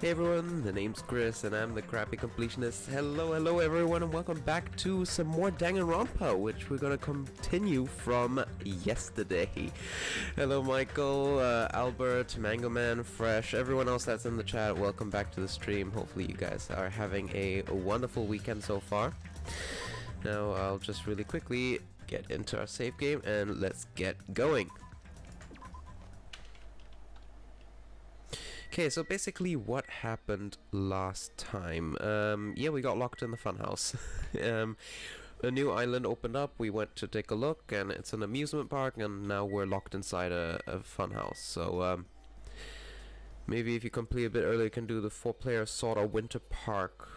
Hey everyone, the name's Chris and I'm the Crappy Completionist. Hello everyone, and welcome back to some more Danganronpa, which we're gonna continue from yesterday. Hello Michael, Albert, Mango Man, Fresh, everyone else that's in the chat, welcome back to the stream. Hopefully you guys are having a wonderful weekend so far. Now I'll just really quickly get into our save game and let's get going. Okay, so basically what happened last time, yeah, we got locked in the funhouse. A new island opened up, we went to take a look, and it's an amusement park, and now we're locked inside a funhouse. So, maybe if you complete a bit earlier, you can do the 4-player Soda Winter Park.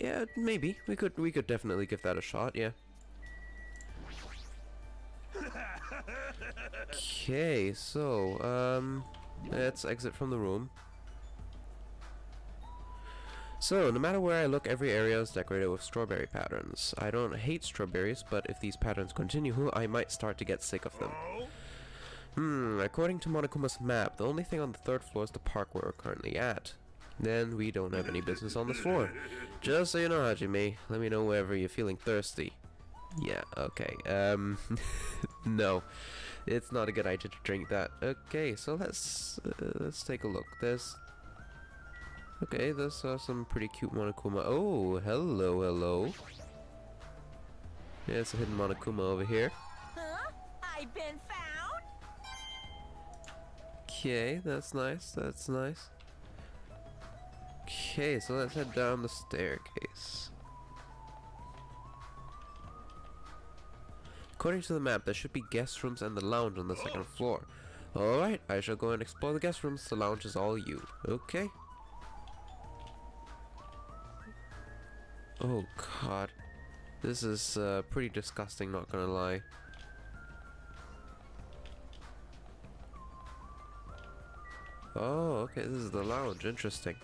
Yeah, maybe. We could definitely give that a shot, yeah. Okay, so, let's exit from the room. So, no matter where I look, every area is decorated with strawberry patterns. I don't hate strawberries, but if these patterns continue, I might start to get sick of them. According to Monokuma's map, the only thing on the 3rd floor is the park where we're currently at. Then we don't have any business on this floor. Just so you know, Hajime, let me know whenever you're feeling thirsty. Yeah, okay, no. It's not a good idea to drink that. Okay, so let's take a look. There's some pretty cute Monokuma. Oh, hello. There's a hidden Monokuma over here. Huh? I've been found? Okay, that's nice. Okay, so let's head down the staircase. According to the map, there should be guest rooms and the lounge on the 2nd floor. Alright, I shall go and explore the guest rooms. The lounge is all you. Okay. Oh god. This is pretty disgusting, not gonna lie. Oh, okay, this is the lounge. Interesting.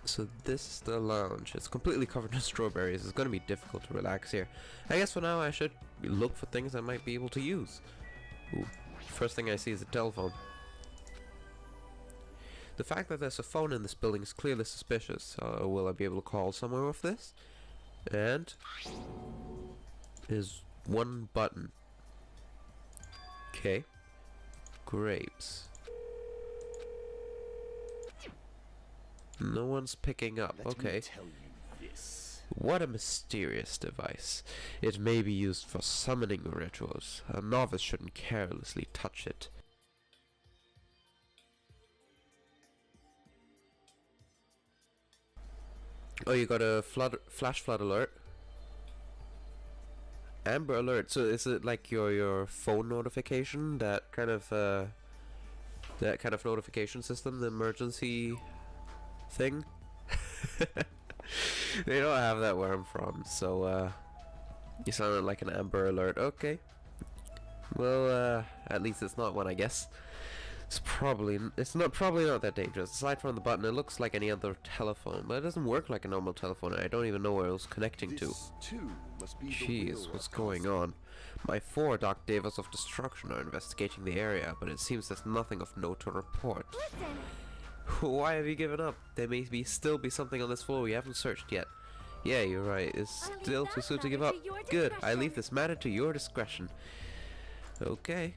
So this is the lounge. It's completely covered in strawberries. It's going to be difficult to relax here. I guess for now I should look for things I might be able to use. Ooh, first thing I see is a telephone. The fact that there's a phone in this building is clearly suspicious. Will I be able to call somewhere with this? And there's one button. Okay. Grapes. No one's picking up. Okay. Tell you this. What a mysterious device. It may be used for summoning rituals. A novice shouldn't carelessly touch it. Oh, you got a flash flood alert. Amber alert. So is it like your phone notification? That kind of notification system, the emergency thing? They don't have that where I'm from, so you sounded like an Amber alert. Okay, well, at least it's not one, I guess. It's probably not that dangerous. Aside from the button, it looks like any other telephone, but it doesn't work like a normal telephone. I don't even know where it was connecting to. Jeez, what's going on? My 4 Dark Devas of Destruction are investigating the area, but it seems there's nothing of note to report. Listen. Why have you given up? There may still be something on this floor we haven't searched yet. Yeah, you're right. It's still too soon to give up. Good. I leave this matter to your discretion. Okay.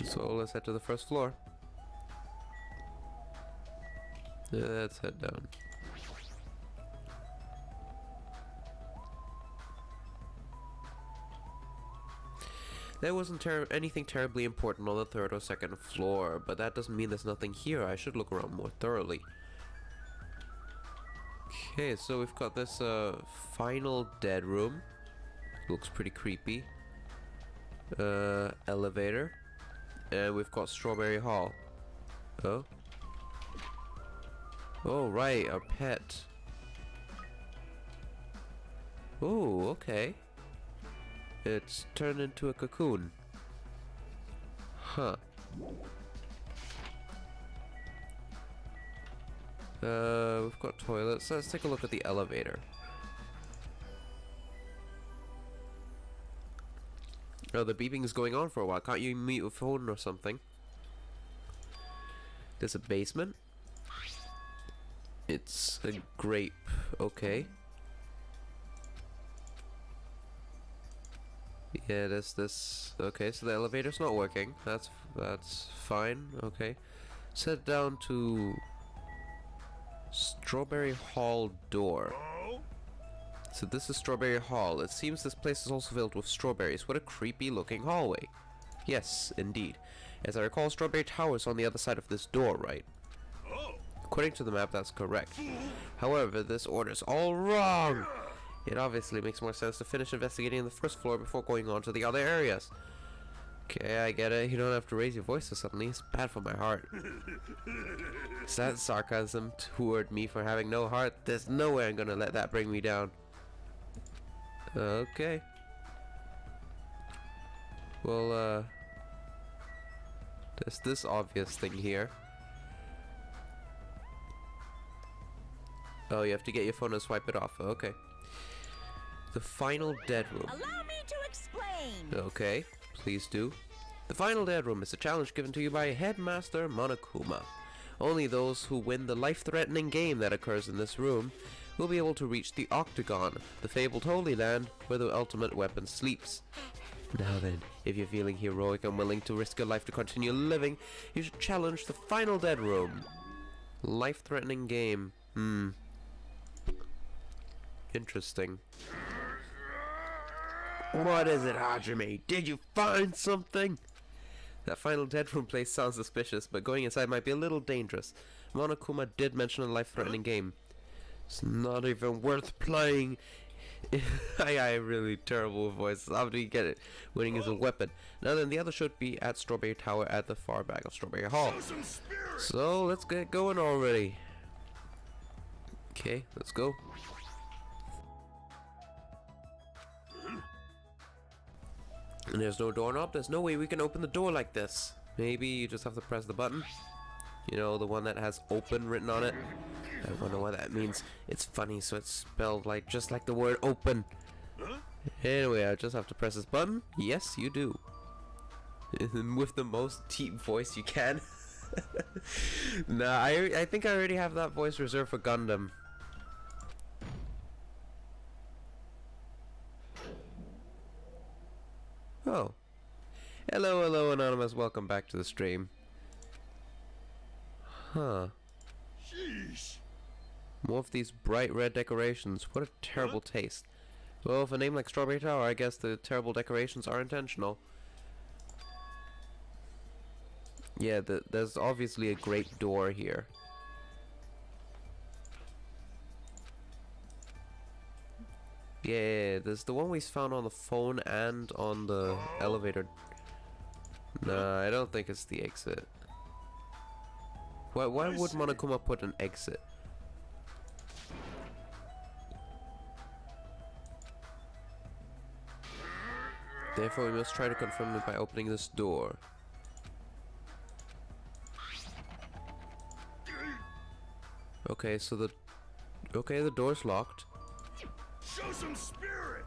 So let's head to the 1st floor. Let's head down. There wasn't anything terribly important on the 3rd or 2nd floor, but that doesn't mean there's nothing here. I should look around more thoroughly. Okay, so we've got this final dead room. Looks pretty creepy. Elevator. And we've got Strawberry Hall. Oh. Oh, right, our pet. Oh, okay. It's turned into a cocoon. Huh. We've got toilets. Let's take a look at the elevator. Oh, the beeping is going on for a while. Can't you mute your phone or something? There's a basement. It's a grape. Okay. Yeah, there's this. Okay, so the elevator's not working. That's fine. Okay. Set down to Strawberry Hall door. So this is Strawberry Hall. It seems this place is also filled with strawberries. What a creepy looking hallway. Yes, indeed. As I recall, Strawberry Tower's on the other side of this door, right? According to the map, that's correct. However, this order's all wrong. It obviously makes more sense to finish investigating the first floor before going on to the other areas. Okay, I get it. You don't have to raise your voice so suddenly. It's bad for my heart. Is that sarcasm toward me for having no heart? There's no way I'm gonna let that bring me down. Okay. Well, there's this obvious thing here. Oh, you have to get your phone and swipe it off. Okay. The final dead room. Allow me to explain. Okay, please do. The final dead room is a challenge given to you by Headmaster Monokuma. Only those who win the life-threatening game that occurs in this room will be able to reach the Octagon, the fabled Holy Land where the ultimate weapon sleeps. Now then, if you're feeling heroic and willing to risk your life to continue living, you should challenge the final dead room. Life-threatening game. Interesting. What is it, Hajime? Did you find something? That final dead room place sounds suspicious, but going inside might be a little dangerous. Monokuma did mention a life-threatening game. It's not even worth playing. I really terrible voice. How do you get it? Winning is a weapon. Now then, the other should be at Strawberry Tower at the far back of Strawberry Hall. So let's get going already. Okay, let's go. And there's no doorknob. There's no way we can open the door like this. Maybe you just have to press the button. You know, the one that has open written on it. I wonder what that means. It's funny, so it's spelled like just like the word open. Anyway, I just have to press this button. Yes, you do. With the most deep voice you can. Nah, I think I already have that voice reserved for Gundam. Oh. Hello, Anonymous. Welcome back to the stream. Huh. Sheesh. More of these bright red decorations. What a terrible taste. Well, with a name like Strawberry Tower, I guess the terrible decorations are intentional. Yeah, there's obviously a great door here. Yeah, there's the one we found on the phone and on the elevator. Nah, I don't think it's the exit. Why would Monokuma put an exit? Therefore, we must try to confirm it by opening this door. Okay, so the door's locked. Show some spirit.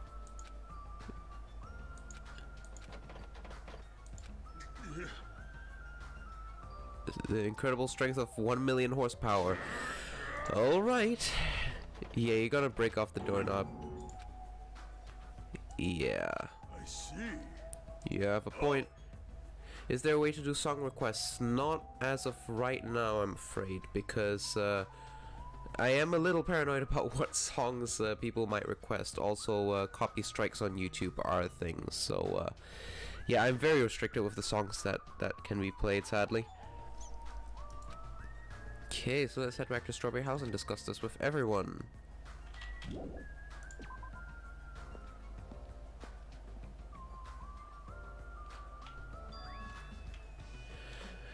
The incredible strength of 1 million horsepower. Alright. Yeah, you gotta break off the doorknob. Yeah. I see. You have a point. Is there a way to do song requests? Not as of right now, I'm afraid, because I am a little paranoid about what songs people might request. Also, copy strikes on YouTube are a thing, so yeah, I'm very restricted with the songs that can be played, sadly. Okay, so let's head back to Strawberry House and discuss this with everyone.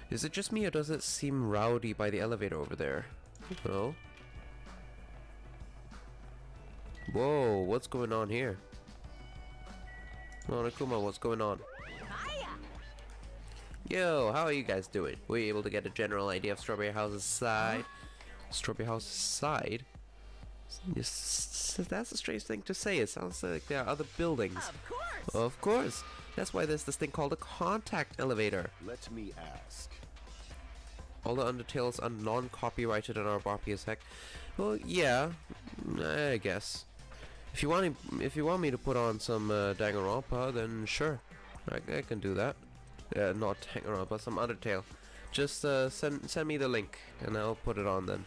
Is it just me, or does it seem rowdy by the elevator over there? Oh. Whoa, what's going on here? Monokuma, what's going on? Hiya. Yo, how are you guys doing? Were you able to get a general idea of Strawberry House's side? Strawberry House's side? Yes, that's a strange thing to say. It sounds like there are other buildings. Of course. Of course. That's why there's this thing called a contact elevator. Let me ask. All the Undertales are non-copyrighted and are boppy as heck. Well, yeah, I guess. If you want me to put on some Danganronpa, then sure, I can do that. Not Danganronpa, some Undertale. Just send me the link, and I'll put it on then.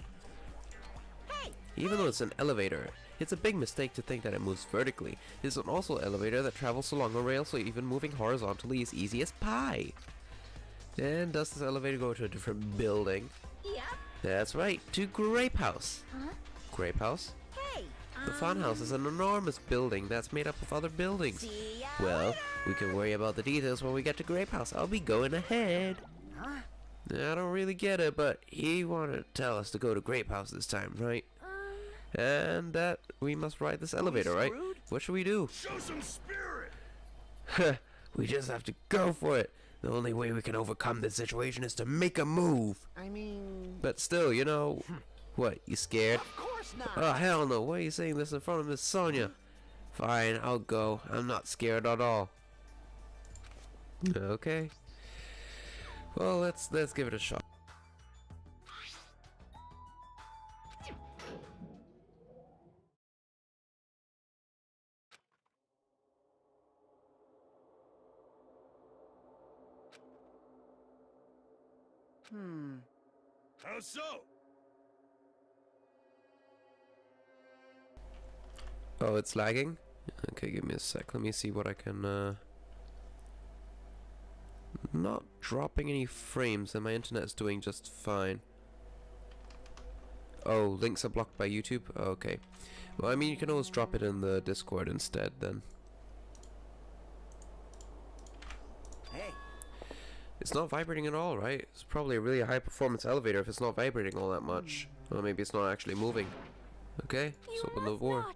Even though it's an elevator, it's a big mistake to think that it moves vertically. It's also an elevator that travels along a rail, so even moving horizontally is easy as pie. And does this elevator go to a different building? Yep. That's right, to Grape House. Huh? Grape House? Hey. The funhouse is an enormous building that's made up of other buildings. See ya Well, later. we can worry about the details when we get to Grape House. I'll be going ahead. Huh? I don't really get it, but he wanted to tell us to go to Grape House this time, right? And that we must ride this elevator, right? screwed? What should we do? Show some spirit! We just have to go for it. The only way we can overcome this situation is to make a move. I mean, But still, you know... What, you scared? of course not. Oh, hell no. Why are you saying this in front of Miss Sonia? Fine, I'll go. I'm not scared at all. Okay. Well, let's give it a shot. How so? Oh, it's lagging? Okay, give me a sec. Let me see what I can, Not dropping any frames, and my internet's doing just fine. Oh, links are blocked by YouTube? Okay. Well, I mean, you can always drop it in the Discord instead, then. Hey. It's not vibrating at all, right? It's probably a really high-performance elevator if it's not vibrating all that much. Or maybe it's not actually moving. Okay, let's open the door.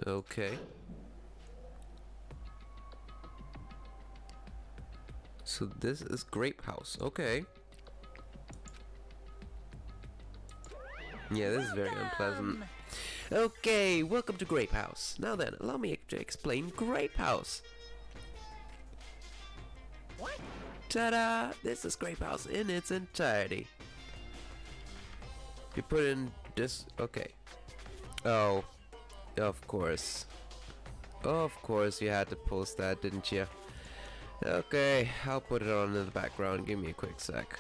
Okay. So this is Grape House. Okay. Yeah, this is very unpleasant. Okay, welcome to Grape House. Now then, allow me to explain Grape House. What? Ta-da! This is Grape House in its entirety. You put in this... Okay. Oh. Of course. Of course you had to post that, didn't you? Okay, I'll put it on in the background. Give me a quick sec.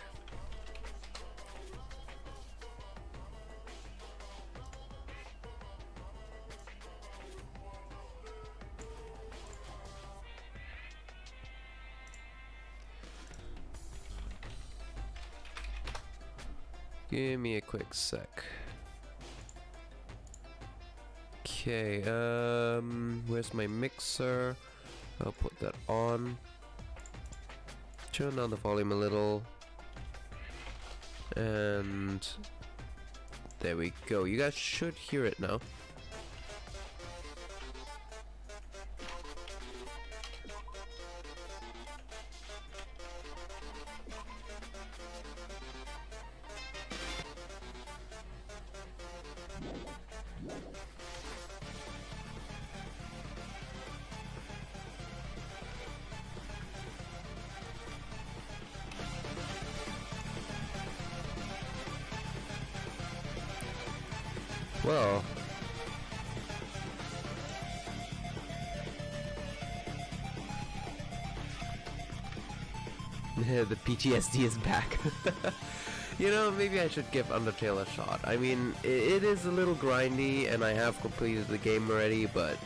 Give me a quick sec. Okay, where's my mixer? I'll put that on. Turn down the volume a little. And there we go. You guys should hear it now. Well, the PTSD is back. You know, maybe I should give Undertale a shot. I mean, it is a little grindy, and I have completed the game already, but,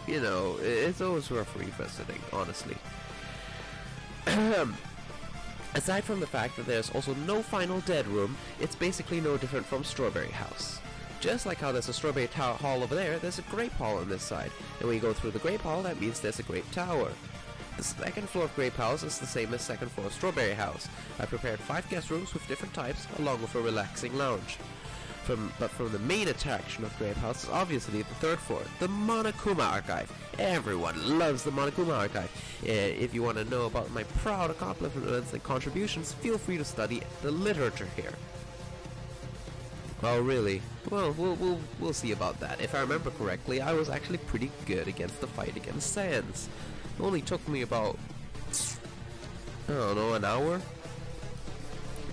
you know, it's always worth revisiting, honestly. Aside from the fact that there's also no final dead room, it's basically no different from Strawberry House. Just like how there's a Strawberry Hall over there, there's a Grape Hall on this side. And when you go through the Grape Hall, that means there's a Grape Tower. The second floor of Grape House is the same as second floor of Strawberry House. I prepared 5 guest rooms with different types, along with a relaxing lounge. But from the main attraction of Grape House is obviously the third floor, the Monokuma Archive. Everyone loves the Monokuma Archive. If you want to know about my proud accomplishments and contributions, feel free to study the literature here. Oh, really? Well, we'll see about that. If I remember correctly, I was actually pretty good against the fight against Sans. It only took me about, I don't know, an hour?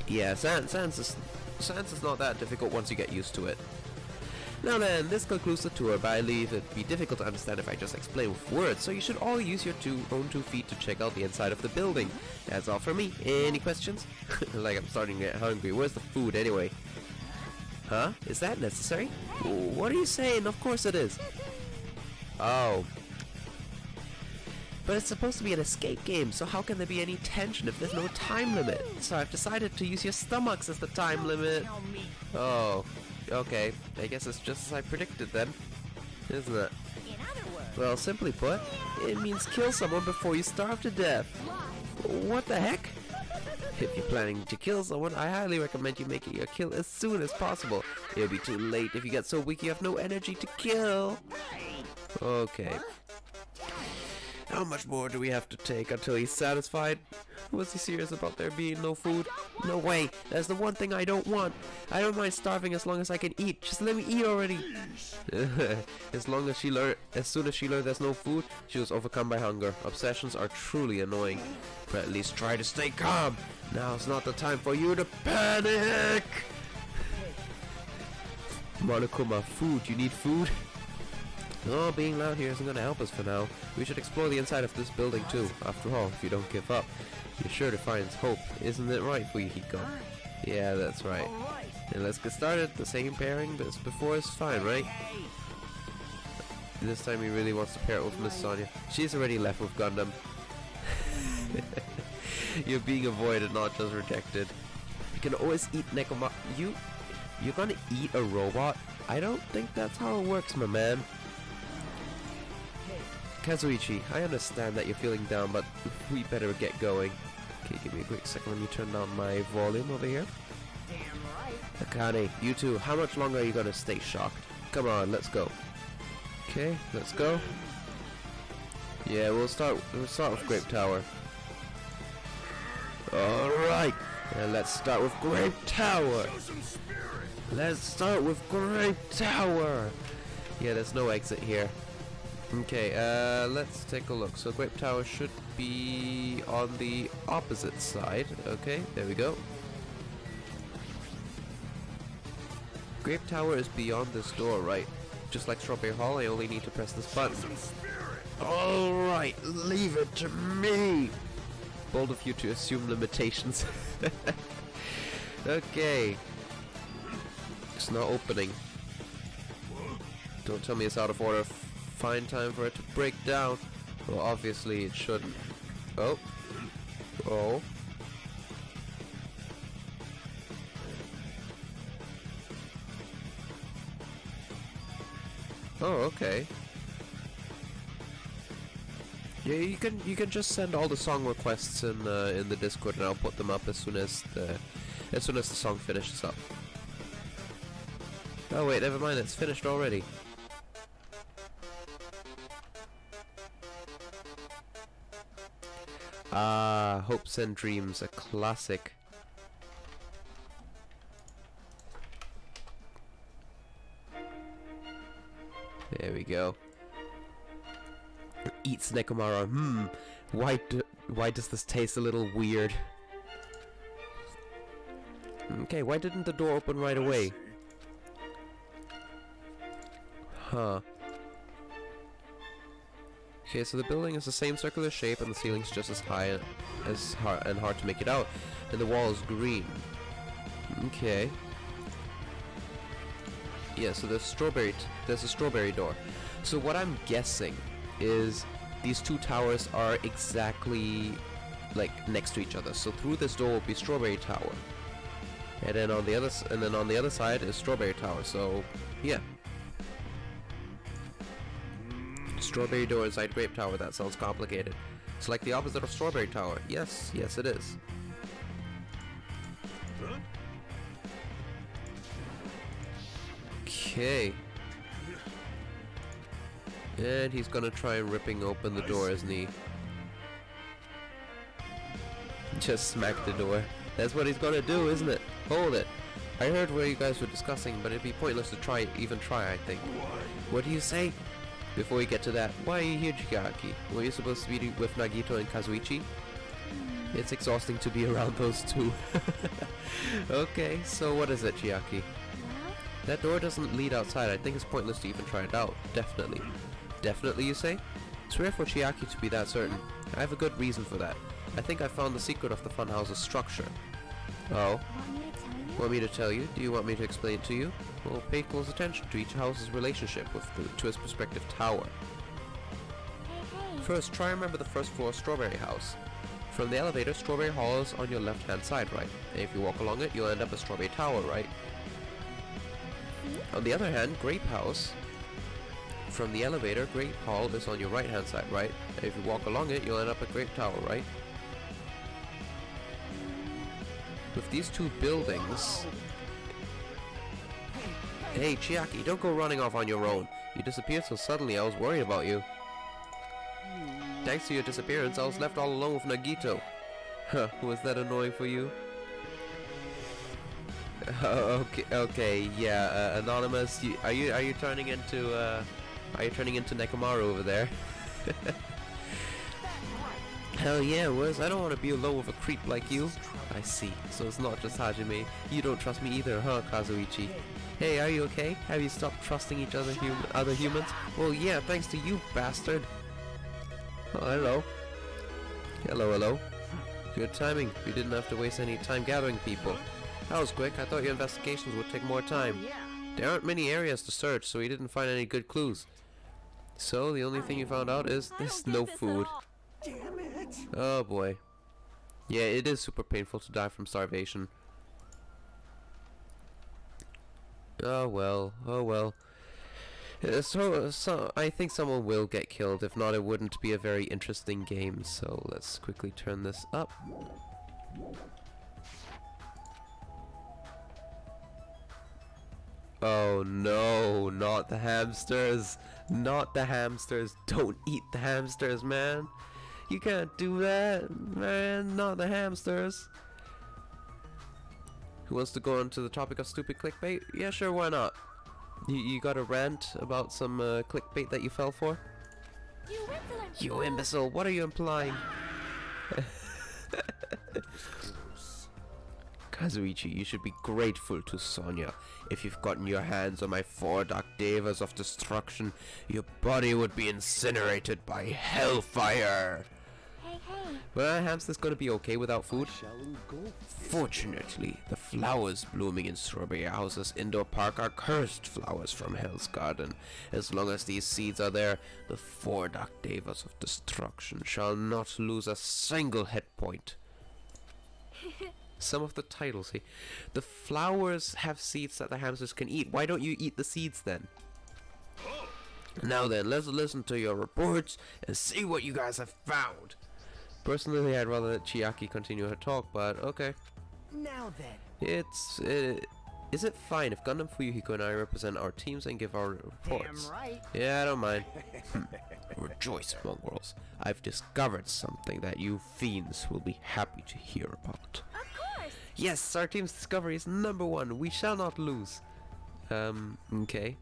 Yeah, Sans is not that difficult once you get used to it. Now then, this concludes the tour, but I believe it'd be difficult to understand if I just explain with words, so you should all use your own two feet to check out the inside of the building. That's all from me. Any questions? Like, I'm starting to get hungry. Where's the food anyway? Huh? Is that necessary? What are you saying? Of course it is. Oh. But it's supposed to be an escape game, so how can there be any tension if there's no time limit? So I've decided to use your stomachs as the time limit. Oh. Okay, I guess it's just as I predicted then, isn't it? In other words, Well, simply put, it means kill someone before you starve to death. What the heck? If you're planning to kill someone, I highly recommend you making your kill as soon as possible. It'll be too late if you get so weak you have no energy to kill. Okay. How much more do we have to take until he's satisfied? Was he serious about there being no food? No way. That's the one thing I don't want. I don't mind starving as long as I can eat. Just let me eat already. As soon as she learned there's no food, she was overcome by hunger. Obsessions are truly annoying. But at least try to stay calm. Now's not the time for you to panic. Monokuma, food. You need food? Oh, being loud here isn't going to help us for now. We should explore the inside of this building too. After all, if you don't give up, you're sure to find hope. Isn't it right, Fuyuhiko? Yeah, that's right. And let's get started. The same pairing as before is fine, right? This time he really wants to pair it with Miss Sonia. She's already left with Gundam. You're being avoided, not just rejected. You can always eat Nekoma. You're gonna eat a robot? I don't think that's how it works, my man. Kazuichi, I understand that you're feeling down, but we better get going. Okay, give me a quick second. Let me turn down my volume over here. damn right. Akane, you two, how much longer are you gonna stay shocked? Come on, let's go. Okay, let's go. Yeah, we'll start with Grape Tower. Alright, and let's start with Grape Tower. Let's start with Grape Tower. Yeah, there's no exit here. Okay, let's take a look. So Grape Tower should be on the opposite side. Okay, there we go. Grape Tower is beyond this door, right? Just like Strawberry Hall, I only need to press this button. Alright, leave it to me! Bold of you to assume limitations. Okay. It's not opening. Don't tell me it's out of order. Find time for it to break down. Well, obviously it shouldn't. Oh. Oh. Oh, okay. Yeah, you can just send all the song requests in the Discord, and I'll put them up as soon as the song finishes up. Oh wait, never mind. It's finished already. Ah, Hopes and Dreams, a classic. There we go. Eats Nekomara. Why does this taste a little weird? Okay, why didn't the door open right away? Huh. Okay, so the building is the same circular shape, and the ceiling's just as high and hard to make it out, and the wall is green. Okay. Yeah, so there's a strawberry door. So what I'm guessing is these two towers are exactly like next to each other. So through this door will be Strawberry Tower, and then on the other side is Strawberry Tower. So yeah. Strawberry door inside Grape Tower. That sounds complicated. It's like the opposite of Strawberry Tower. Yes, yes it is. Okay. And he's gonna try ripping open the door, isn't he? Just smack the door. That's what he's gonna do, isn't it? Hold it. I heard what you guys were discussing, but it'd be pointless to even try, I think. What do you say? Before we get to that, why are you here, Chiaki? Were you supposed to be with Nagito and Kazuichi? It's exhausting to be around those two. Okay, so what is it, Chiaki? That door doesn't lead outside. I think it's pointless to even try it out. Definitely. Definitely, you say? It's rare for Chiaki to be that certain. I have a good reason for that. I think I found the secret of the funhouse's structure. Oh? Want me to tell you? Do you want me to explain it to you? Well, pay close attention to each house's relationship to its respective tower. First, try and remember the first floor Strawberry House. From the elevator, Strawberry Hall is on your left-hand side, right? And if you walk along it, you'll end up at Strawberry Tower, right? On the other hand, Grape House. From the elevator, Grape Hall is on your right-hand side, right? And if you walk along it, you'll end up at Grape Tower, right? With these two buildings... Hey, Chiaki, don't go running off on your own. You disappeared so suddenly, I was worried about you. Thanks to your disappearance, I was left all alone with Nagito. Huh, was that annoying for you? Okay, yeah, Anonymous, are you turning into Nekomaru over there? Hell yeah, Wiz, I don't want to be alone with a creep like you. I see, so it's not just Hajime. You don't trust me either, huh, Kazuichi? Hey, are you okay? Have you stopped trusting each other humans? Well, yeah, thanks to you, bastard. Oh, hello. Hello. Good timing. You didn't have to waste any time gathering people. That was quick. I thought your investigations would take more time. There aren't many areas to search, so we didn't find any good clues. So, the only thing you found out is there's no food. Damn it! Oh boy. Yeah, it is super painful to die from starvation. Oh well. So I think someone will get killed. If not, it wouldn't be a very interesting game. So let's quickly turn this up. Oh no, not the hamsters. Not the hamsters. Don't eat the hamsters, man. You can't do that, man. Not the hamsters. Who wants to go on to the topic of stupid clickbait? Yeah, sure, why not? You got a rant about some clickbait that you fell for? You imbecile, what are you implying? Kazuichi, you should be grateful to Sonya. If you've gotten your hands on my 4 Dark Devas of Destruction, your body would be incinerated by hellfire. Well, hamster's gonna be okay without food. Fortunately, the flowers blooming in Strawberry House's indoor park are cursed flowers from Hell's Garden. As long as these seeds are there, the 4 Dark Devas of Destruction shall not lose a single hit point. Some of the titles here. The flowers have seeds that the hamsters can eat. Why don't you eat the seeds then? Now then, let's listen to your reports and see what you guys have found. Personally, I'd rather let Chiaki continue her talk, but okay. Now then. Is it fine if Gundam Fuyuhiko and I represent our teams and give our reports? Damn right. Yeah, I don't mind. Rejoice, mongrels. I've discovered something that you fiends will be happy to hear about. Of course. Yes, our team's discovery is #1. We shall not lose. Okay.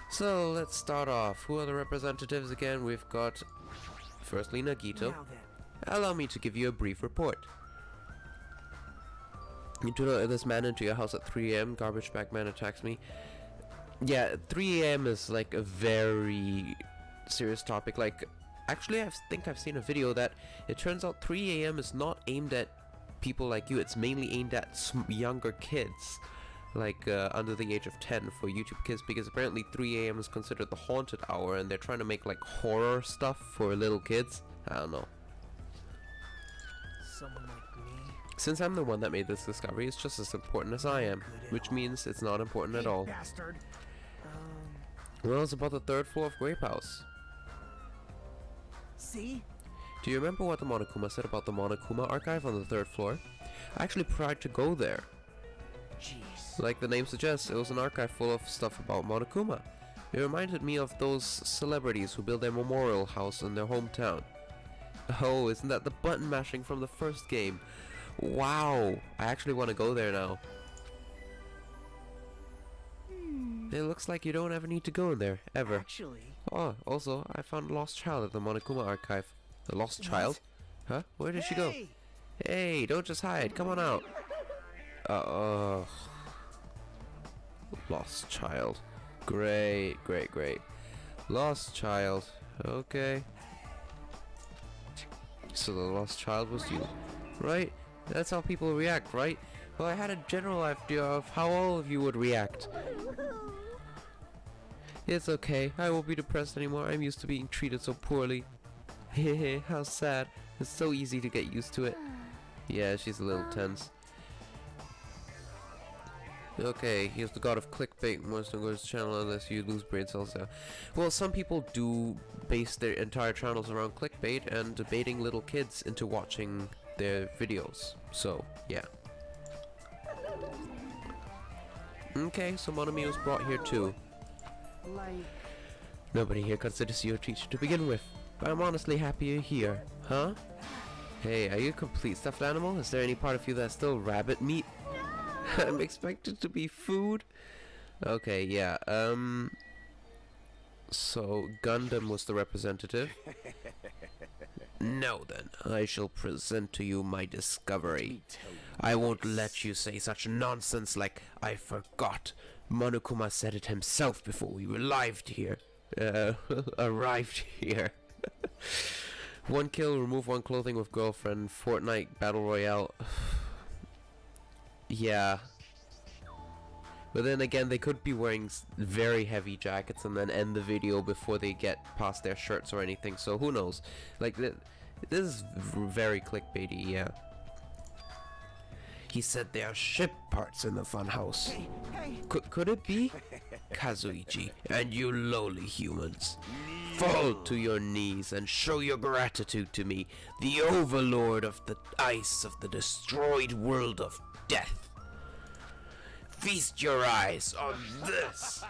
So, let's start off. Who are the representatives again? We've got... Firstly, Nagito. Now then. Allow me to give you a brief report. You do know this man into your house at 3 AM. Garbage bag man attacks me. Yeah, 3 AM is like a very serious topic. Like, actually, I think I've seen a video that it turns out 3 AM is not aimed at people like you. It's mainly aimed at younger kids, like under the age of 10 for YouTube kids, because apparently 3 AM is considered the haunted hour, and they're trying to make like horror stuff for little kids. I don't know. Someone like me. Since I'm the one that made this discovery, it's just as important as I am, which means it's not important at all. Bastard. Well, it's about the 3rd floor of Grape House. See? Do you remember what the Monokuma said about the Monokuma archive on the 3rd floor? I actually tried to go there. Jeez. Like the name suggests, it was an archive full of stuff about Monokuma. It reminded me of those celebrities who built their memorial house in their hometown. Oh, isn't that the button mashing from the first game? Wow, I actually want to go there now. It looks like you don't ever need to go in there, ever. Actually, Oh, also, I found a lost child at the Monokuma archive. A lost child? Huh? Where did she go? hey! Hey, don't just hide. Come on out. Lost child. Great, great, great. Lost child. Okay. So the lost child was you, right? That's how people react, right? Well, I had a general idea of how all of you would react. It's okay. I won't be depressed anymore. I'm used to being treated so poorly. Hehe, how sad. It's so easy to get used to it. Yeah, she's a little tense. Okay, here's the god of clickbait. Must not go to his channel unless you lose brain cells there. Well, some people do base their entire channels around clickbait and debating little kids into watching their videos. So, yeah. Okay, so Monami was brought here too. Like, Nobody here considers you a teacher to begin with. But I'm honestly happy you're here. Huh? Hey, are you a complete stuffed animal? Is there any part of you that's still rabbit meat? I'm expected to be food? Okay, yeah, so Gundam was the representative. Now then, I shall present to you my discovery. I won't let you say such nonsense like, I forgot. Monokuma said it himself before we arrived here. Arrived here. One kill, remove one clothing with girlfriend, Fortnite Battle Royale. Yeah. But then again, they could be wearing very heavy jackets and then end the video before they get past their shirts or anything, so who knows. Like, this is very clickbaity, yeah. He said there are ship parts in the funhouse. hey! Could it be? Kazuichi, and you lowly humans. Fall to your knees and show your gratitude to me, the overlord of the ice of the destroyed world of death. Feast your eyes on this.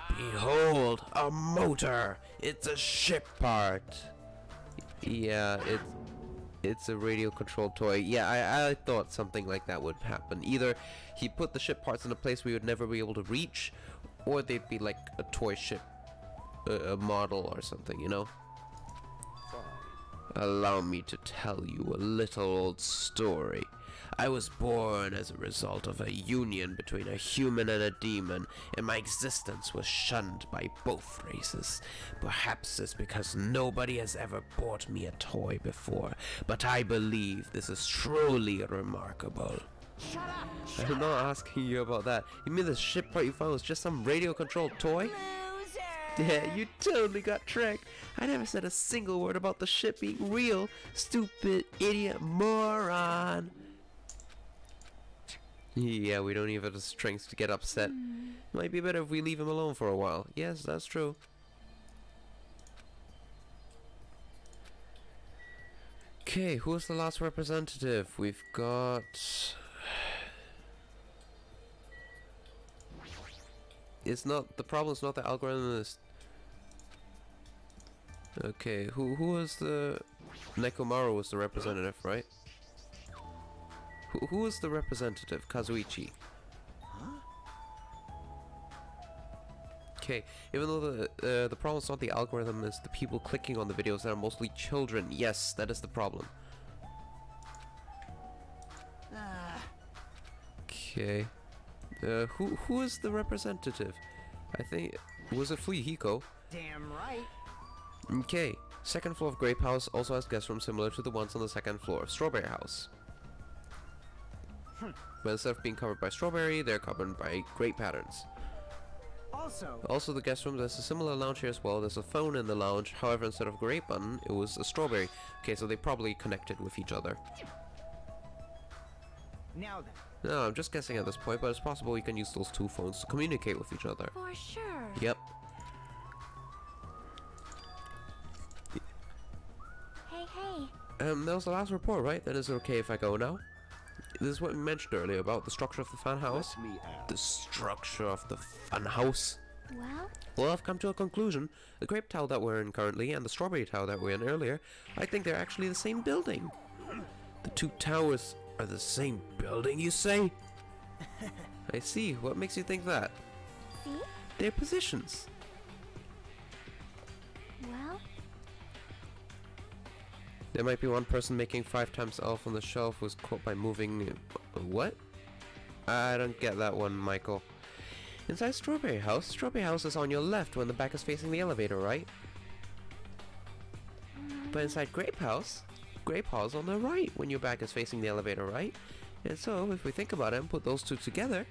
Behold, a motor. It's a ship part. Yeah, it's a radio-controlled toy. Yeah, I thought something like that would happen. Either he put the ship parts in a place we would never be able to reach, or they'd be like a toy ship, a model or something, you know? Allow me to tell you a little old story. I was born as a result of a union between a human and a demon, and my existence was shunned by both races. Perhaps it's because nobody has ever bought me a toy before, but I believe this is truly remarkable. Shut up! I'm not asking you about that. You mean the ship part you found was just some radio-controlled toy? Yeah, you totally got tricked. I never said a single word about the ship being real. Stupid, idiot, moron. Yeah, we don't even have the strength to get upset. Might be better if we leave him alone for a while. Yes, that's true. Okay, who's the last representative? We've got... It's not... The problem's not the algorithm, is... Okay, who was the... Nekomaru was the representative, right? Who was the representative? Kazuichi. Okay, even though the problem's not the algorithm, is the people clicking on the videos that are mostly children. Yes, that is the problem. Okay. Who is the representative? I think... Was it Fuyuhiko? Damn right. Okay. Second floor of Grape House also has guest rooms similar to the ones on the second floor of Strawberry House. But instead of being covered by strawberry, they're covered by grape patterns. Also, the guest room, there's a similar lounge here as well. There's a phone in the lounge. However, instead of grape button, it was a strawberry. Okay, so they probably connected with each other. Now then. No, I'm just guessing at this point, but it's possible you can use those two phones to communicate with each other. For sure. Yep. Hey, hey. That was the last report, right? Then is it okay if I go now? This is what we mentioned earlier about the structure of the funhouse. Let me ask. The structure of the funhouse. Well, Well, I've come to a conclusion. The grape tile that we're in currently and the strawberry tile that we're in earlier, I think they're actually the same building. The two towers are the same building, you say? I see. What makes you think that? See? Their positions. Well, There might be one person making 5 times elf on the shelf was caught by moving... What? I don't get that one, Michael. Inside Strawberry House is on your left when the back is facing the elevator, right? But inside Grape Hall's on the right when your back is facing the elevator, right? And so, if we think about it and put those two together,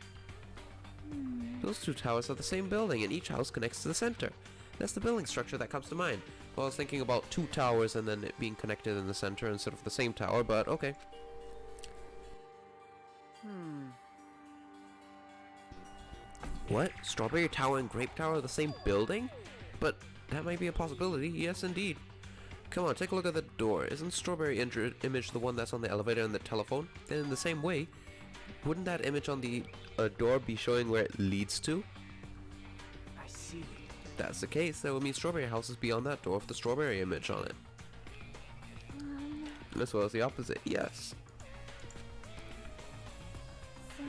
those two towers are the same building and each house connects to the center. That's the building structure that comes to mind. Well, I was thinking about 2 towers and then it being connected in the center instead of the same tower, but okay. What? Strawberry Tower and Grape Tower are the same building? But that might be a possibility, yes indeed. Come on, take a look at the door. Isn't Strawberry image the one that's on the elevator and the telephone? Then in the same way, wouldn't that image on the door be showing where it leads to? I see. If that's the case, that would mean Strawberry House is beyond that door with the strawberry image on it. As well as the opposite, yes. so...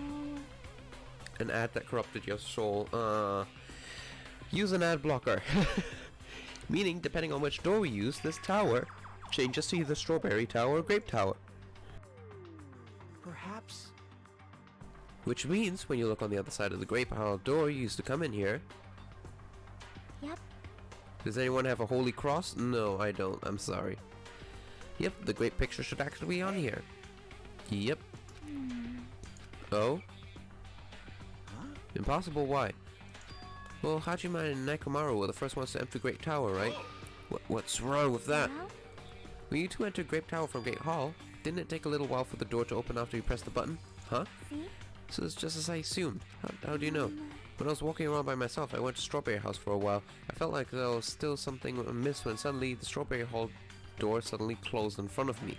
An ad that corrupted your soul. Use an ad blocker. Meaning, depending on which door we use, this tower changes to either Strawberry Tower or Grape Tower. Perhaps. Which means, when you look on the other side of the Grape Tower door you used to come in here. Yep. Does anyone have a holy cross? No, I don't. I'm sorry. Yep, the great picture should actually be on here. Yep. Oh? Impossible, why? Well, Hajime and Nekomaru were the first ones to enter Great Tower, right? What's wrong with that? Well, When you two entered Grape Tower from Gate Hall, didn't it take a little while for the door to open after you pressed the button? Huh? see? So it's just as I assumed. How do you know? When I was walking around by myself, I went to Strawberry House for a while. I felt like there was still something amiss when suddenly the Strawberry Hall door suddenly closed in front of me.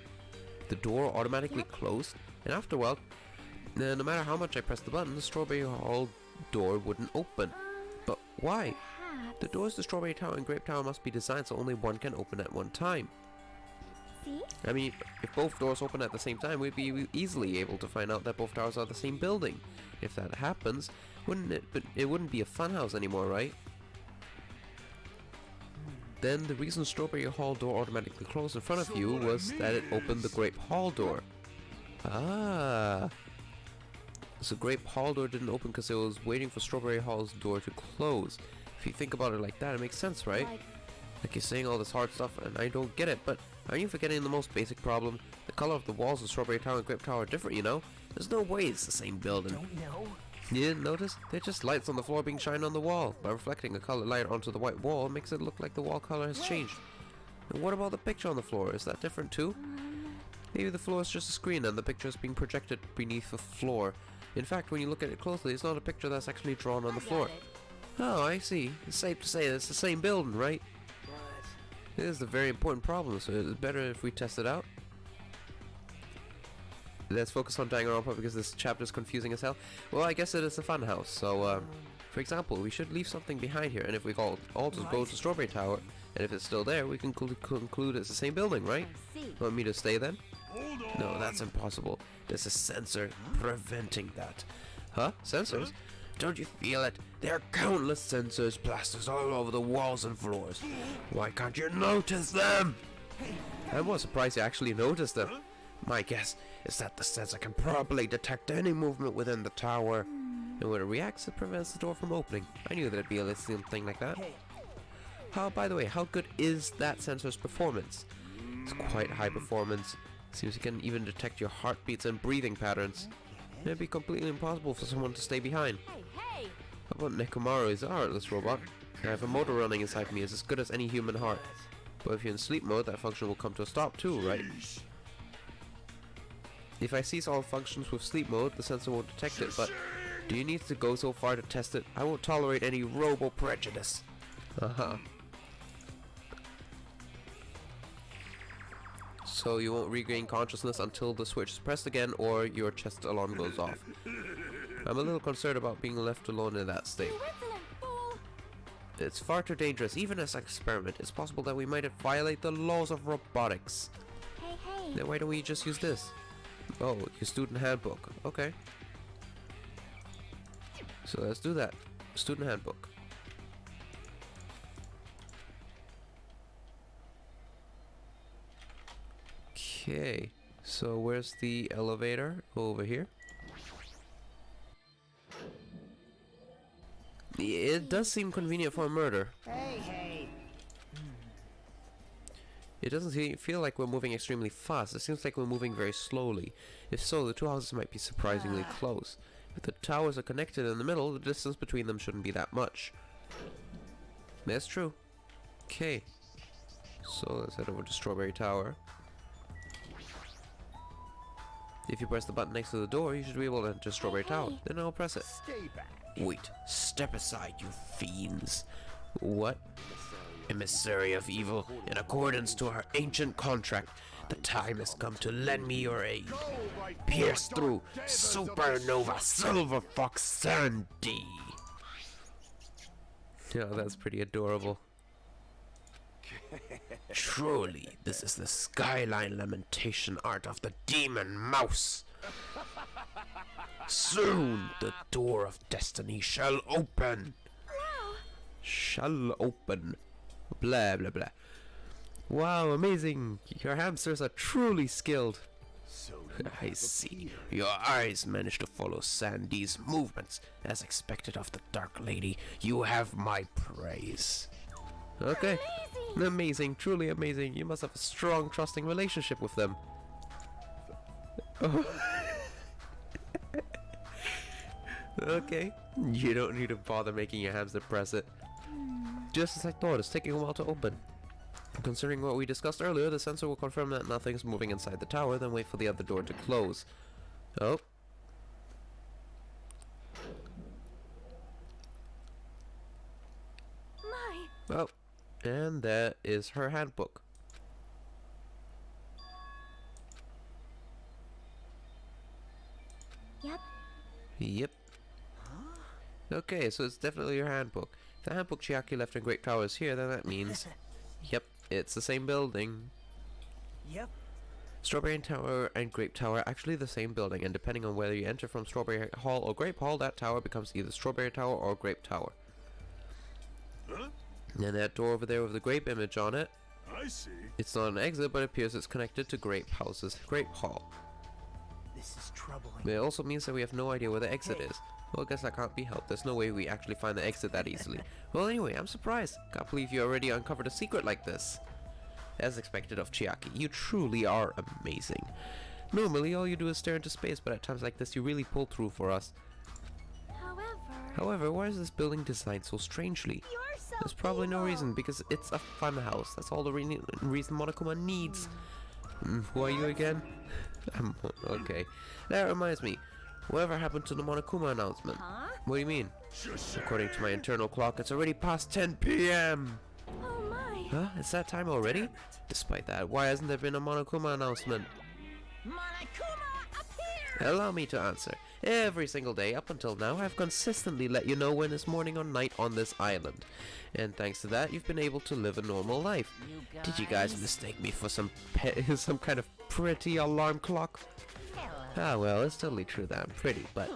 The door automatically closed, and after a while, no matter how much I pressed the button, the Strawberry Hall door wouldn't open. But why? Perhaps. The doors to Strawberry Tower and Grape Tower must be designed so only one can open at one time. See? I mean, if both doors open at the same time, we'd be easily able to find out that both towers are the same building. If that happens, wouldn't it? But it wouldn't be a funhouse anymore, right? Then the reason Strawberry Hall door automatically closed in front of you was that it opened the Grape Hall door. Ah. So Grape Hall door didn't open because it was waiting for Strawberry Hall's door to close. If you think about it like that, it makes sense, right? Like you're saying all this hard stuff and I don't get it, but aren't you forgetting the most basic problem? The color of the walls of Strawberry Tower and Grape Tower are different, you know? There's no way it's the same building. Don't know. You didn't notice? They're just lights on the floor being shined on the wall. By reflecting a colored light onto the white wall, it makes it look like the wall color has changed. And what about the picture on the floor? Is that different too? Maybe the floor is just a screen and the picture is being projected beneath the floor. In fact, when you look at it closely, it's not a picture that's actually drawn on the floor. Oh, I see. It's safe to say it's the same building, right? This is a very important problem, so it's better if we test it out. Let's focus on Danganronpa because this chapter is confusing as hell. Well, I guess it is a funhouse, so for example, we should leave something behind here, and if we all just go to Strawberry Tower, and if it's still there, we can conclude it's the same building, right? Want me to stay then? No, that's impossible. There's a sensor preventing that. Huh? Sensors? Don't you feel it? There are countless sensors plastered all over the walls and floors. Why can't you notice them? I'm more surprised you actually noticed them. My guess is that the sensor can properly detect any movement within the tower. And when it reacts, it prevents the door from opening. I knew there'd be a little thing like that. By the way, how good is that sensor's performance? It's quite high performance. Seems it can even detect your heartbeats and breathing patterns. It'd be completely impossible for someone to stay behind. Hey! How about Nekomaru is a heartless robot? I have a motor running inside me, is as good as any human heart. But if you're in sleep mode, that function will come to a stop too, right? If I cease all functions with sleep mode, the sensor won't detect it, but do you need to go so far to test it? I won't tolerate any robo-prejudice. So you won't regain consciousness until the switch is pressed again or your chest alarm goes off. I'm a little concerned about being left alone in that state. It's far too dangerous. Even as an experiment, it's possible that we might violate the laws of robotics. Hey! Then why don't we just use this? Oh, your student handbook. Okay. So let's do that. Student handbook. Okay, so where's the elevator? Over here. It does seem convenient for a murder. Hey, hey. It doesn't feel like we're moving extremely fast. It seems like we're moving very slowly. If so, the two houses might be surprisingly close. If the towers are connected in the middle, the distance between them shouldn't be that much. That's true. Okay. So let's head over to Strawberry Tower. If you press the button next to the door, you should be able to enter Strawberry Tower. Then I'll press it. Stay back. Wait. Step aside, you fiends. What? Emissary of evil, in accordance to our ancient contract, the time has come to lend me your aid. Pierce through Supernova Silver Fox Sandy. Yeah, that's pretty adorable. Truly, this is the skyline lamentation art of the demon mouse. Soon the door of destiny shall open. Shall open. Blah blah blah. Wow, amazing! Your hamsters are truly skilled. So I see. Your eyes managed to follow Sandy's movements. As expected of the Dark Lady, you have my praise. Okay. Amazing, truly amazing. You must have a strong, trusting relationship with them. Oh. Okay. You don't need to bother making your hamster press it. Just as I thought, it's taking a while to open. Considering what we discussed earlier, the sensor will confirm that nothing's moving inside the tower, then wait for the other door to close. Oh. My. Oh. And that is her handbook. Yep. Yep. Okay, so it's definitely your handbook. If the handbook Chiaki left in Great Tower is here, then that means... Yep, it's the same building. Yep. Strawberry Tower and Grape Tower are actually the same building, and depending on whether you enter from Strawberry Hall or Grape Hall, that tower becomes either Strawberry Tower or Grape Tower. Huh? And that door over there with the grape image on it, I see. it's not an exit, but it appears it's connected to Grape House's Grape Hall. This is troubling. It also means that we have no idea where the exit is. Well, I guess that can't be helped. There's no way we actually find the exit that easily. Well, anyway, I'm surprised. Can't believe you already uncovered a secret like this. As expected of Chiaki, you truly are amazing. Normally, all you do is stare into space, but at times like this, you really pull through for us. However, why is this building designed so strangely? You're so There's probably no evil. reason, because it's a fun house. That's all the reason Monokuma needs. Who are you again? Okay. That reminds me. Whatever happened to the Monokuma announcement? Huh? What do you mean? According to my internal clock, it's already past 10 p.m. Oh my. Huh? It's that time already? Despite that, why hasn't there been a Monokuma announcement? Monokuma, appear! Allow me to answer. Every single day up until now, I've consistently let you know when it's morning or night on this island. And thanks to that, you've been able to live a normal life. Did you guys mistake me for some kind of pretty alarm clock? Ah, well, it's totally true that I'm pretty, but...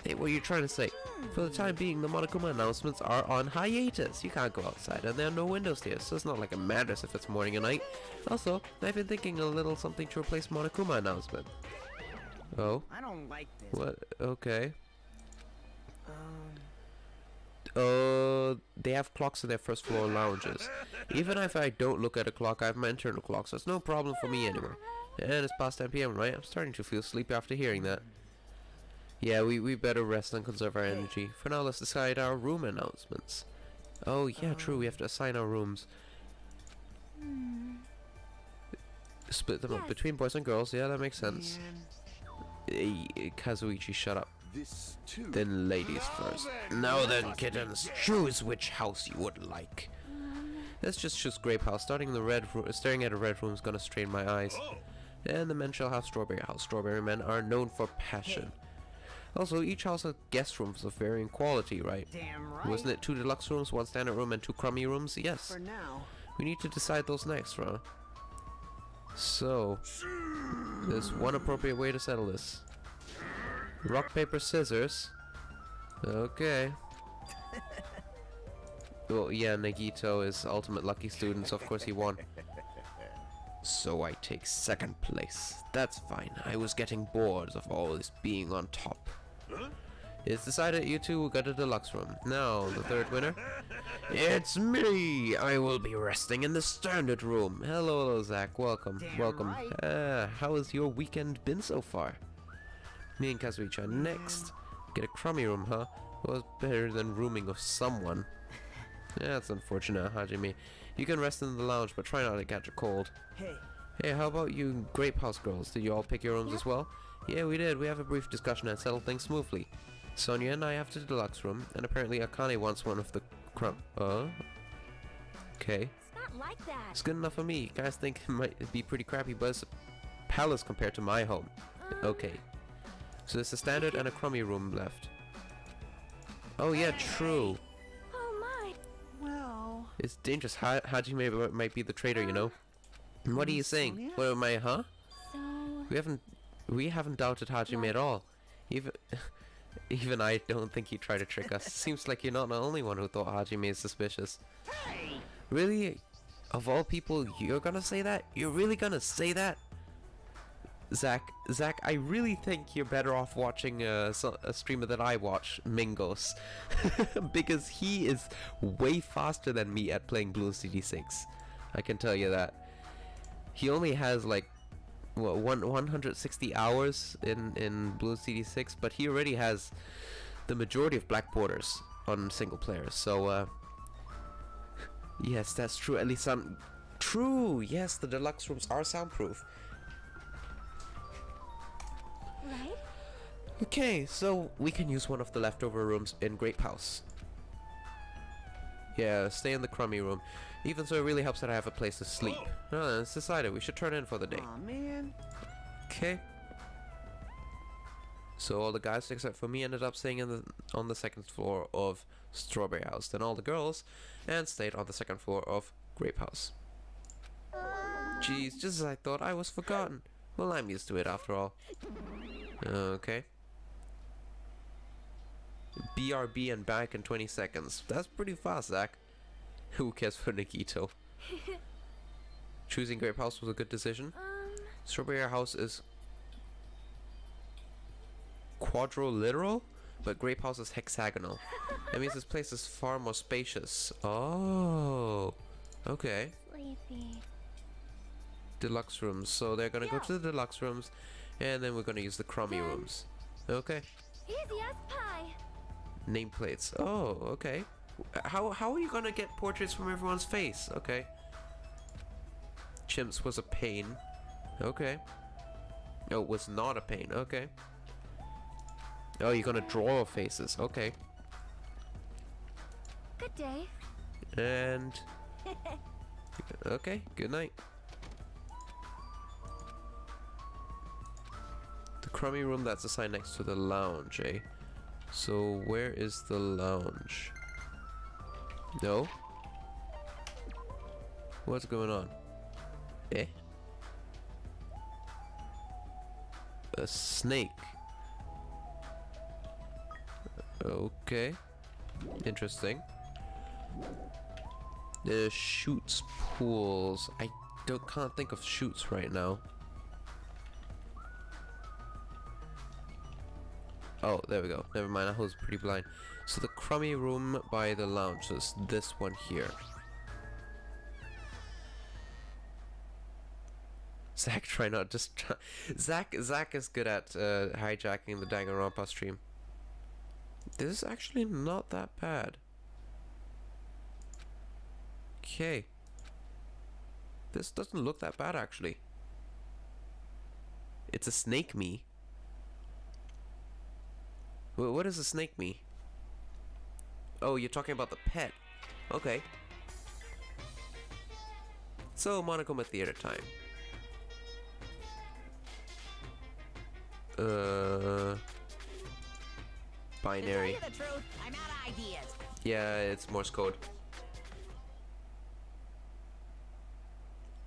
Hey, what are you trying to say? For the time being, the Monokuma announcements are on hiatus. You can't go outside, and there are no windows here, so it's not like it matters if it's morning or night. Also, I've been thinking a little something to replace Monokuma announcement. Oh? I don't like this. What? Okay. Um, They have clocks in their first floor lounges. Even if I don't look at a clock, I have my internal clock, so it's no problem for me anymore. And it's past 10 p.m., right? I'm starting to feel sleepy after hearing that. Yeah, we better rest and conserve our energy. For now, let's decide our room announcements. Oh, yeah, true, we have to assign our rooms. Split them up Yes. between boys and girls, yeah, that makes sense. Hey, Kazuichi, shut up. This too. Then ladies first. Now then, kittens, choose which house you would like. Let's just choose Grape House. Staring at a red room is gonna strain my eyes. Oh, And the men shall have Strawberry House. Strawberry men are known for passion. Also, each house has guest rooms of varying quality, right? damn right. Wasn't it 2 deluxe rooms, 1 standard room, and 2 crummy rooms? Yes. For now. We need to decide those next, huh? So, there's one appropriate way to settle this. Rock, paper, scissors. Okay. Well, yeah, Nagito is ultimate lucky student, so of course he won. So I take second place. That's fine. I was getting bored of all this being on top. It's decided you two will go to the deluxe room. Now, the third winner. It's me! I will be resting in the standard room. Hello, Zach. Welcome. Damn Welcome. right. How has your weekend been so far? Me and Kazuichi are next. Get a crummy room, huh? Well, better than rooming with someone. Yeah, that's unfortunate, Hajime. You can rest in the lounge, but try not to catch a cold. Hey, Hey, how about you Grape House girls? Did you all pick your rooms as well? Yeah, we did. We have a brief discussion and settled things smoothly. Sonia and I have the deluxe room, and apparently Akane wants one of the okay. It's not like that. It's good enough for me. You guys think it might be pretty crappy, but it's a palace compared to my home. Okay. So there's a standard and a crummy room left. Oh yeah, true. Oh my. well, It's dangerous. Hajime might be the traitor, you know. What are you saying? Sonia? What am I, huh? So. We haven't doubted Hajime at all. Even I don't think he'd try to trick us. Seems like you're not the only one who thought Hajime is suspicious. Really? Of all people, you're gonna say that? You're really gonna say that? Zach, I really think you're better off watching a streamer that I watch, Mingos. Because he is way faster than me at playing Blue CD6. I can tell you that. He only has like, what, 160 hours in Blue CD6, but he already has the majority of Black Borders on single players. So, yes, that's true. At least true. Yes, the deluxe rooms are soundproof. Right? Okay, so we can use one of the leftover rooms in Grape House. Yeah, stay in the crummy room. Even so, it really helps that I have a place to sleep. Oh, it's decided. We should turn in for the day. aw man. Okay. So all the guys except for me ended up staying on the second floor of Strawberry House. Then all the girls stayed on the second floor of Grape House. Jeez, just as I thought, I was forgotten. Well, I'm used to it after all. Okay. BRB and back in 20 seconds. That's pretty fast, Zach. Who cares for Nagito? Choosing Grape House was a good decision. Strawberry House is quadriliteral, but Grape House is hexagonal. That means this place is far more spacious. Oh, okay. Sleepy. Deluxe rooms. So they're gonna go to the deluxe rooms, and then we're gonna use the crummy rooms. Okay. Easy as pie. Nameplates. Oh, okay. How are you gonna get portraits from everyone's face? Okay. Chimps was a pain. Okay. Oh, was not a pain. Okay. Oh, you're gonna draw faces. Okay. Good day. And okay. Good night. The crummy room, that's assigned next to the lounge, eh? So where is the lounge? No? What's going on? Eh? A snake. Okay. Interesting. The chutes, pools. I can't think of chutes right now. Oh, there we go. Never mind, I was pretty blind. So the crummy room by the lounge is this one here. Zach, try not just try. Zach is good at hijacking the Danganronpa stream. This is actually not that bad. Okay. This doesn't look that bad actually. It's a snake me. What is a snake me? Oh, you're talking about the pet. Okay. So, Monokuma Theater time. Binary. To tell you the truth, I'm out of ideas. Yeah, it's Morse code.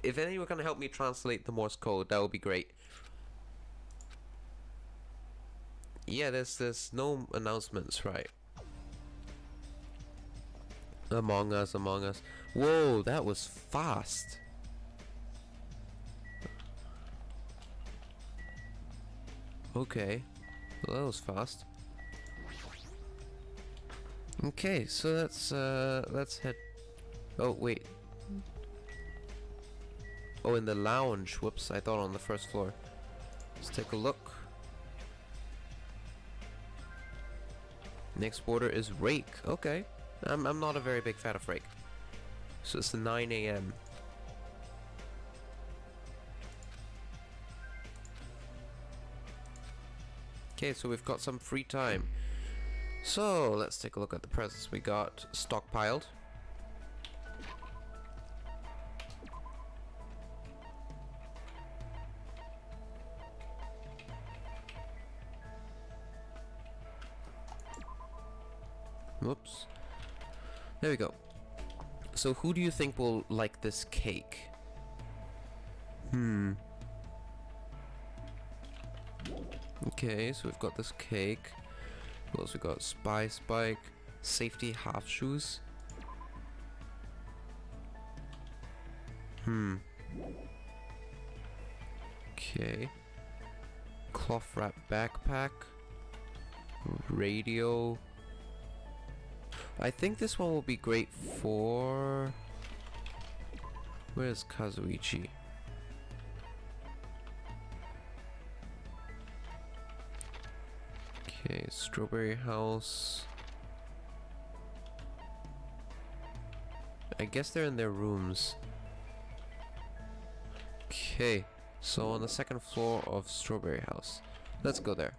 If anyone can help me translate the Morse code, that would be great. Yeah, there's no announcements, right? Among Us, Among Us. Whoa, that was fast. Okay, well, that was fast. Okay, so let's head. Oh wait. Oh, in the lounge. Whoops, I thought on the first floor. Let's take a look. Next order is Rake. Okay, I'm not a very big fan of Rake. So it's 9 a.m. Okay, so we've got some free time. So let's take a look at the presents we got stockpiled. Whoops. There we go. So who do you think will like this cake? Okay, so we've got this cake. What else we got? Spy Spike, safety half shoes. Okay. Cloth wrap backpack. Radio. I think this one will be great for... Where's Kazuichi? Okay, Strawberry House. I guess they're in their rooms. Okay, so on the second floor of Strawberry House. Let's go there.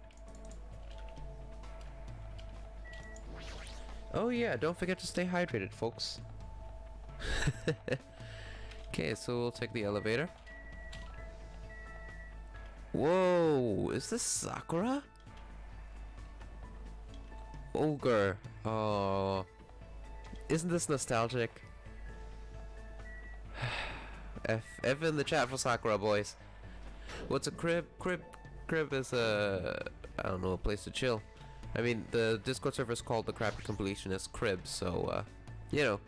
Oh yeah, don't forget to stay hydrated, folks. Okay, so we'll take the elevator. Whoa, is this Sakura? Ogre. Oh, isn't this nostalgic? F in the chat for Sakura, boys. What's a crib? Crib is a, I don't know, a place to chill. I mean, the Discord server is called the Crappy Completionist Crib, so, you know.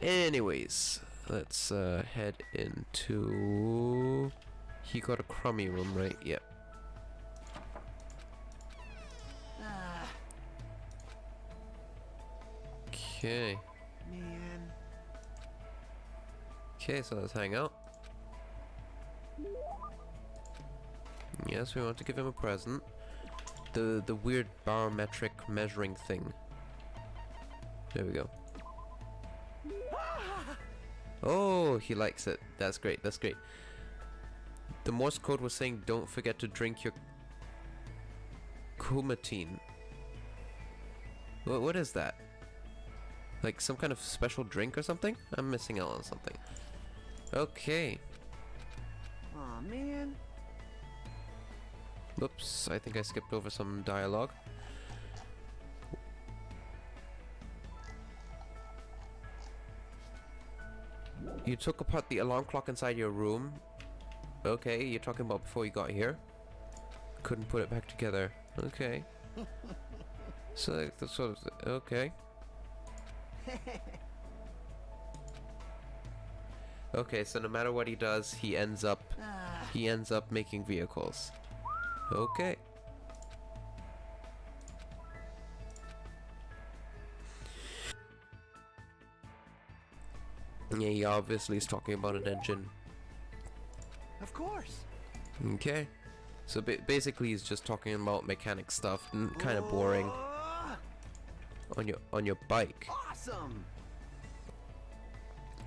Anyways, let's head into... He got a crummy room, right? Yep. Okay. Man. Okay, so let's hang out. Yes, we want to give him a present. The weird barometric measuring thing. There we go. Oh, he likes it. That's great. That's great. The Morse code was saying don't forget to drink your Coumadine. What is that? Like some kind of special drink or something? I'm missing out on something. Okay. Aw, man. Whoops, I think I skipped over some dialogue. You took apart the alarm clock inside your room. Okay, you're talking about before you got here. Couldn't put it back together. Okay. So that's sort of okay. Okay, so no matter what he does, he ends up making vehicles. Okay. Yeah, he obviously is talking about an engine. Of course. Okay. So basically he's just talking about mechanic stuff, kind of boring. On your bike. Awesome.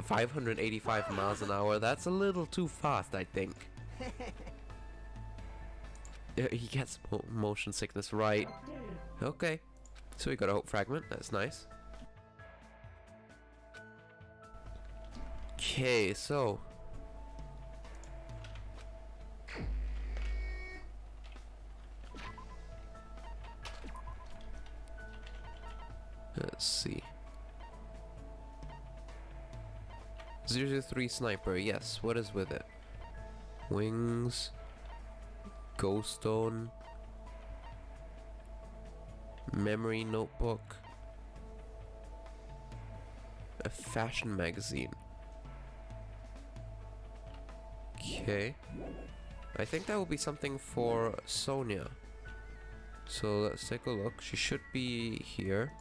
585 miles an hour, that's a little too fast, I think. He gets motion sickness, right? Okay. So we got a hope fragment, that's nice. Okay, so let's see. 003 sniper, yes, what is with it? Wings, ghost stone, memory notebook. a fashion magazine. Okay. I think that will be something for Sonia. So let's take a look. She should be here.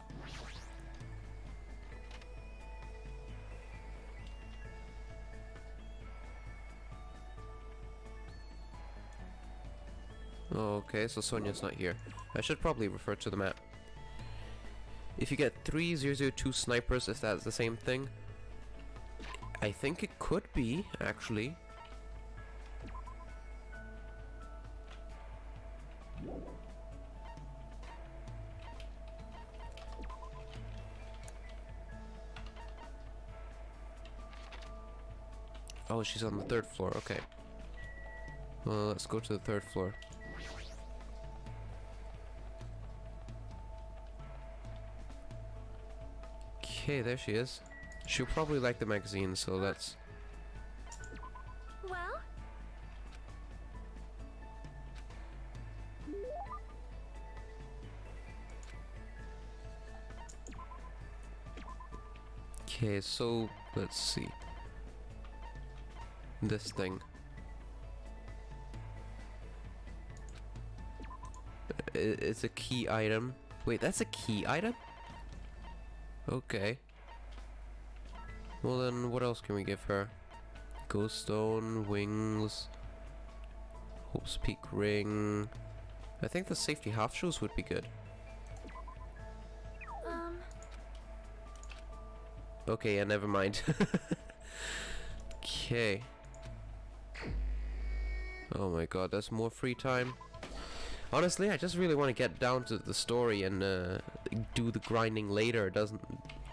Okay, so Sonia's not here. I should probably refer to the map. If you get 3002 snipers, if that's the same thing, I think it could be, actually. Oh, she's on the 3rd floor, okay. Well, let's go to the 3rd floor. Okay, there she is. She'll probably like the magazine, so let's... Well? Okay, so let's see. This thing. It's a key item. Wait, that's a key item? Okay. Well then, what else can we give her? Ghost Stone, Wings, Hope's Peak Ring. I think the safety half shoes would be good. Okay, yeah, never mind. Okay. Oh my god, that's more free time. Honestly, I just really want to get down to the story and do the grinding later.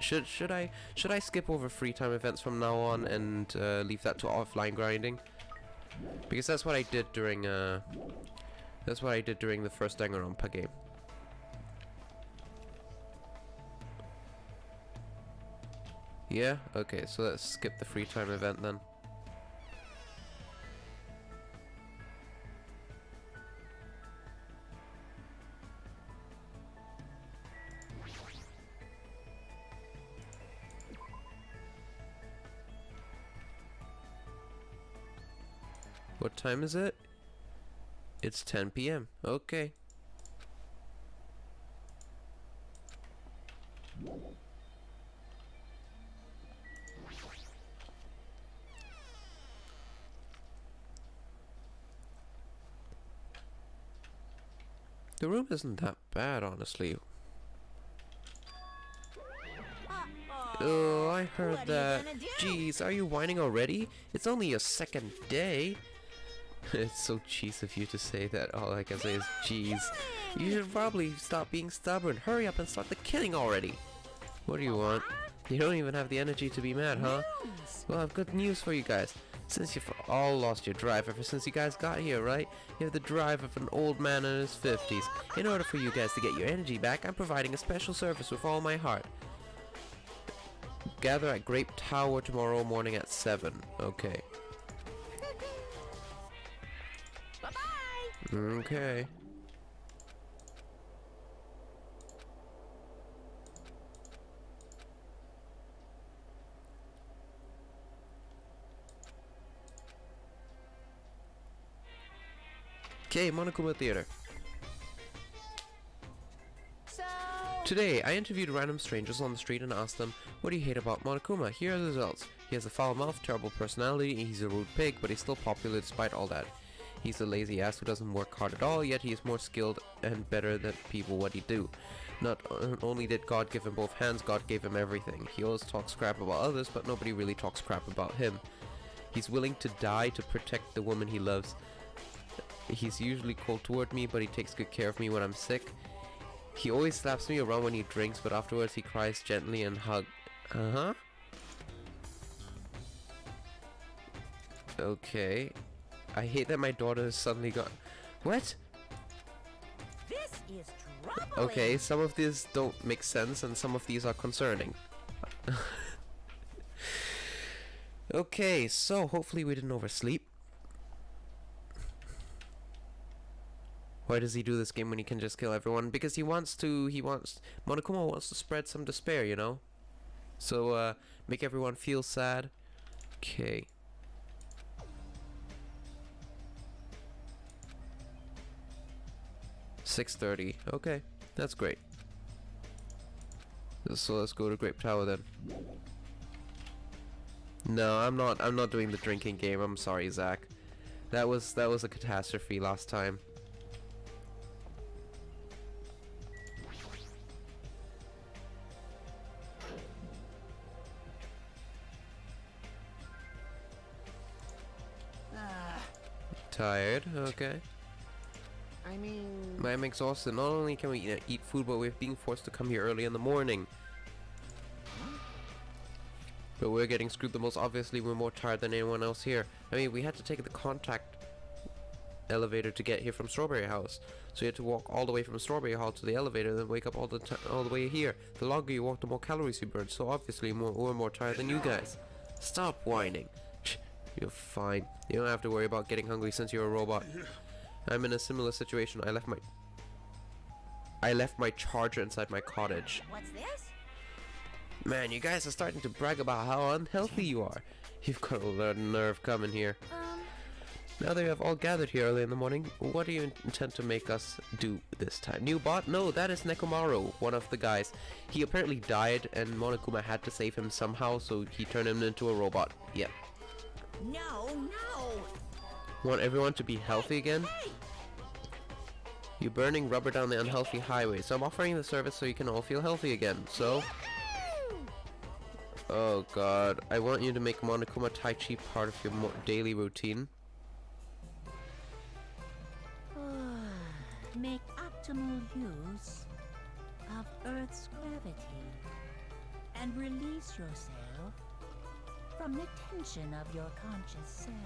Should I skip over free time events from now on and leave that to offline grinding? Because that's what I did during the first Danganronpa game. Yeah? Okay, so let's skip the free time event then. What time is it? It's 10 PM. Okay. The room isn't that bad, honestly. Oh, I heard What are you that. gonna do? Jeez, are you whining already? It's only your 2nd day. It's so cheese of you to say that. All I can say is, jeez. You should probably stop being stubborn. Hurry up and start the killing already. What do you want? You don't even have the energy to be mad, huh? Well, I have good news for you guys. Since you've all lost your drive ever since you guys got here, right? You have the drive of an old man in his 50s. In order for you guys to get your energy back, I'm providing a special service with all my heart. Gather at Grape Tower tomorrow morning at 7. Okay. Bye-bye. Okay. Okay, Monokuma Theater. So, Today, I interviewed random strangers on the street and asked them, what do you hate about Monokuma? Here are the results. He has a foul mouth, terrible personality, he's a rude pig, but he's still popular despite all that. He's a lazy ass who doesn't work hard at all, yet he is more skilled and better than people what he do. Not only did God give him both hands, God gave him everything. He always talks crap about others, but nobody really talks crap about him. He's willing to die to protect the woman he loves. He's usually cold toward me, but he takes good care of me when I'm sick. He always slaps me around when he drinks, but afterwards he cries gently and hug. Uh-huh. Okay. I hate that my daughter has suddenly got... What? this is troubling. Okay, some of these don't make sense and some of these are concerning. Okay, so hopefully we didn't oversleep. Why does he do this game when he can just kill everyone? Because Monokuma wants to spread some despair, you know? So, Make everyone feel sad. Okay. $6.30. Okay, that's great. So let's go to Grape Tower then. No, I'm not doing the drinking game. I'm sorry, Zach. That was a catastrophe last time. Tired, okay. I mean... I'm exhausted. Not only can we eat food, but we're being forced to come here early in the morning. But we're getting screwed the most. Obviously, we're more tired than anyone else here. I mean, we had to take the contact elevator to get here from Strawberry House. So you had to walk all the way from Strawberry Hall to the elevator, then wake up all the way here. The longer you walk, the more calories you burn. So obviously, we're more tired than you guys. Stop whining. You're fine. You don't have to worry about getting hungry since you're a robot. I'm in a similar situation. I left my charger inside my cottage. What's this? Man, you guys are starting to brag about how unhealthy you are. You've got a lot of nerve coming here. Now that you have all gathered here early in the morning, what do you intend to make us do this time? New bot? No, that is Nekomaru, one of the guys. He apparently died and Monokuma had to save him somehow, so he turned him into a robot. Yep. No, no. Want everyone to be healthy again? Hey! You're burning rubber down the unhealthy highway, so I'm offering the service so you can all feel healthy again. So... Oh god, I want you to make Monokuma Tai Chi part of your daily routine. Make optimal use of Earth's gravity and release yourself from the tension of your conscious self.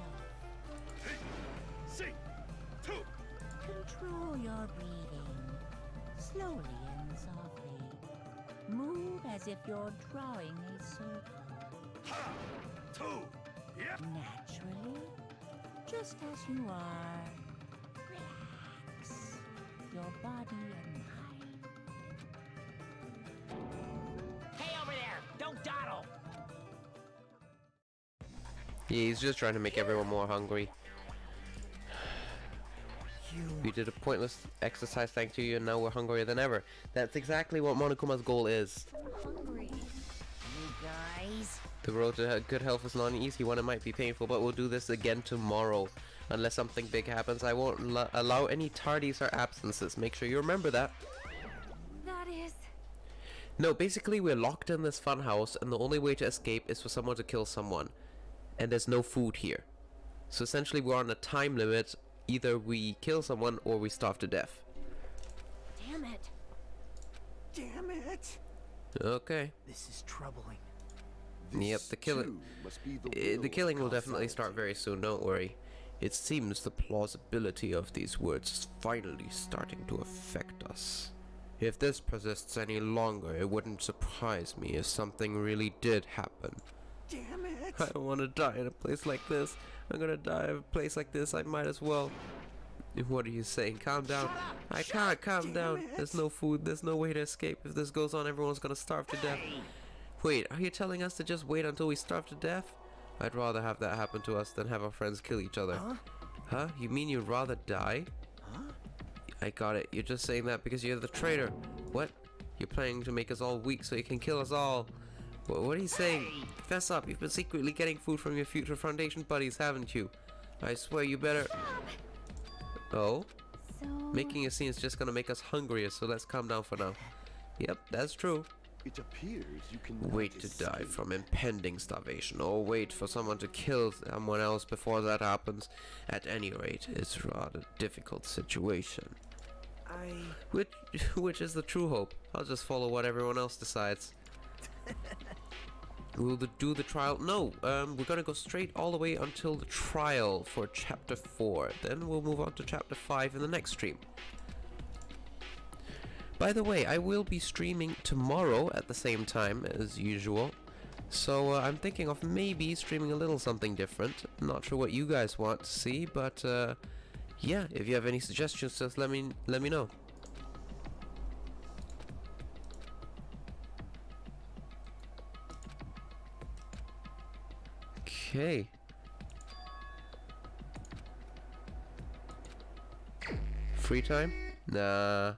Control your breathing slowly and softly. Move as if you're drawing a circle. Naturally, just as you are. Relax your body and mind. Hey, over there! Don't dawdle! Yeah, he's just trying to make everyone more hungry. We did a pointless exercise thanks to you, and now we're hungrier than ever. That's exactly what Monokuma's goal is. I'm hungry. You guys. The road to good health is not an easy one. It might be painful, but we'll do this again tomorrow. Unless something big happens, I won't allow any tardies or absences. Make sure you remember that. That is... No, basically we're locked in this funhouse, and the only way to escape is for someone to kill someone. And there's no food here. So essentially we're on a time limit. Either we kill someone or we starve to death. Damn it. Damn it! Okay. This is troubling. Yep, the killing. The killing will definitely start very soon. Don't worry. It seems the plausibility of these words is finally starting to affect us. If this persists any longer, it wouldn't surprise me if something really did happen. Damn it! I don't want to die in a place like this. I'm gonna die in a place like this. I might as well. What are you saying? Calm down. I can't calm down. There's no food. There's no way to escape. If this goes on, everyone's gonna starve to death. Wait, are you telling us to just wait until we starve to death? I'd rather have that happen to us than have our friends kill each other. Huh? You mean you'd rather die? I got it. You're just saying that because you're the traitor. What? You're planning to make us all weak so you can kill us all. What are you saying? Fess up. You've been secretly getting food from your future Foundation buddies, haven't you? I swear you better... Oh? So... Making a scene is just gonna make us hungrier, so let's calm down for now. Yep, that's true. It appears you can Wait to die from impending starvation, or wait for someone to kill someone else before that happens. At any rate, it's a rather difficult situation. Which is the true hope. I'll just follow what everyone else decides. We'll do the trial. No, we're gonna go straight all the way until the trial for chapter 4. Then we'll move on to chapter 5 in the next stream. By the way, I will be streaming tomorrow at the same time as usual. So I'm thinking of maybe streaming a little something different. Not sure what you guys want to see, but yeah, if you have any suggestions, just let me know. Okay. Free time? Nah.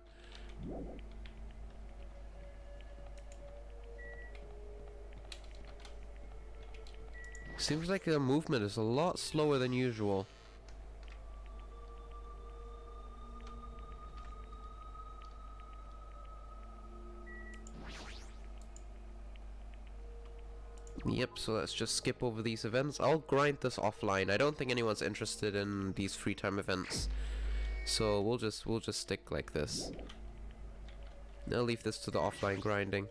Seems like the movement is a lot slower than usual. Yep, so let's just skip over these events. I'll grind this offline. I don't think anyone's interested in these free time events. So we'll just stick like this. I'll leave this to the offline grinding.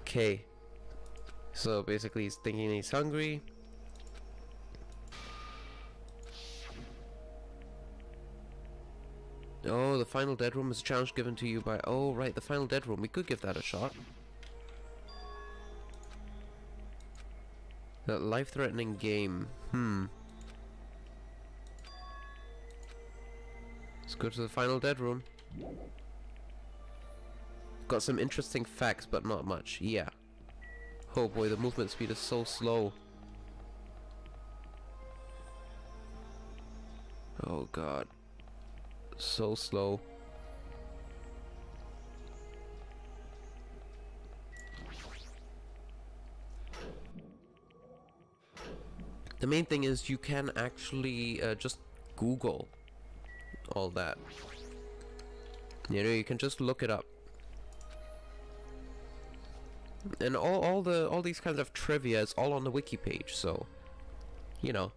Okay. So basically he's thinking he's hungry. Oh, the final dead room is a challenge given to you by... Oh, right, the final dead room. We could give that a shot. That life-threatening game. Let's go to the final dead room. Got some interesting facts, but not much. Yeah. Oh boy, the movement speed is so slow. Oh god. So slow. The main thing is you can actually just Google all that. You know, you can just look it up. And all these kinds of trivia is all on the wiki page, so you know.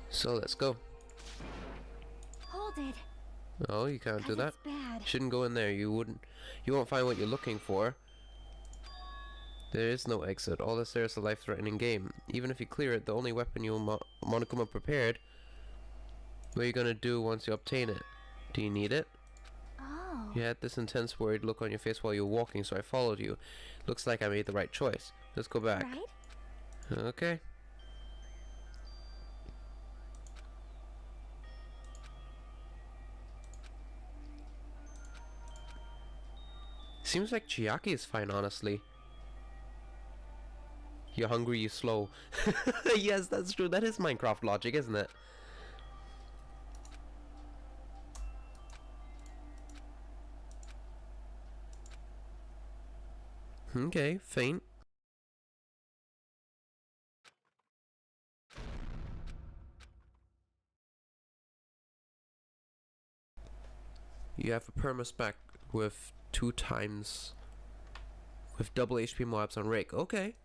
So let's go. Hold it. Oh, you can't do that. It's bad. Shouldn't go in there. You won't find what you're looking for. There is no exit. All that's there is a life-threatening game. Even if you clear it, the only weapon Monokuma prepared. What are you gonna do once you obtain it? Do you need it? Oh. You had this intense worried look on your face while you were walking, so I followed you. Looks like I made the right choice. Let's go back. Right? Okay. Seems like Chiaki is fine, honestly. You're hungry, you slow. Yes, that's true. That is Minecraft logic, isn't it? Okay, faint. You have a perma-spec with 2 times with double HP mobs on Rake. Okay.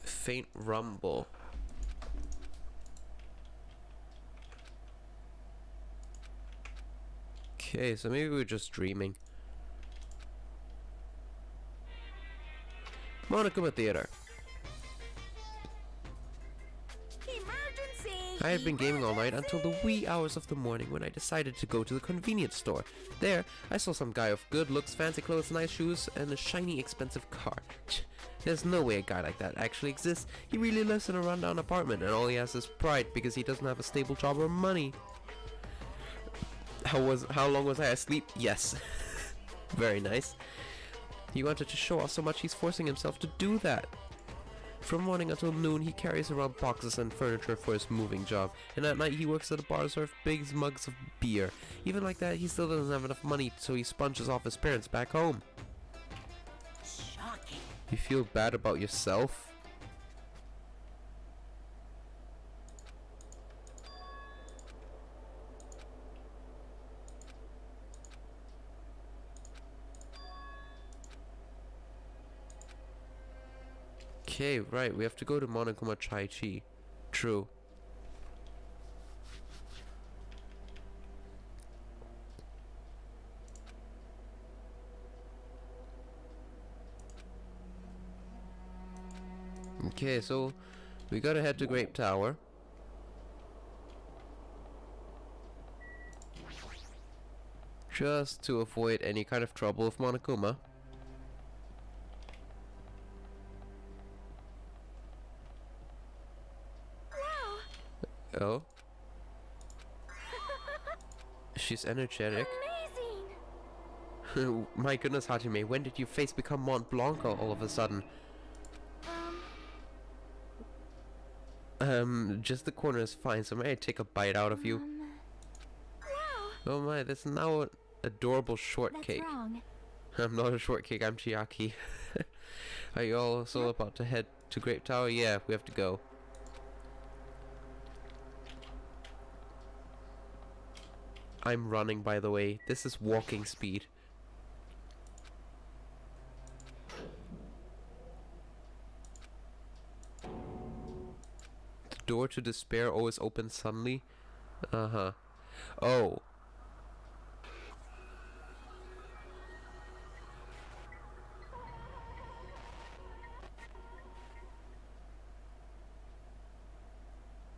Faint rumble. Okay, so maybe we're just dreaming. Monokuma Theater. I had been gaming all night until the wee hours of the morning when I decided to go to the convenience store. There, I saw some guy with good looks, fancy clothes, nice shoes, and a shiny, expensive car. There's no way a guy like that actually exists. He really lives in a rundown apartment, and all he has is pride because he doesn't have a stable job or money. How long was I asleep? Yes. Very nice. He wanted to show off so much he's forcing himself to do that. From morning until noon, he carries around boxes and furniture for his moving job, and at night he works at a bar to serve big mugs of beer. Even like that, he still doesn't have enough money, so he sponges off his parents back home. Shocking. You feel bad about yourself? Okay, right, we have to go to Monokuma Chai Chi. True. Okay, so we gotta head to Grape Tower. Just to avoid any kind of trouble with Monokuma. Oh? She's energetic. Amazing! My goodness, Hajime, when did your face become Mont Blanc all of a sudden? Just the corner is fine, so may I take a bite out of you? Wow! Oh my, that's now an adorable shortcake. That's wrong. I'm not a shortcake, I'm Chiaki. Are you all also about to head to Grape Tower? Yeah, we have to go. I'm running, by the way. This is walking speed. The door to despair always opens suddenly. Uh-huh. Oh.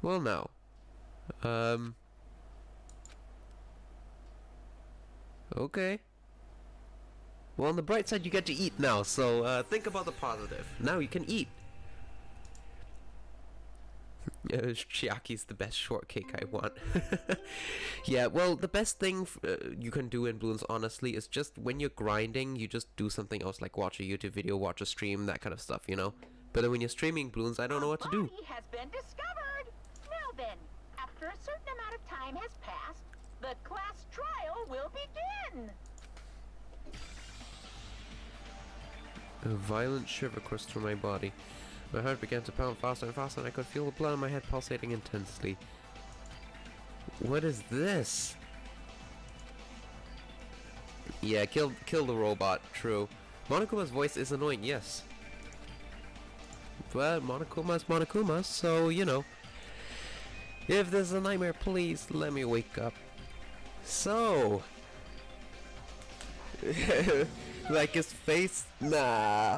Well, now. Okay. Well, on the bright side, you get to eat now, so think about the positive. Now you can eat. Chiaki's the best shortcake I want. Yeah, well, the best thing you can do in Bloons, honestly, is just when you're grinding, you just do something else, like watch a YouTube video, watch a stream, that kind of stuff, you know? But then when you're streaming Bloons, I don't know what to do. Body has been discovered. Now then, after a certain amount of time has passed, the class trial will begin. A violent shiver coursed through my body. My heart began to pound faster and faster, and I could feel the blood in my head pulsating intensely. What is this? Yeah, kill the robot, true. Monokuma's voice is annoying, yes. But Monokuma's Monokuma, so, you know. If this is a nightmare, please let me wake up. So... like his face? Nah.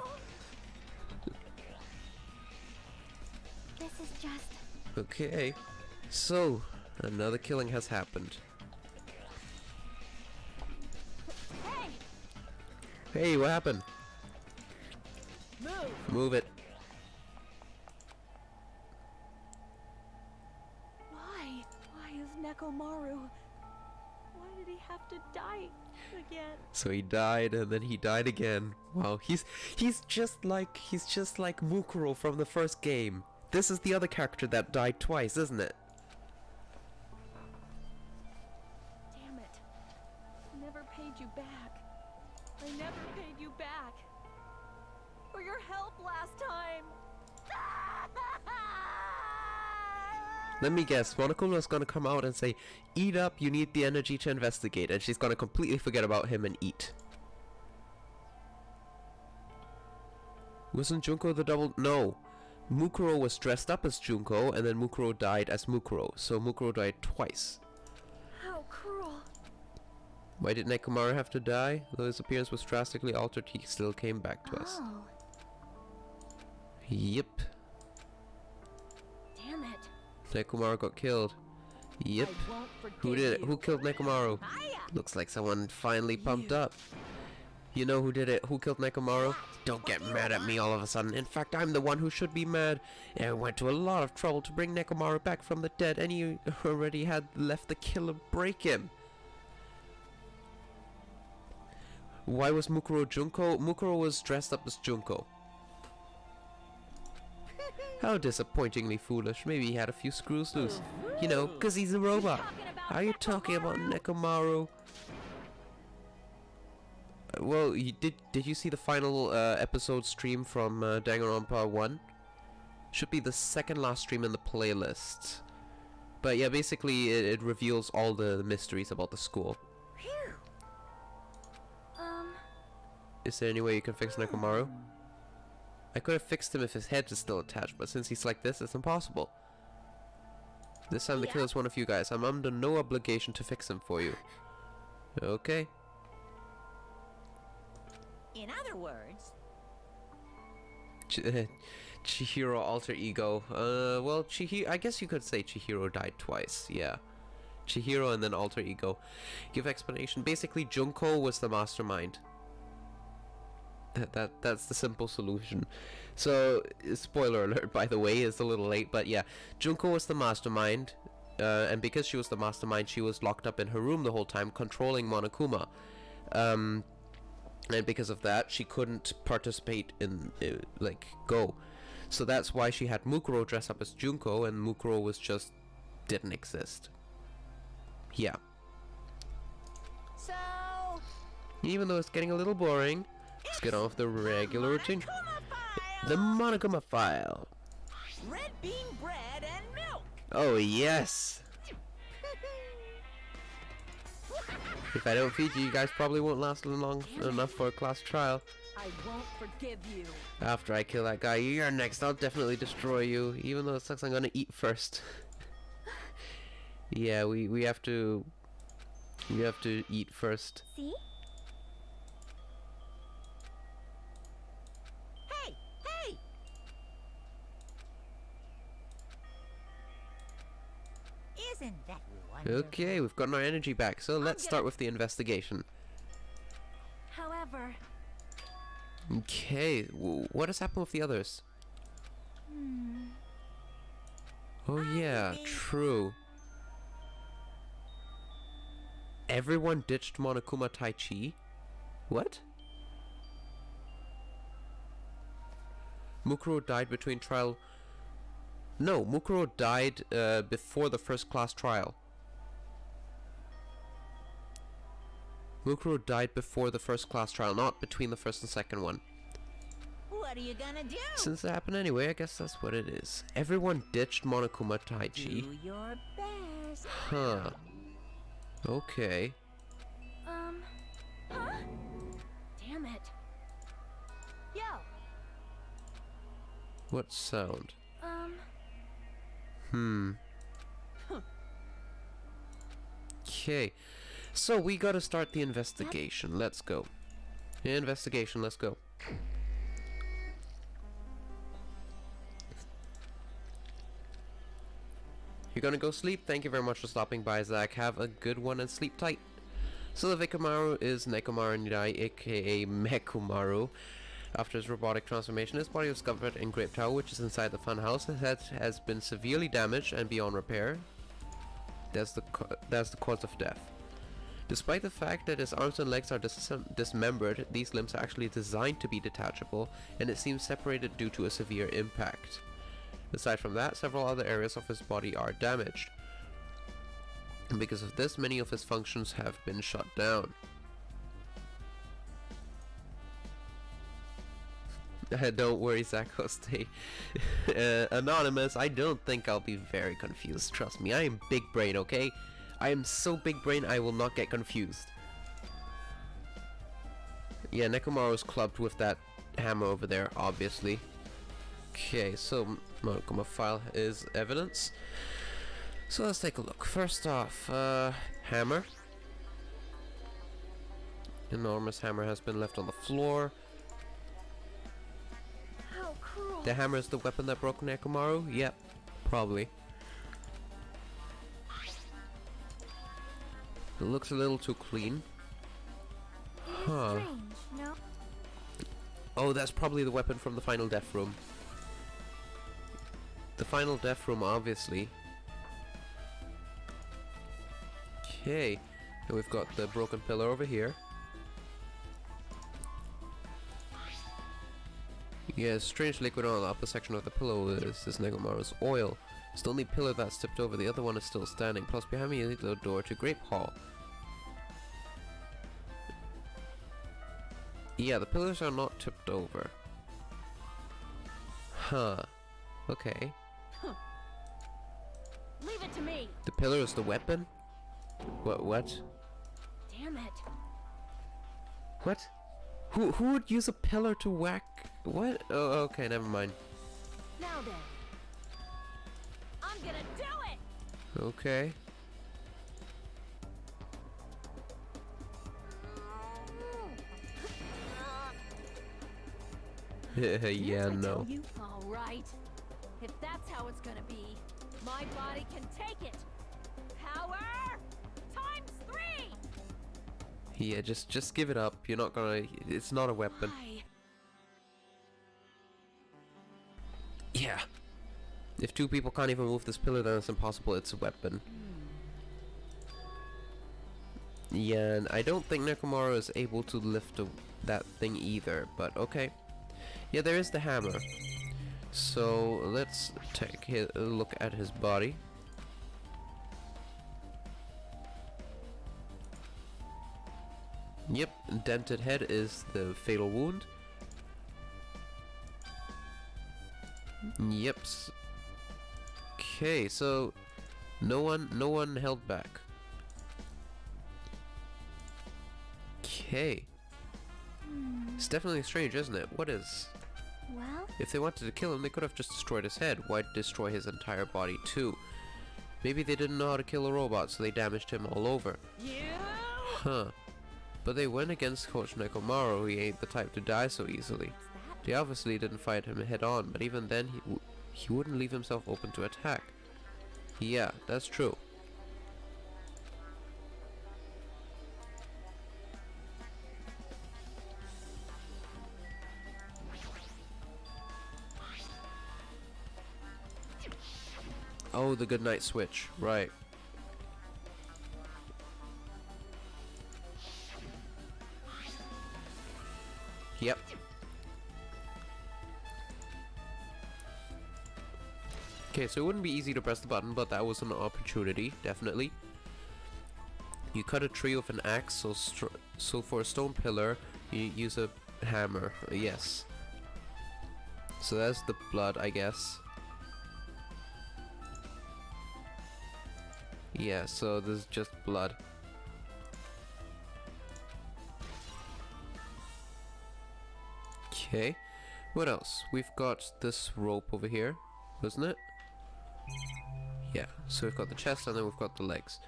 This is just... Okay. So, another killing has happened. Hey! Hey, what happened? Move it. Why? Why is Nekomaru? Why did he have to die again? So he died, and then he died again. Wow, he's just like Mukuro from the first game. This is the other character that died twice, isn't it? Damn it. I never paid you back. I never paid you back. For your help last time. Let me guess, Monokuma's gonna come out and say, "Eat up, you need the energy to investigate," and she's gonna completely forget about him and eat. Wasn't Junko the double? No. Mukuro was dressed up as Junko, and then Mukuro died as Mukuro, so Mukuro died twice. How cruel. Why did Nekomaru have to die? Though his appearance was drastically altered, he still came back to us. Oh, Yep. Damn it. Nekomaru got killed. Yep. I won't forgive Who did it? you. Who killed Nekomaru? Looks like someone finally pumped up. You know who did it? Who killed Nekomaru? Don't get mad at me all of a sudden. In fact, I'm the one who should be mad. I went to a lot of trouble to bring Nekomaru back from the dead, and you already had left the killer break him. Why was Mukuro Junko? Mukuro was dressed up as Junko. How disappointingly foolish. Maybe he had a few screws loose. You know, 'cause he's a robot. Are you talking about Nekomaru? Well, did you see the final episode stream from Danganronpa 1? Should be the second last stream in the playlist. But yeah, basically it reveals all the mysteries about the school. Is there any way you can fix Nekomaru? I could have fixed him if his head is still attached, but since he's like this, it's impossible. This time the killer's one of you guys. I'm under no obligation to fix him for you. Okay. In other words, Chihiro alter ego. Well, I guess you could say Chihiro died twice. Yeah. Chihiro and then alter ego. Give explanation. Basically, Junko was the mastermind. That's the simple solution. So, spoiler alert, by the way, it's a little late, but yeah, Junko was the mastermind. and because she was the mastermind, she was locked up in her room the whole time, controlling Monokuma. And because of that, she couldn't participate in, like, Go. So that's why she had Mukuro dress up as Junko, and Mukuro was just... didn't exist. Yeah. So, Even though it's getting a little boring, let's get on with the regular routine. The Monokuma file. red bean bread and milk. Oh yes! If I don't feed you, you guys probably won't last long enough for a class trial. I won't forgive you. After I kill that guy, you're next. I'll definitely destroy you. Even though it sucks, I'm gonna eat first. Yeah, we have to eat first. See? Hey, hey! Isn't that wonderful? Okay, we've gotten our energy back, so let's start with the investigation. However, Okay, what has happened with the others? Oh yeah, true. Everyone ditched Monokuma Taichi? What? Mukuro died between trial... No, Mukuro died before the first class trial. Mukuro died before the first class trial, not between the first and second one. What are you gonna do? Since it happened anyway, I guess that's what it is. Everyone ditched Monokuma Taichi. Do your best. Huh. Okay. Huh? Damn it. Yo, What sound? um, Okay. So we gotta start the investigation. Let's go. Investigation, let's go. You're gonna go sleep? Thank you very much for stopping by, Zach. Have a good one and sleep tight. So the Vikumaru is Nekomaru Nidai, aka Mekumaru. After his robotic transformation, his body was discovered in Grape Tower, which is inside the funhouse. His head has been severely damaged and beyond repair. That's the cause of death. Despite the fact that his arms and legs are dismembered, these limbs are actually designed to be detachable, and it seems separated due to a severe impact. Aside from that, several other areas of his body are damaged. And because of this, many of his functions have been shut down. Don't worry, Zach, I'll stay anonymous. I don't think I'll be very confused. Trust me, I am big brain, okay? I am so big brain I will not get confused. Yeah, Nekomaru's clubbed with that hammer over there, obviously. Okay, so Monokuma file is evidence. So let's take a look. First off, hammer. Enormous hammer has been left on the floor. how cruel. The hammer is the weapon that broke Nekomaru? Yep, probably. It looks a little too clean. Huh. strange, no? Oh, that's probably the weapon from the final death room. The final death room, obviously. Okay, and we've got the broken pillar over here. Yeah, strange liquid on the upper section of the pillow is Nekomaru's oil. It's the only pillar that's tipped over, the other one is still standing. Plus behind me is the door to Grape Hall. Yeah, the pillars are not tipped over. Huh. Okay. Leave it to me. The pillar is the weapon? What? Damn it. What? Who would use a pillar to whack? What? Oh, okay, never mind. Now then. I'm gonna do it. Okay. Yeah, Didn't I no. tell you? All right. If that's how it's gonna be, my body can take it. Power times 3. Yeah, just give it up. You're not gonna. It's not a weapon. Why? Yeah. If two people can't even move this pillar, then it's impossible. It's a weapon. Yeah, and I don't think Nekomaru is able to lift that thing either, but okay. Yeah, there is the hammer. So let's take a look at his body. Yep, dented head is the fatal wound. Yep. Okay, so no one held back. Okay. It's definitely strange, isn't it? What is? Well, If they wanted to kill him, they could have just destroyed his head. Why destroy his entire body too? Maybe they didn't know how to kill a robot, so they damaged him all over. Huh. But they went against Coach Nekomaru. He ain't the type to die so easily. They obviously didn't fight him head on, but even then he wouldn't leave himself open to attack. Yeah, that's true. Oh, the goodnight switch, right. Yep. Okay, so it wouldn't be easy to press the button, but that was an opportunity, definitely. You cut a tree with an axe, so for a stone pillar, you use a hammer. Yes. So that's the blood, I guess. Yeah, so this is just blood. Okay, what else? We've got this rope over here, wasn't it? Yeah, so we've got the chest and then we've got the legs.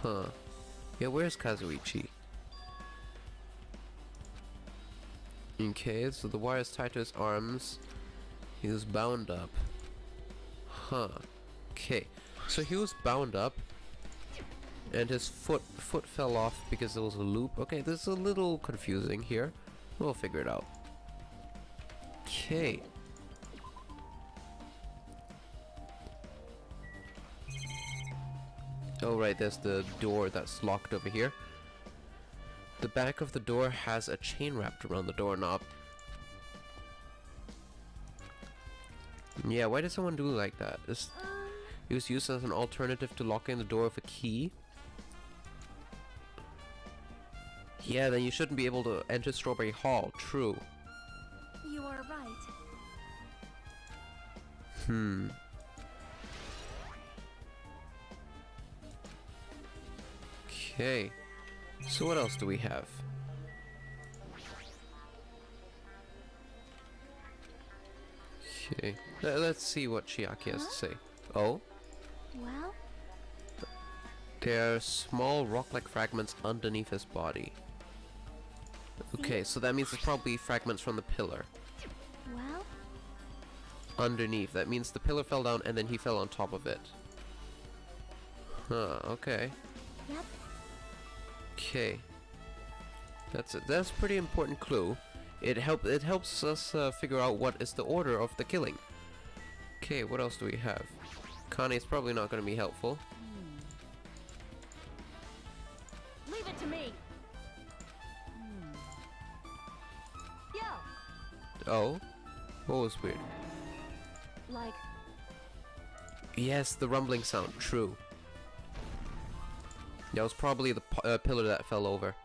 Huh. Yeah, where's Kazuichi? Okay, so the wire is tied to his arms. He was bound up. Huh. Okay, so he was bound up and his foot fell off because there was a loop. Okay, this is a little confusing here. We'll figure it out. Okay. Oh right, there's the door that's locked over here. The back of the door has a chain wrapped around the doorknob. Yeah, why did someone do like that? It was used as an alternative to locking the door with a key. Yeah, then you shouldn't be able to enter Strawberry Hall. True. You are right. Okay. So what else do we have? Okay. Let's see what Chiaki has to say. Oh? well, There are small rock-like fragments underneath his body. Okay, so that means it's probably fragments from the pillar. well, Underneath. That means the pillar fell down and then he fell on top of it. Huh, okay. yep. Okay. That's it. That's a pretty important clue. It helps us figure out what is the order of the killing. Okay, what else do we have? Connie's probably not going to be helpful. Leave it to me. Yo, Oh? What was weird? like, Yes, the rumbling sound. True. That was probably the pillar that fell over.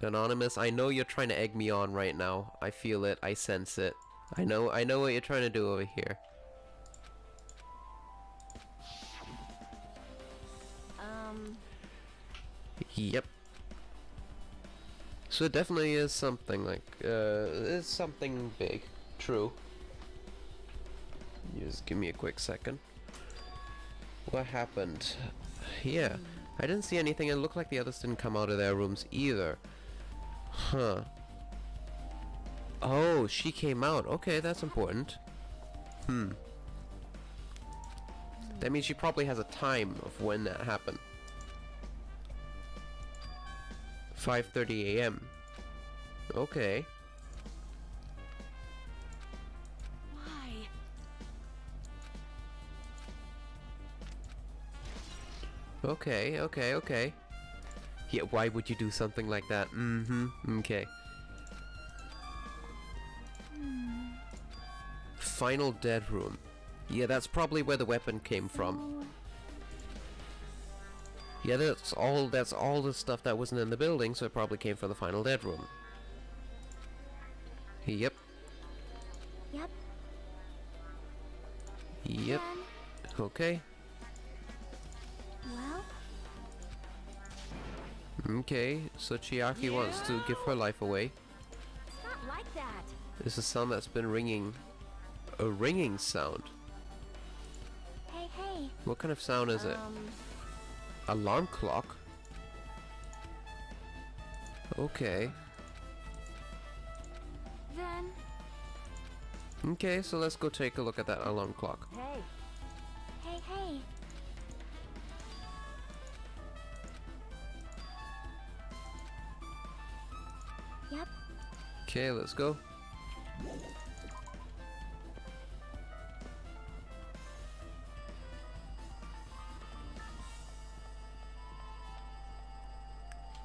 Anonymous, I know you're trying to egg me on right now. I feel it. I sense it. I know what you're trying to do over here. Yep. So it definitely is something like, it's something big. True. Just give me a quick second. What happened? Yeah, I didn't see anything. It looked like the others didn't come out of their rooms either. Huh. Oh, she came out. Okay, that's important. That means she probably has a time of when that happened. 5:30 a.m. Okay. Why? Okay, okay, okay. Yeah, why would you do something like that? Mm-hmm. Okay. Final dead room. Yeah, that's probably where the weapon came from. Yeah, that's all the stuff that wasn't in the building, so it probably came from the final dead room. Yep. Yep. Yep. Then, Okay. well, Okay, so Chiaki wants to give her life away. It's not like that. This is a sound that's been ringing. A ringing sound. hey, hey. What kind of sound is it? Alarm clock? Okay. Then, Okay, so let's go take a look at that alarm clock. Hey, hey, hey. Yep. Okay, let's go.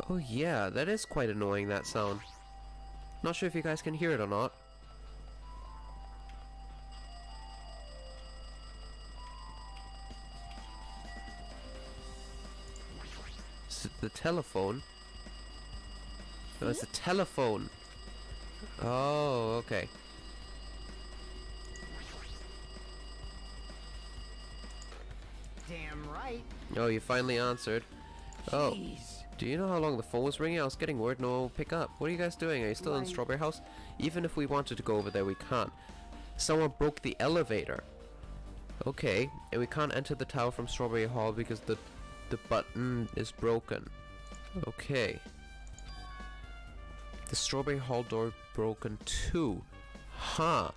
Oh yeah, that is quite annoying, that sound. Not sure if you guys can hear it or not. Is it the telephone? No, it's a telephone. Oh, okay. Damn right. Oh, you finally answered. Oh. Jeez. Do you know how long the phone was ringing? I was getting word no one will pick up. What are you guys doing? Are you still in Like- Strawberry House? Even if we wanted to go over there, we can't. Someone broke the elevator. Okay, and we can't enter the tower from Strawberry Hall because the button is broken. Okay. The Strawberry Hall door broken too. Huh.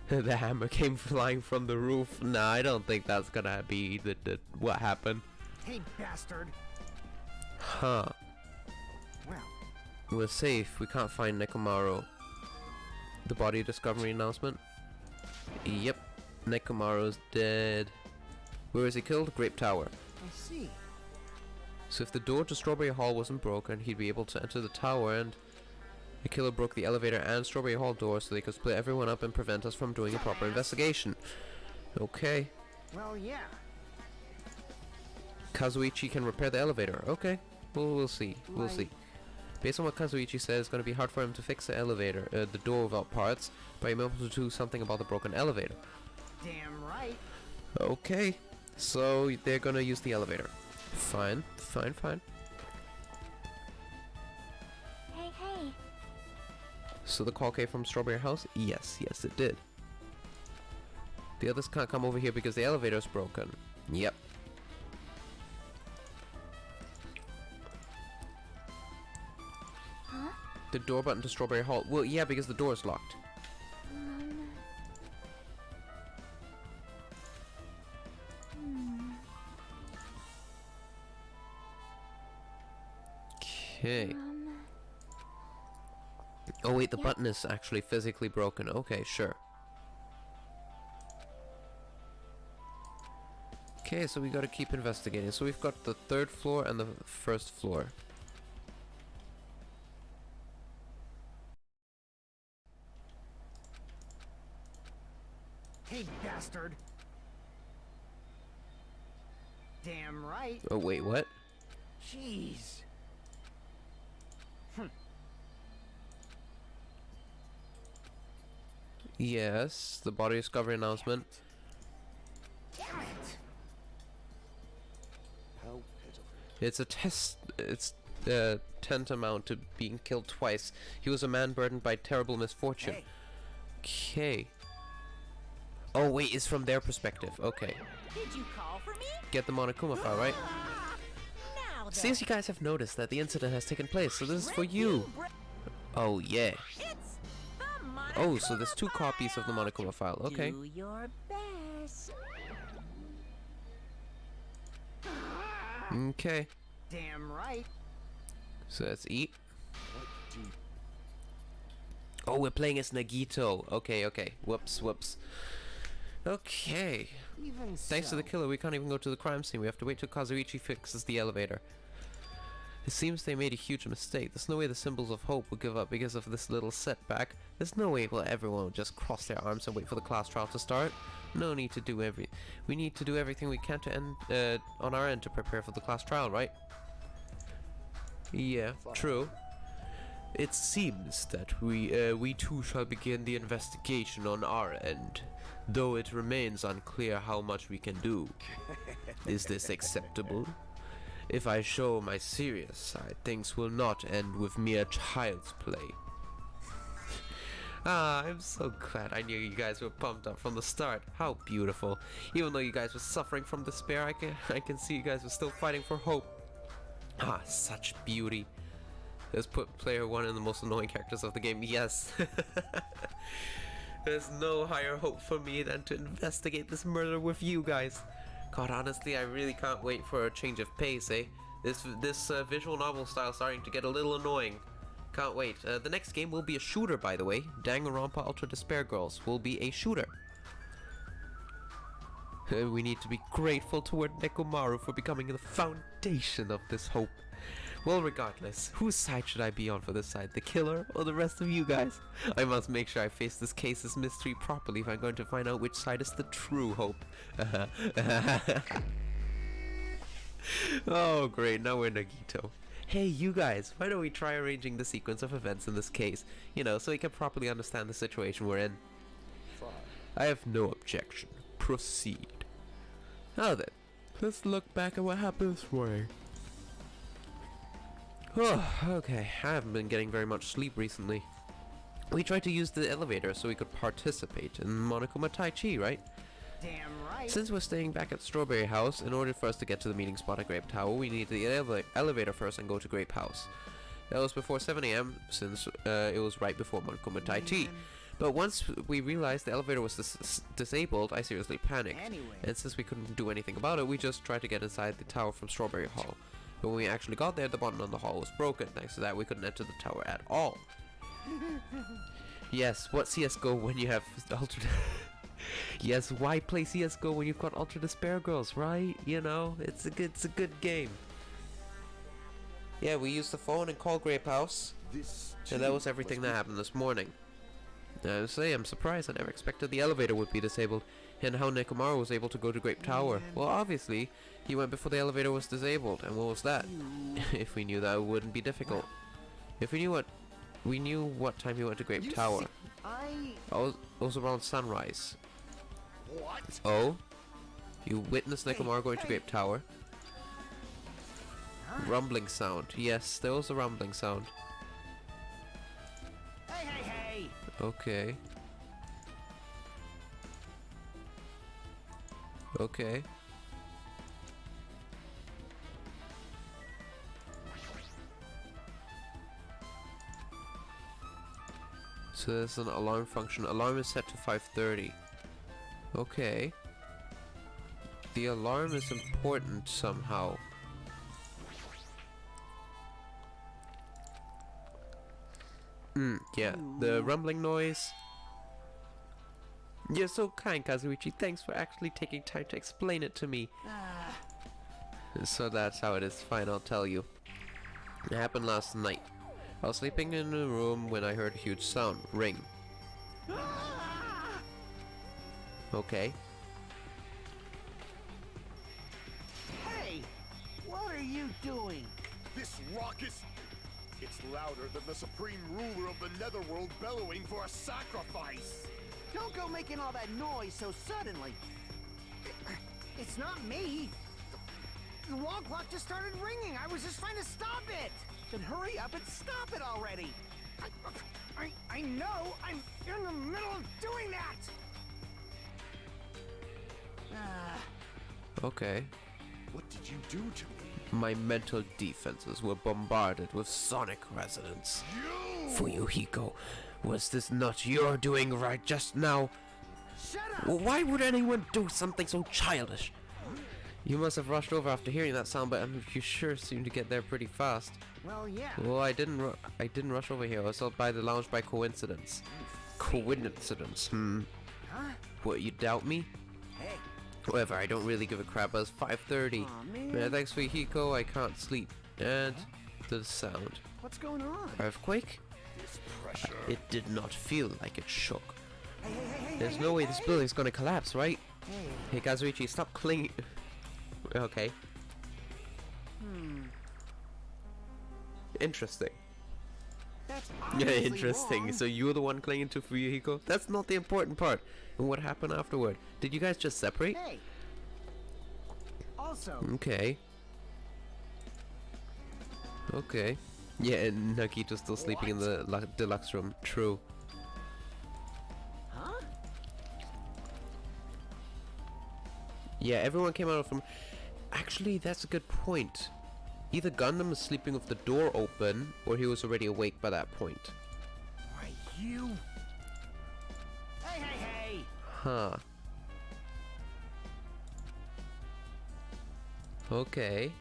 The hammer came flying from the roof. Nah, I don't think that's gonna be what happened. Hey, bastard. Huh. Well, We're safe. We can't find Nekomaru. The body discovery announcement. Yep. Nekomaru's dead. Where is he killed? Grape Tower. I see. So if the door to Strawberry Hall wasn't broken, he'd be able to enter the tower, and the killer broke the elevator and Strawberry Hall door so they could split everyone up and prevent us from doing a proper investigation. Okay. Well, yeah. Kazuichi can repair the elevator. Okay. We'll see. We'll Like- see. Based on what Kazuichi says, it's going to be hard for him to fix the elevator, the door without parts, but I'm able to do something about the broken elevator. Damn right. Okay. So they're going to use the elevator. Fine. Fine, fine. Hey, hey. So the call came from Strawberry House? Yes, yes it did. The others can't come over here because the elevator's broken. Yep. Huh? The door button to Strawberry Hall. Well, yeah, because the door is locked. Hmm. Okay. Oh wait, the Yep. button is actually physically broken. Okay, sure. Okay, so we gotta keep investigating. So we've got the 3rd floor and the 1st floor. Hey, bastard. Damn right. Oh wait, what? Jeez. Yes, the body discovery announcement. Damn it. How pitiful. It's a test. It's tantamount to being killed twice. He was a man burdened by terrible misfortune. Hey, Okay. Oh wait, it's from their perspective. Okay. Did you call for me? Get the Monokuma file, right? Now then. Seems you guys have noticed that the incident has taken place, so this is for Red you. Team Bra- Oh yeah. It's the Oh, so there's Monokuma 2 copies of the file. Monokuma file. Okay. Do your best. Okay. damn right. So let's eat. What do Oh, we're playing as Nagito. Okay, okay. Whoops, whoops. Okay. Even Thanks to so. the killer, we can't even go to the crime scene. We have to wait till Kazuichi fixes the elevator. It seems they made a huge mistake. There's no way the symbols of hope will give up because of this little setback. There's no way everyone will just cross their arms and wait for the class trial to start. No need to do we need to do everything we can to on our end to prepare for the class trial, right? Yeah, true. It seems that we too shall begin the investigation on our end, though it remains unclear how much we can do. Is this acceptable? If I show my serious side, things will not end with mere child's play. Ah, I'm so glad. I knew you guys were pumped up from the start. How beautiful. Even though you guys were suffering from despair, I can see you guys were still fighting for hope. Ah, such beauty. Let's put player 1 in the most annoying characters of the game. Yes. There's no higher hope for me than to investigate this murder with you guys. God, honestly, I really can't wait for a change of pace, eh? This visual novel style starting to get a little annoying. Can't wait. The next game will be a shooter, by the way. Danganronpa Ultra Despair Girls will be a shooter. We need to be grateful toward Nekomaru for becoming the foundation of this hope. Well, regardless, whose side should I be on for this side? The killer or the rest of you guys? I must make sure I face this case's mystery properly if I'm going to find out which side is the true hope. Oh, great. Now we're Nagito. Hey, you guys, why don't we try arranging the sequence of events in this case? You know, so we can properly understand the situation we're in. I have no objection. Proceed. Now then, let's look back at what happened this morning. Oh, okay. I haven't been getting very much sleep recently. We tried to use the elevator so we could participate in Monokuma Tai Chi, right? Damn right. Since we're staying back at Strawberry House, in order for us to get to the meeting spot at Grape Tower, we need the elevator first and go to Grape House. That was before 7 AM, since it was right before Monokuma Tai Chi. But once we realized the elevator was disabled, I seriously panicked. Anyway. And since we couldn't do anything about it, we just tried to get inside the tower from Strawberry Hall. But when we actually got there, the button on the hall was broken. Thanks to that, we couldn't enter the tower at all. Yes, what CSGO when you have Ultra... Yes, why play CSGO when you've got Ultra Despair Girls, right? You know, it's a good game. Yeah, we used the phone and called Grape House. And that was everything that happened this morning. I say, I'm surprised. I never expected the elevator would be disabled. And how Nekomaru was able to go to Grape Tower. Well, obviously, he went before the elevator was disabled. And what was that? If we knew that, it wouldn't be difficult. If we knew what time he went to Grape Tower. Oh, it was around sunrise. What? Oh? You witnessed Nekomaru going to Grape Tower? Rumbling sound. Yes, there was a rumbling sound. Hey, hey, hey! Okay. Okay. So there's an alarm function. Alarm is set to 5:30. Okay. The alarm is important somehow. Yeah. The rumbling noise. You're so kind, Kazuichi. Thanks for actually taking time to explain it to me. So that's how it is. Fine, I'll tell you. It happened last night. I was sleeping in a room when I heard a huge sound. Ring. Okay. Hey! What are you doing? This raucous... It's louder than the supreme ruler of the netherworld bellowing for a sacrifice. Don't go making all that noise so suddenly. It's not me. The wall clock just started ringing. I was just trying to stop it. Then hurry up and stop it already. I know. I'm in the middle of doing that. Okay. What did you do to me? My mental defenses were bombarded with sonic resonance. Fuyuhiko, was this not your doing right just now? Shut up! Why would anyone do something so childish? You must have rushed over after hearing that sound, but you sure seem to get there pretty fast. Well, yeah. Well, I didn't rush over here. I was out by the lounge by coincidence. Coincidence? Huh? What, you doubt me? Hey. Whatever, I don't really give a crap. It's 5:30. Aw, man. Man, thanks for Hiko, I can't sleep. And the sound. What's going on? Earthquake? This pressure. It did not feel like it shook. Hey, There's no way this building's gonna collapse, right? Hey. Hey, Kazuichi, stop clinging. Okay. Interesting. That's Yeah, obviously interesting. wrong. So you were the one clinging to Fuyuhiko? That's not the important part. And what happened afterward? Did you guys just separate? Hey. Also, Okay. Okay. Yeah, and Nagito's still sleeping in the deluxe room. True. huh? Yeah, everyone came out from... Actually, that's a good point. Either Gundam was sleeping with the door open, or he was already awake by that point. Why, you? Hey! Huh. Okay.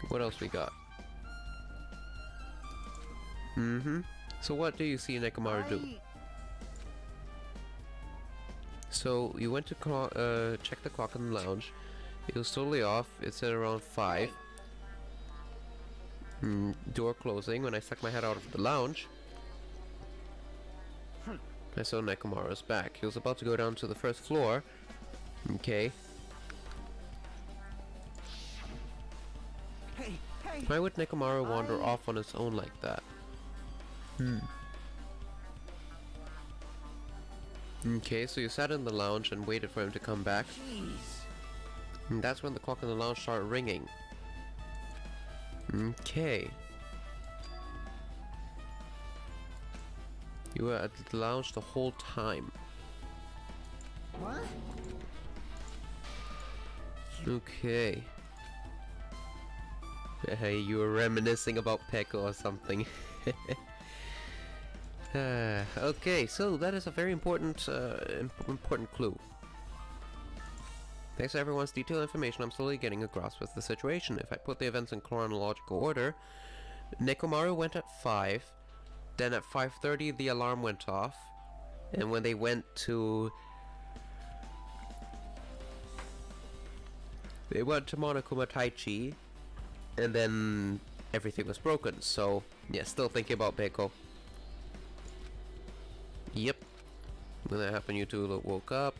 What else we got? So what do you see Nekomaru do? So you went to check the clock in the lounge. It was totally off. It said around 5. Door closing. When I stuck my head out of the lounge, I saw Nekomaru's back. He was about to go down to the first floor. Okay. Hey! Why would Nekomaru wander off on his own like that? Okay, so you sat in the lounge and waited for him to come back. Jeez. And that's when the clock in the lounge started ringing. Okay. You were at the lounge the whole time. What? Okay. Hey, you were reminiscing about Peko or something. Okay, so that is a very important important clue. Thanks to everyone's detailed information, I'm slowly getting a grasp of the situation. If I put the events in chronological order, Nekomaru went at 5, then at 5:30 the alarm went off, and when they went to Monokuma Taichi, and then everything was broken. So yeah, still thinking about Peko. Yep. When that happened, you two woke up.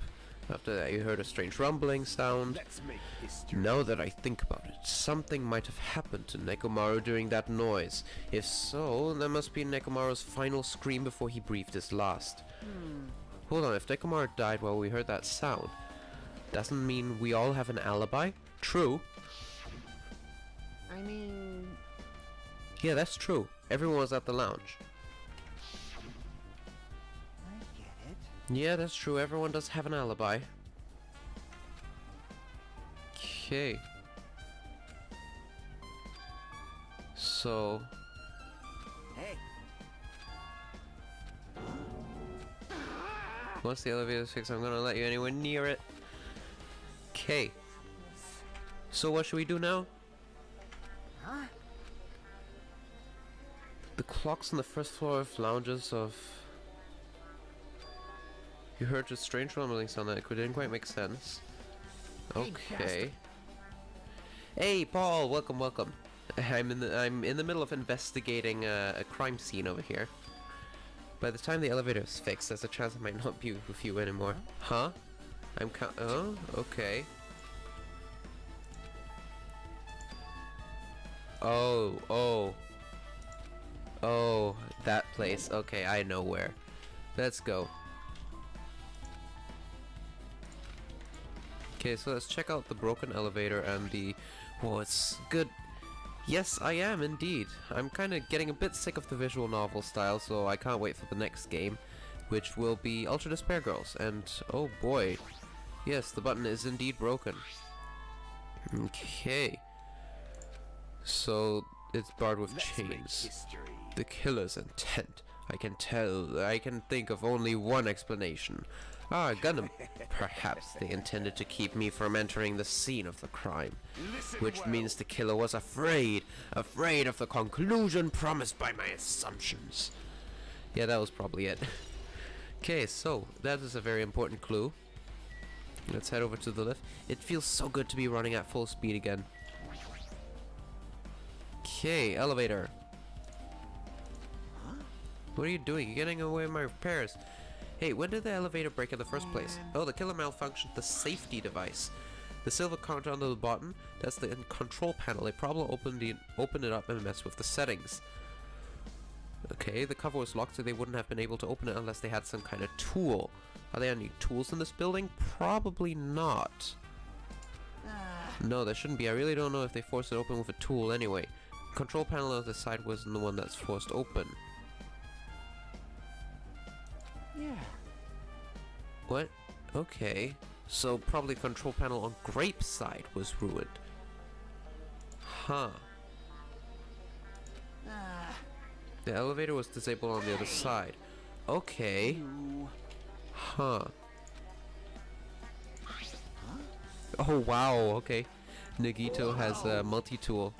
After that, you heard a strange rumbling sound. Let's make history. Now that I think about it, something might have happened to Nekomaru during that noise. If so, that must be Nekomaru's final scream before he breathed his last. Hold on, if Nekomaru died while we heard that sound, doesn't mean we all have an alibi? True. I mean... Yeah, that's true. Everyone was at the lounge. I get it. Yeah, that's true. Everyone does have an alibi. Okay. So... Hey! once the elevator's fixed, I'm gonna let you anywhere near it. Okay. So what should we do now? Huh? The clocks on the first floor of lounges of... You heard a strange rumbling sound that didn't quite make sense. Okay. Hey, Paul! Welcome, welcome. I'm in the middle of investigating a crime scene over here. By the time the elevator is fixed, there's a chance I might not be with you anymore. Huh? Oh, okay. Oh, that place. Okay, I know where. Let's go. Okay, so let's check out the broken elevator and the... Whoa, it's good. Yes, I am indeed. I'm kind of getting a bit sick of the visual novel style, so I can't wait for the next game, which will be Ultra Despair Girls. And, oh boy. Yes, the button is indeed broken. Okay. So, it's barred with Let's make chains. history. The killer's intent. I can tell. I can think of only one explanation. Ah, Gundam. Perhaps they intended to keep me from entering the scene of the crime. Which means the killer was afraid of the conclusion promised by my assumptions. Yeah, that was probably it. Okay, so that is a very important clue. Let's head over to the lift. It feels so good to be running at full speed again. Okay, elevator. What are you doing? You're getting away with my repairs. Hey, when did the elevator break in the first place? Oh, the killer malfunctioned the safety device. The silver counter under the bottom, that's the control panel. They probably opened it up and messed with the settings. Okay, the cover was locked, so they wouldn't have been able to open it unless they had some kind of tool. Are there any tools in this building? Probably not. No, there shouldn't be. I really don't know if they forced it open with a tool anyway. Control panel on the side wasn't the one that's forced open. Yeah. What? Okay. So probably control panel on Grape's side was ruined. Huh. The elevator was disabled on the other side. Okay. Huh. Oh wow, okay. Nagito has a multi-tool.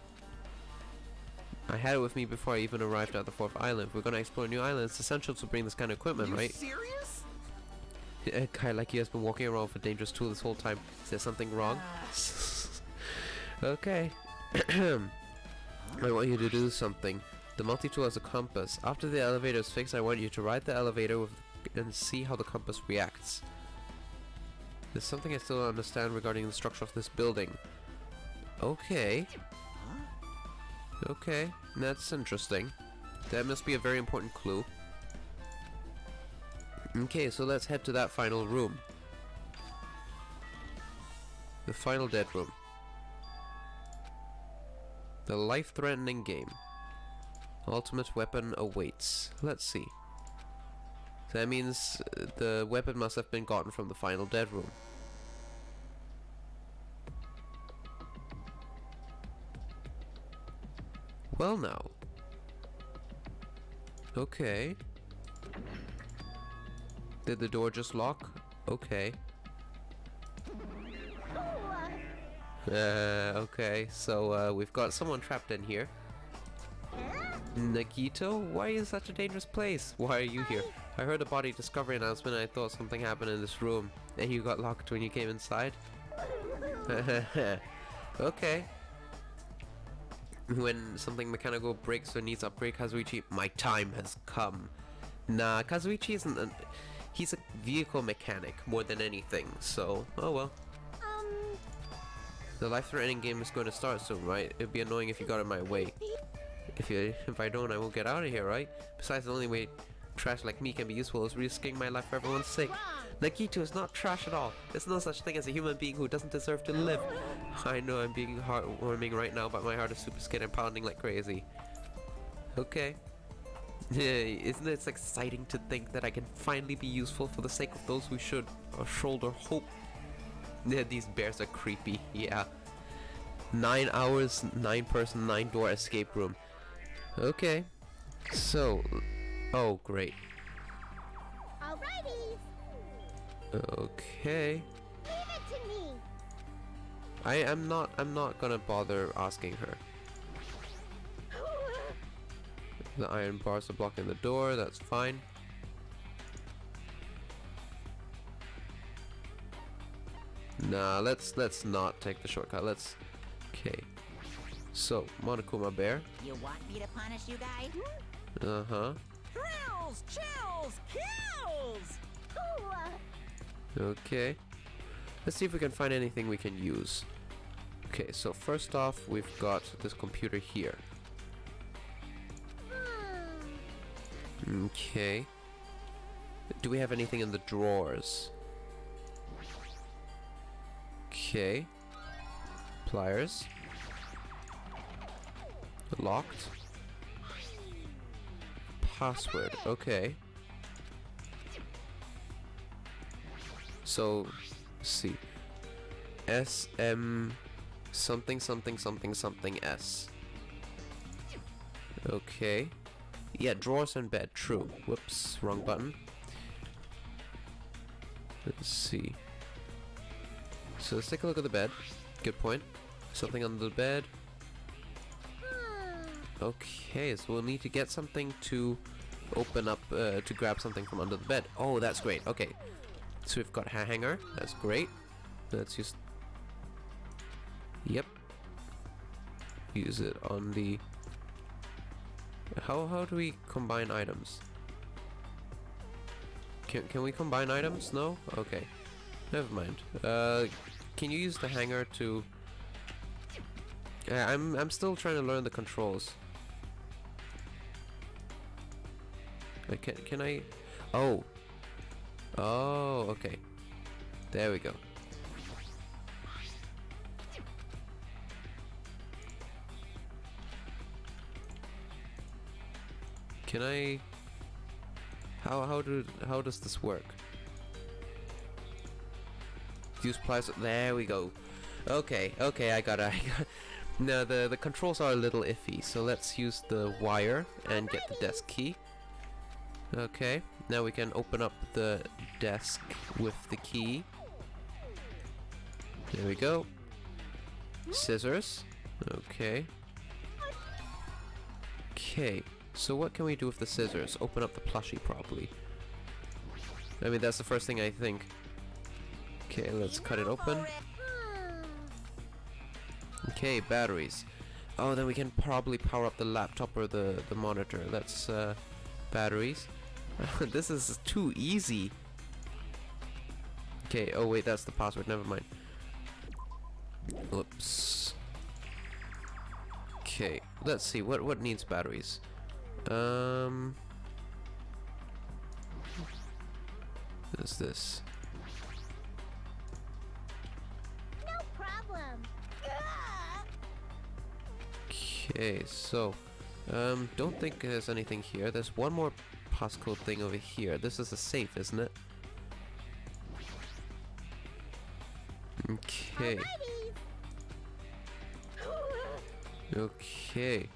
I had it with me before I even arrived at the 4th island. If we're gonna explore a new island, it's essential to bring this kind of equipment, right? Serious? A guy like you has been walking around with a dangerous tool this whole time. Is there something wrong? Okay. I want you to do something. The multi-tool has a compass. After the elevator is fixed, I want you to ride the elevator and see how the compass reacts. There's something I still don't understand regarding the structure of this building. Okay. Okay, that's interesting. That must be a very important clue. Okay, so let's head to that final room. The final dead room. The life-threatening game. Ultimate weapon awaits. Let's see. So that means the weapon must have been gotten from the final dead room. Well now. Okay. Did the door just lock? Okay. Okay, so we've got someone trapped in here. Nagito, why is such a dangerous place? Why are you here? I heard a body discovery announcement and I thought something happened in this room. And you got locked when you came inside? Okay. When something mechanical breaks or needs upgrade, Kazuichi, my time has come. Nah, Kazuichi isn't he's a vehicle mechanic more than anything, so, oh well. The life-threatening game is going to start soon, right? It'd be annoying if you got in my way. If I don't, I won't get out of here, right? Besides, the only way trash like me can be useful is risking my life for everyone's sake. Nagito is not trash at all. There's no such thing as a human being who doesn't deserve to live. I know I'm being heartwarming right now, but my heart is super scared and pounding like crazy. Okay. Isn't it exciting to think that I can finally be useful for the sake of those who should shoulder hope? Yeah, these bears are creepy, yeah. 9 hours, 9-person, 9-door escape room. Okay. So, oh great. Alrighty. Okay. Leave it to me. I'm not gonna bother asking her. The iron bars are blocking the door, that's fine. Nah, let's not take the shortcut. Okay. So, Monokuma Bear. You want me to punish you guys? Uh-huh. Thrills, chills, kills! Okay. Let's see if we can find anything we can use. Okay, so first off, we've got this computer here. Okay. Do we have anything in the drawers? Okay. Pliers. Locked. Password. Okay. So, let's see. SM something something something something S. Okay. Yeah, drawers and bed. True. Whoops, wrong button. Let's see. So let's take a look at the bed. Good point. Something under the bed. Okay, so we'll need to get something to open up, to grab something from under the bed. Oh, that's great. Okay. So we've got a hanger. That's great. Let's use... Yep. Use it on the... How do we combine items? Can we combine items? No? Okay. Never mind. Can you use the hanger to... I'm still trying to learn the controls. Can I... Oh. Oh, okay. There we go. Can I... How does this work? Use pliers. There we go. Okay, I got it. No, the controls are a little iffy, so let's use the wire and get the desk key. Okay, now we can open up the desk with the key. There we go. Scissors. Okay. Okay, so what can we do with the scissors? Open up the plushie probably. I mean, that's the first thing I think. Okay, let's cut it open. Okay, batteries. Oh, then we can probably power up the laptop or the monitor. That's batteries. This is too easy. Okay, oh wait, that's the password, never mind. Oops. Okay, let's see, what needs batteries? What's this? No problem. Okay, so don't think there's anything here. There's one more passcode thing over here. This is a safe, isn't it? Okay. Okay.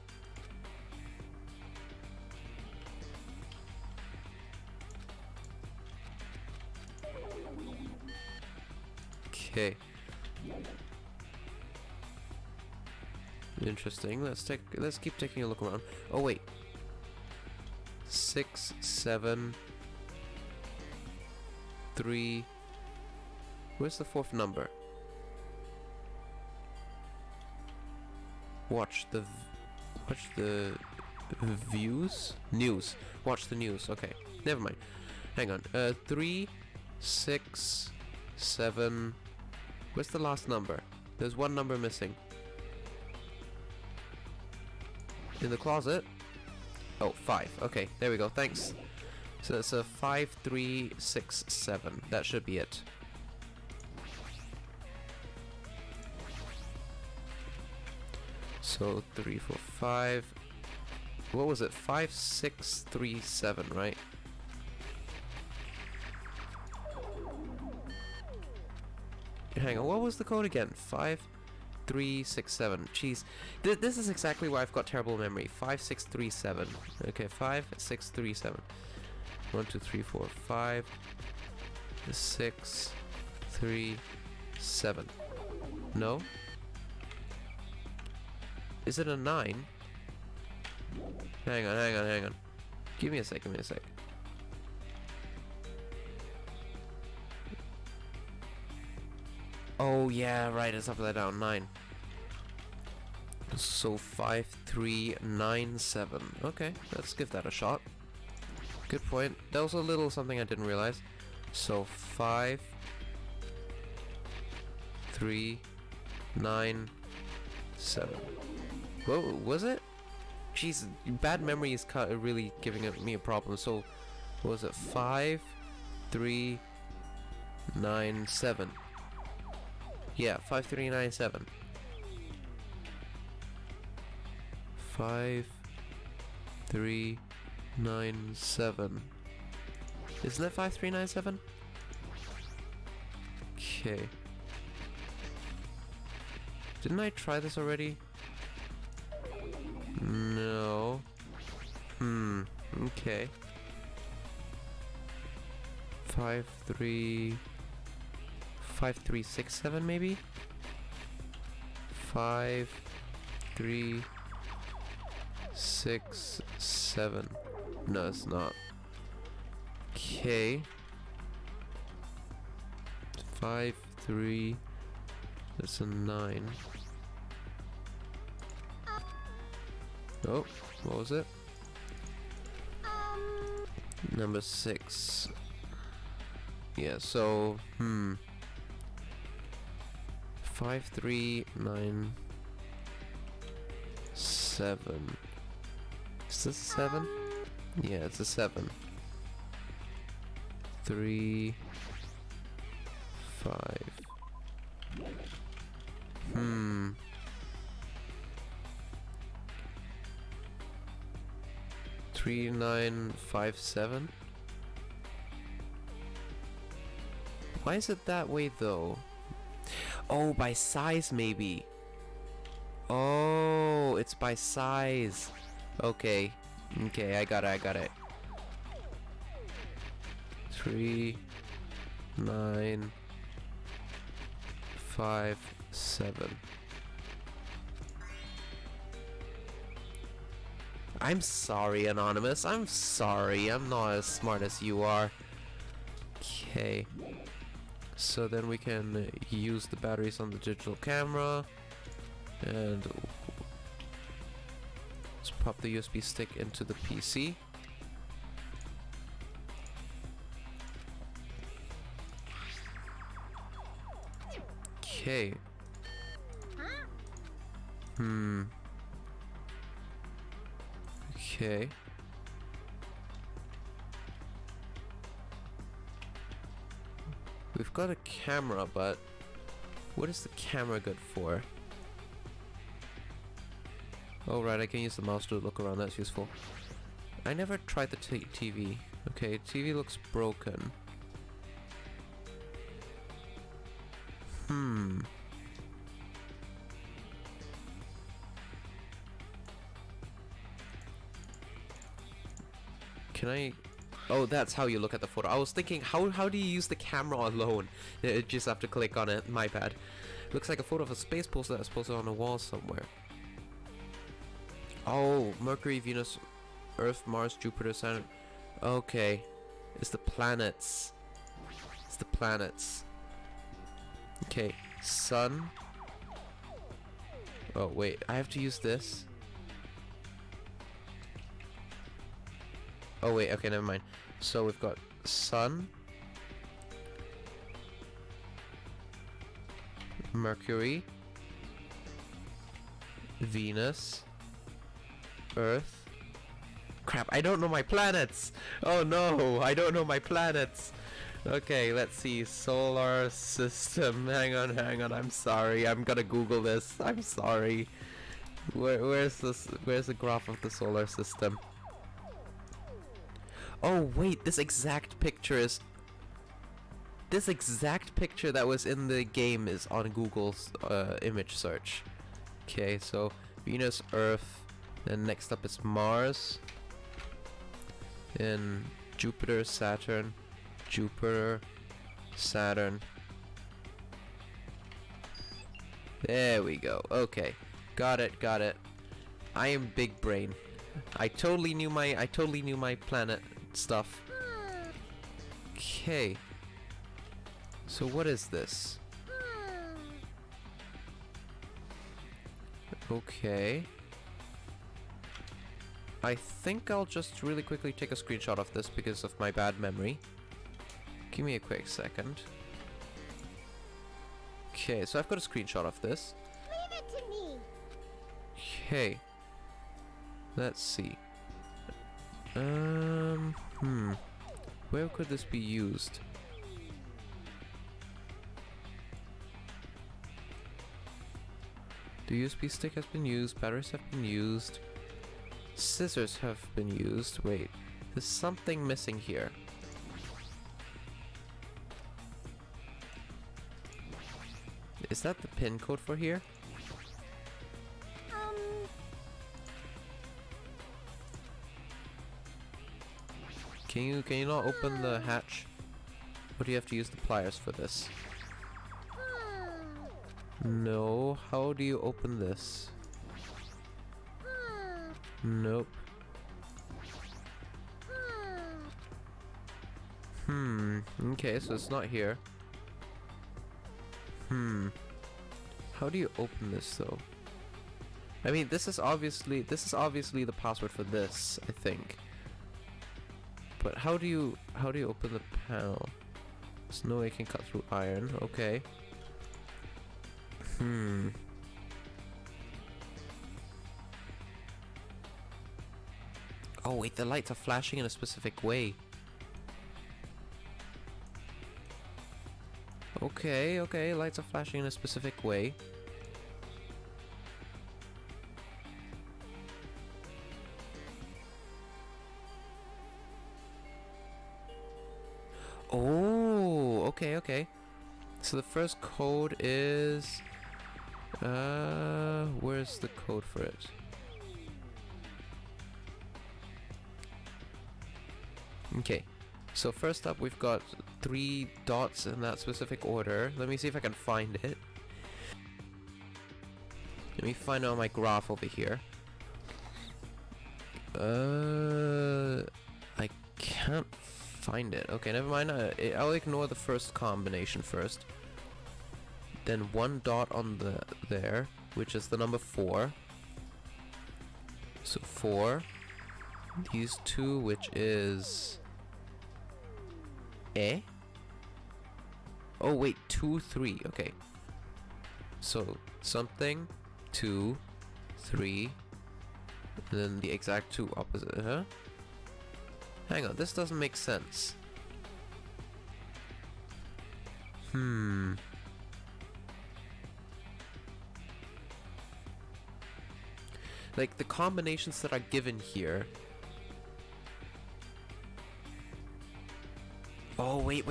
Okay. Interesting. Let's keep taking a look around. Oh wait. 6, 7, 3. Where's the fourth number? Watch the views? News. Watch the news. Okay. Never mind. Hang on. 3, 6, 7. Where's the last number? There's one number missing. In the closet? Oh, 5. Okay, there we go. Thanks. So it's a 5, 3, 6, 7. That should be it. So 3, 4, 5. What was it? 5, 6, 3, 7, right? Hang on, what was the code again? 5, 3, 6, 7. Jeez, this is exactly why I've got terrible memory. 5, 6, 3, 7. Okay, 5, 6, 3, 7. 1, 2, 3, 4, 5, 6, 3, 7. No? Is it a 9? Hang on. Give me a sec. Oh yeah, right, it's upside down. 9. So 5, 3, 9, 7. Okay, let's give that a shot. Good point. That was a little something I didn't realize. So 5, 3, 9, 7. Whoa, was it? Jeez, bad memory is really giving me a problem. So, what was it? 5, 3, 9, 7. Yeah, 5, 3, 9, 7. 5, 3, 9, 7. Isn't that 5, 3, 9, 7? Okay. Didn't I try this already? No. Okay. 5, 3... 5, 3, 6, 7 maybe? 5, 3, 6, 7. No, it's not. Okay. 5, 3. That's a 9. Oh, what was it? Number 6. Yeah, so, 5, 3, 9, 7. Is this a 7? Yeah, it's a 7. 3, 5. 3, 9, 5, 7. Why is it that way though? Oh, by size maybe. Oh, it's by size. Okay. Okay, I got it. 3, 9, 5, 7. I'm sorry, Anonymous. I'm sorry. I'm not as smart as you are. Okay. So then we can use the batteries on the digital camera. And let's pop the USB stick into the PC. Okay. Okay. We've got a camera, but what is the camera good for? Oh right, I can use the mouse to look around, that's useful. I never tried the TV. Okay, TV looks broken. Can I... Oh, that's how you look at the photo. I was thinking, how do you use the camera alone? You just have to click on it. My bad. Looks like a photo of a space poster that's posted on a wall somewhere. Oh, Mercury, Venus, Earth, Mars, Jupiter, Saturn. Okay. It's the planets. It's the planets. Okay. Sun. Oh, wait. I have to use this. Oh wait, okay, never mind. So we've got Sun, Mercury, Venus, Earth. Crap, I don't know my planets! Oh no, I don't know my planets! Okay, let's see. Solar system. Hang on, I'm sorry. I'm gonna Google this. I'm sorry. Where's the graph of the solar system? Oh wait, this exact picture that was in the game is on Google's image search. Okay, so Venus, Earth, then next up is Mars, then Jupiter, Saturn, There we go. Okay, got it. I am big brain. I totally knew my planet stuff. Okay. So what is this? Okay. I think I'll just really quickly take a screenshot of this because of my bad memory. Give me a quick second. Okay, so I've got a screenshot of this. Leave it to me. Okay. Let's see. Where could this be used? The USB stick has been used, batteries have been used, scissors have been used. Wait, there's something missing here. Is that the pin code for here? Can you not open the hatch? Or do you have to use the pliers for this? No. How do you open this? Nope. Okay, so it's not here. How do you open this though? I mean, this is obviously the password for this, I think. But how do you open the panel? There's no way I can cut through iron. Okay. Oh wait, the lights are flashing in a specific way. Okay, lights are flashing in a specific way. Oh, okay. So the first code is... where's the code for it? Okay, so first up we've got 3 dots in that specific order. Let me see if I can find it. Let me find it on my graph over here. I can't find it. Okay, never mind. I'll ignore the first combination first. Then 1 dot on there, which is the number 4. So 4. These 2, which is... Oh wait, 2, 3. Okay. So something, 2, 3, and then the exact 2 opposite. Hang on, this doesn't make sense. Like the combinations that are given here. Oh wait.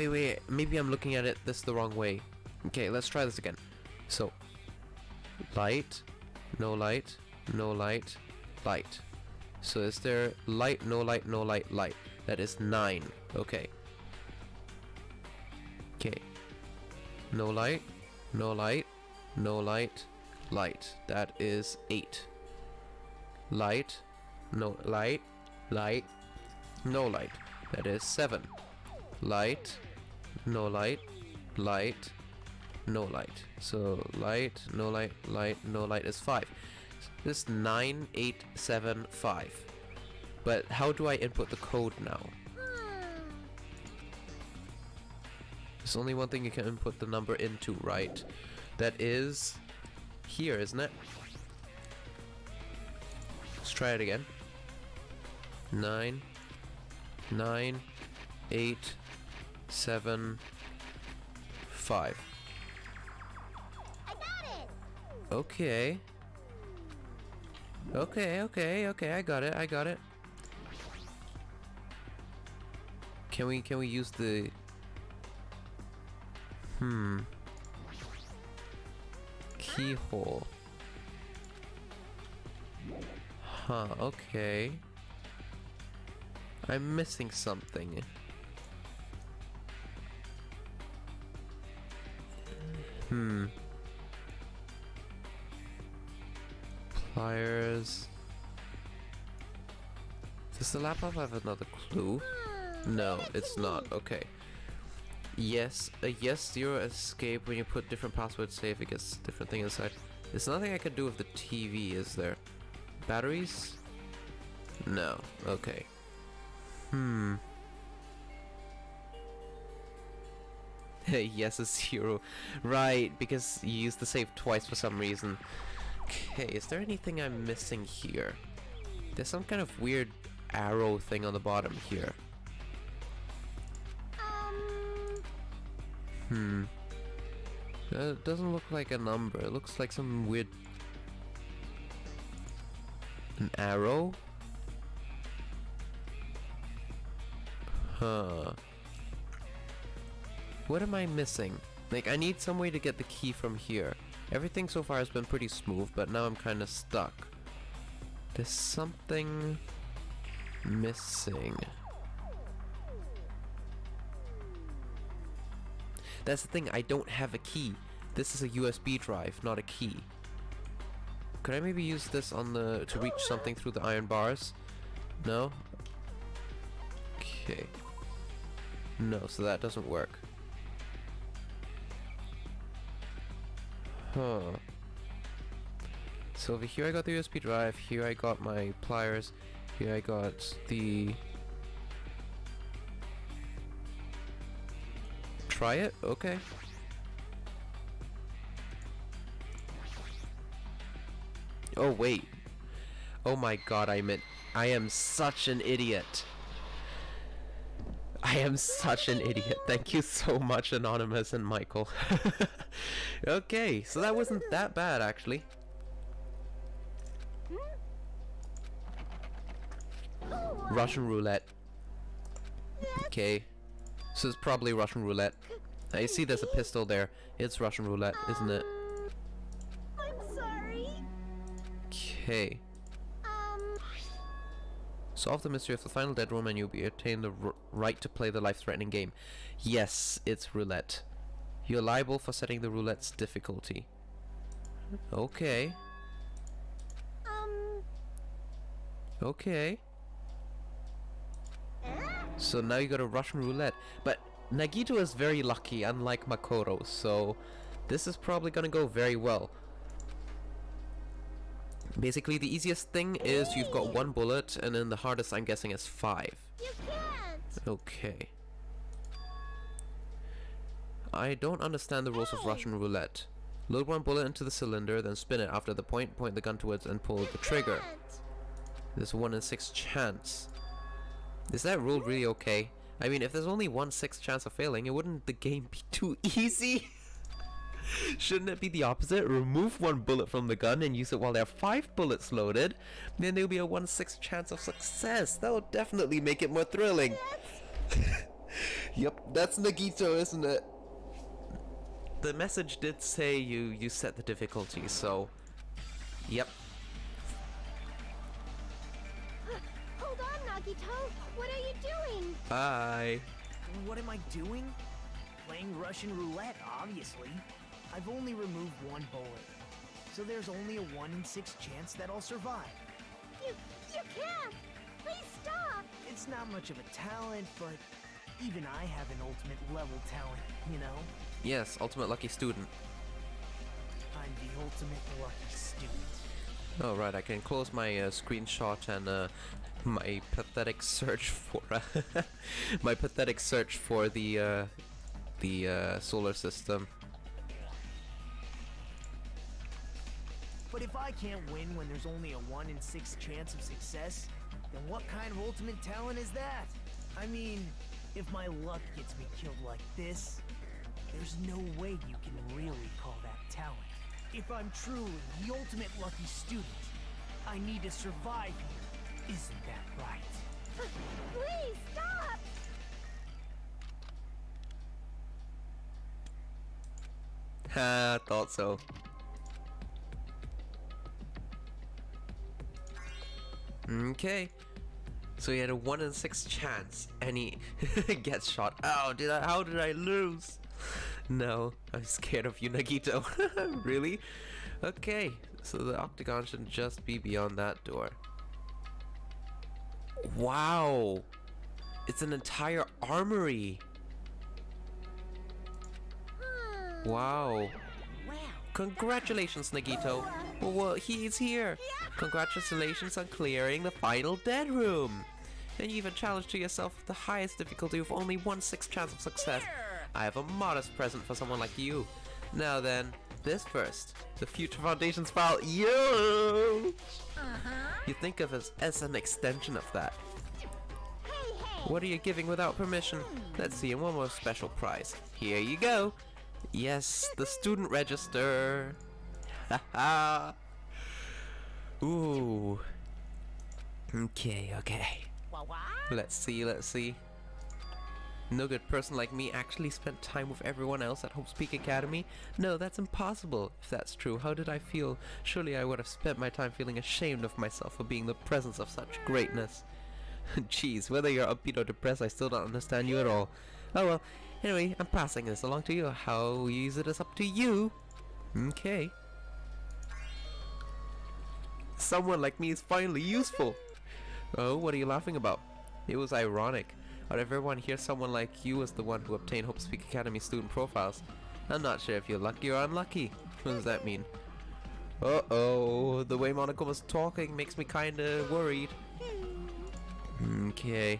Maybe I'm looking at this the wrong way. Okay, let's try this again. So light, no light, no light, light. So is there light, no light, no light, light? That is 9. Okay. Okay. No light, no light, no light, light. That is 8. Light, no light, light, no light. That is 7. Light, no light, light, no light. So light, no light, light, no light is 5. This 9, 8, 7, 5. But how do I input the code now? There's only one thing you can input the number into, right? That is here, isn't it? Let's try it again. 9, 9, 8, 7, 5. I got it! Okay. Okay, I got it. Can we use the... Keyhole. Huh, okay. I'm missing something. Pliers. Does the laptop have another clue? No, it's not. Okay. Yes, yes, 0 escape when you put different passwords safe, it gets different thing inside. There's nothing I can do with the TV, is there? Batteries? No. Okay. Yes, a 0. Right, because you used the save twice for some reason. Okay, is there anything I'm missing here? There's some kind of weird arrow thing on the bottom here. It doesn't look like a number. It looks like some weird... An arrow? Huh. What am I missing? Like, I need some way to get the key from here. Everything so far has been pretty smooth, but now I'm kind of stuck. There's something missing. That's the thing, I don't have a key. This is a USB drive, not a key. Could I maybe use this on the to reach something through the iron bars? No? Okay. No, so that doesn't work. Huh. So over here I got the USB drive, here I got my pliers, here I got the... Try it? Okay. Oh wait. Oh my god, I am such an idiot. I am such an idiot. Thank you so much, Anonymous and Michael. Okay, so that wasn't that bad actually. Russian roulette. Okay. So it's probably Russian roulette. I see there's a pistol there. It's Russian roulette, isn't it? I'm sorry. Okay. Solve the mystery of the final dead room and you'll be obtain the right to play the life-threatening game. Yes, it's roulette. You're liable for setting the roulette's difficulty. Okay. Okay. So now you got a Russian roulette. But Nagito is very lucky, unlike Makoto, so this is probably gonna go very well. Basically, the easiest thing is you've got 1 bullet, and then the hardest I'm guessing is 5. You can't. Okay. I don't understand the rules of Russian roulette. Load 1 bullet into the cylinder, then spin it after the point the gun towards and pull the trigger. There's a 1 in 6 chance. Is that rule really okay? I mean, if there's only 1/6 chance of failing, wouldn't the game be too easy? Shouldn't it be the opposite? Remove 1 bullet from the gun and use it while there are 5 bullets loaded. Then there'll be a 1/6 chance of success. That will definitely make it more thrilling. Yep, that's Nagito, isn't it? The message did say you set the difficulty, so... Yep. Hold on, Nagito. What are you doing? Bye. What am I doing? Playing Russian roulette, obviously. I've only removed 1 bullet. So there's only a 1 in 6 chance that I'll survive. You can't. Please stop. It's not much of a talent, but even I have an ultimate level talent, you know? Yes, ultimate lucky student. I'm the ultimate lucky student. Oh right, I can close my screenshot and my pathetic search for my pathetic search for the solar system. But if I can't win when there's only a 1 in 6 chance of success, then what kind of ultimate talent is that? I mean, if my luck gets me killed like this, there's no way you can really call that talent. If I'm truly the ultimate lucky student, I need to survive here. Isn't that right? Please stop. Ha, thought so. Okay. So he had a 1 in 6 chance and he gets shot. Oh, how did I lose? No, I'm scared of you, Nagito. Really? Okay, so the octagon should just be beyond that door. Wow! It's an entire armory! Wow. Congratulations, Nagito. Well, he's here. Congratulations on clearing the final dead room. And you even challenged to yourself with the highest difficulty with only 1/6 chance of success. I have a modest present for someone like you. Now then, this first. The Future Foundations file. You think of us as an extension of that. What are you giving without permission? Let's see, and one more special prize. Here you go. Yes, the student register. Haha. Ooh. Okay. Let's see. No good person like me actually spent time with everyone else at Hope's Peak Academy? No, that's impossible. If that's true, how did I feel? Surely I would have spent my time feeling ashamed of myself for being the presence of such greatness. Jeez, whether you're upbeat or depressed, I still don't understand you at all. Oh well, Anyway, I'm passing this along to you. How you use it is up to you. Okay. Someone like me is finally useful. Oh, what are you laughing about? It was ironic. Out of everyone here, someone like you was the one who obtained Hope Speak Academy student profiles. I'm not sure if you're lucky or unlucky. What does that mean? Uh-oh, the way Monaco was talking makes me kinda worried. Okay.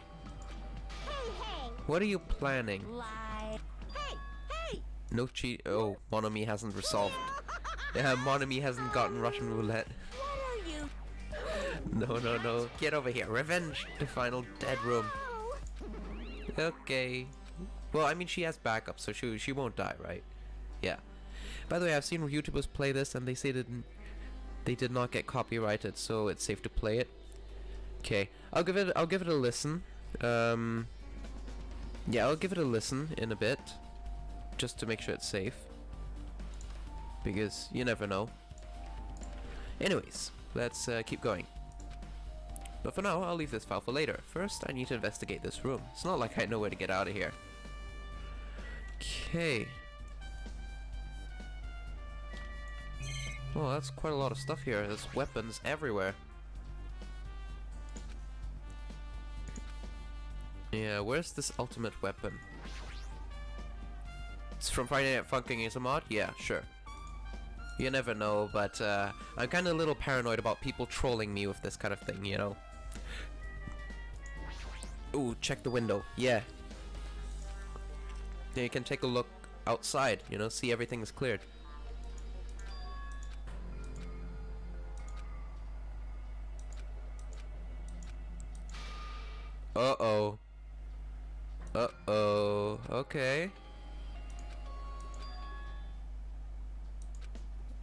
What are you planning? Lie. Hey, hey! No cheat. Oh, Monami hasn't resolved. Yeah, Monami hasn't gotten Russian roulette. What are you? No. Get over here. Revenge. The final dead room. Okay. Well, I mean, she has backup, so she won't die, right? Yeah. By the way, I've seen YouTubers play this, and they say they did not get copyrighted, so it's safe to play it. Okay. I'll give it a listen. Yeah, I'll give it a listen in a bit, just to make sure it's safe, because you never know. Anyways, let's keep going. But for now, I'll leave this file for later. First, I need to investigate this room. It's not like I know where to get out of here. Okay. Oh, that's quite a lot of stuff here. There's weapons everywhere. Yeah, where's this ultimate weapon? It's from Friday Night Funkin' is a mod? Yeah, sure. You never know, but I'm kinda a little paranoid about people trolling me with this kind of thing, you know? Ooh, check the window. Yeah. Yeah, you can take a look outside, you know, see everything is cleared. Uh-oh. Uh-oh. Okay.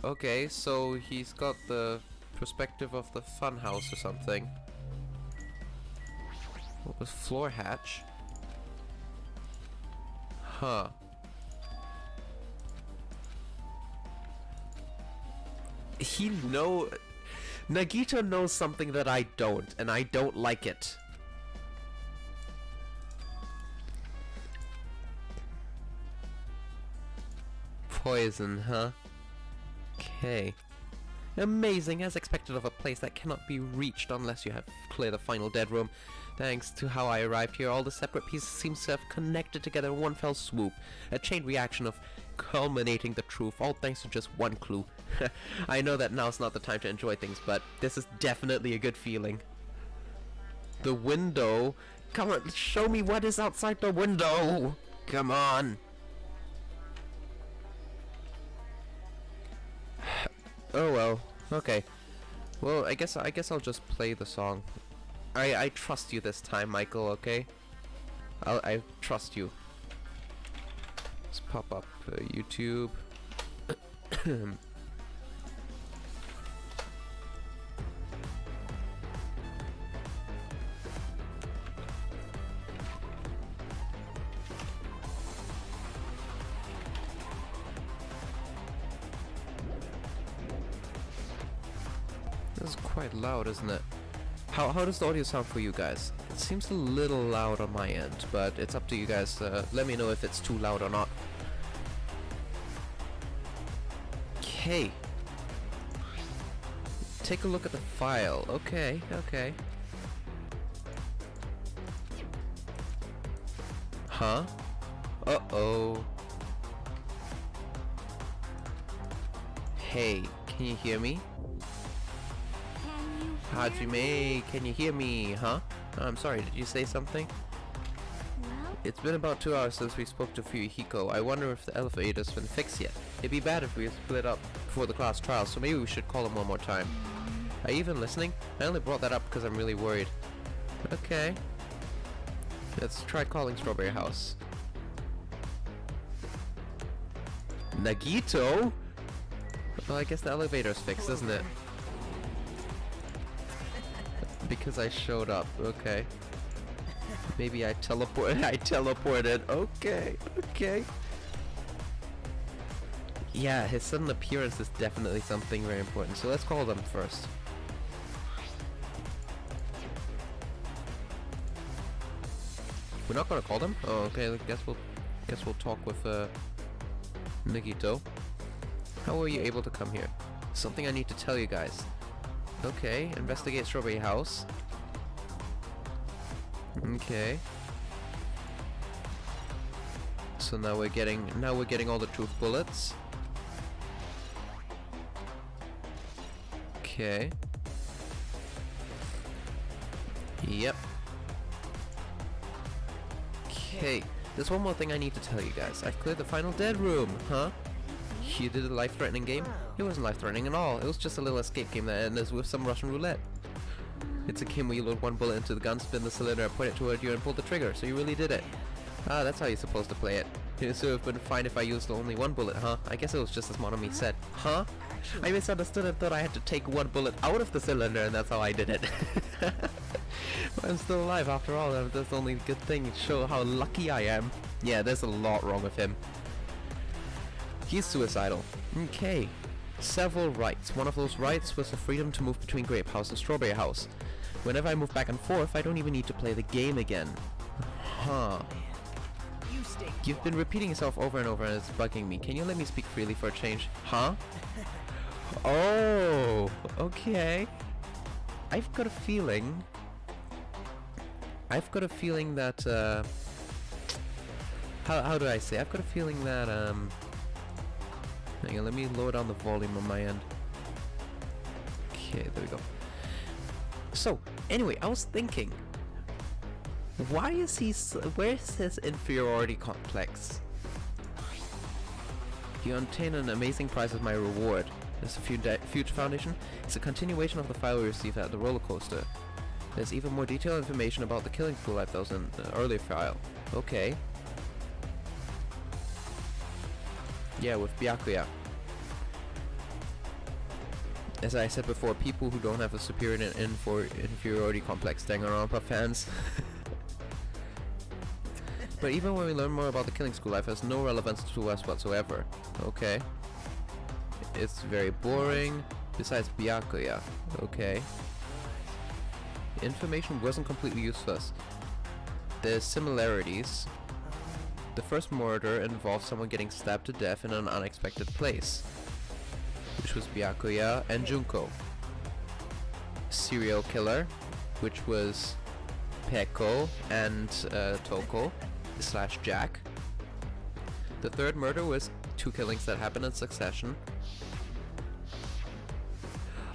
Okay, so he's got the perspective of the funhouse or something. What was floor hatch? Huh. Nagito knows something that I don't, and I don't like it. Poison, huh? Okay. Amazing, as expected of a place that cannot be reached unless you have cleared the final dead room. Thanks to how I arrived here, all the separate pieces seem to have connected together in one fell swoop. A chain reaction of culminating the truth, all thanks to just one clue. I know that now's not the time to enjoy things, but this is definitely a good feeling. The window? Come on, show me what is outside the window! Come on! Oh well, okay. Well, I guess I'll just play the song. I trust you this time, Michael, okay? I trust you. Let's pop up YouTube. This is quite loud, isn't it? How does the audio sound for you guys? It seems a little loud on my end, but it's up to you guys. Let me know if it's too loud or not. Okay. Take a look at the file. Okay, okay. Huh? Uh-oh. Hey, can you hear me? Hajime, can you hear me, huh? I'm sorry, did you say something? Well, It's been about 2 hours since we spoke to Fuyuhiko. I wonder if the elevator's been fixed yet. It'd be bad if we split up before the class trial, so maybe we should call him one more time. Are you even listening? I only brought that up because I'm really worried. Okay. Let's try calling Strawberry House. Nagito? Well, I guess the elevator's fixed, isn't it? Because I showed up. Okay. Maybe I teleported. Okay. Okay. Yeah, his sudden appearance is definitely something very important. So let's call them first. We're not gonna call them? Oh, okay. I guess we'll Guess we'll talk with Nagito. How were you able to come here? Something I need to tell you guys. Okay, investigate Strawberry House. Okay. So now we're getting all the truth bullets. Okay. Yep. Okay. There's one more thing I need to tell you guys. I've cleared the final dead room, huh? You did a life-threatening game? It wasn't life-threatening at all. It was just a little escape game that ends with some Russian roulette. It's a game where you load one bullet into the gun, spin the cylinder, point it toward you, and pull the trigger. So you really did it. Ah, that's how you're supposed to play it. It would have been fine if I used only one bullet, huh? I guess it was just as Monomi said. Huh? I misunderstood and thought I had to take one bullet out of the cylinder, and that's how I did it. I'm still alive after all. That's the only good thing to show how lucky I am. Yeah, there's a lot wrong with him. He's suicidal. Okay. Several rights. One of those rights was the freedom to move between Grape House and Strawberry House. Whenever I move back and forth, I don't even need to play the game again. Huh. You've been repeating yourself over and over and it's bugging me. Can you let me speak freely for a change? Huh? Oh, okay. I've got a feeling that, how do I say? I've got a feeling that, hang on, let me lower down the volume on my end. Okay, there we go. So, anyway, I was thinking, why is he where's his inferiority complex? You obtain an amazing prize as my reward. There's a Future Foundation. It's a continuation of the file we received at the roller coaster. There's even more detailed information about the killing school life that was in the earlier file. Okay. Yeah, with Byakuya. As I said before, people who don't have a superior inferiority complex, Danganronpa fans. But even when we learn more about the killing school life, it has no relevance to us whatsoever. Okay. It's very boring. Besides Byakuya. Okay. Information wasn't completely useless. There's similarities. The first murder involved someone getting stabbed to death in an unexpected place, which was Byakuya and Junko. Serial killer, which was Peko and Toko / Jack. The third murder was 2 killings that happened in succession.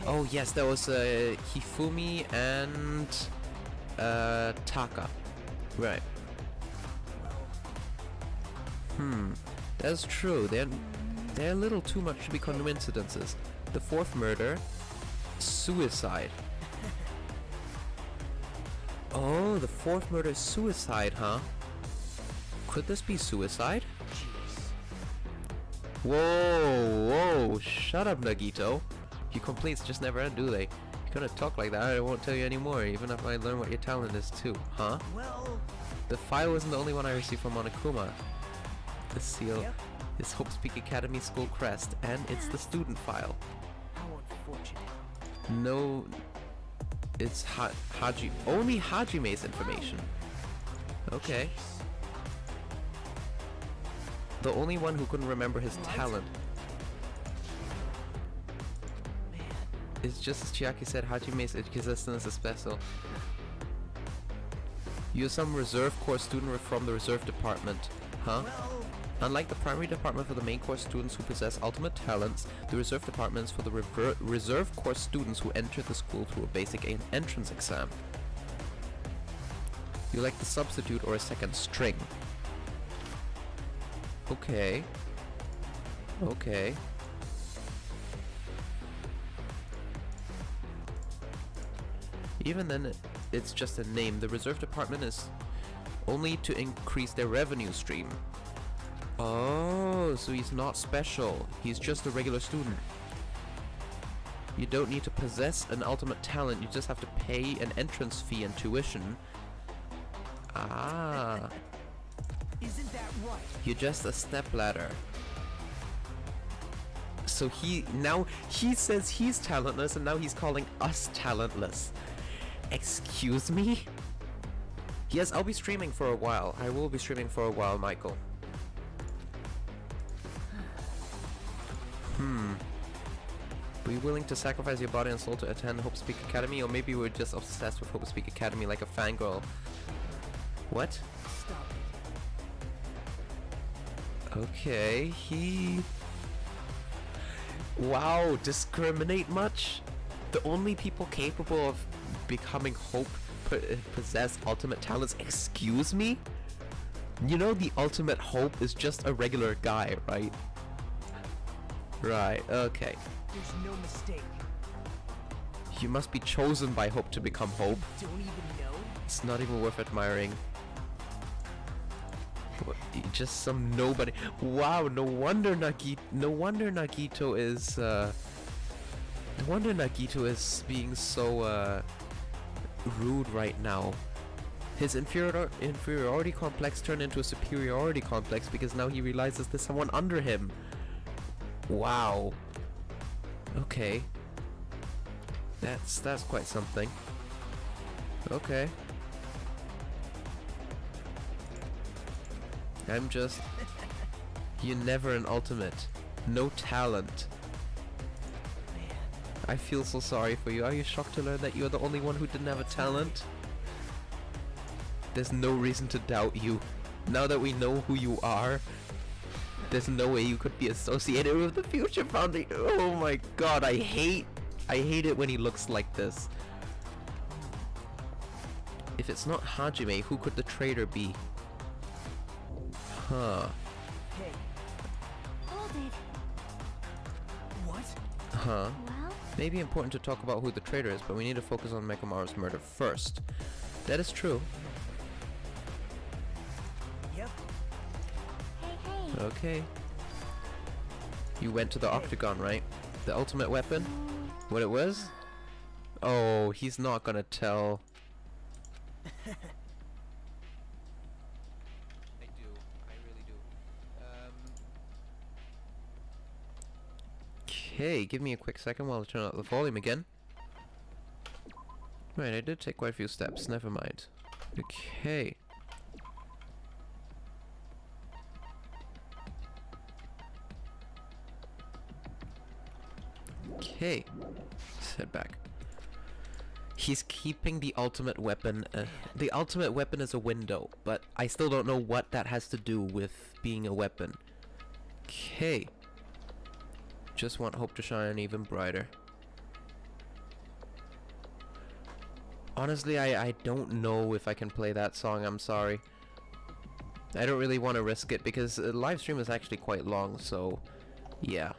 Oh yes, there was Hifumi and Taka. Right. That's true. They're a little too much to be coincidences. The fourth murder, suicide. Oh, the fourth murder is suicide, huh? Could this be suicide? Whoa, shut up, Nagito. Your complaints just never end, do they? You're gonna talk like that, I won't tell you anymore, even if I learn what your talent is too, huh? Well... The file wasn't the only one I received from Monokuma. The seal is Hope's Peak Academy School crest, and it's the student file. How unfortunate. No, it's only Hajime's information. Okay. The only one who couldn't remember his talent. It's just as Chiaki said, Hajime's existence is special. You're some reserve corps student from the reserve department, huh? Unlike the primary department for the main course students who possess ultimate talents, the reserve department is for the reserve course students who enter the school through a basic entrance exam. You're like the substitute or a second string. Okay. Okay. Even then, it's just a name. The reserve department is only to increase their revenue stream. Oh, so he's not special. He's just a regular student. You don't need to possess an ultimate talent. You just have to pay an entrance fee and tuition. Ah. Isn't that right? You're just a stepladder. So he says he's talentless and now he's calling us talentless. Excuse me? Yes, I'll be streaming for a while. I will be streaming for a while, Michael. Were you willing to sacrifice your body and soul to attend Hope Speak Academy? Or maybe you were just obsessed with Hope Speak Academy like a fangirl. What? Stop it. Okay, he... Wow, discriminate much? The only people capable of becoming Hope possess ultimate talents. Excuse me? You know the ultimate Hope is just a regular guy, right? Right, okay. There's no mistake. You must be chosen by Hope to become Hope. Don't even know? It's not even worth admiring. What, just some nobody. Wow, no wonder Nagito is being so rude right now. His inferiority complex turned into a superiority complex because now he realizes there's someone under him. Wow. Okay. That's quite something. Okay. I'm just... You're never an ultimate. No talent. I feel so sorry for you. Are you shocked to learn that you're the only one who didn't have a talent? There's no reason to doubt you. Now that we know who you are, there's no way you could be associated with the Future Founding. Oh my god, I hate it when he looks like this. If it's not Hajime, who could the traitor be? Huh. Hey, Hold it. what? Huh. Well, Maybe important to talk about who the traitor is, but we need to focus on Mekamaru's murder first. That is true. Yep. hey. Okay. You went to the Octagon, right? The ultimate weapon? What it was? Oh, he's not gonna tell. I really do. Okay, give me a quick second while I turn up the volume again. Right, I did take quite a few steps, never mind. Okay. Okay, let's head back. He's keeping the ultimate weapon. The ultimate weapon is a window, but I still don't know what that has to do with being a weapon. Okay. Just want Hope to shine even brighter. Honestly, I don't know if I can play that song, I'm sorry. I don't really want to risk it because the live stream is actually quite long, so yeah.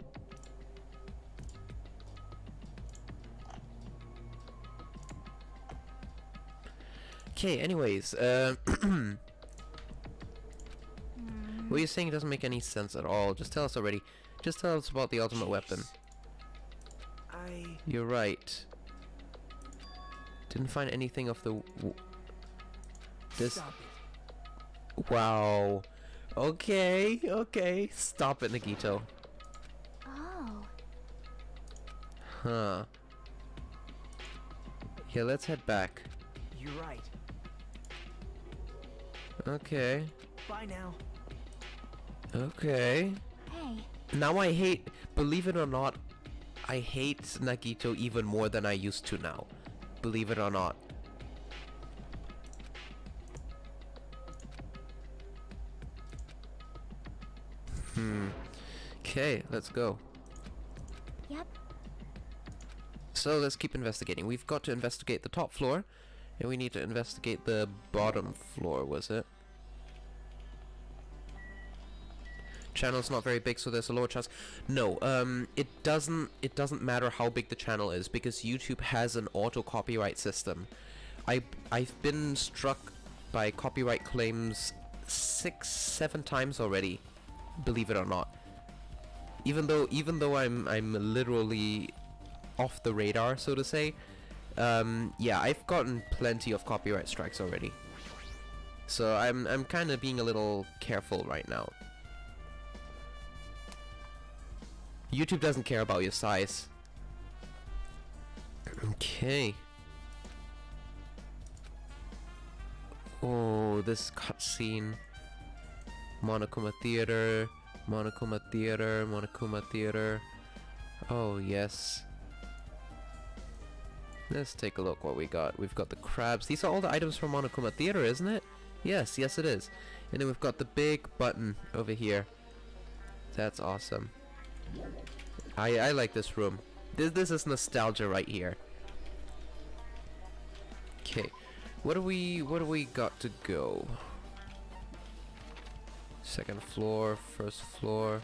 Okay, anyways, what you're saying doesn't make any sense at all. Just tell us already. Just tell us about the ultimate weapon. You're right. Didn't find anything of the... this... Stop it. Wow. Okay, okay. Stop it, Nagito. Oh. Huh. Yeah, let's head back. You're right. Okay. Bye now. Okay. Hey. Now I hate... Believe it or not, I hate Nagito even more than I used to now. Believe it or not. Okay, let's go. Yep. So let's keep investigating. We've got to investigate the top floor, and we need to investigate the bottom floor, was it? Channel's not very big, so there's a lower chance. No, it doesn't matter how big the channel is, because YouTube has an auto copyright system. I've been struck by copyright claims 6-7 times already, believe it or not. Even though I'm literally off the radar, so to say. Yeah, I've gotten plenty of copyright strikes already. So I'm kind of being a little careful right now. YouTube doesn't care about your size. Okay. Oh, this cutscene. Monokuma Theater, Monokuma Theater, Monokuma Theater. Oh, yes. Let's take a look what we got. We've got the crabs. These are all the items from Monokuma Theater, isn't it? Yes, yes it is. And then we've got the big button over here. That's awesome. I like this room. This is nostalgia right here. Okay. What do we got to go? Second floor, first floor.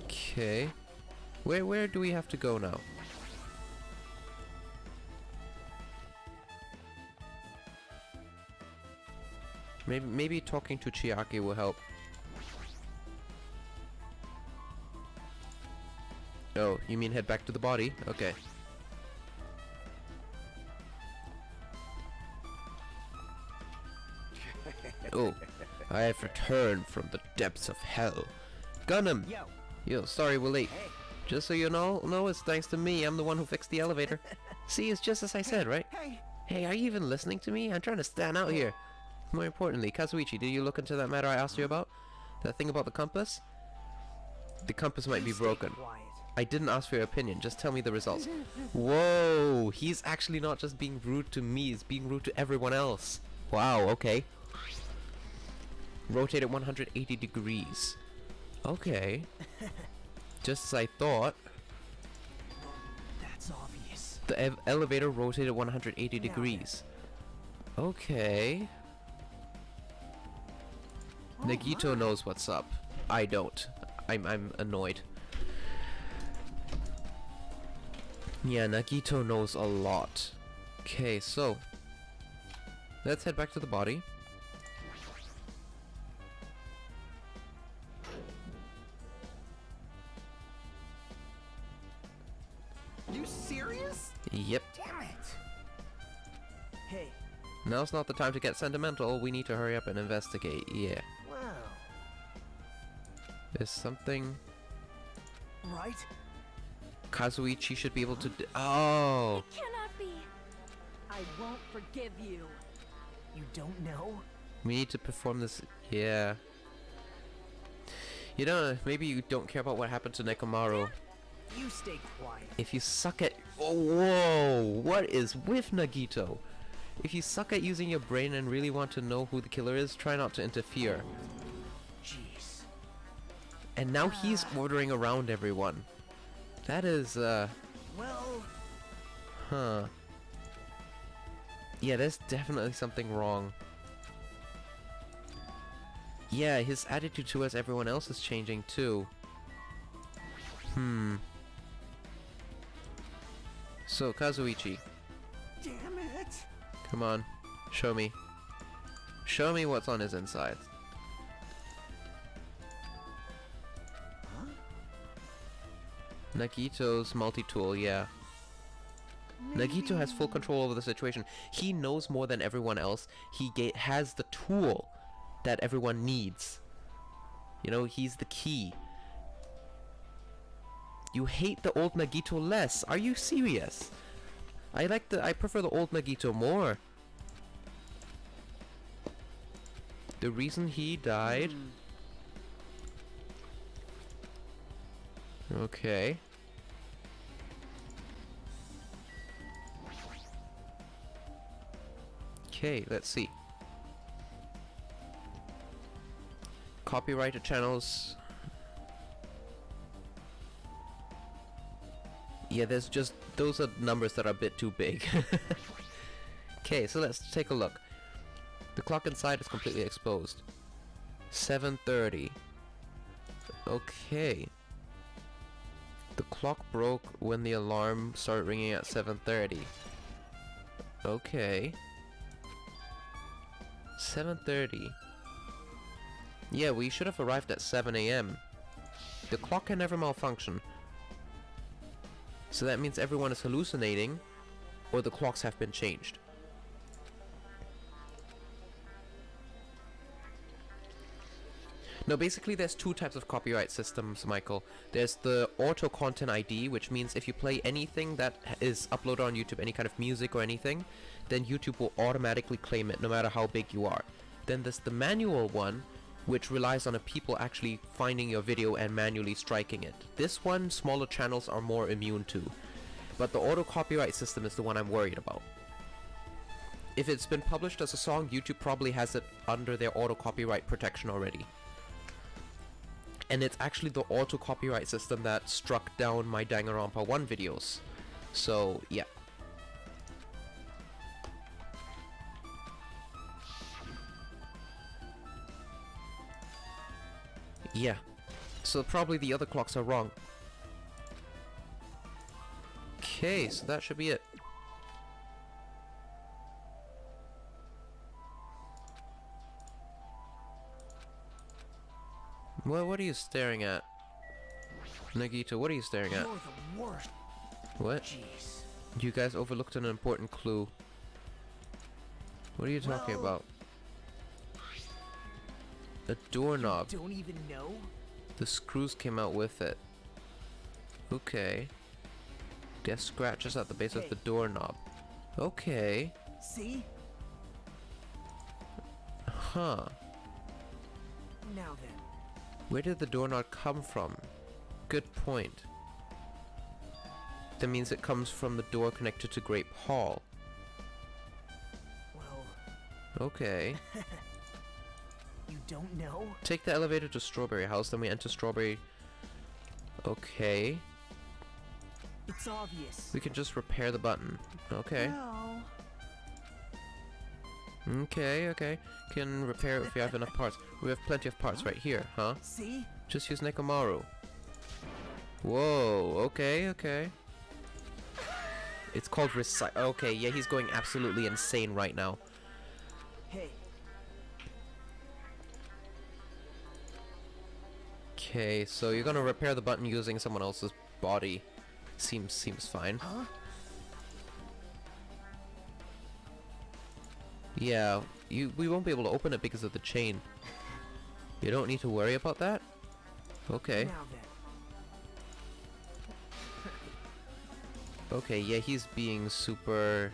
Okay. Where do we have to go now? Maybe talking to Chiaki will help. Oh, you mean head back to the body? Okay. Oh, I have returned from the depths of hell. Gunham! Yo, sorry we're late. Just so you know, it's thanks to me. I'm the one who fixed the elevator. See, it's just as I said, right? Hey, are you even listening to me? I'm trying to stand out here. More importantly, Kazuichi, did you look into that matter I asked you about? That thing about the compass? The compass might be broken. I didn't ask for your opinion, just tell me the results. Whoa, he's actually not just being rude to me, he's being rude to everyone else. Wow, okay. Rotate it 180 degrees. Okay. Just as I thought. That's obvious. The elevator rotated 180 degrees. Okay. Nagito knows what's up. I don't. I'm annoyed. Yeah, Nagito knows a lot. Okay, so let's head back to the body. You serious? Yep. Damn it. Hey. Now's not the time to get sentimental. We need to hurry up and investigate. Yeah. Wow. There's something. Right? Kazuichi should be able to oh! It cannot be. I won't forgive you. You don't know? We need to perform this. Yeah. You know, maybe you don't care about what happened to Nekomaru. You stay quiet. If you suck at... Oh, whoa! What is with Nagito? If you suck at using your brain and really want to know who the killer is, try not to interfere. Jeez. And now he's ordering around everyone. That is, Well... Huh. Yeah, there's definitely something wrong. Yeah, his attitude towards everyone else is changing too. So, Kazuichi. Damn it. Come on. Show me. Show me what's on his inside. Nagito's multi-tool, yeah. Nagito has full control over the situation. He knows more than everyone else. He has the tool that everyone needs. You know, he's the key. You hate the old Nagito less. Are you serious? I prefer the old Nagito more. The reason he died... Okay. Okay, let's see. Copyrighted channels. Yeah, there's just... those are numbers that are a bit too big. Okay, so let's take a look. The clock inside is completely exposed. 7:30. Okay. The clock broke when the alarm started ringing at 7:30. Okay. 7:30. Yeah, we should have arrived at 7 AM. The clock can never malfunction. So that means everyone is hallucinating, or the clocks have been changed. No, basically there's two types of copyright systems, Michael. There's the auto content ID, which means if you play anything that is uploaded on YouTube, any kind of music or anything, then YouTube will automatically claim it no matter how big you are. Then there's the manual one, which relies on a people actually finding your video and manually striking it. This one, smaller channels are more immune to. But the auto copyright system is the one I'm worried about. If it's been published as a song, YouTube probably has it under their auto copyright protection already. And it's actually the auto copyright system that struck down my Danganronpa 1 videos. So, yeah. Yeah. So probably the other clocks are wrong. Okay, so that should be it. Well, what are you staring at? Nagito, what are you staring at? You're the worst. What? Jeez. You guys overlooked an important clue. What are you talking Well- about? A doorknob. Don't even know? The screws came out with it. Okay. There's scratches at the base of the doorknob. Okay. See? Huh. Now then. Where did the doorknob come from? Good point. That means it comes from the door connected to Grape Hall. Well, Okay. you don't know? Take the elevator to Strawberry House, then we enter Strawberry... Okay. It's obvious. We can just repair the button. Okay. No. Okay, okay. Can repair it if we have enough parts. We have plenty of parts right here, huh? See? Just use Nekomaru. Whoa, okay, okay. It's called Okay, yeah, he's going absolutely insane right now. Hey. Okay, so you're gonna repair the button using someone else's body. Seems fine. Huh? Yeah, we won't be able to open it because of the chain. You don't need to worry about that? Okay. Now then. Okay, yeah, he's being super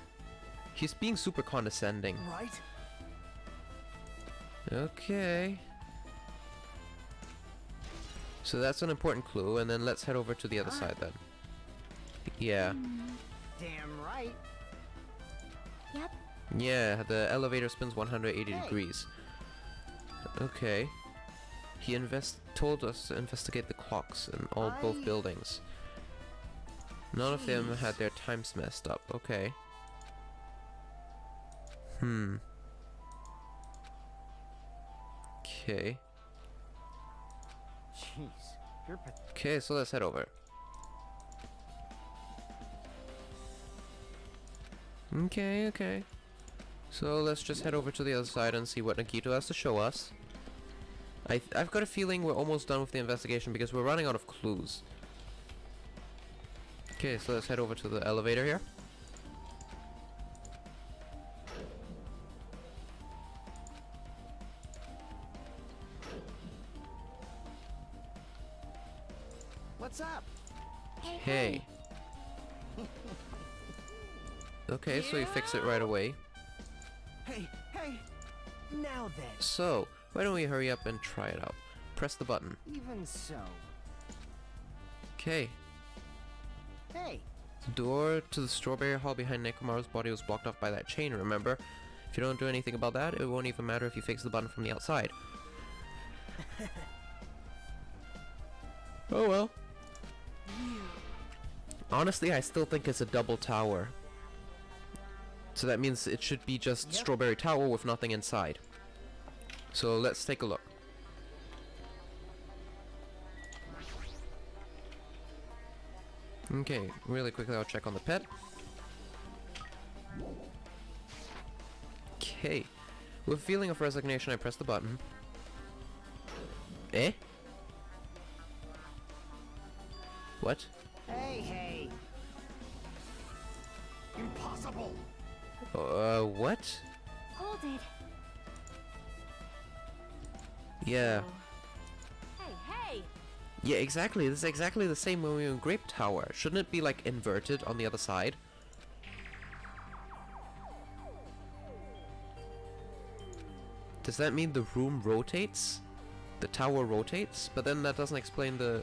condescending. Right? Okay. So that's an important clue, and then let's head over to the other side then. Yeah. Damn right. Yep. Yeah, the elevator spins 180 Hey. degrees. Okay. He told us to investigate the clocks in both buildings. None of them had their times messed up. Okay. Okay. Jeez. You're Okay, so let's head over. Okay, okay. So let's just head over to the other side and see what Nagito has to show us. I've got a feeling we're almost done with the investigation because we're running out of clues. Okay, so let's head over to the elevator here. What's up? Hey. Okay, so you fix it right away. Hey, hey. Now then. So, why don't we hurry up and try it out? Press the button. Even so. Okay. Hey. The door to the strawberry hall behind Nekomaru's body was blocked off by that chain, remember? If you don't do anything about that, it won't even matter if you fix the button from the outside. Oh well. Honestly, I still think it's a double tower. So that means it should be just Strawberry Tower with nothing inside. So let's take a look. Okay, really quickly I'll check on the pet. Okay. With a feeling of resignation I press the button. Eh? What? Hey, hey. Impossible! What? Hold it. Yeah. Hey, hey! Yeah, exactly. This is exactly the same when we were in Grape Tower. Shouldn't it be, like, inverted on the other side? Does that mean the room rotates? The tower rotates, but then that doesn't explain the...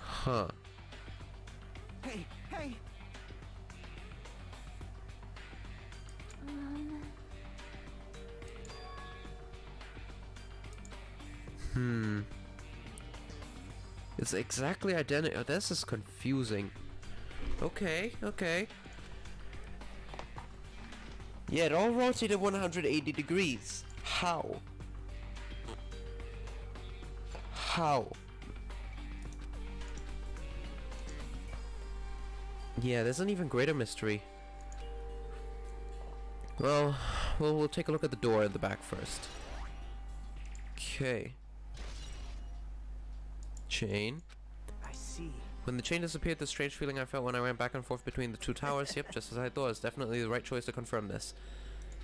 Huh. Hey, hey! It's exactly identical. This is confusing. Okay, okay. Yeah, it all rotated 180 degrees. How? How? Yeah, there's an even greater mystery. Well, we'll take a look at the door in the back first. Okay. Chain. I see. When the chain disappeared, the strange feeling I felt when I ran back and forth between the two towers, yep, just as I thought, it's definitely the right choice to confirm this.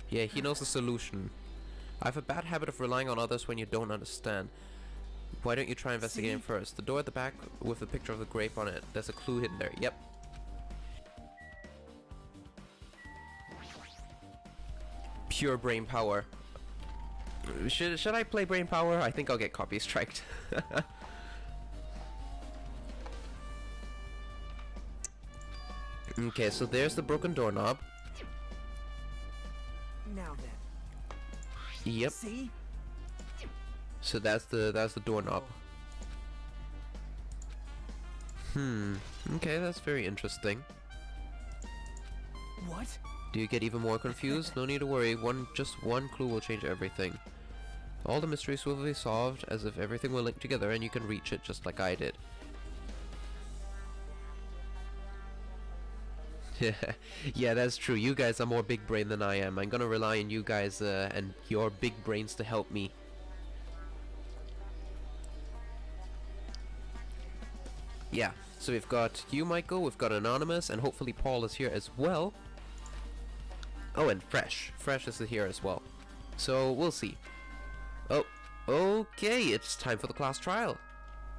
Yeah, he knows the solution. I have a bad habit of relying on others when you don't understand. Why don't you try investigating first? The door at the back with the picture of the grape on it. There's a clue hidden there. Yep. Pure brain power. Should I play brain power? I think I'll get copy striked. Okay, so there's the broken doorknob. Now then. Yep. See? So that's the doorknob. Okay, that's very interesting. What? Do you get even more confused? No need to worry. Just one clue will change everything. All the mysteries will be solved as if everything will link together and you can reach it just like I did. Yeah, that's true. You guys are more big brain than I am. I'm gonna rely on you guys and your big brains to help me. Yeah, so we've got you, Michael, we've got Anonymous, and hopefully Paul is here as well. Oh, and Fresh. Fresh is here as well. So, we'll see. Oh, okay, it's time for the class trial.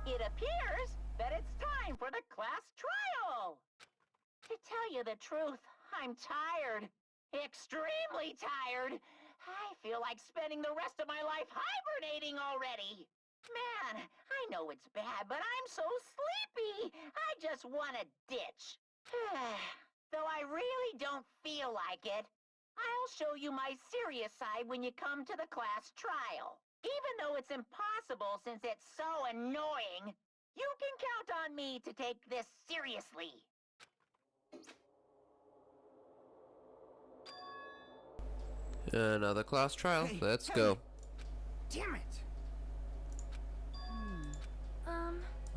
It appears that it's time for the class trial. To tell you the truth, I'm tired. Extremely tired. I feel like spending the rest of my life hibernating already. Man, I know it's bad, but I'm so sleepy. I just want to ditch. Though I really don't feel like it. I'll show you my serious side when you come to the class trial. Even though it's impossible since it's so annoying, you can count on me to take this seriously. Another class trial. Hey, Let's hey. go. Damn it!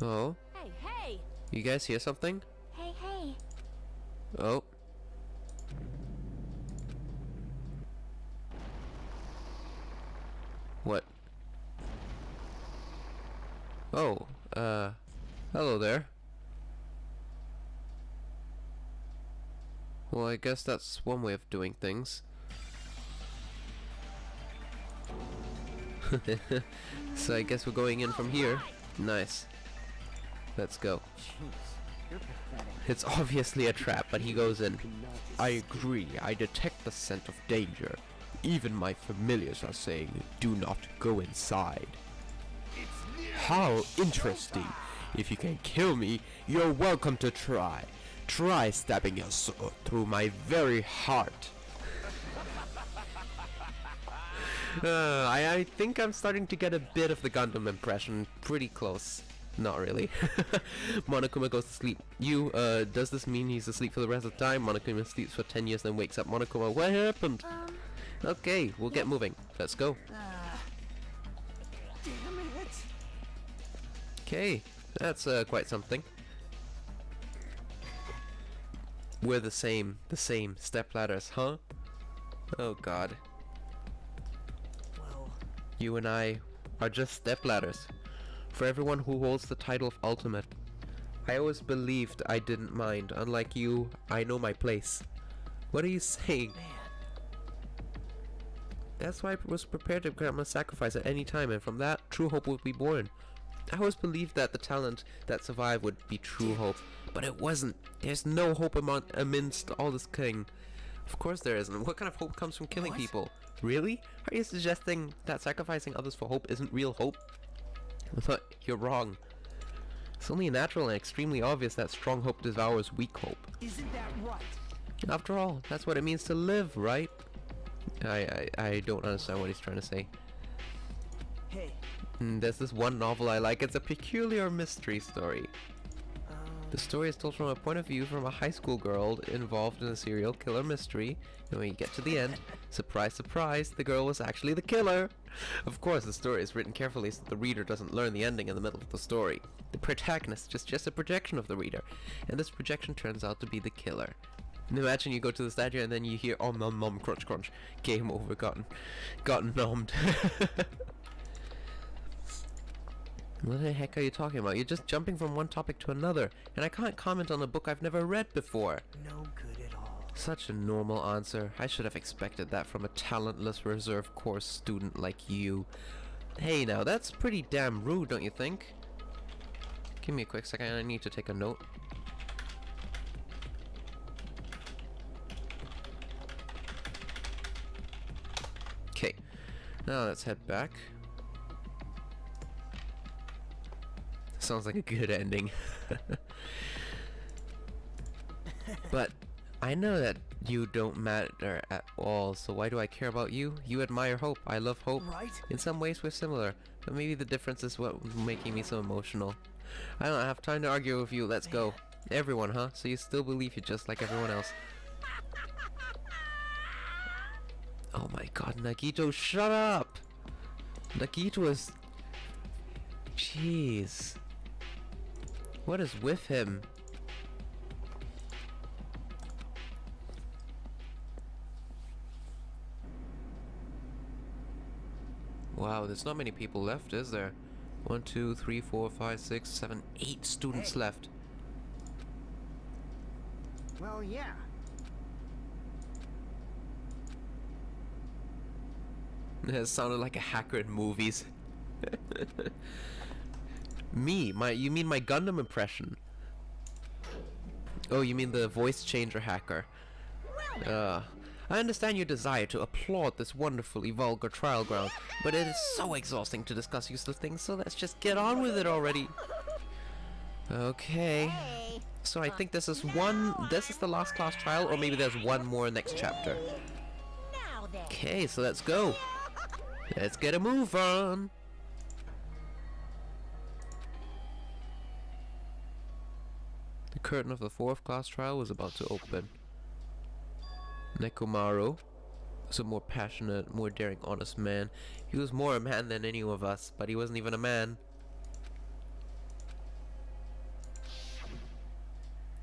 Oh, Hey, hey! you guys hear something? Hey, hey. Oh. What? Oh, hello there. Well, I guess that's one way of doing things. So I guess we're going in from here. Nice. Let's go. Jeez, you're pathetic. It's obviously a trap, but he goes in. I agree. I detect the scent of danger. Even my familiars are saying, do not go inside. How interesting. If you can kill me, you're welcome to try. Try stabbing your sword through my very heart. I think I'm starting to get a bit of the Gundam impression. Pretty close. Not really. Monokuma goes to sleep. Does this mean he's asleep for the rest of the time? Monokuma sleeps for 10 years then wakes up. Monokuma, what happened? Okay, we'll get moving. Let's go. Damn it! Okay, that's quite something. We're the same step ladders, huh? Oh god. Well, You and I are just step ladders. For everyone who holds the title of Ultimate. I always believed I didn't mind. Unlike you, I know my place. What are you saying? man. That's why I was prepared to grant my sacrifice at any time, and from that, true hope would be born. I always believed that the talent that survived would be true hope, but it wasn't. There's no hope amidst all this king. Of course there isn't. What kind of hope comes from killing What? people? Really? Are you suggesting that sacrificing others for hope isn't real hope? But you're wrong. It's only natural and extremely obvious that strong hope devours weak hope. Isn't that right? After all, that's what it means to live, right? I don't understand what he's trying to say. Hey, There's this one novel I like. It's a peculiar mystery story. The story is told from a point of view from a high school girl involved in a serial killer mystery. And when you get to the end, surprise, surprise, the girl was actually the killer. Of course, the story is written carefully so the reader doesn't learn the ending in the middle of the story. The protagonist is just a projection of the reader, and this projection turns out to be the killer. And imagine you go to the statue and then you hear, oh, nom nom, crunch crunch, game over, gotten nommed. What the heck are you talking about? You're just jumping from one topic to another, and I can't comment on a book I've never read before. no good at all. Such a normal answer. I should have expected that from a talentless reserve course student like you. Hey now, that's pretty damn rude, don't you think? Give me a quick second, I need to take a note. Okay, now let's head back. Sounds like a good ending. But I know that you don't matter at all, so why do I care about you? You admire hope. I love hope. Right? In some ways we're similar, but maybe the difference is what's making me so emotional. I don't have time to argue with you. Let's go. Everyone, huh? So you still believe you're just like everyone else. Oh my god, Nagito, shut up! Nagito is... Jeez. What is with him? Wow, there's not many people left, is there? 1, 2, 3, 4, 5, 6, 7, 8 students left. Well, yeah. It sounded like a hacker in movies. You mean my Gundam impression? Oh, you mean the voice changer hacker. I understand your desire to applaud this wonderfully vulgar trial ground, but it is so exhausting to discuss useless things, so let's just get on with it already. Okay. So I think this is the last class trial, or maybe there's one more next chapter. Now then. Okay, so let's go. Let's get a move on. The curtain of the 4th class trial was about to open. Nekomaru was a more passionate, more daring, honest man. He was more a man than any of us, but he wasn't even a man.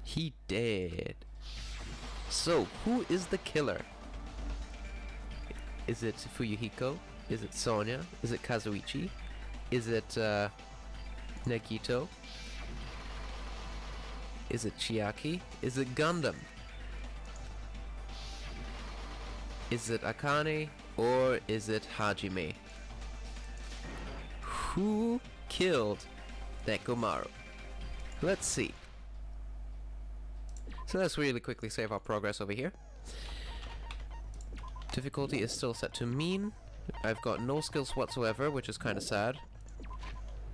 He dead. So, who is the killer? Is it Fuyuhiko? Is it Sonia? Is it Kazuichi? Is it Nagito? Is it Chiaki? Is it Gundam? Is it Akane? Or is it Hajime? Who killed Nekomaru? Let's see. So let's really quickly save our progress over here. Difficulty is still set to mean. I've got no skills whatsoever, which is kind of sad.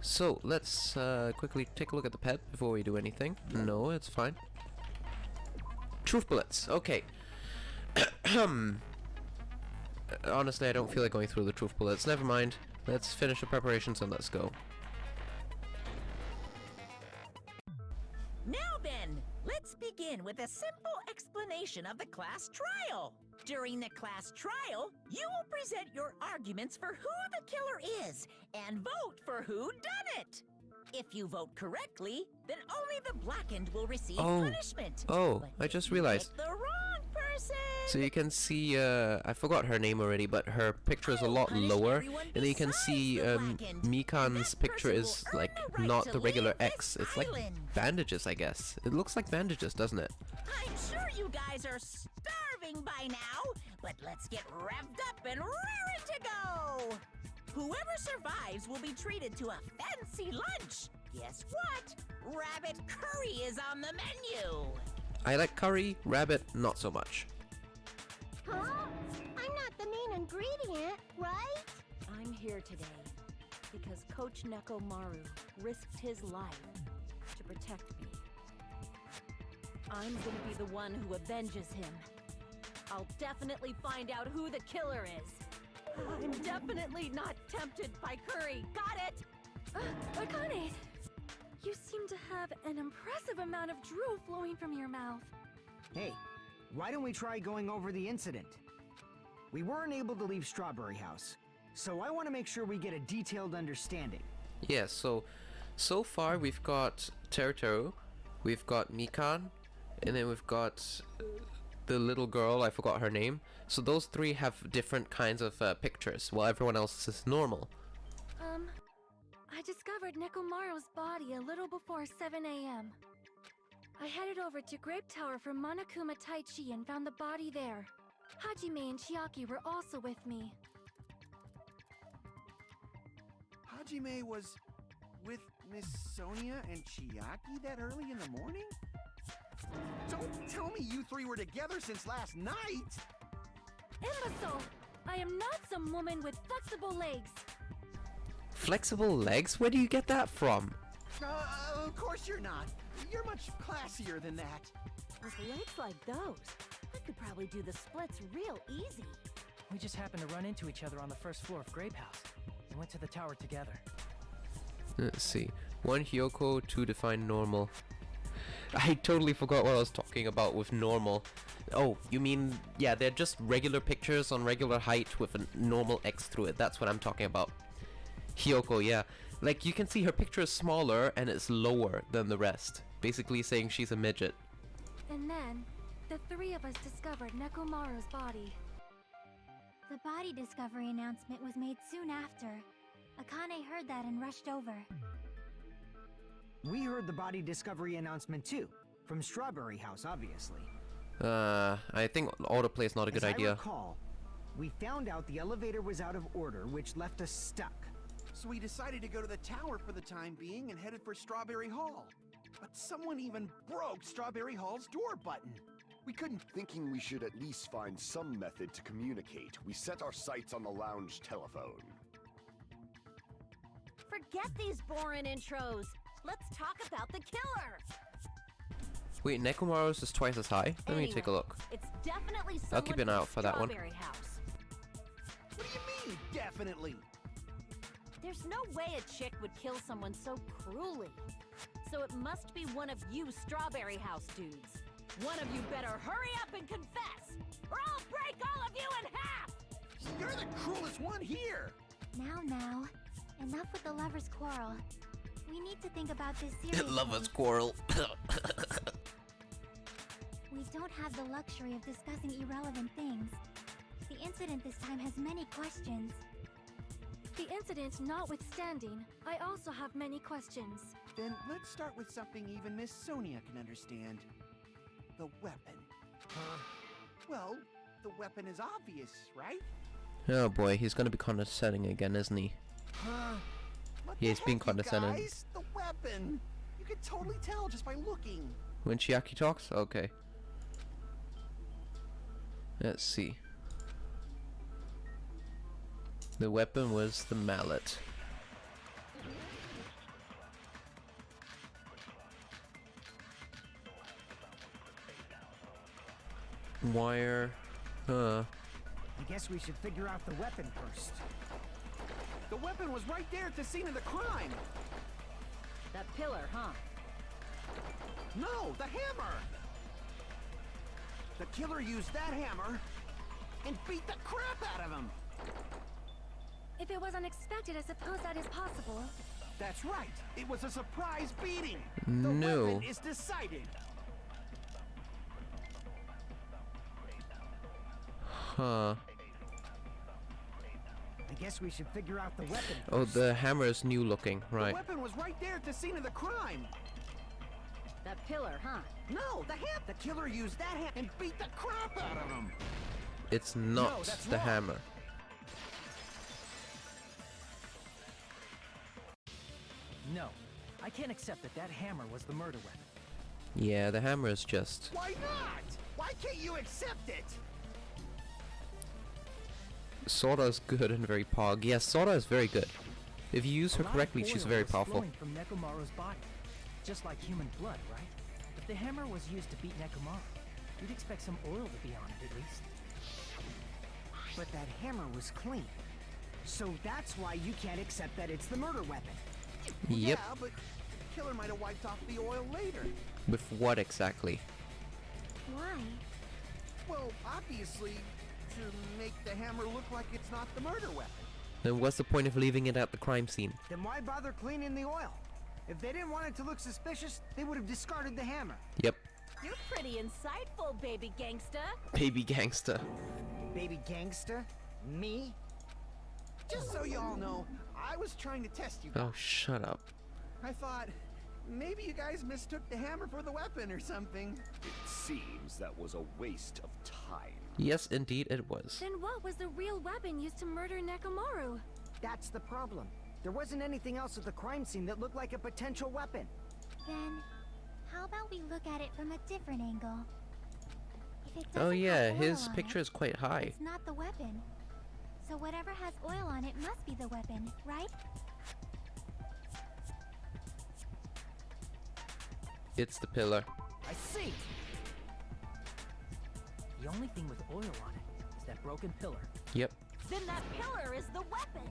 So let's quickly take a look at the pet before we do anything. No, it's fine. Truth bullets. Okay. Honestly, I don't feel like going through the truth bullets. Never mind. Let's finish the preparations and let's go. Now then, let's begin with a simple explanation of the class trial. During the class trial, you will present your arguments for who the killer is and vote for who done it. If you vote correctly, then only the blackened will receive punishment. Oh, But I just if you realized. pick the wrong person. So you can see, I forgot her name already, but her picture is a lot I'll punish lower. everyone And then you can besides see the blackened. Mikan's That picture person is will like earn the right not to the regular leave this X. It's like island. bandages, I guess. It looks like bandages, doesn't it? I'm sure you guys are starving by now, but let's get revved up and raring to go! Whoever survives will be treated to a fancy lunch. Guess what? Rabbit curry is on the menu. I like curry, rabbit, not so much. ingredient, right? I'm here today because Coach Nekomaru risked his life to protect me. I'm gonna be the one who avenges him. I'll definitely find out who the killer is. I'm definitely not tempted by curry. Got it? Akane! You seem to have an impressive amount of drool flowing from your mouth. Hey, why don't we try going over the incident? We weren't able to leave Strawberry House, so I want to make sure we get a detailed understanding. Yeah, so far we've got Teru, we've got Mikan, and then we've got the little girl, I forgot her name. So those three have different kinds of pictures, while everyone else is normal. I discovered Nekomaru's body a little before 7 a.m. I headed over to Grape Tower for Monokuma Taichi and found the body there. Hajime and Chiaki were also with me. Hajime was with Miss Sonia and Chiaki that early in the morning? Don't tell me you three were together since last night! Imbecile! I am not some woman with flexible legs. Flexible legs? Where do you get that from? Of course you're not. You're much classier than that. With legs like those, I could probably do the splits real easy. We just happened to run into each other on the first floor of Grape House. We went to the tower together. Let's see. 1 Hyoko, 2 define normal. I totally forgot what I was talking about with normal. Oh, you mean, yeah, they're just regular pictures on regular height with a normal X through it. That's what I'm talking about. Hyoko, yeah. Like, you can see her picture is smaller and it's lower than the rest. Basically saying she's a midget. And then, the three of us discovered Nekomaru's body. The body discovery announcement was made soon after. Akane heard that and rushed over. We heard the body discovery announcement too, from Strawberry House, obviously. I think autoplay is not a good idea. As I recall, we found out the elevator was out of order, which left us stuck. So we decided to go to the tower for the time being and headed for Strawberry Hall. But someone even broke Strawberry Hall's door button. We couldn't. Thinking we should at least find some method to communicate, we set our sights on the lounge telephone. Forget these boring intros. Let's talk about the killer. Wait, Nekomaru's is twice as high? Let me take a look. It's definitely someone I'll keep an eye out for that one. Strawberry House. What do you mean, definitely? There's no way a chick would kill someone so cruelly. So it must be one of you Strawberry House dudes. One of you better hurry up and confess, or I'll break all of you in half! You're the cruelest one here! Now, enough with the lovers' quarrel. We need to think about this seriously. Lovers quarrel. We don't have the luxury of discussing irrelevant things. The incident this time has many questions. The incident notwithstanding, I also have many questions. Then let's start with something even Miss Sonia can understand. The weapon. Well, the weapon is obvious, right? Oh boy, he's gonna be condescending again, isn't he? What He the is being heck, you condescending. guys? The weapon! You can totally tell just by looking. When Chiaki talks? Okay. Let's see. The weapon was the mallet. Wire. I guess we should figure out the weapon first. The weapon was right there at the scene of the crime. That pillar, huh? No, the hammer! The killer used that hammer and beat the crap out of him. If it was unexpected, I suppose that is possible. That's right. It was a surprise beating. No. The weapon is decided. Huh. I guess we should figure out the weapon first. Oh, the hammer is new looking, The right. weapon was right there at the scene of the crime. That pillar, huh? No, the killer used that hammer and beat the crap out of him. It's not that's the wrong. hammer. No, I can't accept that that hammer was the murder weapon. Yeah, the hammer is just... Why not? Why can't you accept it? Sora is good and very pog. Yes, Sora is very good. If you use her correctly, she's very powerful. From Nekomaru's body, just like human blood, right? If the hammer was used to beat Nekomaru, you'd expect some oil to be on it at least. But that hammer was clean. So that's why you can't accept that it's the murder weapon. Yep. Yeah, but the killer might have wiped off the oil later. With what exactly? Why? Well, obviously, to make the hammer look like it's not the murder weapon. Then what's the point of leaving it at the crime scene? Then why bother cleaning the oil? If they didn't want it to look suspicious, they would have discarded the hammer. Yep. You're pretty insightful, baby gangsta. Baby gangster. Baby gangster? Me? Just so you all know, I was trying to test you. Oh, shut up. I thought, maybe you guys mistook the hammer for the weapon or something. It seems that was a waste of time. Yes, indeed it was. Then what was the real weapon used to murder Nekomaru? That's the problem. There wasn't anything else at the crime scene that looked like a potential weapon. Then, how about we look at it from a different angle? If it Oh doesn't yeah, have oil his on picture it, is quite high. it's not the weapon. So whatever has oil on it must be the weapon, right? It's the pillar. I see. The only thing with oil on it is that broken pillar. Yep. Then that pillar is the weapon.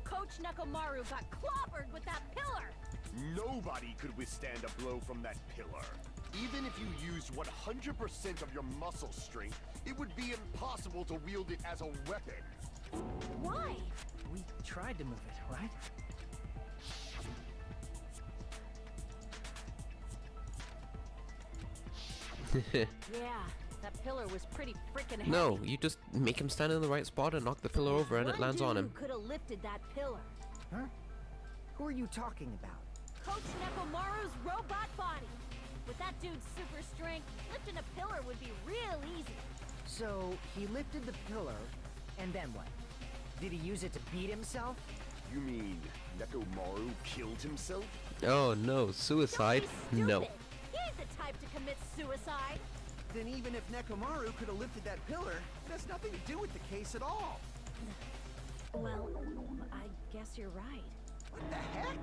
Coach Nekomaru got clobbered with that pillar. Nobody could withstand a blow from that pillar. Even if you used 100% of your muscle strength, it would be impossible to wield it as a weapon. Why? We tried to move it, right? Yeah, that pillar was pretty freaking heavy. No, you just make him stand in the right spot and knock the pillar over and it lands on him. Could have lifted that pillar. Huh? Who are you talking about? Coach Nekomaru's robot body. With that dude's super strength, lifting a pillar would be real easy. So, he lifted the pillar, and then what? Did he use it to beat himself? You mean Nekomaru killed himself? Oh no, suicide? Don't be No. stupid. He ain't the type to commit suicide. Then even if Nekomaru could have lifted that pillar, it has nothing to do with the case at all. Well, I guess you're right. What the heck?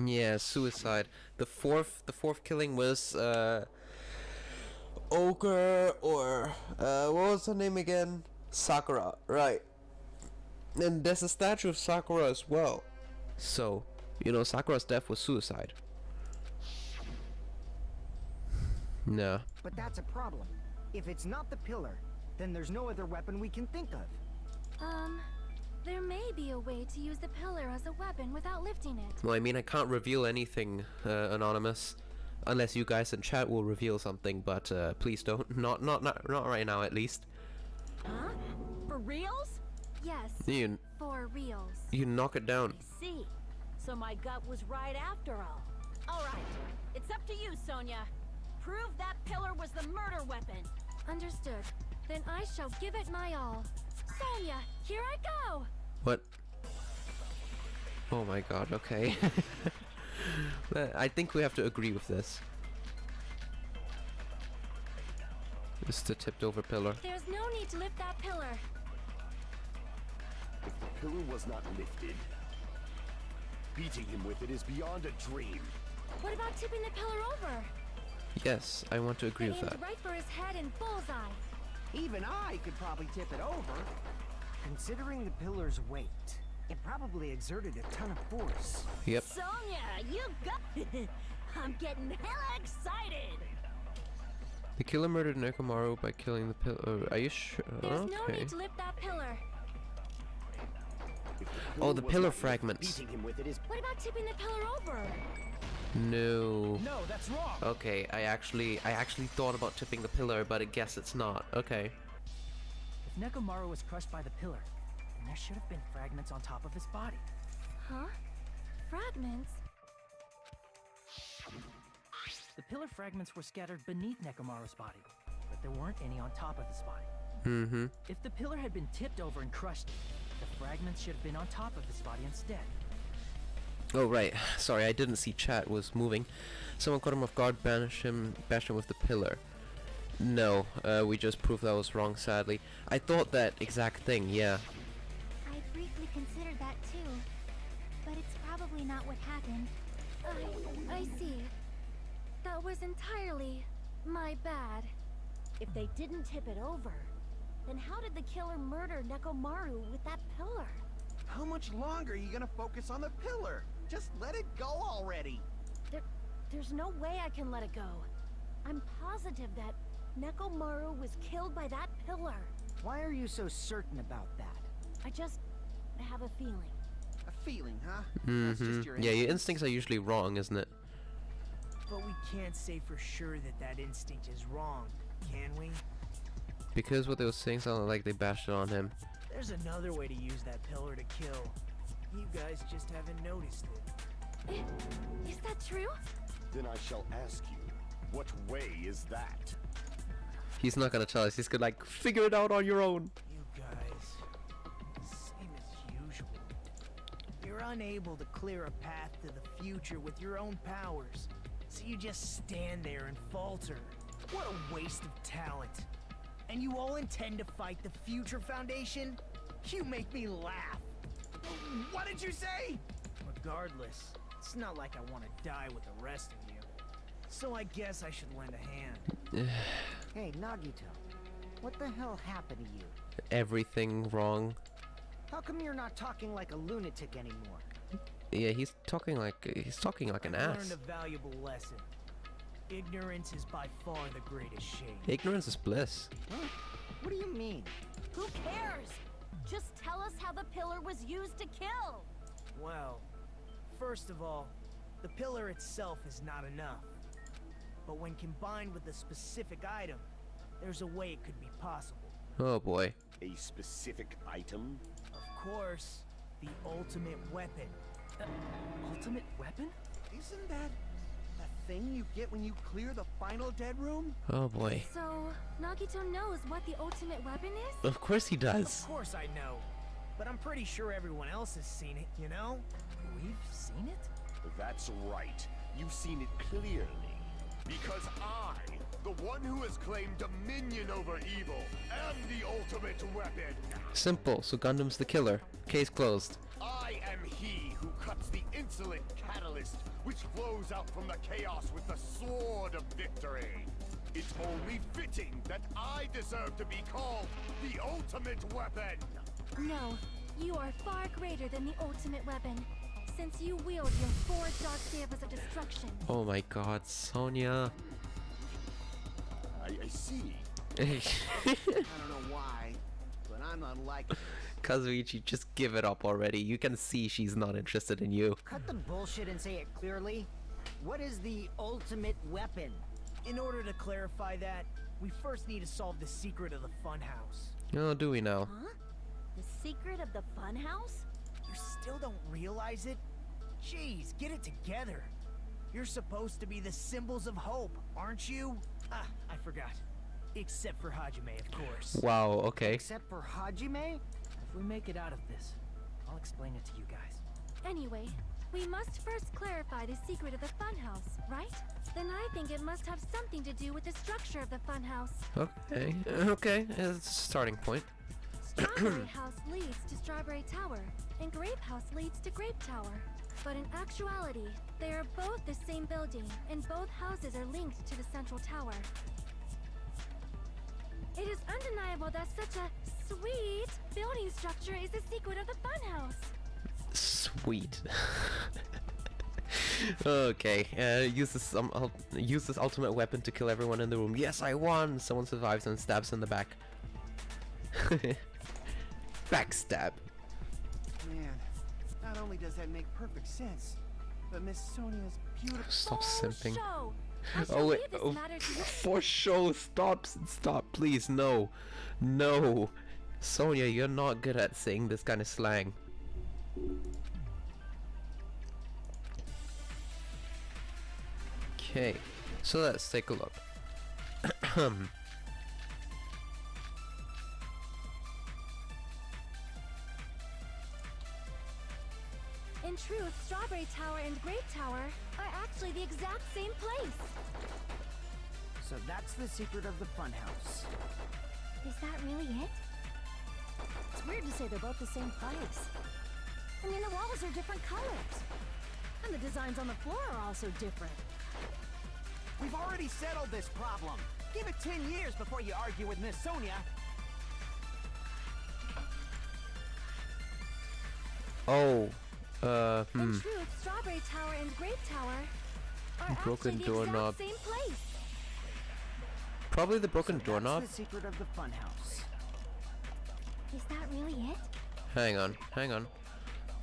Yeah, suicide. The fourth killing was Ogre or what was her name again? Sakura, right. And there's a statue of Sakura as well. So, you know, Sakura's death was suicide. No. But that's a problem. If it's not the pillar, then there's no other weapon we can think of. There may be a way to use the pillar as a weapon without lifting it. Well, I mean, I can't reveal anything, Anonymous, unless you guys in chat will reveal something. But please don't. Not right now, at least. Huh? For reals? Yes, You for reals. knock it down. I see. So my gut was right after all. All right, it's up to you, Sonia. Prove that pillar was the murder weapon. Understood. Then I shall give it my all. Sonia, here I go! What? Oh my god, okay. I think we have to agree with this. This is the tipped over pillar. There's no need to lift that pillar. If the pillar was not lifted, beating him with it is beyond a dream. What about tipping the pillar over? Yes, I want to agree with Aimed that. right for his head and bullseye. Even I could probably tip it over. Considering the pillar's weight, it probably exerted a ton of force. Yep. Sonia, you got... I'm getting hella excited. The killer murdered Nekomaru by killing the pillar. Are you sure? There's no Okay. need to lift that pillar. If Oh, the was pillar not lifted, fragments. Beating him with it is What about tipping the pillar over? No. No, that's wrong. Okay, I actually thought about tipping the pillar, but I guess it's not. Okay. If Nekomaru was crushed by the pillar, then there should have been fragments on top of his body. Huh? Fragments? The pillar fragments were scattered beneath Nekomaru's body, but there weren't any on top of his body. Mm-hmm. If the pillar had been tipped over and crushed, the fragments should have been on top of his body instead. Oh, right. Sorry, I didn't see chat was moving. Someone caught him off guard, bashed him with the pillar. No, we just proved that was wrong, sadly. I thought that exact thing, yeah. I briefly considered that too, but it's probably not what happened. I see. That was entirely my bad. If they didn't tip it over, then how did the killer murder Nekomaru with that pillar? How much longer are you gonna focus on the pillar? Just let it go already. There's no way I can let it go. I'm positive that Nekomaru was killed by that pillar. Why are you so certain about that? I have a feeling. A feeling, huh? That's just your Yeah, your instincts are usually wrong, isn't it? But we can't say for sure that that instinct is wrong, can we? Because what they were saying sounded like they bashed it on him. There's another way to use that pillar to kill. You guys just haven't noticed it. Is that true? Then I shall ask you, what way is that? He's not gonna tell us, he's gonna like, figure it out on your own. You guys, same as usual. You're unable to clear a path to the future with your own powers, so you just stand there and falter. What a waste of talent. And you all intend to fight the Future Foundation? You make me laugh. What did you say? Regardless, it's not like I want to die with the rest of you. So I guess I should lend a hand. Hey, Nagito, what the hell happened to you? Everything wrong. How come you're not talking like a lunatic anymore? Yeah, he's talking like an I ass. learned a valuable lesson. Ignorance is by far the greatest shame. Ignorance is bliss. Huh? What do you mean? Who cares? Just tell us how the pillar was used to kill. Well, first of all, the pillar itself is not enough. But when combined with a specific item, there's a way it could be possible. Oh boy. A specific item? Of course, the ultimate weapon. Ultimate weapon? Isn't that the thing you get when you clear the final dead room? Oh boy. So, Nagito knows what the ultimate weapon is? Of course he does. Of course I know. But I'm pretty sure everyone else has seen it, you know? We've seen it? That's right. You've seen it clearly. Because I, the one who has claimed dominion over evil, am the ultimate weapon. Simple, so Gundam's the killer. Case closed. I am he who cuts the insolent catalyst which flows out from the chaos with the sword of victory. It's only fitting that I deserve to be called the ultimate weapon. No, you are far greater than the ultimate weapon, since you wield your 4 dark sabers of destruction. Oh my god, Sonia. I see. I don't know why, but I'm unlike Kazuichi, just give it up already. You can see she's not interested in you. Cut the bullshit and say it clearly. What is the ultimate weapon? In order to clarify that, we first need to solve the secret of the funhouse. Oh, do we now? Huh? The secret of the funhouse? You still don't realize it? Jeez, get it together. You're supposed to be the symbols of hope, aren't you? Ah, I forgot. Except for Hajime, of course. Wow, okay. Except for Hajime? If we make it out of this, I'll explain it to you guys. Anyway, we must first clarify the secret of the funhouse, right? Then I think it must have something to do with the structure of the funhouse. Okay, okay, it's a starting point. Strawberry House leads to Strawberry Tower, and Grape House leads to Grape Tower. But in actuality, they are both the same building, and both houses are linked to the central tower. It is undeniable that such a sweet building structure is the secret of the funhouse. Sweet. Okay, use this ultimate weapon to kill everyone in the room. Yes, I won! Someone survives and stabs in the back. Backstab. Man, not only does that make perfect sense, but Miss Sonia's beautiful. Stop simping. Show. I shall Oh wait, leave this oh, matter to you. for show, stop, please, no. No. Sonia, you're not good at saying this kind of slang. Okay, so let's take a look. In truth, Strawberry Tower and Grape Tower are actually the exact same place. So that's the secret of the funhouse. Is that really it? It's weird to say they're both the same place. I mean, the walls are different colors. And the designs on the floor are also different. We've already settled this problem. Give it 10 years before you argue with Miss Sonia. Oh, In truth, Strawberry Tower and Grape Tower are Broken actually the doorknob. exact same place. Probably the broken doorknob. That's the secret of the funhouse. Is that really it? Hang on, hang on.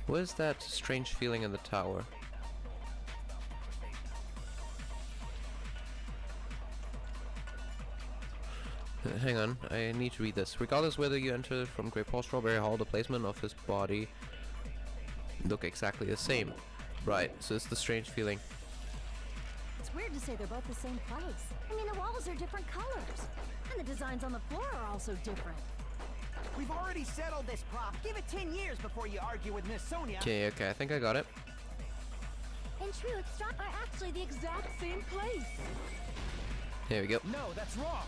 What is that strange feeling in the tower? Hang on, I need to read this. Regardless whether you enter from Great Hall, Strawberry Hall, the placement of his body look exactly the same. Right, so it's the strange feeling. It's weird to say they're both the same place. I mean, the walls are different colors. And the designs on the floor are also different. We've already settled this problem. Give it 10 years before you argue with Miss Sonia. Okay, okay, I think I got it. In truth, are actually the exact same place. Here we go. No, that's wrong.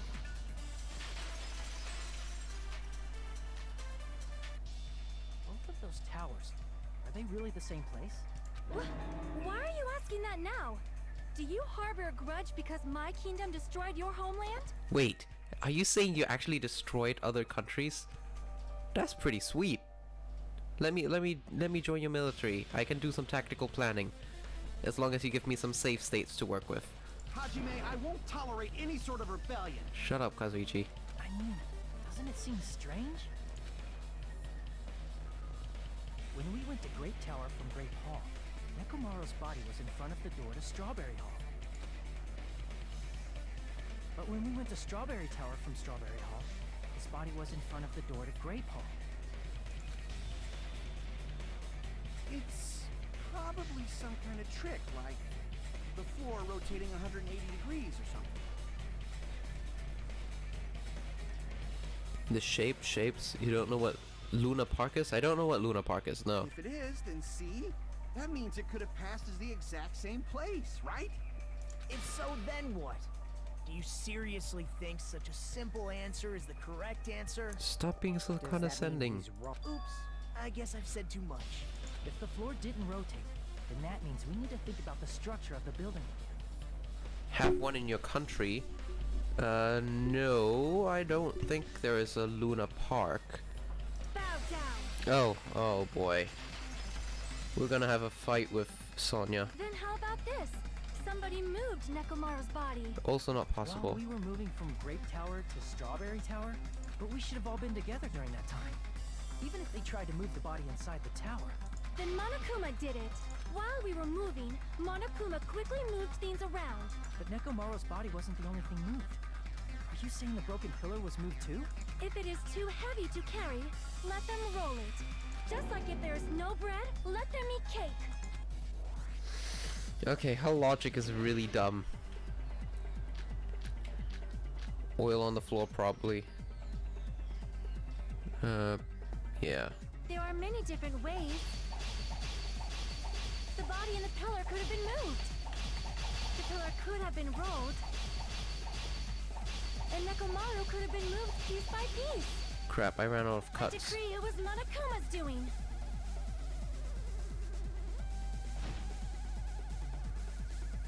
Both of those towers, are they really the same place? Why are you asking that now? Do you harbor a grudge because my kingdom destroyed your homeland? Wait, are you saying you actually destroyed other countries? That's pretty sweet. Let me join your military. I can do some tactical planning. As long as you give me some safe states to work with. Hajime, I won't tolerate any sort of rebellion. Shut up, Kazuichi. I mean, doesn't it seem strange? When we went to Great Tower from Great Hall, Nekomaru's body was in front of the door to Strawberry Hall. But when we went to Strawberry Tower from Strawberry Hall, his body was in front of the door to Grape Hall. It's probably some kind of trick, like the floor rotating 180 degrees or something. The shapes. You don't know what Luna Park is? I don't know what Luna Park is, no. If it is, then see? That means it could have passed as the exact same place, right? If so, then what? Do you seriously think such a simple answer is the correct answer? Stop being so Does that mean condescending. he's wrong? Oops, I guess I've said too much. If the floor didn't rotate, then that means we need to think about the structure of the building again. Have one in your country? No, I don't think there is a Luna Park. Bow down. Oh boy. We're gonna have a fight with Sonya. Then how about this? Somebody moved Nekomaru's body. Also not Well, possible. we were moving from Grape Tower to Strawberry Tower, but we should have all been together during that time. Even if they tried to move the body inside the tower. Then Monokuma did it. While we were moving, Monokuma quickly moved things around. But Nekomaru's body wasn't the only thing moved. Are you saying the broken pillar was moved too? If it is too heavy to carry, let them roll it. Just like if there is no bread, let them eat cake. Okay, her logic is really dumb. Oil on the floor, probably. Yeah. There are many different ways. The body and the pillar could have been moved. The pillar could have been rolled. And Nekomaru could have been moved piece by piece. Crap, I ran out of I cuts. decree it was Monokuma's doing.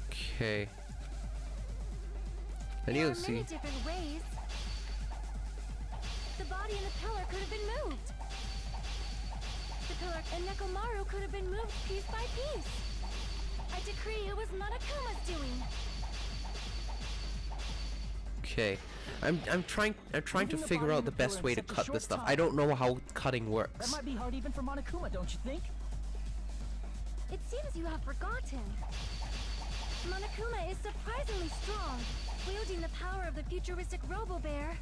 Okay. And There you'll are see. many different ways. The body and the pillar could have been moved. The pillar and Nekomaru could have been moved piece by piece. I decree it was Monokuma's doing. Okay. I'm trying to Moving the figure body out and the the best pillar way in to such a cut short this stuff. time. I don't know how cutting That works. might be hard even for Monokuma, don't you think? It seems you have forgotten. Monokuma is surprisingly strong, wielding the power of the futuristic Robo-Bear.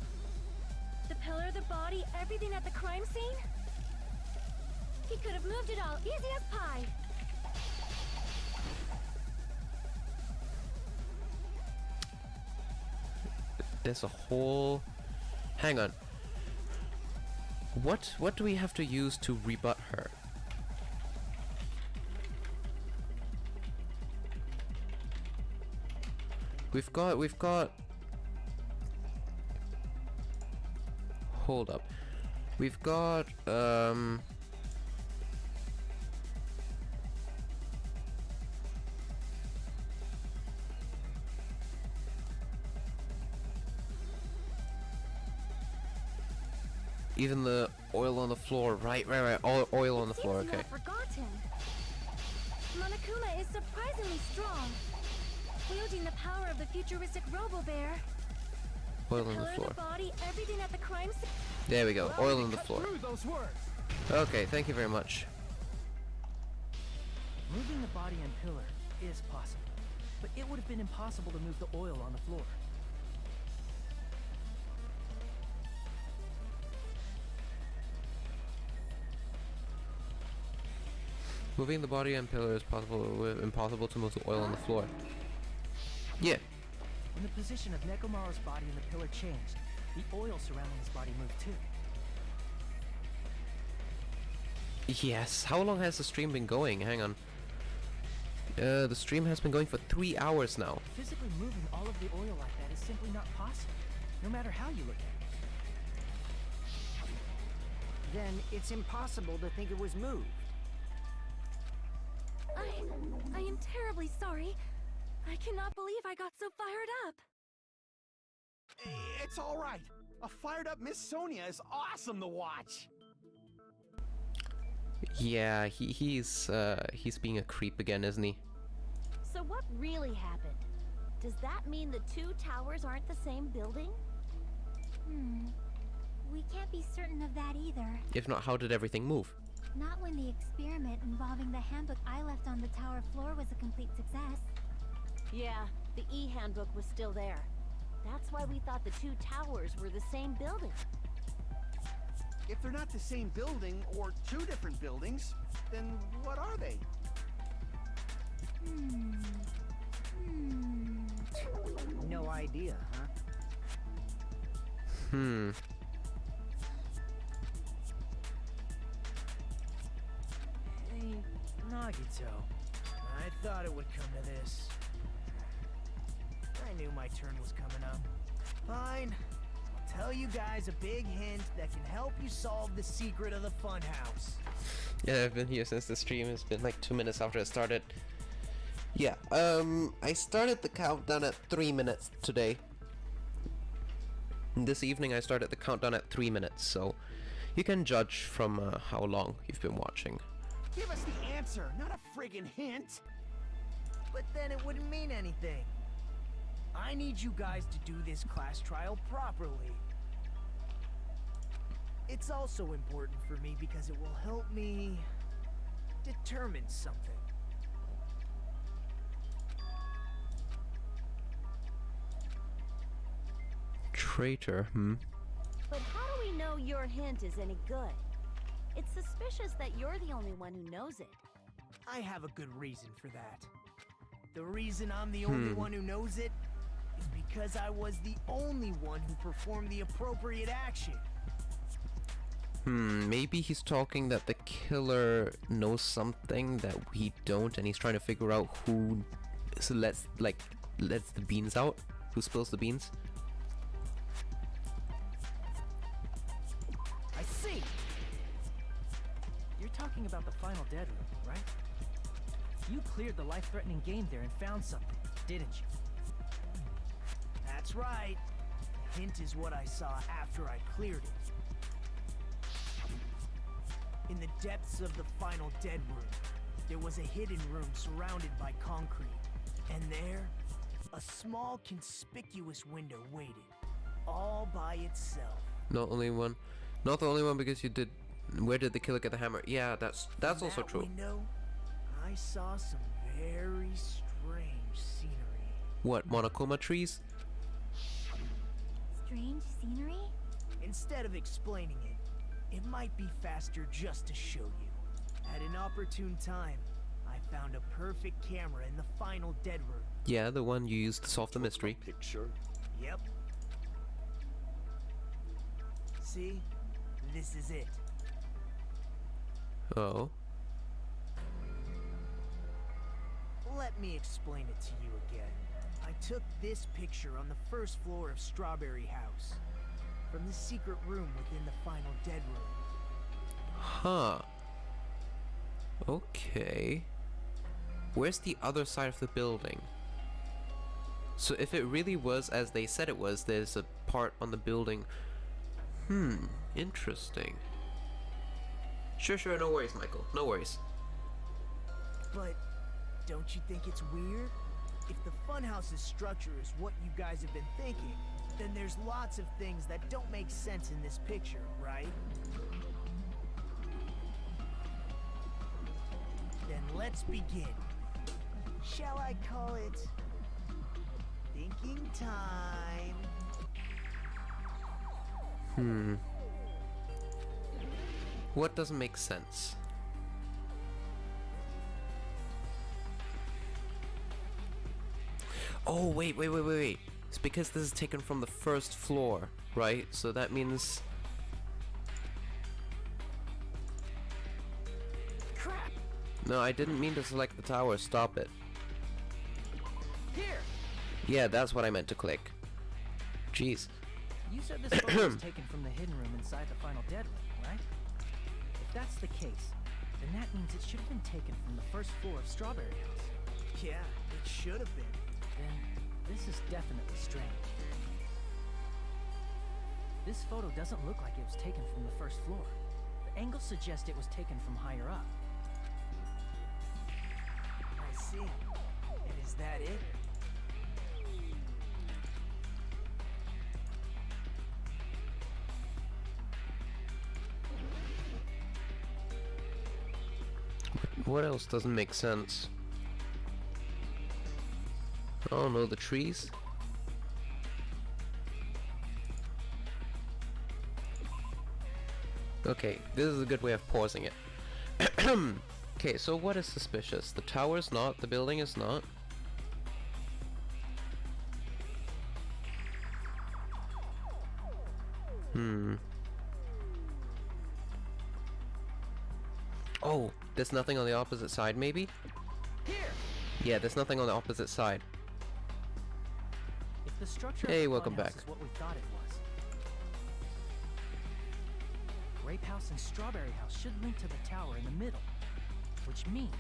The pillar, the body, everything at the crime scene? He could have moved it all, easy as pie. There's a whole... Hang on. What do we have to use to rebut her? We've got hold up. We've got, even the oil on the floor, right, oil on the floor, okay. Forgotten. Monokuma is surprisingly strong, wielding the power of the futuristic Robo-Bear. Oil on the Color floor. the body, everything at the crime scene. There we go, oil on the floor. Through those words. Okay, thank you very much. Moving the body and pillar is possible, but it would have been impossible to move the oil on the floor. Moving the body and pillar is impossible to move the oil on the floor. Yeah. When the position of Nekomaru's body and the pillar changed, the oil surrounding his body moved too. Yes. How long has the stream been going? Hang on. The stream has been going for 3 hours now. Physically moving all of the oil like that is simply not possible, no matter how you look at it. Then it's impossible to think it was moved. I am terribly sorry. I cannot believe I got so fired up. It's all right. A fired-up Miss Sonia is awesome to watch. Yeah, he's being a creep again, isn't he? So what really happened? Does that mean the two towers aren't the same building? We can't be certain of that either. If not, how did everything move? Not when the experiment involving the handbook I left on the tower floor was a complete success. Yeah, the e-handbook was still there. That's why we thought the two towers were the same building. If they're not the same building, or two different buildings, then what are they? No idea, huh? Hey, Nagito. I thought it would come to this. I knew my turn was coming up. Fine. I'll tell you guys a big hint that can help you solve the secret of the funhouse. Yeah, I've been here since the stream. It's been like 2 minutes after it started. Yeah, I started the countdown at 3 minutes today. This evening I started the countdown at 3 minutes, so you can judge from how long you've been watching. Give us the answer, not a friggin' hint. But then it wouldn't mean anything. I need you guys to do this class trial properly. It's also important for me because it will help me determine something. Traitor, But how do we know your hint is any good? It's suspicious that you're the only one who knows it. I have a good reason for that. The reason I'm the only one who knows it is because I was the only one who performed the appropriate action. Maybe he's talking that the killer knows something that we don't, and he's trying to figure out who lets the beans out, who spills the beans. I see. You're talking about the final dead room, right? You cleared the life-threatening game there and found something, didn't you? That's right. The hint is what I saw after I cleared it. In the depths of the final dead room, there was a hidden room surrounded by concrete. And there, a small conspicuous window waited, all by itself. Not the only one because you did. Where did the killer get the hammer? Yeah, that's also true. Window, I saw some very strange scenery. What, Monokuma trees? Strange scenery? Instead of explaining it, it might be faster just to show you. At an opportune time, I found a perfect camera in the final dead room. Yeah, the one you used to solve the mystery. Picture? Yep. See? This is it. Oh. Let me explain it to you again. I took this picture on the first floor of Strawberry House. from the secret room within the final dead room. Huh. Okay. Where's the other side of the building? So if it really was as they said it was, there's a part on the building. Interesting. Sure, no worries, Michael. No worries. But don't you think it's weird? If the funhouse's structure is what you guys have been thinking, then there's lots of things that don't make sense in this picture, right? Then let's begin. Shall I call it thinking time? What doesn't make sense? Oh, wait. It's because this is taken from the first floor, right? So that means... Crap! No, I didn't mean to select the tower. Stop it. Here! Yeah, that's what I meant to click. Jeez. You said this photo was taken from the hidden room inside the final dead room, right? If that's the case, then that means it should have been taken from the first floor of Strawberry House. Yeah, it should have been. Then this is definitely strange. This photo doesn't look like it was taken from the first floor. The angles suggest it was taken from higher up. I see. And is that it? What else doesn't make sense? Oh no, the trees? Okay, this is a good way of pausing it. Okay, so what is suspicious? The tower's not, the building is not. Oh, there's nothing on the opposite side, maybe? Here! Yeah, there's nothing on the opposite side. If the structure Hey, of the welcome funhouse back. is what we thought it was, Grape House and Strawberry House should link to the tower in the middle. Which means,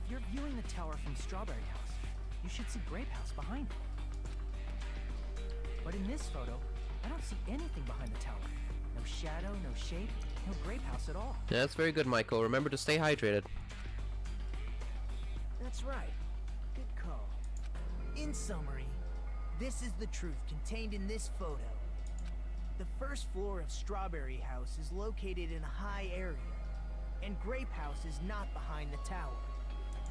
if you're viewing the tower from Strawberry House, you should see Grape House behind it. But in this photo, I don't see anything behind the tower. No shadow, no shape, no Grape House at all. Yeah, that's very good, Michael. Remember to stay hydrated. That's right. Good call. In summary, this is the truth contained in this photo. The first floor of Strawberry House is located in a high area, and Grape House is not behind the tower.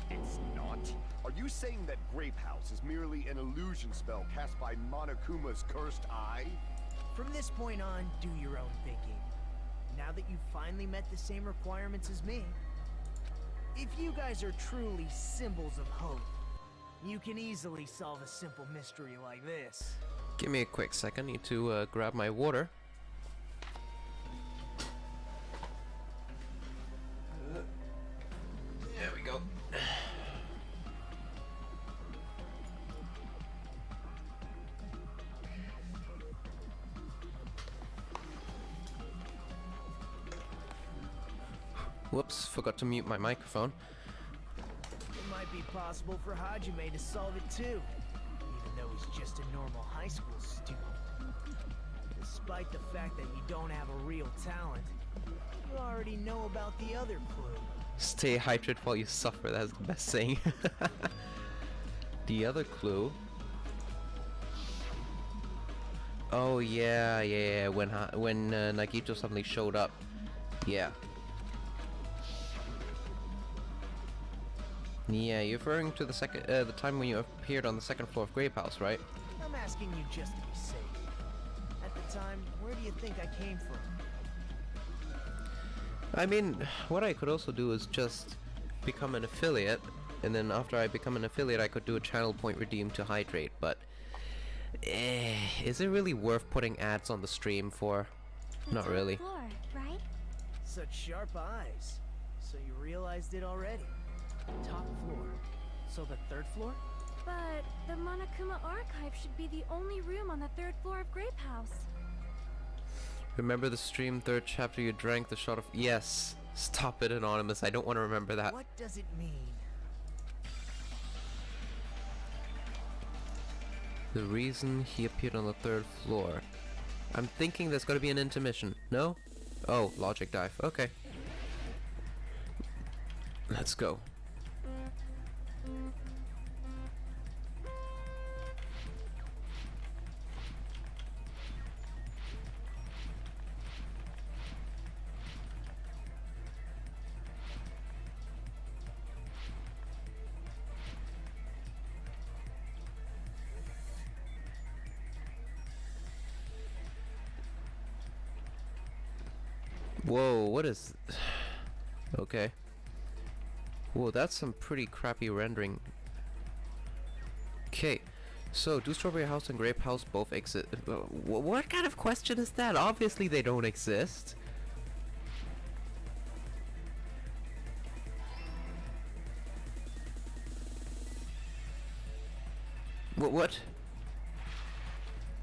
It's not? Are you saying that Grape House is merely an illusion spell cast by Monokuma's cursed eye? From this point on, do your own thinking. Now that you've finally met the same requirements as me, if you guys are truly symbols of hope, you can easily solve a simple mystery like this. Give me a quick second. Need to grab my water. There we go. Whoops, forgot to mute my microphone. It might be possible for Hajime to solve it too, even though he's just a normal high school student. Despite the fact that you don't have a real talent, you already know about the other clue. Stay hydrated while you suffer, that's the best saying. The other clue. Oh yeah, when Nagito suddenly showed up. Yeah. Yeah, you're referring to the time when you appeared on the second floor of Grape House, right? I'm asking you just to be safe. At the time, where do you think I came from? I mean, what I could also do is just become an affiliate, and then after I become an affiliate I could do a channel point redeem to hydrate, but is it really worth putting ads on the stream for? Not really. Floor, right? Such sharp eyes. So you realized it already. Top floor. So the third floor? But the Monokuma archive should be the only room on the third floor of Grape House. Remember the stream 3rd chapter you drank the shot of... Yes! Stop it, Anonymous. I don't want to remember that. What does it mean? The reason he appeared on the 3rd floor. I'm thinking there's gotta be an intermission. No? Oh, logic dive. Okay. Let's go. Whoa, what is... Okay. Whoa, that's some pretty crappy rendering. Okay, so do Strawberry House and Grape House both exist? What kind of question is that? Obviously they don't exist. What?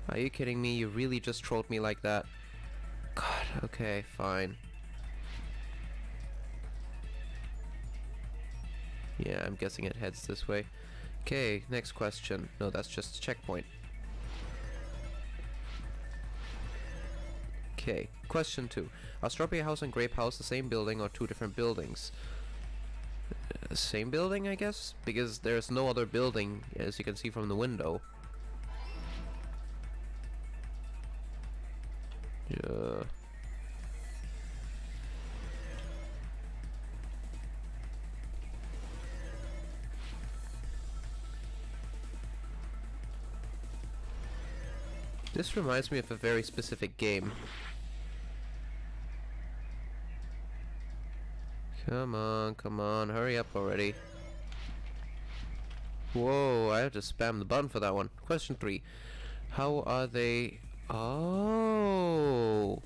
Are you kidding me? You really just trolled me like that? God, okay, fine. Yeah, I'm guessing it heads this way. Okay, next question. No, that's just a checkpoint. Okay, question 2. Are Strawberry House and Grape House the same building or two different buildings? Same building, I guess? Because there's no other building, as you can see from the window. This reminds me of a very specific game. Come on, hurry up already. Whoa, I have to spam the button for that one. Question 3. How are they... Oh,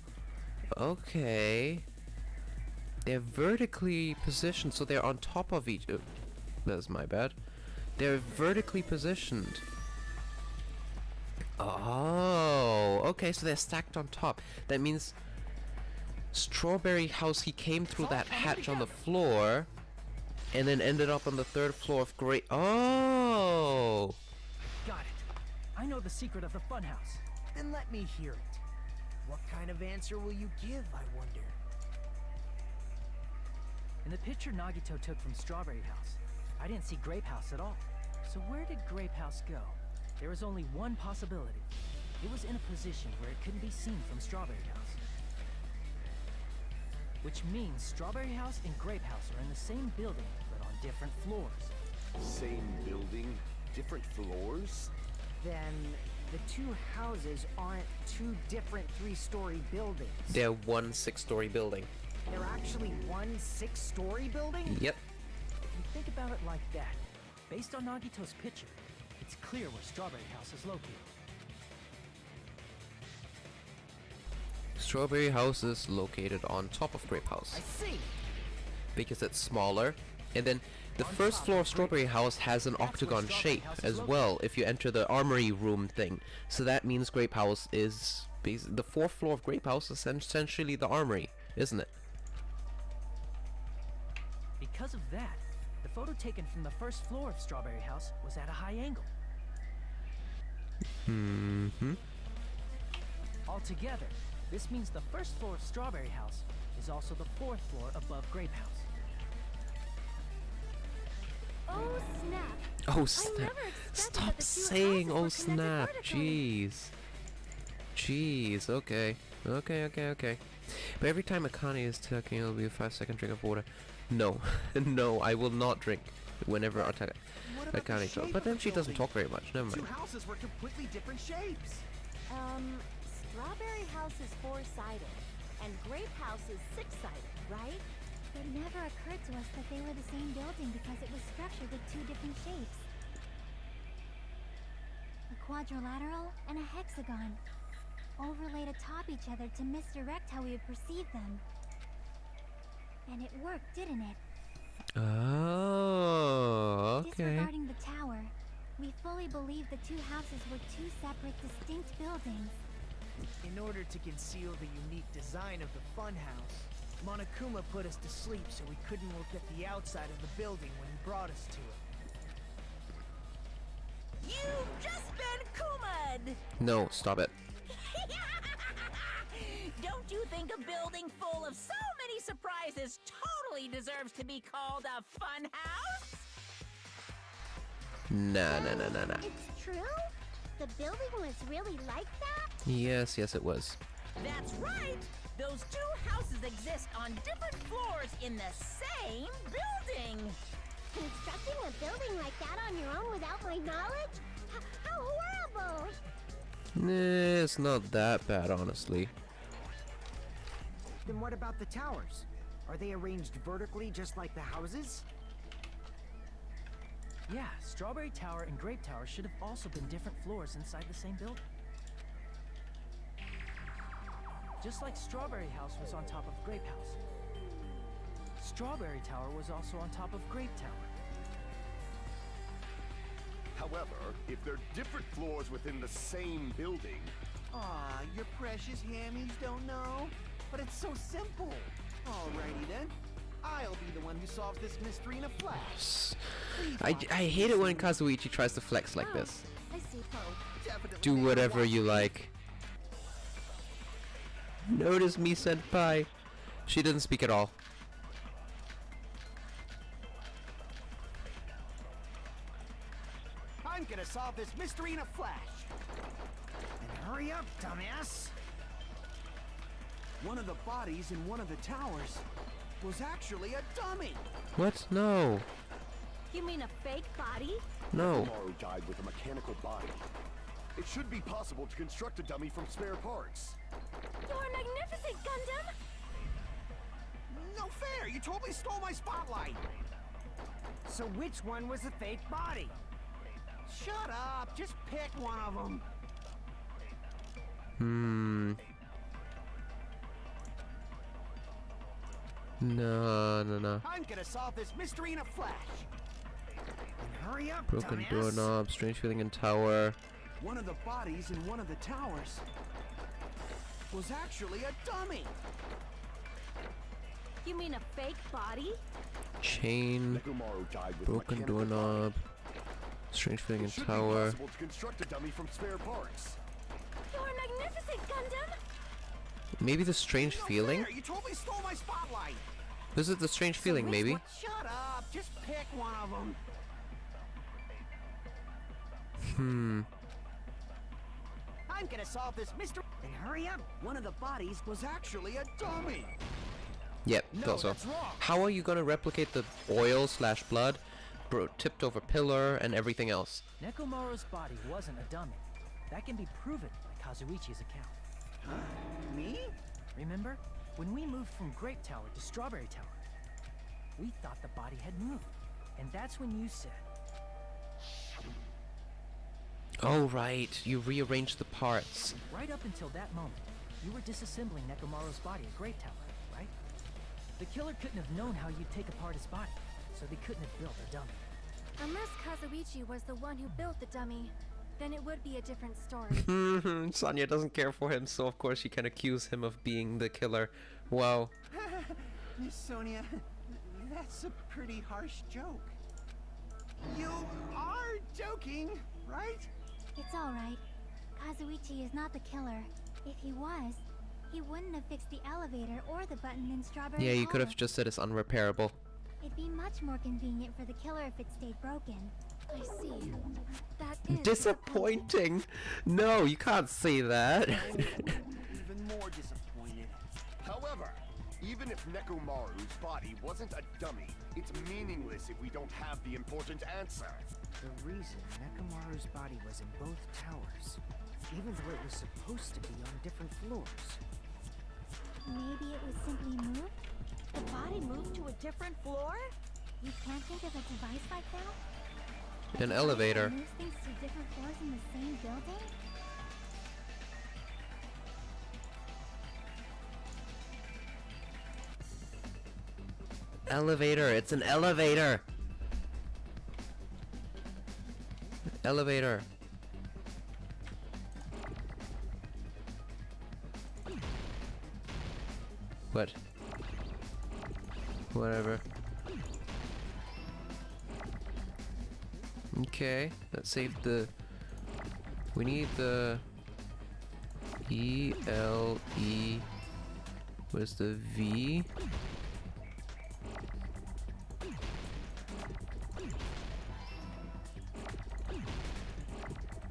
okay. They're vertically positioned, so they're on top of each... that's my bad. They're vertically positioned. Oh, okay, so they're stacked on top. That means Strawberry House, he came through that hatch on the floor and then ended up on the 3rd floor of Great... Oh! Got it. I know the secret of the funhouse. Then let me hear it. What kind of answer will you give, I wonder? In the picture Nagito took from Strawberry House, I didn't see Grape House at all. So where did Grape House go? There was only one possibility. It was in a position where it couldn't be seen from Strawberry House. Which means Strawberry House and Grape House are in the same building, but on different floors. Same building, different floors? Then the two houses aren't two different 3-story buildings. They're one 6-story building. They're actually one 6-story building? Yep. If you think about it like that, based on Nagito's picture, it's clear where Strawberry House is located. Strawberry House is located on top of Grape House. I see! Because it's smaller. And then the first floor of Strawberry House has an octagon shape as well if you enter the armory room thing. So that means Grape House is... the 4th floor of Grape House is essentially the armory, isn't it? Because of that, the photo taken from the 1st floor of Strawberry House was at a high angle. Mm-hmm. Altogether, this means the 1st floor of Strawberry House is also the 4th floor above Grape House. Oh snap! Oh snap! Stop saying "oh snap"! Jeez. Jeez. Okay. Okay. But every time Akane is talking, it'll be a 5-second drink of water. No, no, I will not drink whenever Akane talks. But then she doesn't talk very much. Never mind. Two houses were completely different shapes. Strawberry House is 4-sided, and Grape House is 6-sided, right? It never occurred to us that they were the same building because it was structured with 2 different shapes. A quadrilateral and a hexagon, overlaid atop each other to misdirect how we would perceive them. And it worked, didn't it? Oh, okay. Disregarding the tower, we fully believe the 2 houses were 2 separate, distinct buildings. In order to conceal the unique design of the funhouse, Monokuma put us to sleep so we couldn't look at the outside of the building when he brought us to it. You've just been Kuma'd! No, stop it. Don't you think a building full of so many surprises totally deserves to be called a fun house? Nah. It's true? The building was really like that? Yes, it was. That's right! Those two houses exist on different floors in the same building! Constructing a building like that on your own without my knowledge? How horrible! It's not that bad, honestly. Then what about the towers? Are they arranged vertically just like the houses? Yeah, Strawberry Tower and Grape Tower should have also been different floors inside the same building. Just like Strawberry House was on top of Grape House. Strawberry Tower was also on top of Grape Tower. However, if they're different floors within the same building, Aw, your precious hammies don't know? But it's so simple. Alrighty then. I'll be the one who solves this mystery in a flash. I hate it when Kazuichi tries to flex like this. I see, Definitely Do make a whatever watch. you like. Notice me, senpai. She didn't speak at all. I'm gonna solve this mystery in a flash. And hurry up, dumbass! One of the bodies in one of the towers was actually a dummy. What? No. You mean a fake body? No. Tomorrow died with a mechanical body. It should be possible to construct a dummy from spare parts. You're magnificent, Gundam! No fair! You totally stole my spotlight! So which one was the fake body? Shut up! Just pick one of them! No. I'm gonna solve this mystery in a flash! And hurry up, Broken dumbass! doorknob, strange feeling in tower. One of the bodies in one of the towers was actually a dummy. You mean a fake body? Chain, Nekomaru died with broken a mechanical doorknob, body. strange feeling in It should tower. be possible to construct a dummy from spare parts. You're magnificent, Gundam! Maybe the strange No feeling? fair! You totally stole my spotlight! This is the strange So feeling, which maybe. one- Shut up! Just pick one of them! I'm gonna solve this mystery. And hurry up! One of the bodies Was actually a dummy. Yep, No, thought so. that's wrong. How are you gonna replicate the oil slash blood, tipped over pillar, and everything else? Nekomaru's body wasn't a dummy. That can be proven by Kazuichi's account. Huh? Me? Remember? When we moved from Grape Tower to Strawberry Tower, we thought the body had moved. And that's when you said, Oh right, you rearranged the parts. right up until that moment, you were disassembling Nekomaru's body at Grape Tower, right? The killer couldn't have known how you'd take apart his body, so they couldn't have built a dummy. Unless Kazuichi was the one who built the dummy, then it would be a different story. Sonya doesn't care for him, so of course she can accuse him of being the killer. Wow. Miss Sonia, that's a pretty harsh joke. You are joking, right? It's alright. Kazuichi is not the killer. If he was, he wouldn't have fixed the elevator or the button in Strawberry Yeah, you could have Tower. just said it's unrepairable. It'd be much more convenient for the killer if it stayed broken. I see. That is Disappointing! No, you can't say that. Even more disappointed. However, even if Nekomaru's body wasn't a dummy, it's meaningless if we don't have the important answer. The reason Nekomaru's body was in both towers, even though it was supposed to be on different floors. Maybe it was simply moved? The body moved to a different floor? You can't think of a device like that? An elevator. Moves things to different floors in the same building? Elevator, it's an elevator! Elevator. What? Whatever. Okay, let's save the... We need the... E-L-E... Where's the V?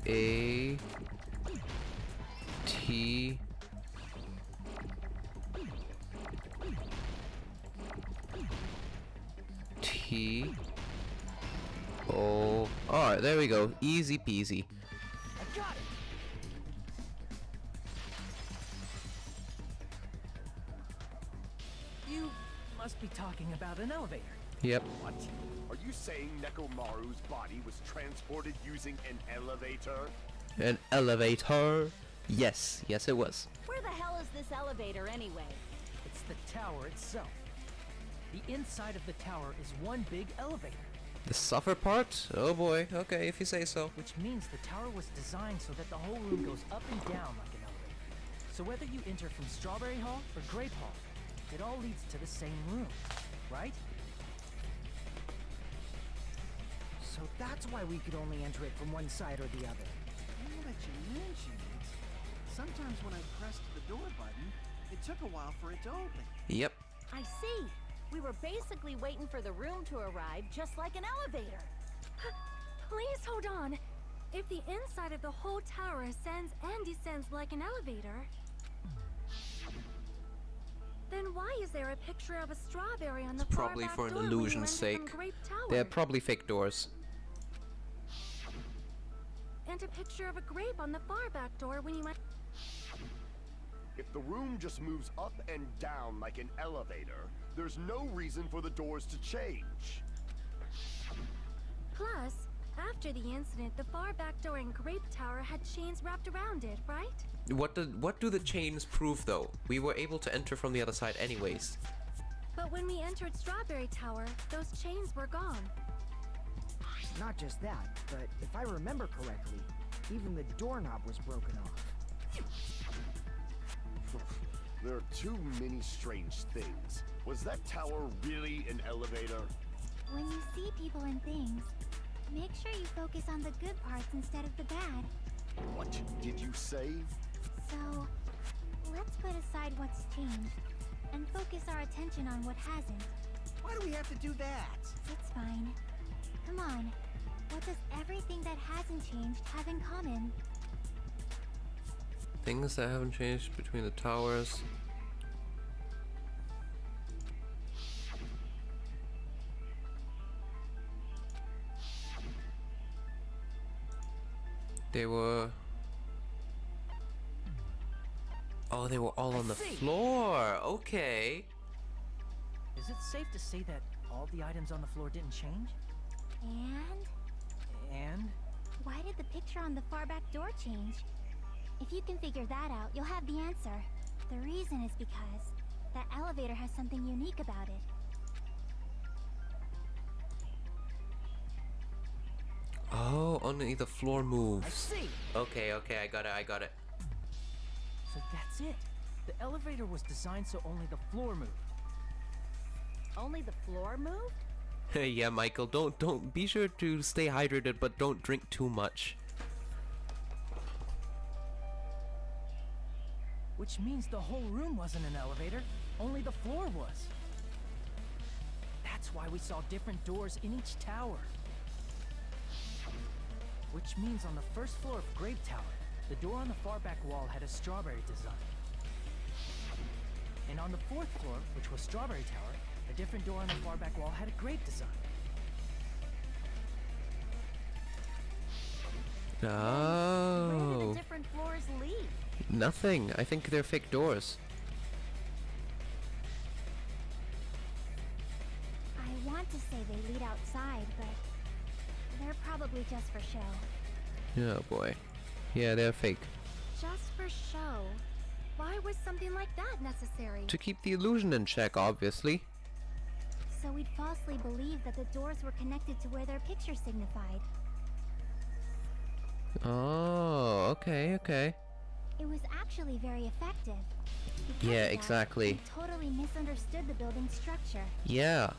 A... T... T... O... Alright, there we go. Easy peasy. I got it! You must be talking about an elevator. Yep. What? Are you saying Nekomaru's body was transported using an elevator? An elevator? Yes, yes it was. Where the hell is this elevator anyway? It's the tower itself. The inside of the tower is one big elevator. The suffer part? Oh boy, okay, if you say so. Which means the tower was designed so that the whole room goes up and down like an elevator. So whether you enter from Strawberry Hall or Grape Hall, it all leads to the same room, right? So that's why we could only enter it from one side or the other. Now that you mention it, sometimes when I pressed the door button, it took a while for it to open. Yep. I see. We were basically waiting for the room to arrive, just like an elevator. Please hold on. If the inside of the whole tower ascends and descends like an elevator, then why is there a picture of a strawberry on the far Probably back for an door when you illusion's enter from sake. Grape Tower? They're probably fake doors. And a picture of a grape on the far back door when you went... If the room just moves up and down like an elevator, there's no reason for the doors to change. Plus, after the incident, the far back door in Grape Tower had chains wrapped around it, right? What do the chains prove though? We were able to enter from the other side anyways. But when we entered Strawberry Tower, those chains were gone. Not just that, but if I remember correctly, even the doorknob was broken off. There are too many strange things. Was that tower really an elevator? When you see people and things, make sure you focus on the good parts instead of the bad. What did you say? So, let's put aside what's changed and focus our attention on what hasn't. Why do we have to do that? It's fine. Come on. What does everything that hasn't changed have in common? Things that haven't changed between the towers. They were... Oh, they were all on the floor. Okay. Is it safe to say that all the items on the floor didn't change? And? Why did the picture on the far back door change? If you can figure that out, you'll have the answer. The reason is because that elevator has something unique about it. Oh, only the floor I moves. see! Okay, I got it. So that's it. The elevator was designed so only the floor moved. Only the floor moved? Yeah, Michael, don't be sure to stay hydrated, but don't drink too much. Which means the whole room wasn't an elevator, only the floor was. That's why we saw different doors in each tower. Which means on the first floor of Grape Tower, the door on the far back wall had a strawberry design. And on the fourth floor, which was Strawberry Tower, a different door on the far back wall had a grape design. Where do Oh. the different floors lead? Nothing. I think they're fake doors. I want to say they lead outside, but they're probably just for show. Oh boy. Yeah, they're fake. Just for show. Why was something like that necessary? To keep the illusion in check, obviously. So we'd falsely believe that the doors were connected to where their picture signified. Oh, okay. It was actually very effective. Because Yeah, of that, exactly. we totally clearly misunderstood the building's structure. Yeah.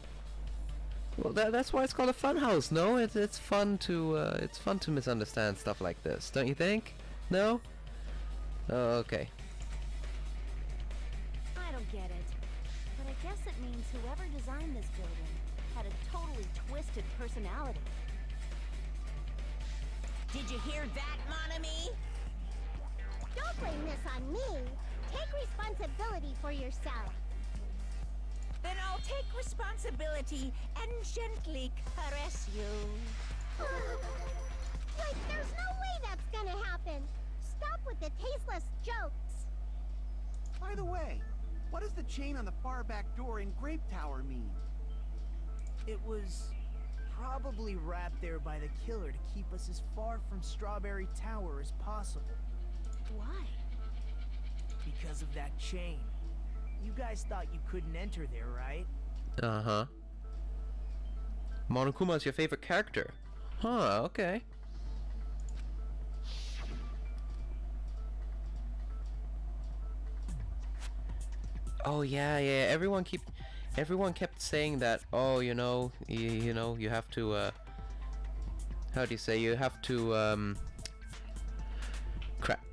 Well, that's why it's called a funhouse. No, it's fun to misunderstand stuff like this, don't you think? No? Oh, okay. I don't get it. But I guess it means whoever designed this building had a totally twisted personality. Did you hear that, Monami? Don't blame this on me. Take responsibility for yourself. Then I'll take responsibility and gently caress you. Like, there's no way that's gonna happen. Stop with the tasteless jokes. By the way, what does the chain on the far back door in Grape Tower mean? It was probably wrapped there by the killer to keep us as far from Strawberry Tower as possible. Why? Because of that chain. You guys thought you couldn't enter there, right? Uh-huh. Monokuma is your favorite character. Huh, okay. Oh yeah, everyone kept saying that, oh, you know, you have to how do you say, you have to crap.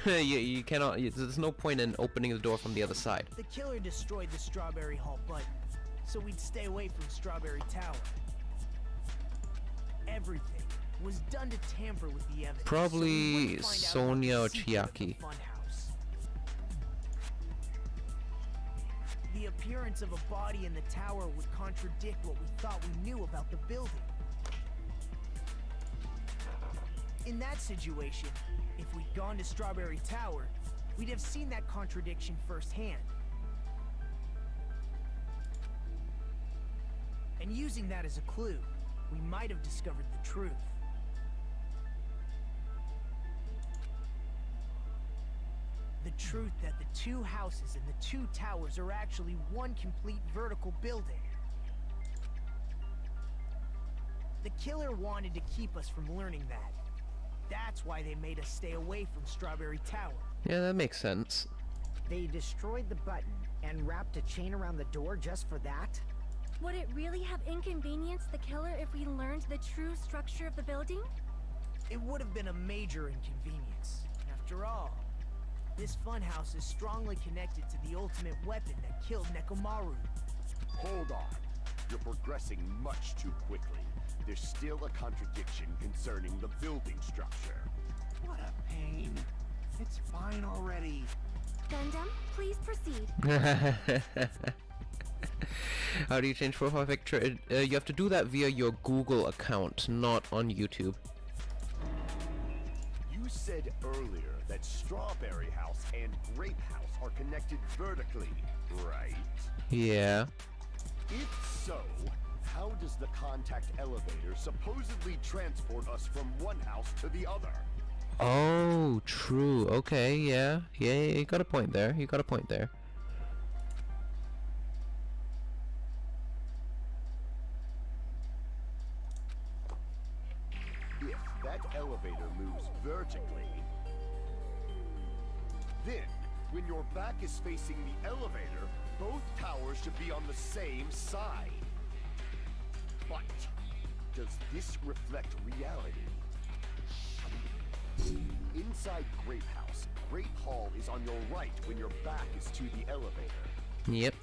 you cannot, there's no point in opening the door from the other side. The killer destroyed the Strawberry Hall button, so we'd stay away from Strawberry Tower. Everything was done to tamper with the evidence. Probably so Sonia or Chiaki. The appearance of a body in the tower would contradict what we thought we knew about the building. In that situation, if we'd gone to Strawberry Tower, we'd have seen that contradiction firsthand. And using that as a clue, we might have discovered the truth. The truth that the two houses and the two towers are actually one complete vertical building. The killer wanted to keep us from learning that. That's why they made us stay away from Strawberry Tower. Yeah, that makes sense. They destroyed the button and wrapped a chain around the door just for that? Would it really have inconvenienced the killer if we learned the true structure of the building? It would have been a major inconvenience. After all, this funhouse is strongly connected to the ultimate weapon that killed Nekomaru. Hold on. You're progressing much too quickly. There's still a contradiction concerning the building structure. What a pain. It's fine already. Gundam, please proceed. How do you change profile picture? You have to do that via your Google account, not on YouTube. You said earlier that Strawberry House and Grape House are connected vertically, right? Yeah. If so, how does the contact elevator supposedly transport us from one house to the other? Oh, true. Okay, yeah. Yeah, you got a point there. You got a point there. If that elevator moves vertically, then when your back is facing the elevator, both towers should be on the same side. But does this reflect reality? Inside Grape House, Grape Hall is on your right when your back is to the elevator. Yep.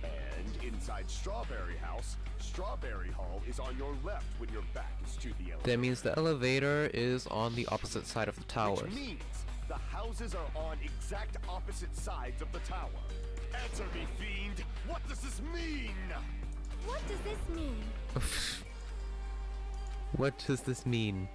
And inside Strawberry House, Strawberry Hall is on your left when your back is to the elevator. That means the elevator is on the opposite side of the towers. Which means the houses are on exact opposite sides of the tower. Answer me, fiend! What does this mean? What does this mean? What does this mean?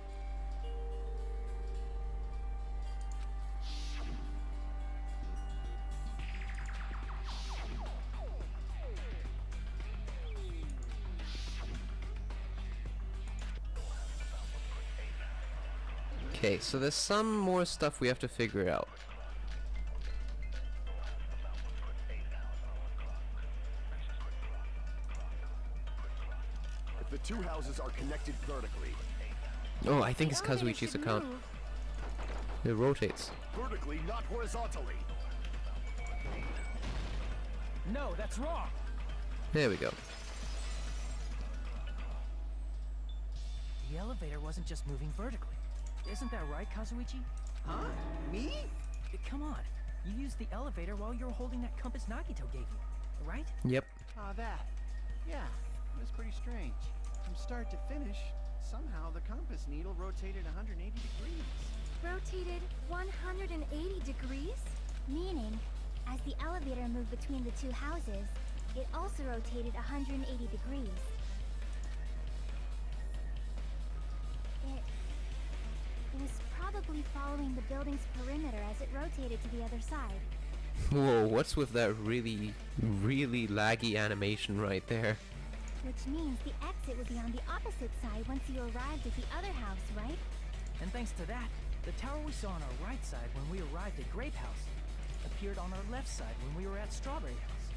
Okay, so there's some more stuff we have to figure out. If the two houses are connected vertically. Oh, I think it's Kazuichi's account. It rotates. Vertically, not horizontally. No, that's wrong. There we go. The elevator wasn't just moving vertically. Isn't that right, Kazuichi? Huh? Me? Come on. You used the elevator while you were holding that compass Nagito gave you, right? Yep. That. Yeah, it was pretty strange. From start to finish, somehow the compass needle rotated 180 degrees. Rotated 180 degrees? Meaning, as the elevator moved between the two houses, it also rotated 180 degrees. It was probably following the building's perimeter as it rotated to the other side. Whoa, what's with that really, really laggy animation right there? Which means the exit would be on the opposite side once you arrived at the other house, right? And thanks to that, the tower we saw on our right side when we arrived at Grape House appeared on our left side when we were at Strawberry House.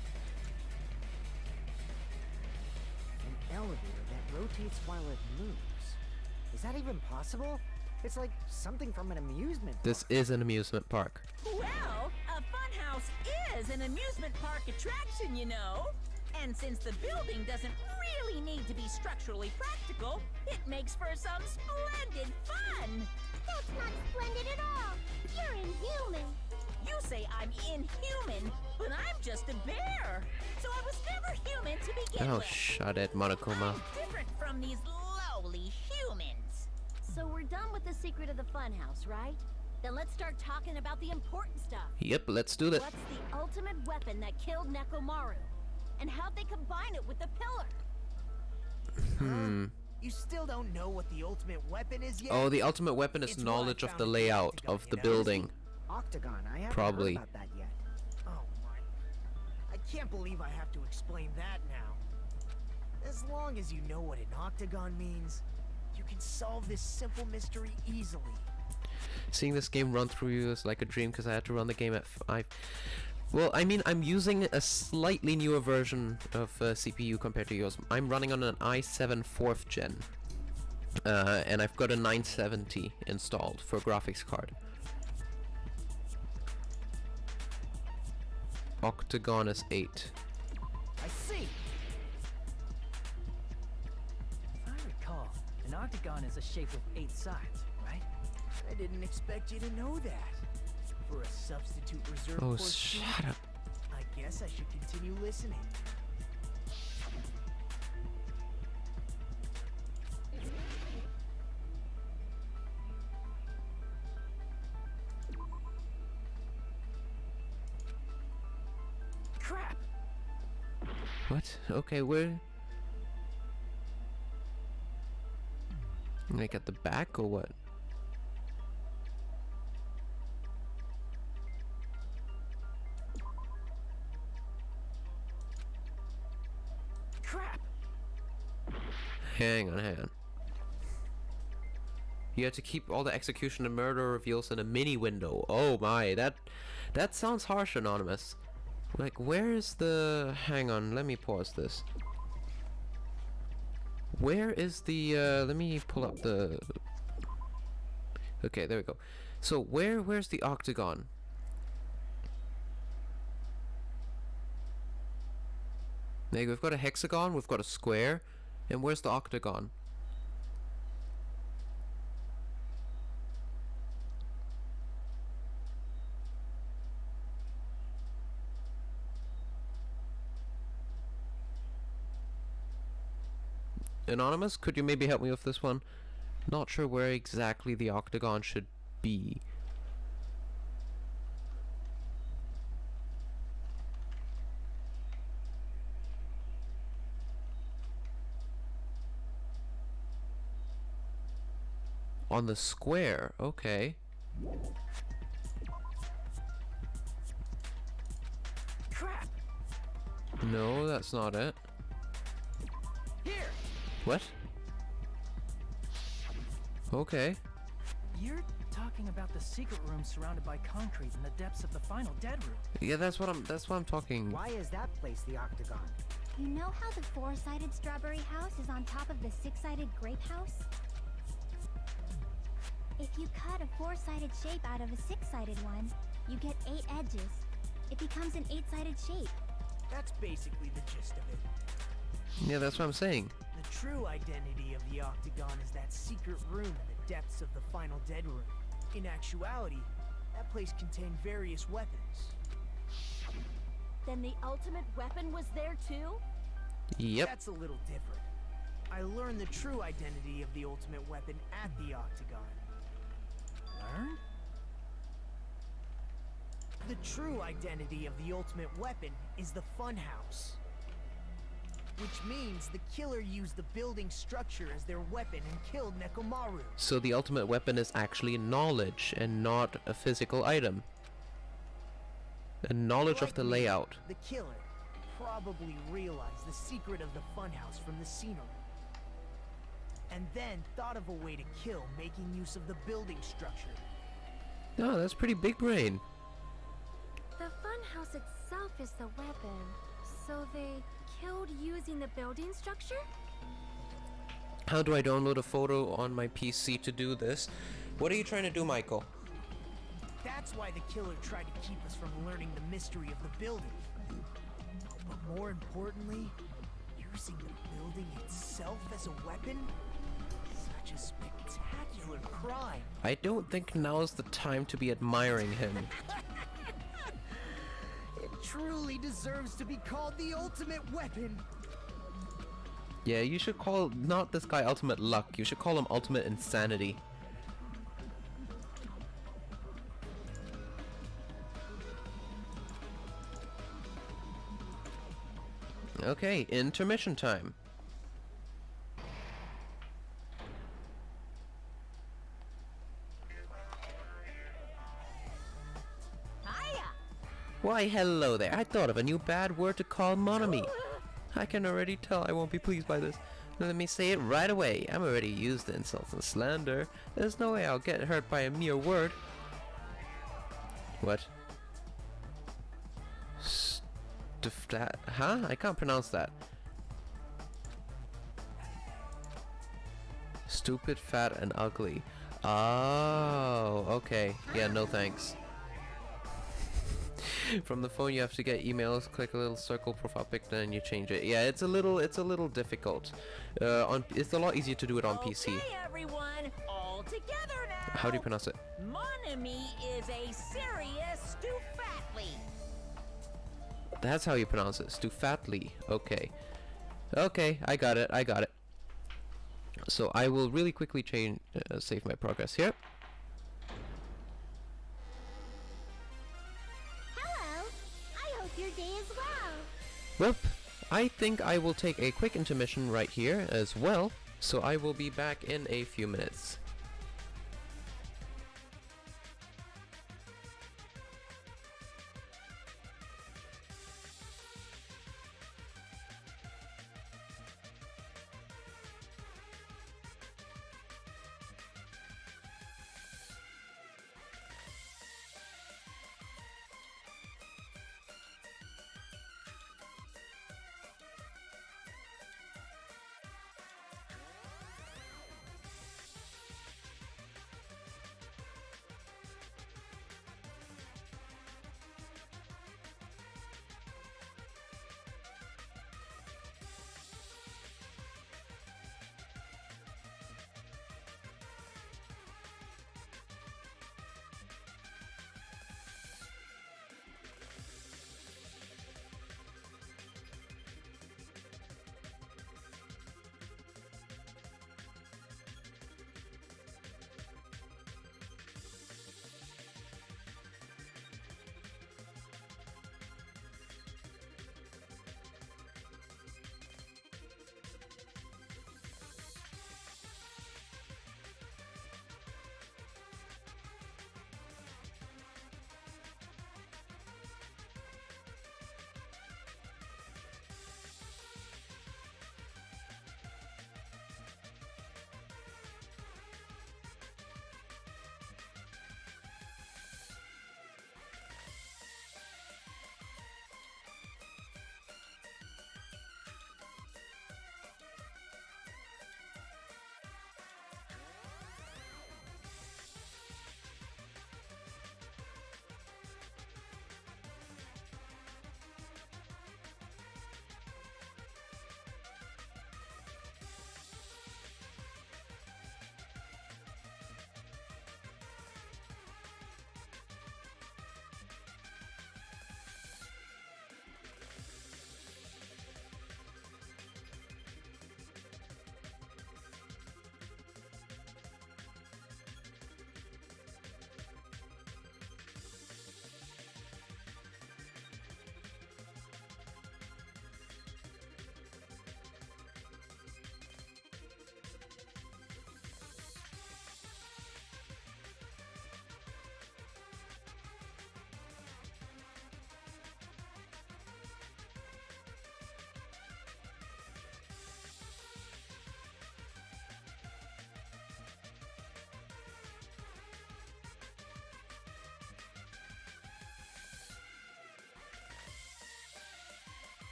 An elevator that rotates while it moves. Is that even possible? It's like something from an amusement This park. is an amusement park. Well, a funhouse is an amusement park attraction, you know. And since the building doesn't really need to be structurally practical, it makes for some splendid fun. That's not splendid at all! You're inhuman! You say I'm inhuman, but I'm just a bear. So I was never human to begin Oh, with. shut it, Monokuma. I'm different from these lowly humans. So we're done with the secret of the funhouse, right? Then let's start talking about the important stuff. Yep, let's do that. What's the ultimate weapon that killed Nekomaru? And how'd they combine it with the pillar? You still don't know what the ultimate weapon is yet? Oh, the ultimate weapon is It's what I knowledge of found the in layout Octagon, of you the know? building. Octagon, I haven't Probably. heard about that yet. Oh my. I can't believe I have to explain that now. As long as you know what an octagon means, you can solve this simple mystery easily. Seeing this game run through you is like a dream because I had to run the game at 5. Well, I mean, I'm using a slightly newer version of CPU compared to yours. I'm running on an i7 4th gen. And I've got a 970 installed for graphics card. Octagon is 8. I see! If I recall, an octagon is a shape with 8 sides, right? I didn't expect you to know that. For a substitute reserve Oh, course student, shut up. I guess I should continue listening. Crap! What? Okay, where? Like at the back or what? Crap! Hang on. You have to keep all the execution and murder reveals in a mini window. Oh my, that sounds harsh, Anonymous. Like, where is the... Hang on, let me pause this. Where is the, let me pull up the... Okay, there we go. So, where's the octagon? Like, we've got a hexagon, we've got a square, and where's the octagon? Anonymous, could you maybe help me with this one? Not sure where exactly the octagon should be. On the square, okay. Crap! No, that's not it. Here! What? Okay. You're talking about the secret room surrounded by concrete in the depths of the final dead room. Yeah, that's what I'm talking. Why is that place the Octagon? You know how the 4-sided strawberry house is on top of the 6-sided grape house? If you cut a 4-sided shape out of a 6-sided one, you get 8 edges. It becomes an 8-sided shape. That's basically the gist of it. Yeah, that's what I'm saying. The true identity of the Octagon is that secret room in the depths of the final Dead Room. In actuality, that place contained various weapons. Then the ultimate weapon was there too? Yep. That's a little different. I learned the true identity of the ultimate weapon at the Octagon. Learn? The true identity of the ultimate weapon is the funhouse. Which means the killer used the building structure as their weapon and killed Nekomaru. So the ultimate weapon is actually knowledge and not a physical item. A knowledge of the Like me, layout. The killer probably realized the secret of the funhouse from the scenery. And then thought of a way to kill making use of the building structure. Oh, that's pretty big brain. The funhouse itself is the weapon, so they killed using the building structure? How do I download a photo on my PC to do this? What are you trying to do, Michael? That's why the killer tried to keep us from learning the mystery of the building. But more importantly, using the building itself as a weapon? Such a spectacular crime. I don't think now's the time to be admiring him. It truly deserves to be called the ultimate weapon. Yeah, you should call not this guy Ultimate Luck. You should call him Ultimate Insanity. Okay, intermission time. Hiya! Why, hello there. I thought of a new bad word to call Monami. I can already tell I won't be pleased by this. Let me say it right away. I'm already used to insults and slander. There's no way I'll get hurt by a mere word. What? Huh? I can't pronounce that. Stupid, fat, and ugly. Oh, okay. Yeah, no thanks. From the phone you have to get emails, click a little circle profile pic, then you change it. Yeah, it's a little difficult. It's a lot easier to do it on PC. Okay, everyone, all together now. How do you pronounce it? Monami is a serious Stufatly. That's how you pronounce it. Stufatly. Okay. Okay, I got it. So I will really quickly change, save my progress here. Hello. I hope your day is well. Well, I think I will take a quick intermission right here as well. So I will be back in a few minutes.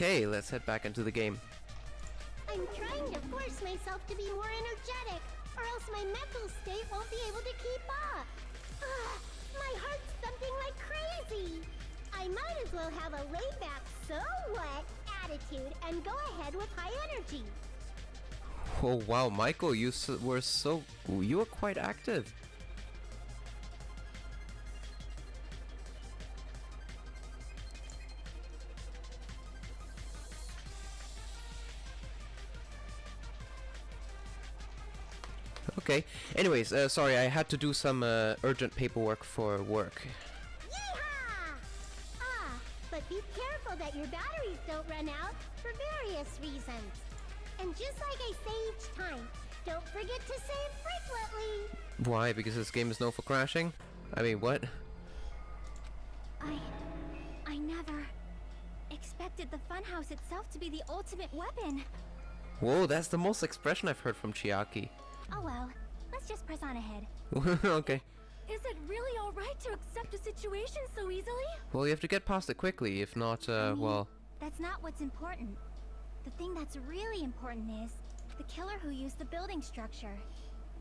Okay, let's head back into the game. I'm trying to force myself to be more energetic, or else my mental state won't be able to keep up. My heart's thumping like crazy. I might as well have a laid-back, so what attitude and go ahead with high energy. Oh wow, Michael, you were quite active. Okay. Anyways, sorry, I had to do some urgent paperwork for work. Yeehaw! But be careful that your batteries don't run out for various reasons. And just like I say each time, don't forget to save frequently. Why? Because this game is known for crashing? I mean, what? I never expected the funhouse itself to be the ultimate weapon. Whoa, that's the most expression I've heard from Chiaki. Oh well, let's just press on ahead. Okay. Is it really alright to accept a situation so easily? Well, you have to get past it quickly, if not, well... That's not what's important. The thing that's really important is the killer who used the building structure.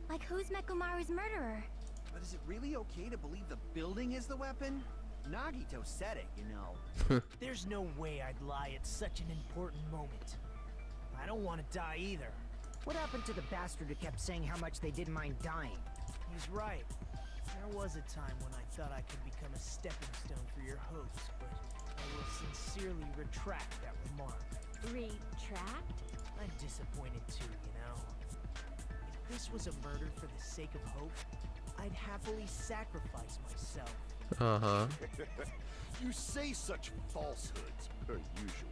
Like, who's Mekumaru's murderer? But is it really okay to believe the building is the weapon? Nagito said it, you know. There's no way I'd lie at such an important moment. I don't want to die either. What happened to the bastard who kept saying how much they didn't mind dying? He's right. There was a time when I thought I could become a stepping stone for your hopes, but I will sincerely retract that remark. Retract? I'm disappointed too, you know. If this was a murder for the sake of hope, I'd happily sacrifice myself. Uh-huh. You say such falsehoods, per usual.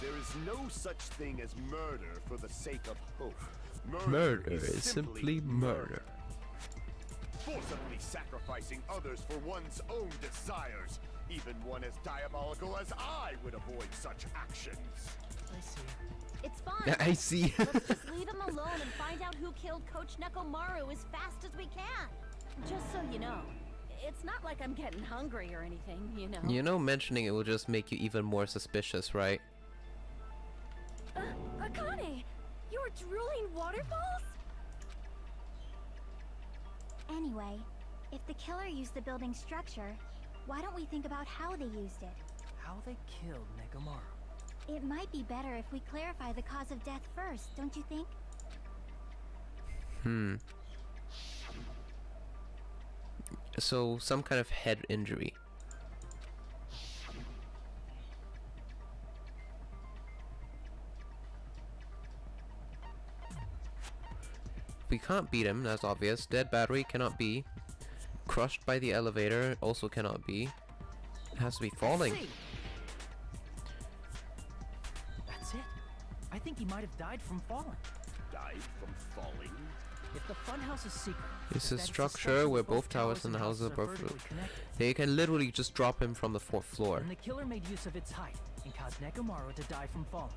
There is no such thing as murder for the sake of hope. Murder is simply murder. Forcibly sacrificing others for one's own desires. Even one as diabolical as I would avoid such actions. I see. It's fine. I see. Let's just leave him alone and find out who killed Coach Nekomaru as fast as we can. Just so you know, it's not like I'm getting hungry or anything, you know. You know, mentioning it will just make you even more suspicious, right? Akane! You were drooling waterfalls? Anyway, if the killer used the building structure, why don't we think about how they used it? How they killed Nekomaru. It might be better if we clarify the cause of death first, don't you think? So, some kind of head injury. We can't beat him, that's obvious. Dead battery cannot be. Crushed by the elevator also cannot be. It has to be falling. That's it. I think he might have died from falling. Died from falling? If the funhouse is secret, It's a that structure where both towers and the houses are vertically both. connected. They can literally just drop him from the 4th floor. And the killer made use of its height and caused Nekomaru to die from falling.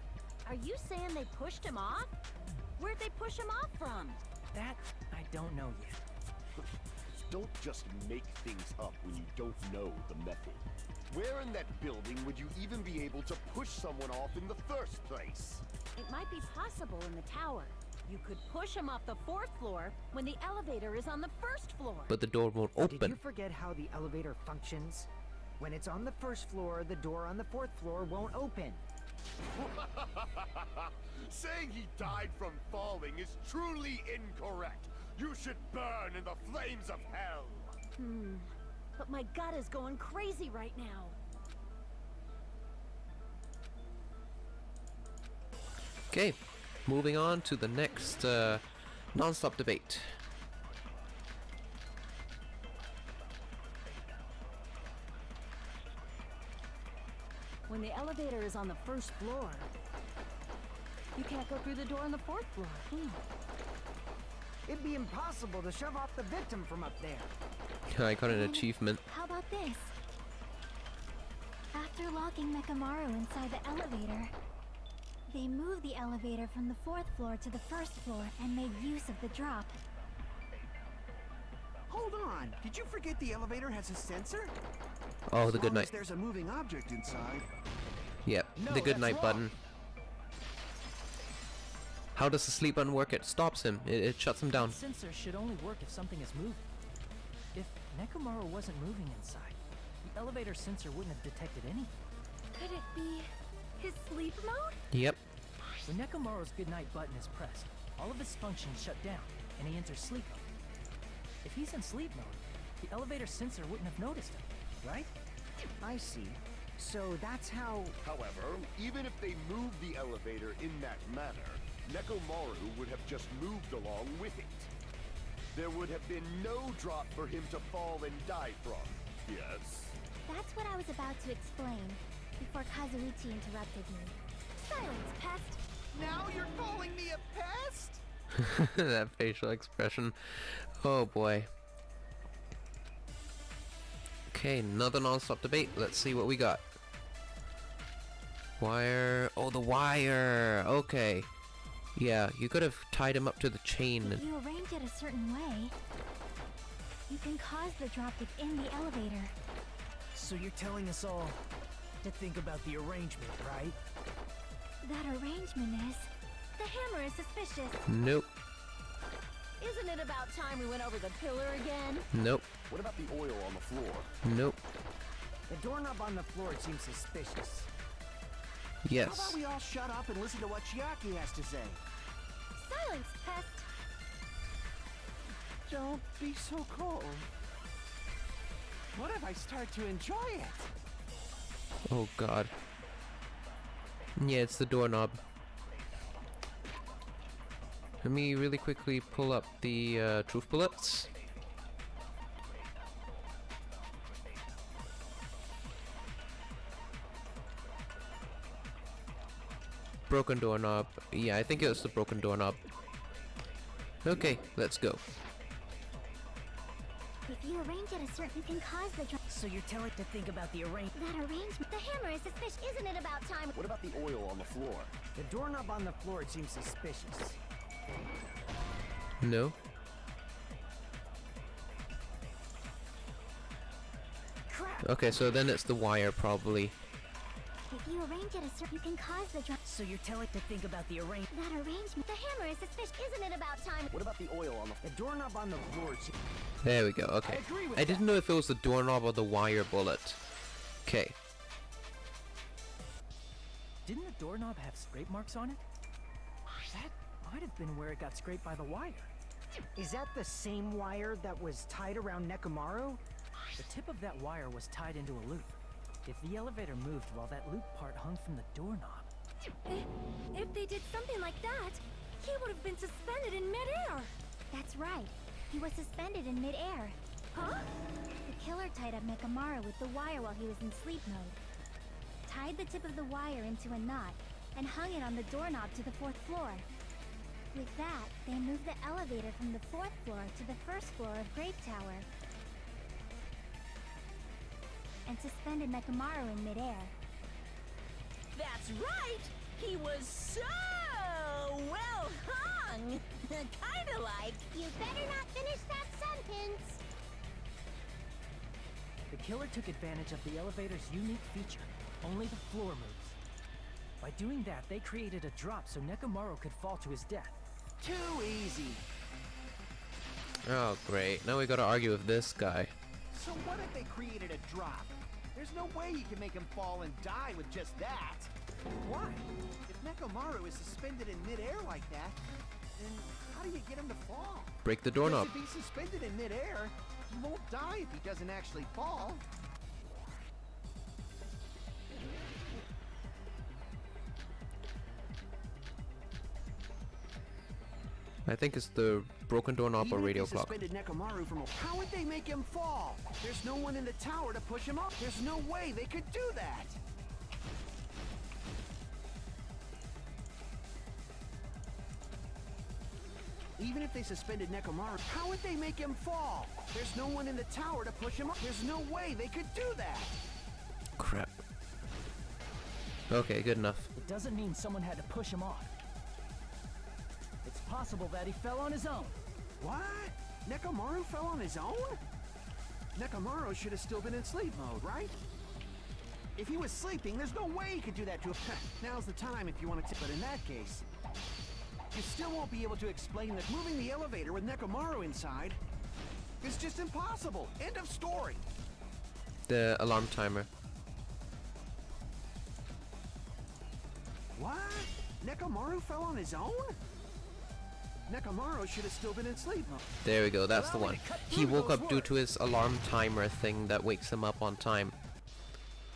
Are you saying they pushed him off? Where'd they push him off from? That I don't know yet. Don't just make things up when you don't know the method. Where in that building would you even be able to push someone off in the first place? It might be possible in the tower. You could push him off the 4th floor when the elevator is on the 1st floor. But the door won't Did you open. forget how the elevator functions? When it's on the 1st floor, the door on the 4th floor won't open. Saying he died from falling is truly incorrect. You should burn in the flames of hell. But my gut is going crazy right now. Okay, moving on to the next non-stop debate. When the elevator is on the 1st floor, you can't go through the door on the 4th floor. It'd be impossible to shove off the victim from up there. I got an achievement. How about this? After locking Mekamaru inside the elevator, they moved the elevator from the 4th floor to the 1st floor and made use of the drop. Hold on. Did you forget the elevator has a sensor? Oh, As the good long as night. there's a moving object inside. Yep. the good night button. How does the sleep button work? It stops him. It shuts him down. That sensor should only work if something is moving. If Nekomaru wasn't moving inside, the elevator sensor wouldn't have detected anything. Could it be his sleep mode? Yep. When Nekomaru's goodnight button is pressed, all of his functions shut down, and he enters sleep mode. If he's in sleep mode, the elevator sensor wouldn't have noticed him, right? I see. So that's how... However, even if they moved the elevator in that manner, Nekomaru would have just moved along with it. There would have been no drop for him to fall and die from. Yes? That's what I was about to explain before Kazuichi interrupted me. Silence, pest! Now you're calling me a pest? That facial expression. Oh boy. Okay, another non-stop debate. Let's see what we got. Wire. Oh, the wire. Okay. Yeah, you could have tied him up to the chain. If you arrange it a certain way, you can cause the drop within the elevator. So you're telling us all to think about the arrangement, right? That arrangement is... The hammer is suspicious. Nope. Isn't it about time we went over the pillar again? Nope. What about the oil on the floor? Nope. The doorknob on the floor seems suspicious. How Yes. about we all shut up and listen to what Chiaki has to say? Silence, pest! Don't be so cold. What if I start to enjoy it? Oh god. Yeah, it's the doorknob. Let me really quickly pull up the truth bullets. Broken doorknob. Yeah, I think it was the broken doorknob. Okay, let's go. If you arrange it a certain... You can cause the drop... So you're telling to think about the arrangement. That arrangement... The hammer is suspicious. Isn't it about time... What about the oil on the floor? The doorknob on the floor seems suspicious. No. Crap! Okay, so then it's the wire probably. If you arrange it a certain... You can cause the drop... So you're telling to think about the arrangement. That arrangement... The hammer is suspicious. Isn't it about time... What about the oil on the The doorknob on the floor seems... There we go, okay. I agree with I didn't know if it was the doorknob or the wire bullet. Okay. Didn't the doorknob have scrape marks on it? That might have been where it got scraped by the wire. Is that the same wire that was tied around Nekomaru? The tip of that wire was tied into a loop. If the elevator moved while that loop part hung from the doorknob... If they did something like that, he would have been suspended in midair. That's right. He was suspended in midair. Huh? The killer tied up Nekomaru with the wire while he was in sleep mode. Tied the tip of the wire into a knot and hung it on the doorknob to the 4th floor. With that, they moved the elevator from the 4th floor to the 1st floor of Grape Tower and suspended Nekomaru in midair. That's right! He was so well hung! Kinda like... You better not finish that sentence! The killer took advantage of the elevator's unique feature. Only the floor moves. By doing that, they created a drop so Nekomaru could fall to his death. Too easy. Oh great, now we gotta argue with this guy. So what if they created a drop? There's no way you can make him fall and die with just that. Why? If Nekomaru is suspended in midair like that, then how do you get him to fall? Break the doorknob. Because if he's suspended in midair, he won't die if he doesn't actually fall. I think it's the broken doorknob or Even radio if they clock. suspended Nekomaru from a... How would they make him fall? There's no one in the tower to push him up. There's no way they could do that. Even if they suspended Nekomaru, how would they make him fall? There's no one in the tower to push him up. There's no way they could do that. Crap. Okay, good enough. It doesn't mean someone had to push him off. It's possible that he fell on his own. What? Nekomaru fell on his own? Nekomaru should have still been in sleep mode, right? If he was sleeping, there's no way he could do that to a pet. Now's the time if you want to but in that case, you still won't be able to explain that moving the elevator with Nekomaru inside is just impossible. End of story. The alarm timer. What? Nekomaru fell on his own? Nekomaru should have still been in sleep mode. There we go, that's the one. He woke up due to his alarm timer thing that wakes him up on time.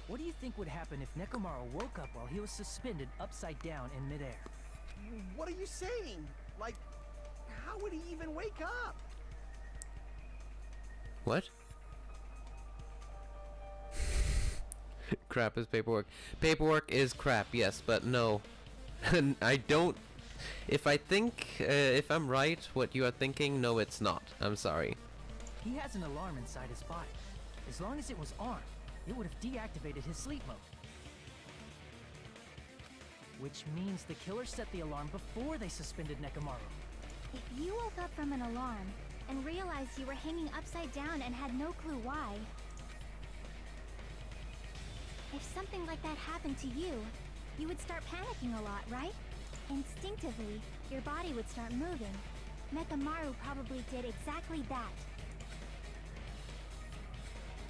What do you think would happen if Nekomaru woke up while he was suspended upside down in midair? What are you saying? Like, how would he even wake up? What? Crap is paperwork. Paperwork is crap, yes, but no. I don't... If I'm right, what you are thinking, no it's not. I'm sorry. He has an alarm inside his body. As long as it was armed, it would have deactivated his sleep mode. Which means the killer set the alarm before they suspended Nekomaru. If you woke up from an alarm and realized you were hanging upside down and had no clue why, if something like that happened to you, you would start panicking a lot, right? Instinctively, your body would start moving. Nekomaru probably did exactly that.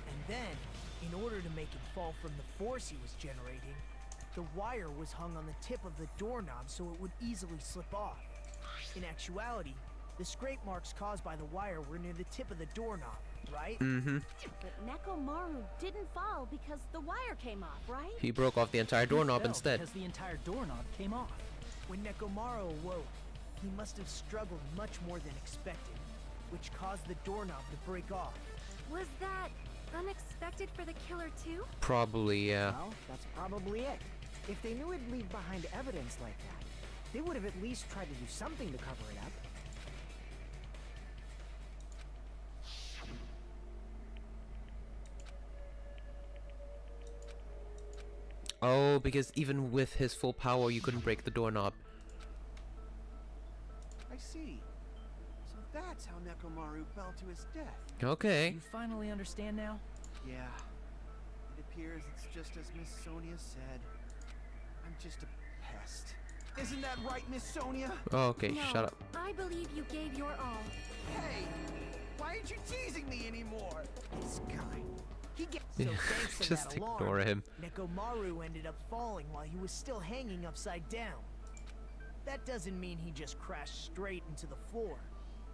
And then, in order to make him fall from the force he was generating, the wire was hung on the tip of the doorknob so it would easily slip off. In actuality, the scrape marks caused by the wire were near the tip of the doorknob, right? Mm-hmm. But Nekomaru didn't fall because the wire came off, right? He broke off the entire doorknob He fell instead. because the entire doorknob came off. When Nekomaru awoke, he must have struggled much more than expected, which caused the doorknob to break off. Was that unexpected for the killer too? Probably, yeah. Well, that's probably it. If they knew it'd leave behind evidence like that, they would have at least tried to do something to cover it up. Oh, because even with his full power, you couldn't break the doorknob. I see. So that's how Nekomaru fell to his death. Okay. You finally understand now? Yeah. It appears it's just as Miss Sonia said. I'm just a pest. Isn't that right, Miss Sonia? Oh, okay, No, shut up. I believe you gave your all. Hey! Why aren't you teasing me anymore? This guy. He gets So thanks to Just that ignore alarm, him. Nekomaru ended up falling while he was still hanging upside down. That doesn't mean he just crashed straight into the floor.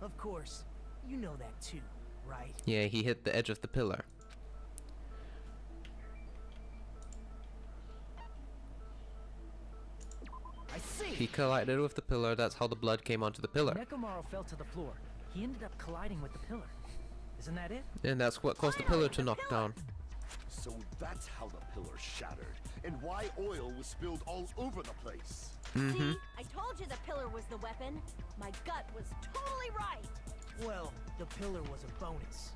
Of course, you know that too, right? Yeah, he hit the edge of the pillar. I see! He collided with the pillar, that's how the blood came onto the pillar. Nekomaru fell to the floor. He ended up colliding with the pillar. Isn't that it? And that's what caused the pillar to knock down. So that's how the pillar shattered, and why oil was spilled all over the place. Mm-hmm. See? I told you the pillar was the weapon. My gut was totally right. Well, the pillar was a bonus.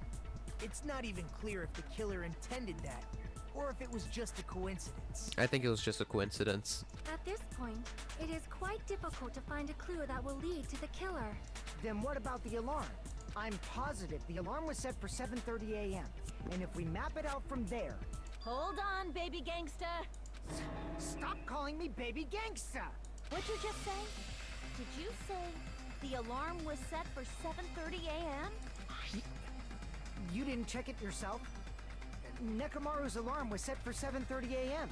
It's not even clear if the killer intended that, or if it was just a coincidence. I think it was just a coincidence. At this point, it is quite difficult to find a clue that will lead to the killer. Then what about the alarm? I'm positive the alarm was set for 7:30 a.m. And if we map it out from there... Hold on, baby gangsta. Stop calling me baby gangsta! What'd you just say? Did you say the alarm was set for 7:30 a.m.? You didn't check it yourself? Nekomaru's alarm was set for 7:30 a.m.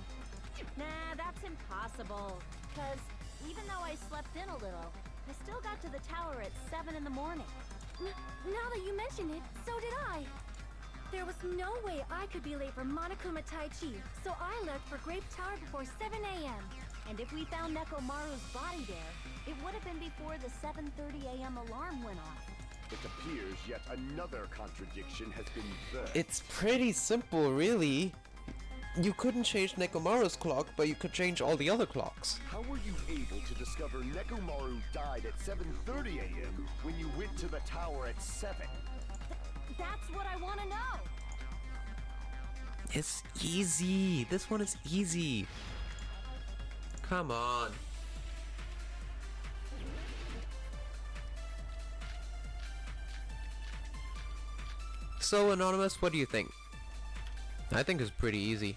Nah, that's impossible. Cause even though I slept in a little, I still got to the tower at 7 in the morning. Now that you mention it, so did I. There was no way I could be late for Monokuma Tai Chi, so I left for Grape Tower before 7 a.m. And if we found Nekomaru's body there, it would have been before the 7:30 a.m. alarm went off. It appears yet another contradiction has been birthed. It's pretty simple, really. You couldn't change Nekomaru's clock, but you could change all the other clocks. How were you able to discover Nekomaru died at 7:30 a.m. when you went to the tower at 7? That's what I want to know. It's easy. This one is easy. Come on. So, Anonymous, what do you think? I think it's pretty easy.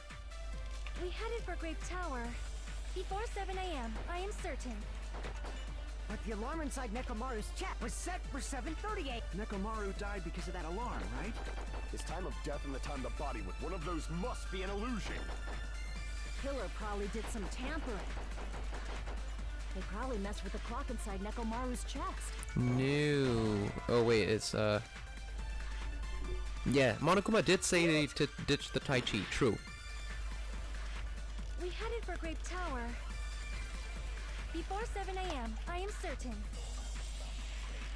We headed for Grape Tower. Before 7 a.m., I am certain. But the alarm inside Nekomaru's chest was set for 7:38. Nekomaru died because of that alarm, right? His time of death and the time the body with one of those must be an illusion. Killer probably did some tampering. They probably messed with the clock inside Nekomaru's chest. No. Oh wait, it's yeah, Monokuma did say to ditch the Tai Chi, true. We headed for Grape Tower. Before 7 a.m., I am certain.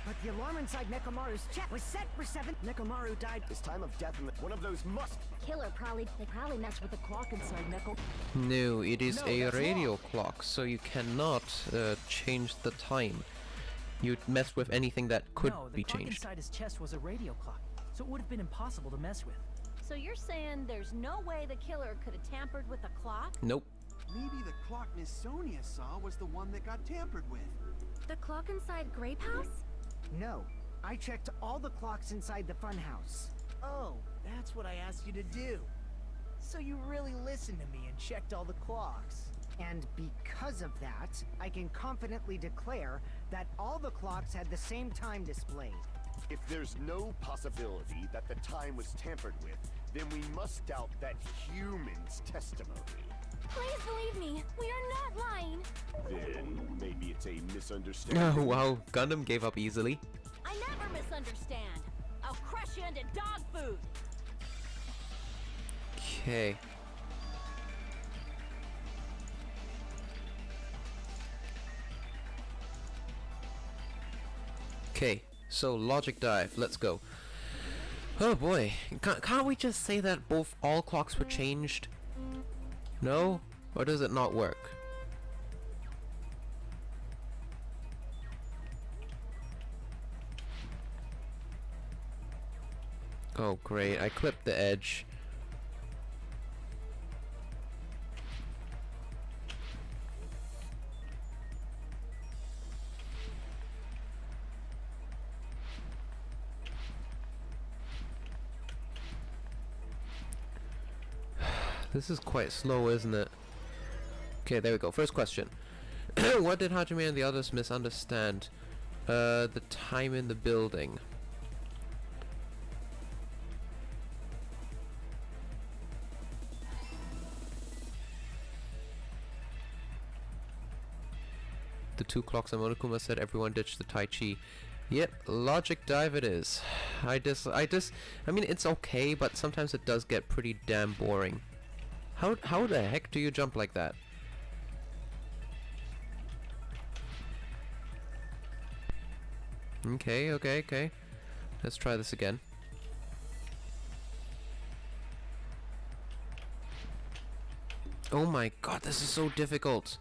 But the alarm inside Nekomaru's chest was set for 7. Nekomaru died. His time of death and one of those must. Killer they probably messed with the clock inside Neko. No, it is No, a that's radio wrong. clock, so you cannot change the time. You mess with anything that could no, the be clock changed. inside his chest was a radio clock, so it would have been impossible to mess with. So you're saying there's no way the killer could have tampered with the clock? Nope. Maybe the clock Miss Sonia saw was the one that got tampered with. The clock inside Grape House? No, I checked all the clocks inside the funhouse. Oh, that's what I asked you to do. So you really listened to me and checked all the clocks. And because of that, I can confidently declare that all the clocks had the same time displayed. If there's no possibility that the time was tampered with, then we must doubt that human's testimony. Please believe me, we are not lying. Then maybe it's a misunderstanding. Oh wow, Gundam gave up easily. I never misunderstand. I'll crush you into dog food. Okay. Okay, so logic dive, let's go. Oh boy, can't we just say that all clocks were changed? No? Or does it not work? Oh great, I clipped the edge. This is quite slow, isn't it? Okay, there we go. First question. What did Hajime and the others misunderstand? The time in the building. The 2 clocks and Monokuma said everyone ditched the Tai Chi. Yep, logic dive it is. I mean, it's okay, but sometimes it does get pretty damn boring. How the heck do you jump like that? Okay. Let's try this again. Oh my god, this is so difficult.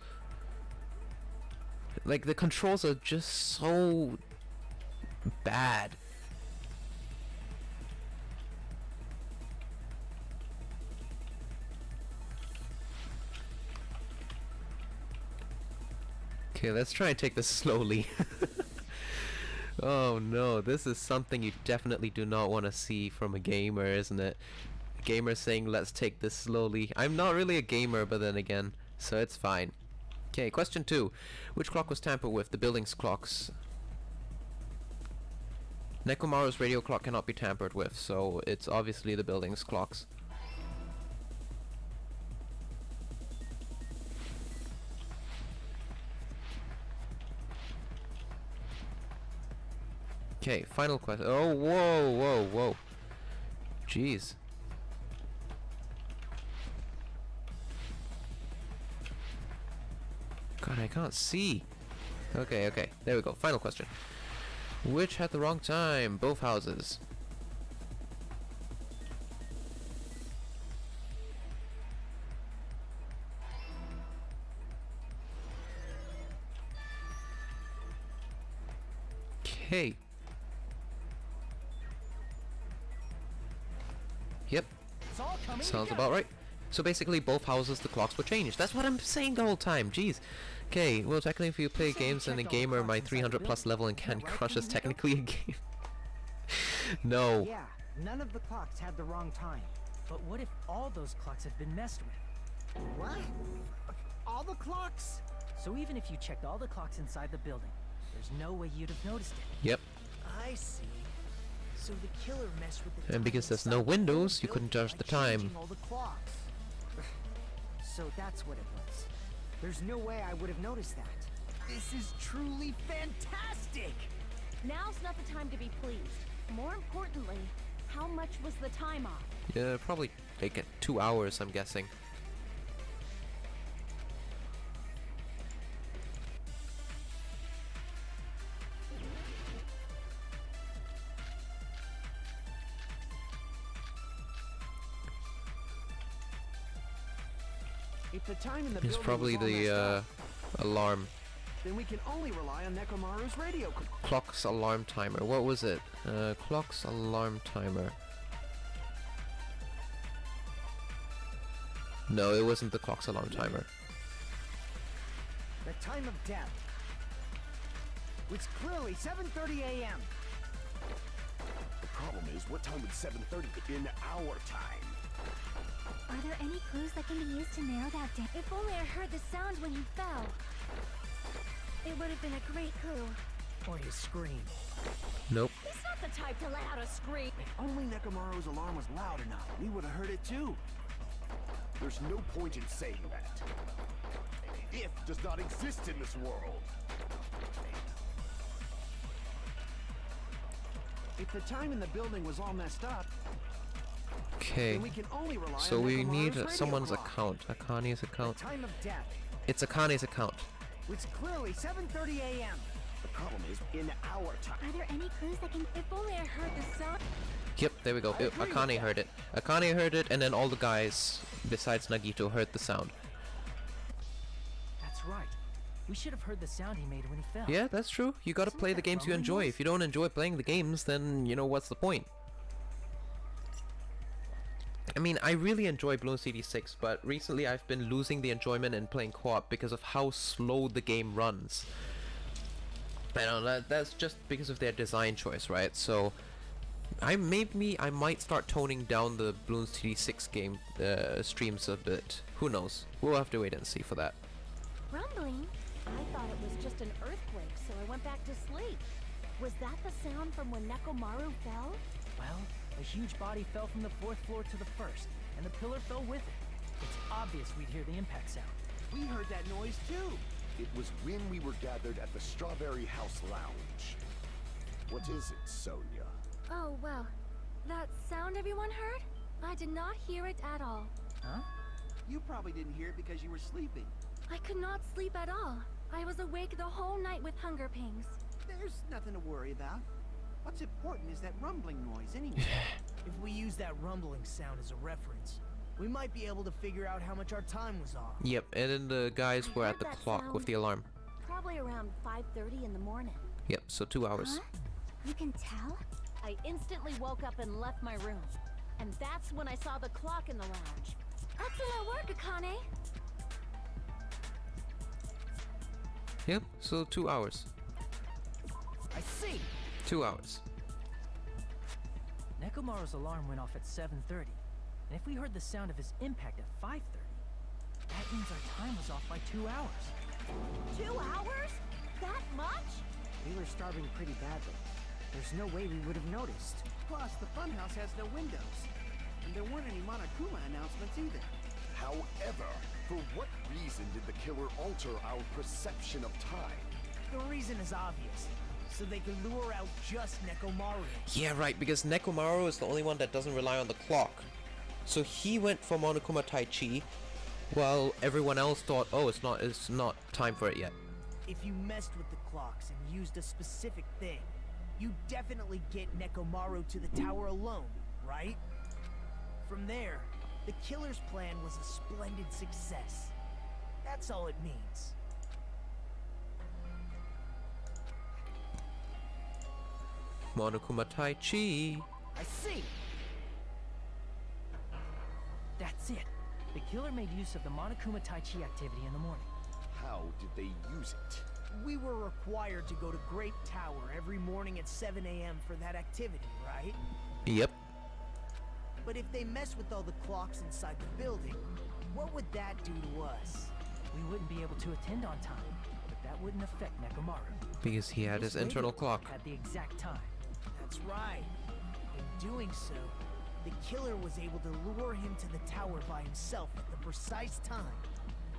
Like, the controls are just so bad. Okay, let's try and take this slowly. Oh no, this is something you definitely do not want to see from a gamer, isn't it? A gamer saying, let's take this slowly. I'm not really a gamer, but then again, so it's fine. Okay, question 2. Which clock was tampered with? The building's clocks. Nekomaru's radio clock cannot be tampered with, so it's obviously the building's clocks. Okay, final question. Oh, whoa. Jeez. God, I can't see. Okay, there we go. Final question. Which had the wrong time? Both houses. Okay. Yep. Sounds about right. So basically both houses the clocks were changed. That's what I'm saying the whole time. Jeez. Okay, well technically if you play games and a gamer, my 300 plus level in Candy Crush is technically a game. No. Yeah, none of the clocks had the wrong time. But what if all those clocks have been messed with? What? All the clocks? So even if you checked all the clocks inside the building, there's no way you'd have noticed it. Yep. I see. So the killer messed with the And because there's no windows, you couldn't judge the time. All the clocks. So that's what it was. There's no way I would have noticed that. This is truly fantastic! Now's not the time to be pleased. More importantly, how much was the time off? Yeah, probably like 2 hours, I'm guessing. If the time in the It's building probably was all messed the up, alarm. then we can only rely on Nekomaru's radio. Clock's alarm timer. What was it? Clock's alarm timer. No, it wasn't the clock's alarm timer. The time of death. It's clearly 7:30 a.m. The problem is, what time would 7:30 in our time? Are there any clues that can be used to narrow that down? If only I heard the sound when you fell. It would have been a great clue. Or his scream. Nope. He's not the type to let out a scream. If only Nekomaru's alarm was loud enough, we would have heard it too. There's no point in saying that. If does not exist in this world. If the time in the building was all messed up, Okay. then we can only rely So on we Nekomaru's need radio someone's clock. account. Akane's account. Time of death. It's Akane's account. It's clearly 7:30 a.m. The problem is, in our time. Are there any clues that can... If only I heard the sound. Yep, there we go. Akane heard it. Akane heard it, and then all the guys, besides Nagito, heard the sound. That's right. We should have heard the sound he made when he fell. Yeah, that's true. You gotta play the games you enjoy. If you don't enjoy playing the games, then, you know, what's the point? I mean, I really enjoy Bloons TD6, but recently I've been losing the enjoyment in playing co-op because of how slow the game runs. I don't know, that's just because of their design choice, right? So, I might start toning down the Bloons TD6 game streams a bit. Who knows? We'll have to wait and see for that. Rumbling? I thought it was just an earthquake, so I went back to sleep. Was that the sound from when Nekomaru fell? Well, a huge body fell from the 4th floor to the 1st, and the pillar fell with it. It's obvious we'd hear the impact sound. we heard that noise too. It was when we were gathered at the Strawberry House Lounge. What is it, Sonia? Oh, well. That sound everyone heard? I did not hear it at all. Huh? You probably didn't hear it because you were sleeping. I could not sleep at all. I was awake the whole night with hunger pangs. There's nothing to worry about. What's important is that rumbling noise anyway. If we use that rumbling sound as a reference, we might be able to figure out how much our time was off. Yep, and then the guys I were heard at the that clock with sound. the alarm. Probably around 5:30 in the morning. Yep, so 2 hours. Huh? You can tell? I instantly woke up and left my room. And that's when I saw the clock in the lounge. Excellent work, Akane! Yep, so 2 hours. I see! 2 hours. Nekomaru's alarm went off at 7:30, and if we heard the sound of his impact at 5:30, that means our time was off by 2 hours. 2 hours? That much? We were starving pretty badly. There's no way we would have noticed. Plus, the funhouse has no windows. And there weren't any Monokuma announcements either. However, for what reason did the killer alter our perception of time? The reason is obvious. So they can lure out just Nekomaru. Yeah, right, because Nekomaru is the only one that doesn't rely on the clock. So he went for Monokuma Taichi, while everyone else thought, oh, it's not time for it yet. If you messed with the clocks and used a specific thing, you definitely get Nekomaru to the tower alone, right? From there, the killer's plan was a splendid success. That's all it means. Monokuma Taichi. I see! That's it. The killer made use of the Monokuma Taichi activity in the morning. How did they use it? We were required to go to Grape Tower every morning at 7 a.m. for that activity, right? Yep. But if they mess with all the clocks inside the building, What would that do to us? We wouldn't be able to attend on time, but that wouldn't affect Nekomaru. Because he had his internal clock. At the exact time. That's right. In doing so, the killer was able to lure him to the tower by himself at the precise time.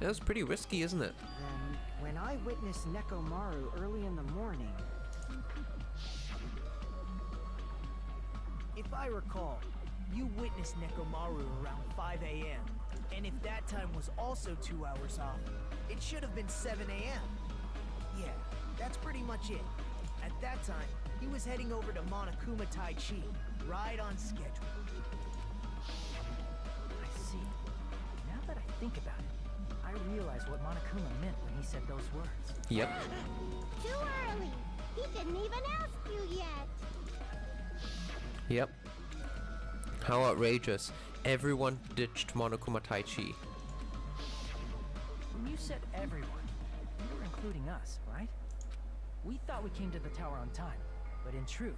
That was pretty risky, isn't it? Then, when I witnessed Nekomaru early in the morning... If I recall, you witnessed Nekomaru around 5 a.m. And if that time was also 2 hours off, it should have been 7 a.m. Yeah, that's pretty much it. At that time, he was heading over to Monokuma Tai Chi, right on schedule. I see. Now that I think about it, I realize what Monokuma meant when he said those words. Yep. Too early. He didn't even ask you yet. Yep. How outrageous. Everyone ditched Monokuma Tai Chi. When you said everyone, you were including us, right? We thought we came to the tower on time, but in truth,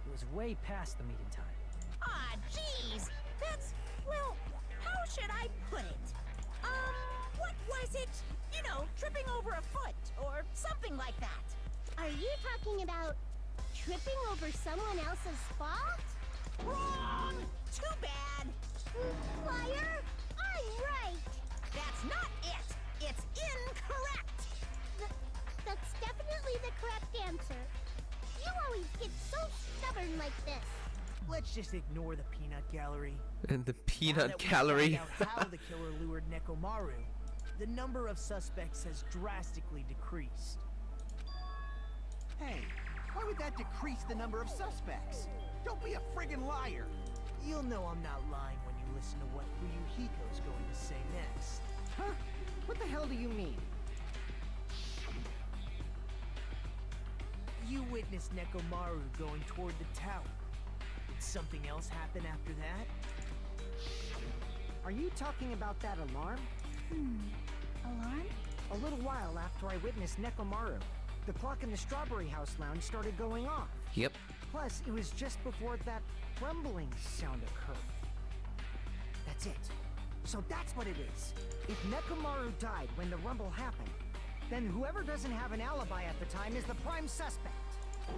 it was way past the meeting time. Ah, jeez. That's, well, how should I put it? What was it? You know, tripping over a foot or something like that. Are you talking about tripping over someone else's fault? Wrong! Too bad. Liar! I'm right! That's not it! It's incorrect! That's definitely the correct answer. You always get so stubborn like this. Let's just ignore the peanut gallery. And the Now peanut that we gallery. found out how the killer lured Nekomaru, the number of suspects has drastically decreased. Hey, why would that decrease the number of suspects? Don't be a friggin' liar! You'll know I'm not lying when you listen to what Fuyuhiko's going to say next. Huh? What the hell do you mean? You witnessed Nekomaru going toward the tower. Did something else happen after that? Are you talking about that alarm? Alarm? A little while after I witnessed Nekomaru, the clock in the Strawberry House lounge started going off. Yep. Plus, it was just before that rumbling sound occurred. That's it. So that's what it is. If Nekomaru died when the rumble happened, then whoever doesn't have an alibi at the time is the prime suspect.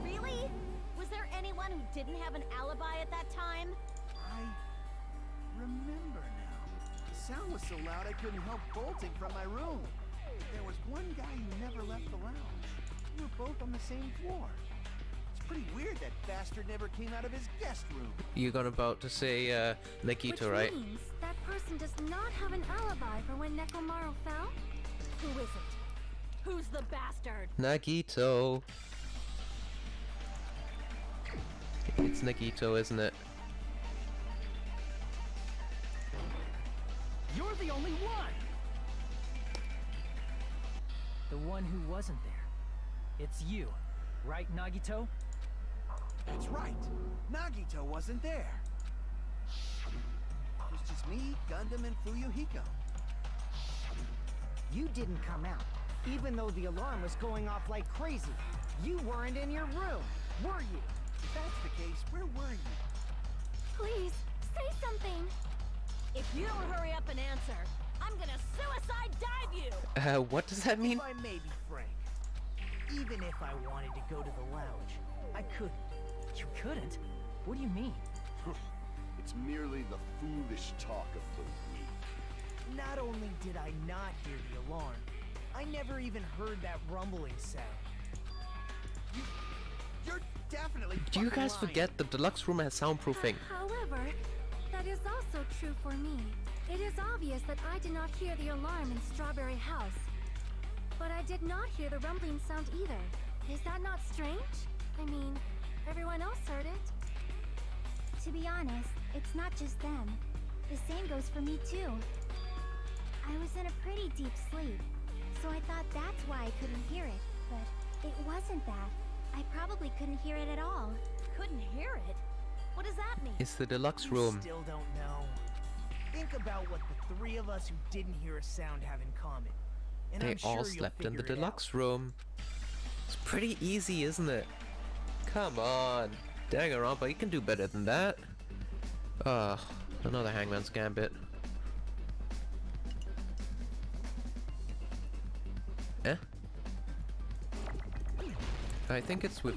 Really? Was there anyone who didn't have an alibi at that time? I remember now. The sound was so loud I couldn't help bolting from my room. There was one guy who never left the lounge. We were both on the same floor. It's pretty weird that bastard never came out of his guest room. You're gonna about to say Nikito, right? Which means that person does not have an alibi for when Nekomaru fell? Who is it? Who's the bastard? Nagito. It's Nagito, isn't it? You're the only one! The one who wasn't there. It's you, right, Nagito? That's right. Nagito wasn't there. It was just me, Gundam, and Fuyuhiko. You didn't come out, even though the alarm was going off like crazy. You weren't in your room, were you? If that's the case, where were you? Please, say something! If you don't hurry up and answer, I'm gonna suicide dive you! What does that mean? If I may be frank, even if I wanted to go to the lounge, I couldn't. You couldn't? What do you mean? It's merely the foolish talk of the weak. Not only did I not hear the alarm, I never even heard that rumbling sound. You're definitely Do you fucking guys lying. forget the deluxe room has soundproofing? However, that is also true for me. It is obvious that I did not hear the alarm in Strawberry House. But I did not hear the rumbling sound either. Is that not strange? I mean, everyone else heard it. To be honest, it's not just them. The same goes for me too. I was in a pretty deep sleep, so I thought that's why I couldn't hear it. But it wasn't that. I probably couldn't hear it at all. Couldn't hear it? What does that mean? It's the deluxe You room. still don't know. Think about what the three of us who didn't hear a sound have in common. And They I'm sure all you'll slept in the figure it deluxe out. room. It's pretty easy, isn't it? Come on. Danganronpa, you can do better than that. Another Hangman's Gambit. I think it's with...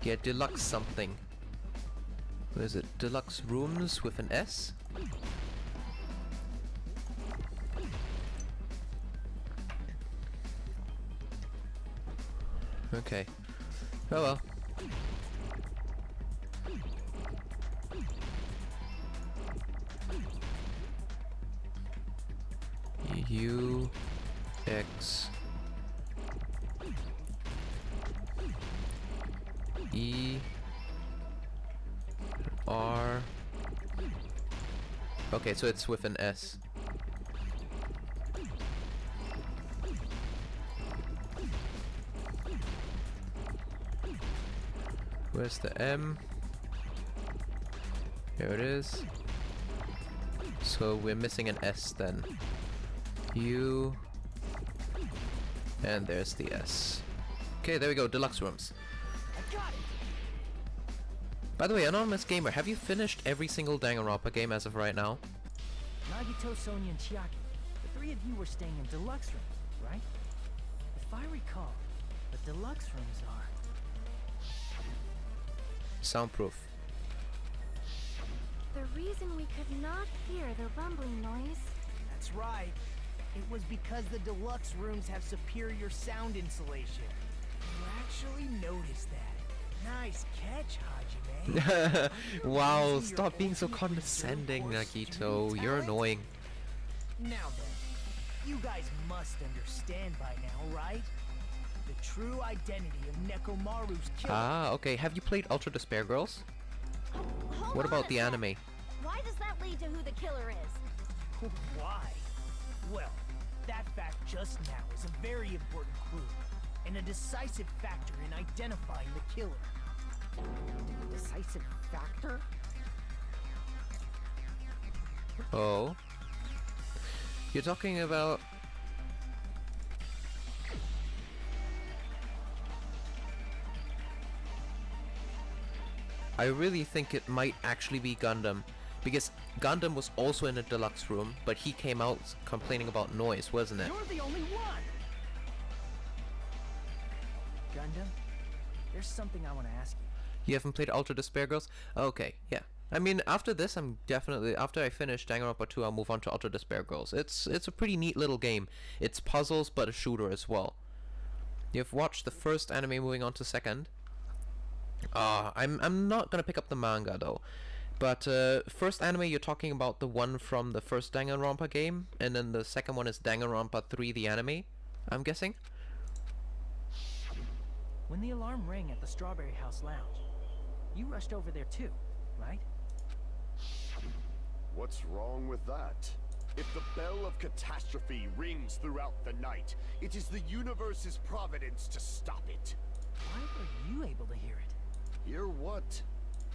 Yeah, deluxe something. What is it? Deluxe rooms with an S? Okay. Oh well. U X E R. Okay, so it's with an S. Where's the M? Here it is. So we're missing an S then. U. And there's the S. Okay, there we go, deluxe rooms. I got it. By the way, Anonymous Gamer, have you finished every single Danganronpa game as of right now? Nagito, Sonia, and Chiaki. The three of you were staying in deluxe rooms, right? If I recall, the deluxe rooms are... Soundproof. The reason we could not hear the rumbling noise... That's right. It was because the deluxe rooms have superior sound insulation. You actually noticed that. Nice catch, Hajime. Wow, stop being so condescending, Nagito. You're annoying. Now then, you guys must understand by now, right? The true identity of Nekomaru's killer. Ah, okay. Have you played Ultra Despair Girls? Hold What on about a the sec. anime? Why does that lead to who the killer is? Why? Well, that fact just now is a very important clue, and a decisive factor in identifying the killer. Decisive factor? Oh. You're talking about... I really think it might actually be Gundam, because Gundam was also in a deluxe room, but he came out complaining about noise, wasn't it? You're the only one! Gundam, there's something I want to ask you. You haven't played Ultra Despair Girls? Okay, yeah. I mean, after this, I'm definitely... After I finish Danganronpa 2, I'll move on to Ultra Despair Girls. It's a pretty neat little game. It's puzzles, but a shooter as well. You've watched the first anime moving on to second. I'm not gonna pick up the manga, though. But, first anime, you're talking about the one from the first Danganronpa game, and then the second one is Danganronpa 3, the anime, I'm guessing? When the alarm rang at the Strawberry House Lounge, you rushed over there too, right? What's wrong with that? If the bell of catastrophe rings throughout the night, it is the universe's providence to stop it. Why were you able to hear it? Hear what?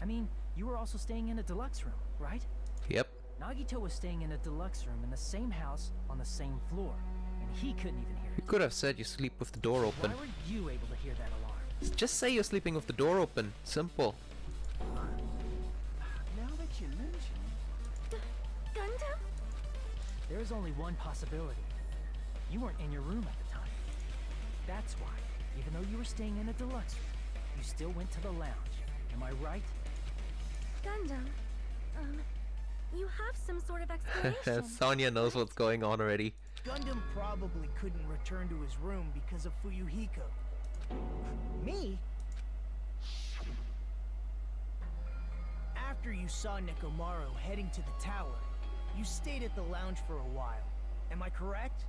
I mean, you were also staying in a deluxe room, right? Yep. Nagito was staying in a deluxe room in the same house on the same floor, and he couldn't even hear You it. could have said you sleep with the door open. Why were you able to hear that alarm? Just say you're sleeping with the door open. Simple. Now that you mention it... Gundam? There is only one possibility. You weren't in your room at the time. That's why, even though you were staying in a deluxe room, you still went to the lounge. Am I right? Gundam, you have some sort of explanation. Sonya knows what's going on already. Gundam probably couldn't return to his room because of Fuyuhiko. Me? After you saw Nekomaru heading to the tower, you stayed at the lounge for a while. Am I correct?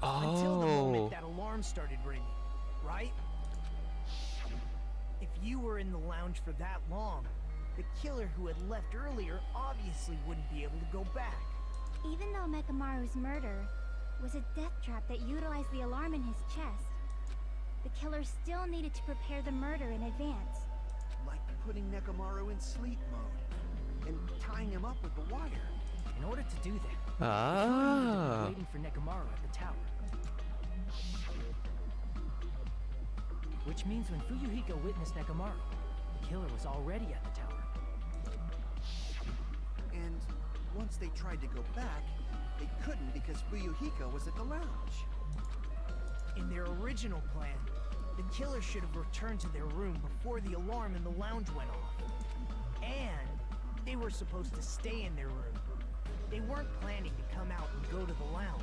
Until the moment that alarm started ringing, right? If you were in the lounge for that long, the killer who had left earlier obviously wouldn't be able to go back. Even though Nekomaru's murder was a death trap that utilized the alarm in his chest, the killer still needed to prepare the murder in advance. Like putting Nekomaru in sleep mode and tying him up with the wire. In order to do that, Ah. waiting for Nekomaru at the tower. Which means when Fuyuhiko witnessed Nekomaru, the killer was already at the tower. And once they tried to go back, they couldn't because Fuyuhiko was at the lounge. In their original plan, the killer should have returned to their room before the alarm in the lounge went off. And they were supposed to stay in their room. They weren't planning to come out and go to the lounge.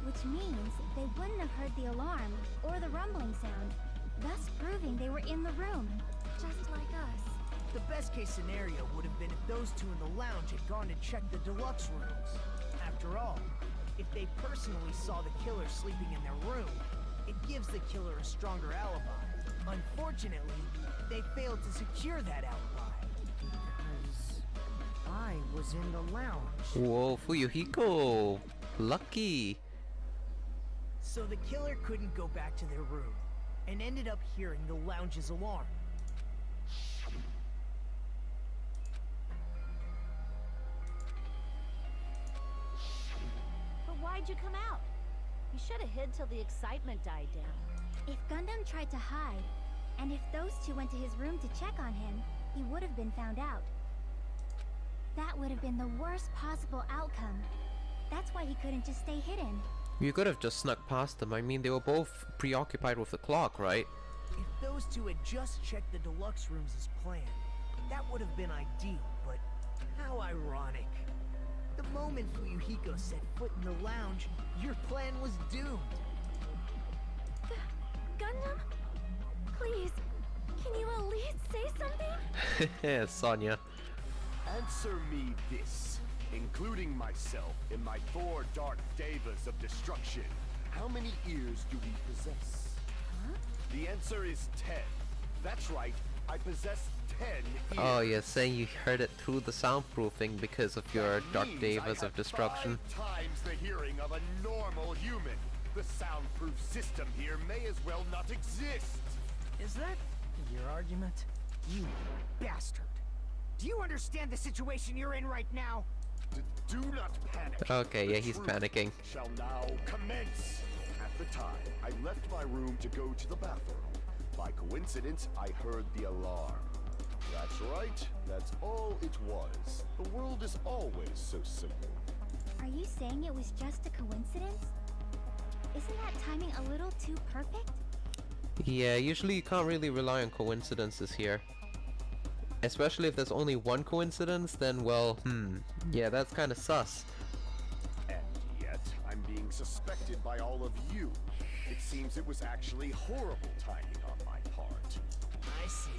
Which means they wouldn't have heard the alarm or the rumbling sound, thus proving they were in the room, just like us. The best case scenario would have been if those two in the lounge had gone to check the deluxe rooms. After all, if they personally saw the killer sleeping in their room, it gives the killer a stronger alibi. Unfortunately, they failed to secure that alibi. Because I was in the lounge. Whoa, Fuyuhiko! Lucky! So the killer couldn't go back to their room, and ended up hearing the lounge's alarm. But why'd you come out? You should have hid till the excitement died down. If Gundam tried to hide, and if those two went to his room to check on him, he would have been found out. That would have been the worst possible outcome. That's why he couldn't just stay hidden. You could have just snuck past them. I mean, they were both preoccupied with the clock, right? If those two had just checked the deluxe rooms as planned, that would have been ideal, but how ironic. The moment Fuyuhiko set foot in the lounge, your plan was doomed. Gundam? Please, can you at least say something? Sonya. Answer me this. Including myself in my 4 dark devas of destruction, how many ears do we possess? Huh? The answer is 10. That's right, I possess 10 ears. Oh, you're saying you heard it through the soundproofing because of your That dark means devas I of have destruction. 5 times the hearing of a normal human. The soundproof system here may as well not exist. Is that your argument? You bastard! Do you understand the situation you're in right now? Do not panic. Okay, The yeah, he's truth panicking. Shall now commence. At the time, I left my room to go to the bathroom. By coincidence, I heard the alarm. That's right. That's all it was. The world is always so simple. Are you saying it was just a coincidence? Isn't that timing a little too perfect? Yeah, usually you can't really rely on coincidences here. Especially if there's only one coincidence, then well, yeah, that's kind of sus. And yet, I'm being suspected by all of you. It seems it was actually horrible timing on my part. I see.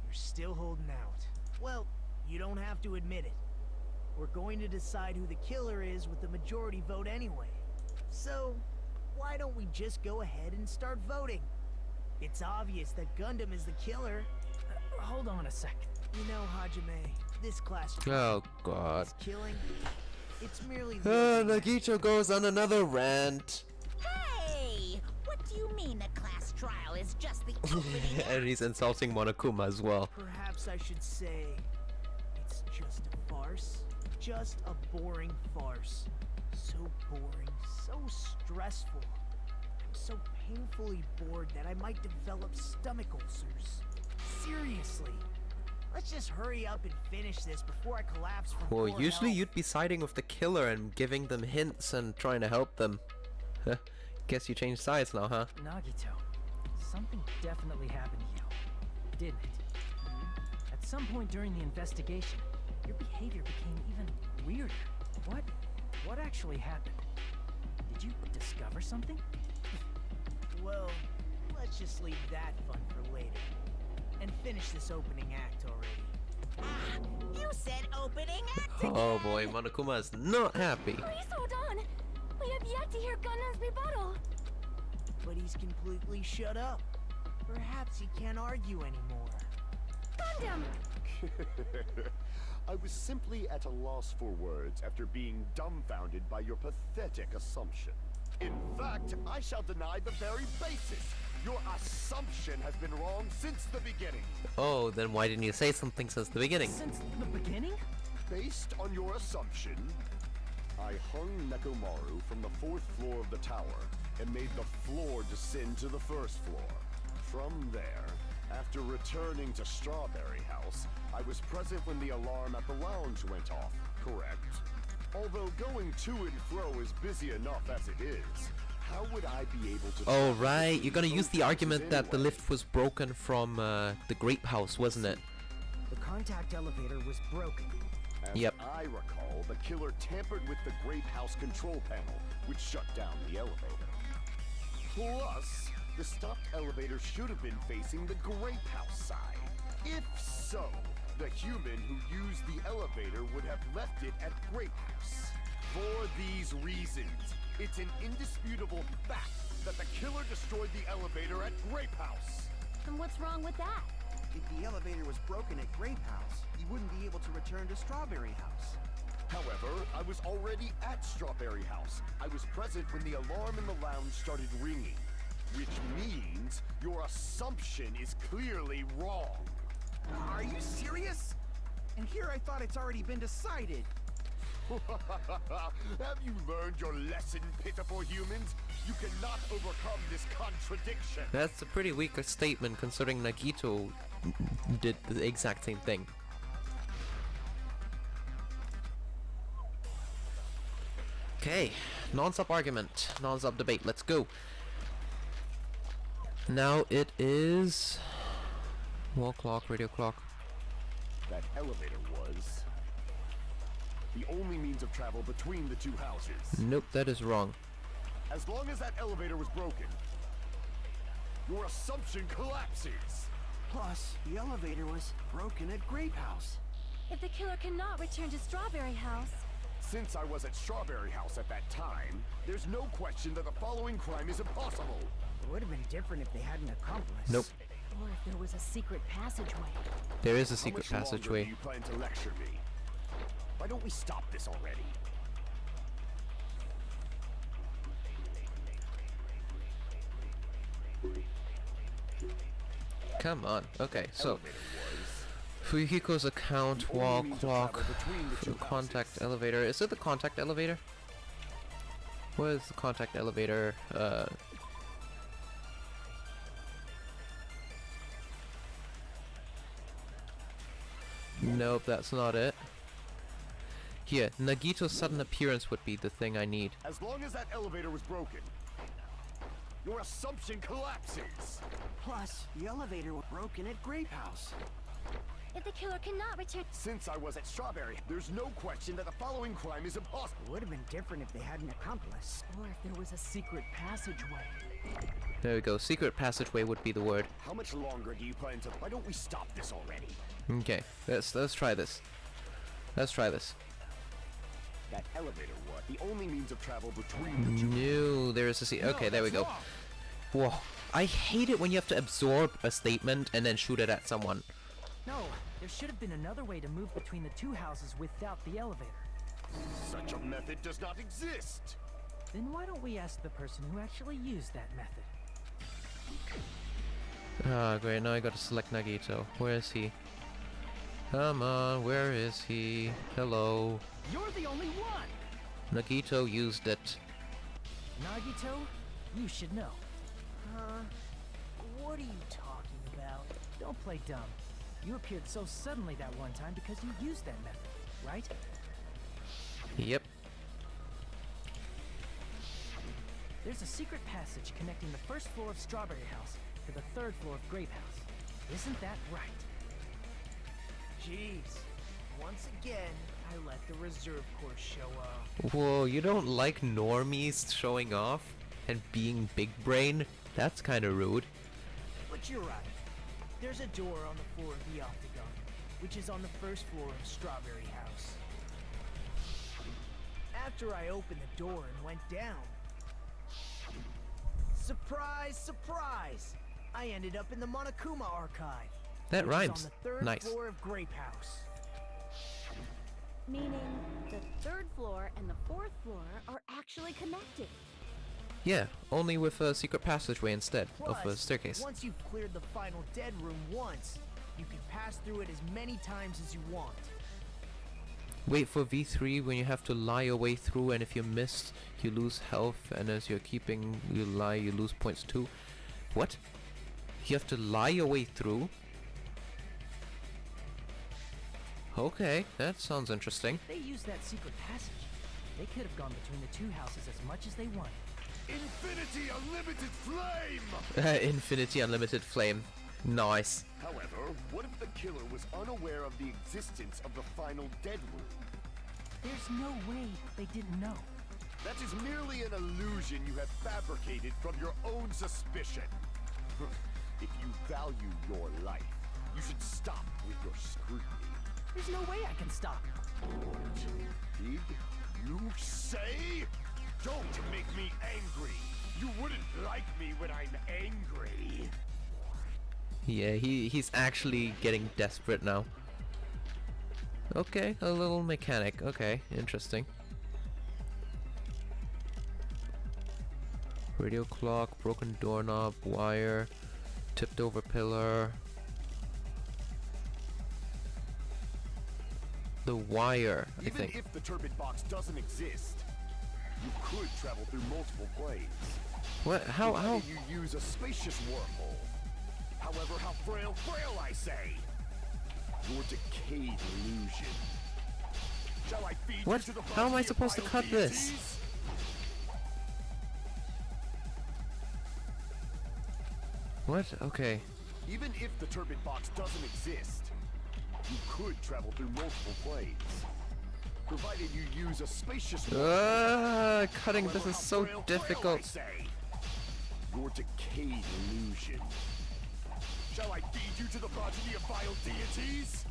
You're still holding out. Well, you don't have to admit it. We're going to decide who the killer is with the majority vote anyway. So, why don't we just go ahead and start voting? It's obvious that Gundam is the killer. Hold on a second. You know, Hajime, this class Oh god. is killing. It's merely Nagito goes on another rant. Hey! What do you mean the class trial is just the opening And he's insulting Monokuma as well. Perhaps I should say it's just a farce. Just a boring farce. So boring, so stressful. I'm so painfully bored that I might develop stomach ulcers. Seriously. Let's just hurry up and finish this before I collapse from Well, poor usually health. you'd be siding with the killer and giving them hints and trying to help them. Huh? Guess you changed sides now, huh? Nagito, something definitely happened to you, didn't it? At some point during the investigation, your behavior became even weirder. What actually happened? Did you discover something? Well, let's just leave that fun for later. And finish this opening act already. Ah, you said opening act Oh boy, Monokuma is not happy. Please hold on. We have yet to hear Gundam's rebuttal. But he's completely shut up. Perhaps he can't argue anymore. Gundam! I was simply at a loss for words after being dumbfounded by your pathetic assumption. In fact, I shall deny the very basis. Your assumption has been wrong since the beginning. Oh, then why didn't you say something since the beginning? Since the beginning? Based on your assumption, I hung Nekomaru from the 4th floor of the tower and made the floor descend to the 1st floor. From there, after returning to Strawberry House, I was present when the alarm at the lounge went off, correct? Although going to and fro is busy enough as it is, How would I be able to... Oh, travel right. between You're gonna use the both argument houses that the anyway? lift was broken from the grape house, wasn't it? The contact elevator was broken. As Yep. I recall, the killer tampered with the grape house control panel, which shut down the elevator. Plus, the stopped elevator should have been facing the grape house side. If so, the human who used the elevator would have left it at grape house. For these reasons, it's an indisputable fact that the killer destroyed the elevator at grape house. And what's wrong with that? If the elevator was broken at Grape House, you wouldn't be able to return to Strawberry House. However, I was already at Strawberry House. I was present when the alarm in the lounge started ringing, which means your assumption is clearly wrong. Are you serious? And here I thought it's already been decided. Have you learned your lesson, pitiful humans? You cannot overcome this contradiction. That's a pretty weak statement considering Nagito did the exact same thing. Okay, non-stop argument, non-stop debate, let's go. Now it is wall clock, radio clock. That elevator was the only means of travel between the two houses. Nope, that is wrong. As long as that elevator was broken, your assumption collapses. Plus, the elevator was broken at Grape House. If the killer cannot return to Strawberry House, Since I was at Strawberry House at that time, there's no question that the following crime is impossible. It would have been different if they had an accomplice. Nope, Or if there was a secret passageway. there is a How secret much longer do passageway. you plan to lecture me? Why don't we stop this already? Come on, okay, so Elevator was Fuyuhiko's account, the only wall means of clock, travel between the two contact houses. elevator. Is it the contact elevator? What is the contact elevator? Nope, that's not it. Here, Nagito's sudden appearance would be the thing I need. As long as that elevator was broken, your assumption collapses. Plus, the elevator was broken at Grape House. if the killer cannot return... Since I was at Strawberry, there's no question that the following crime is impossible. It would have been different if they had an accomplice. Or if there was a secret passageway. There we go, secret passageway would be the word. How much longer do you plan to... Why don't we stop this already? Okay, let's try this. Let's try this. That elevator was the only means of travel between the two. No, there is a okay, there we go. Whoa, I hate it when you have to absorb a statement and then shoot it at someone. No, there should have been another way to move between the two houses without the elevator. Such a method does not exist. Then why don't we ask the person who actually used that method? Ah, great, now I gotta select Nagito. Where is he? Come on, where is he? Hello. You're the only one! Nagito used it. Nagito, you should know. Huh? What are you talking about? Don't play dumb. You appeared so suddenly that one time because you used that method, right? Yep. There's a secret passage connecting the first floor of Strawberry House to the third floor of Grape House. Isn't that right? Jeez. Once again, I let the reserve corps show up. Whoa, you don't like normies showing off and being big brain? That's kinda rude. But you're right. There's a door on the floor of the Octagon, which is on the first floor of Strawberry House. After I opened the door and went down, surprise, surprise! I ended up in the Monokuma archive. That which is rhymes. on the third Nice. floor of Grape House. Meaning the third floor and the fourth floor are actually connected. Yeah, only with a secret passageway instead of a Plus, staircase. once you've cleared the final dead room once, you can pass through it as many times as you want. Wait for V3 when you have to lie your way through, and if you miss, you lose health, and as you're keeping you lie, you lose points too. What? You have to lie your way through? Okay, that sounds interesting. If they used that secret passage, they could have gone between the two houses as much as they wanted. Infinity Unlimited Flame! Infinity Unlimited Flame. Nice. However, what if the killer was unaware of the existence of the final dead room? There's no way they didn't know. That is merely an illusion you have fabricated from your own suspicion. If you value your life, you should stop with your scrutiny. There's no way I can stop. Did you say? Don't make me angry. You wouldn't like me when I'm angry. Yeah, he's actually getting desperate now. Okay, a little mechanic. Okay, interesting. Radio clock, broken doorknob, wire, tipped over pillar. The wire, I think. Even if the turbid box doesn't exist, you could travel through multiple planes. What? How? You use a spacious wormhole. However, how frail I say. Your decayed illusion. Shall I feed What? you to the How am I body of supposed to vile cut this? deities? What? Okay. Even if the turbid box doesn't exist, you could travel through multiple planes. Provided you use a spacious Cutting this However, is how so frail I difficult. say. Your decayed illusion. Shall I feed you to the progeny of vile deities?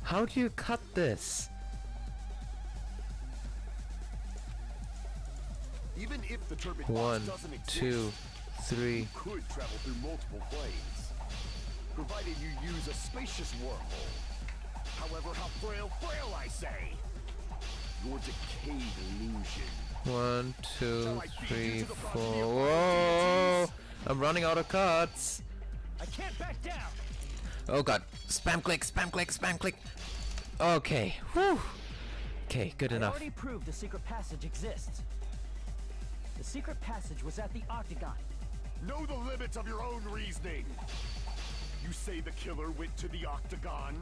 How do you cut this? Even if the turbid box 1, doesn't exist, 2, 3. you could travel through multiple planes. Provided you use a spacious wormhole. However, how frail I say. Your decayed illusion. 1, 2, Shall I feed 3, you to the progeny 4. of vile Whoa! deities? I'm running out of cuts. I can't back down. Oh god. Spam click, spam click, spam click. Okay. Whew. Okay, good I enough. already proved the secret passage exists. The secret passage was at the Octagon. Know the limits of your own reasoning. You say the killer went to the Octagon?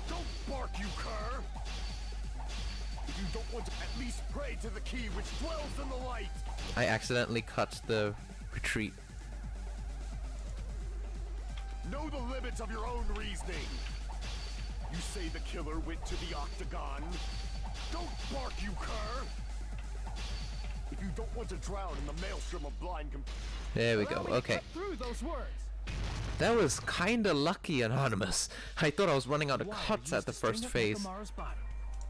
Don't bark, you cur! If you don't want to at least pray to the key which dwells in the light! I accidentally cut the retreat. Know the limits of your own reasoning. You say the killer went to the Octagon? Don't bark, you cur! If you don't want to drown in the maelstrom of blind There we go. Allow me to Okay. cut through those words. That was kinda lucky, Anonymous. I thought I was running out of Wire cuts used at the to string first up phase. Nekomaru's body,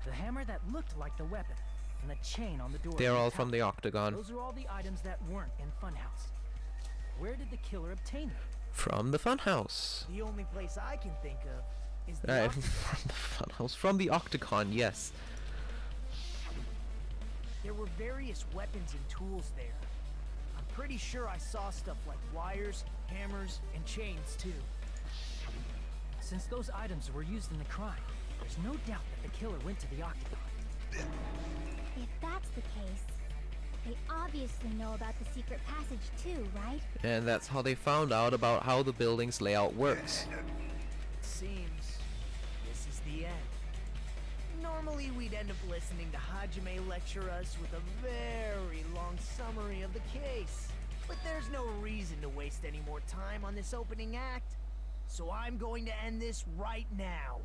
the hammer that looked like the weapon, and the chain on the door. They're of all tower. from the Octagon. Those are all the items that weren't in Funhouse. Where did the killer obtain them? From the funhouse. The only place I can think of is the From the funhouse. From the Octagon, yes. There were various weapons and tools there. I'm pretty sure I saw stuff like wires, hammers, and chains too. Since those items were used in the crime, there's no doubt that the killer went to the Octagon. If that's the case, they obviously know about the secret passage too, right? And that's how they found out about how the building's layout works. It seems this is the end. Normally we'd end up listening to Hajime lecture us with a very long summary of the case. But there's no reason to waste any more time on this opening act. So I'm going to end this right now.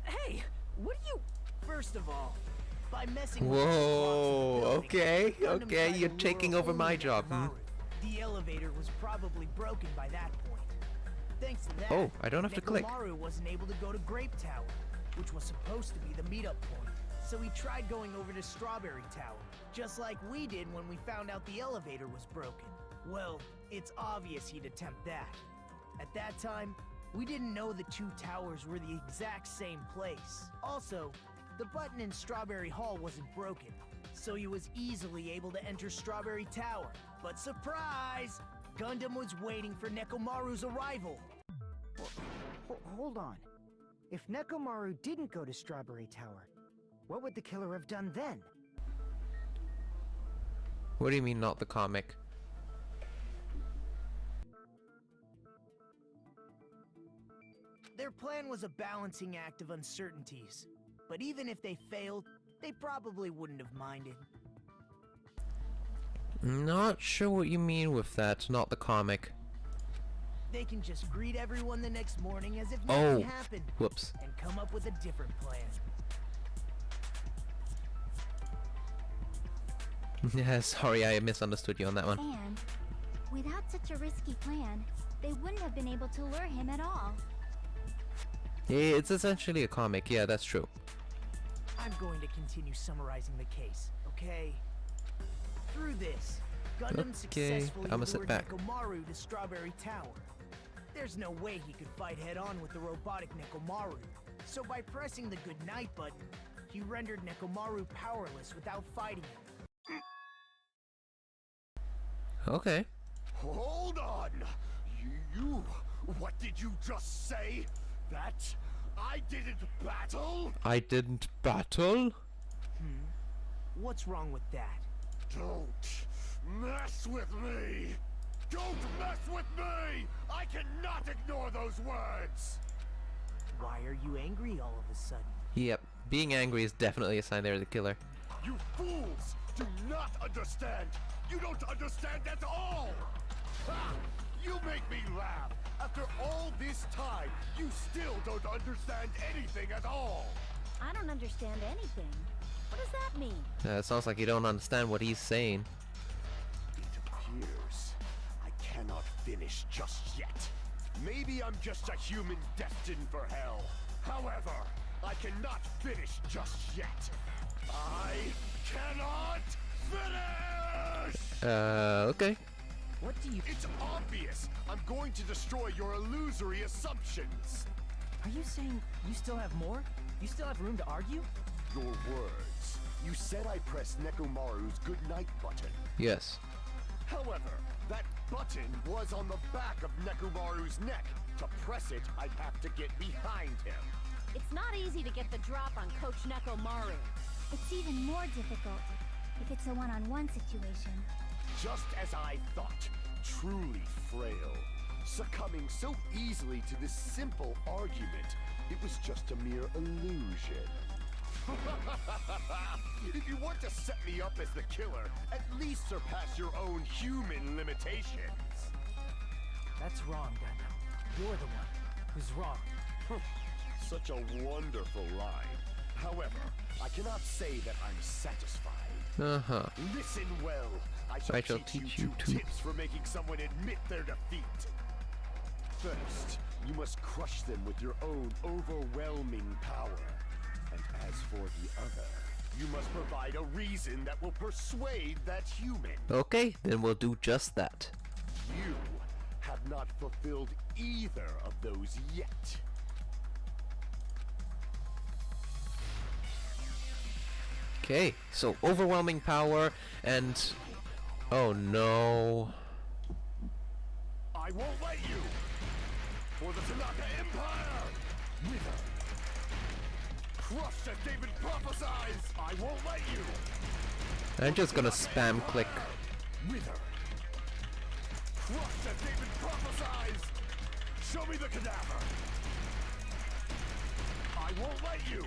Hey, what are you? First of all, by messing with Whoa, the blocks of the building, okay, Gundam okay, tried you're to taking lure over my only job, hmm? Nekomaru. The elevator was probably broken by that point. Thanks to that, Oh, I don't have to click. Nekomaru wasn't able to go to Grape Tower, which was supposed to be the meetup point. So he tried going over to Strawberry Tower, just like we did when we found out the elevator was broken. Well, it's obvious he'd attempt that. At that time, we didn't know the two towers were the exact same place. Also, the button in Strawberry Hall wasn't broken, so he was easily able to enter Strawberry Tower. But surprise! Gundam was waiting for Nekomaru's arrival. Hold on. If Nekomaru didn't go to Strawberry Tower, what would the killer have done then? What do you mean, not the comic? Their plan was a balancing act of uncertainties. But even if they failed, they probably wouldn't have minded. Not sure what you mean with that, not the comic. They can just greet everyone the next morning as if Oh, nothing happened. whoops. And come up with a different plan. Yeah, sorry, I misunderstood you on that one. And without such a risky plan, they wouldn't have been able to lure him at all. Yeah, it's essentially a comic, yeah, that's true. I'm going to continue summarizing the case, okay? Through this, Gundam successfully I'ma sit lured back. Nekomaru to Strawberry Tower. There's no way he could fight head-on with the robotic Nekomaru. So by pressing the goodnight button, he rendered Nekomaru powerless without fighting him. Okay. Hold on! You... What did you just say? That I didn't battle? I didn't battle? What's wrong with that? Don't mess with me! Don't mess with me! I cannot ignore those words! Why are you angry all of a sudden? Yep, being angry is definitely a sign they're the killer. You fools do not understand! You don't understand at all! Ha! You make me laugh! After all this time, you still don't understand anything at all! I don't understand anything. What does that mean? It sounds like you don't understand what he's saying. It appears I cannot finish just yet. Maybe I'm just a human destined for hell. However, I cannot finish just yet. I cannot finish! Okay. What do you... It's obvious! I'm going to destroy your illusory assumptions! Are you saying you still have more? You still have room to argue? Your words. You said I pressed Nekomaru's goodnight button. Yes. However, that button was on the back of Nekomaru's neck. To press it, I'd have to get behind him. It's not easy to get the drop on Coach Nekomaru. It's even more difficult if it's a one-on-one situation. Just as I thought, truly frail. Succumbing so easily to this simple argument, it was just a mere illusion. If you want to set me up as the killer, at least surpass your own human limitations. That's wrong, Gundam. You're the one who's wrong. Such a wonderful line. However, I cannot say that I'm satisfied. Uh-huh. Listen well. I shall teach you two tips for making someone admit their defeat. First, you must crush them with your own overwhelming power. And as for the other, you must provide a reason that will persuade that human. Okay, then we'll do just that. You have not fulfilled either of those yet. Okay, so overwhelming power and... Oh no. I won't let you! For the Tanaka Empire! Wither! Crushed as David prophesies! I won't let you! I'm just gonna spam click. Wither! Crushed as David prophesies! Show me the cadaver! I won't let you!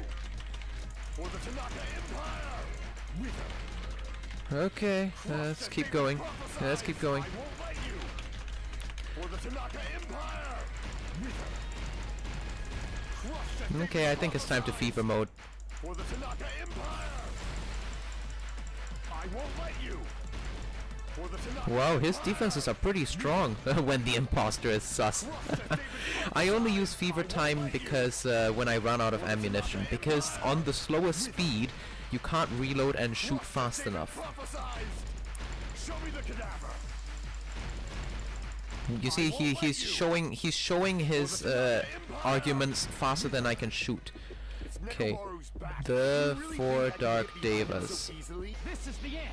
For the Tanaka Empire! Wither! Okay, let's keep going. Let's keep going. I won't let you! For the Tanaka Empire! Wither! Crushed as Okay, I think it's time to fever mode. For the Tanaka Empire! I won't let you! For the Tanaka Wow, his defenses are pretty strong when the imposter is sus. I only use fever time because when I run out of ammunition, because on the slowest speed you can't reload and shoot fast enough. Show me the cadaver! You see, he's showing his arguments faster than I can shoot. Okay, the four Dark Devas. This is the end!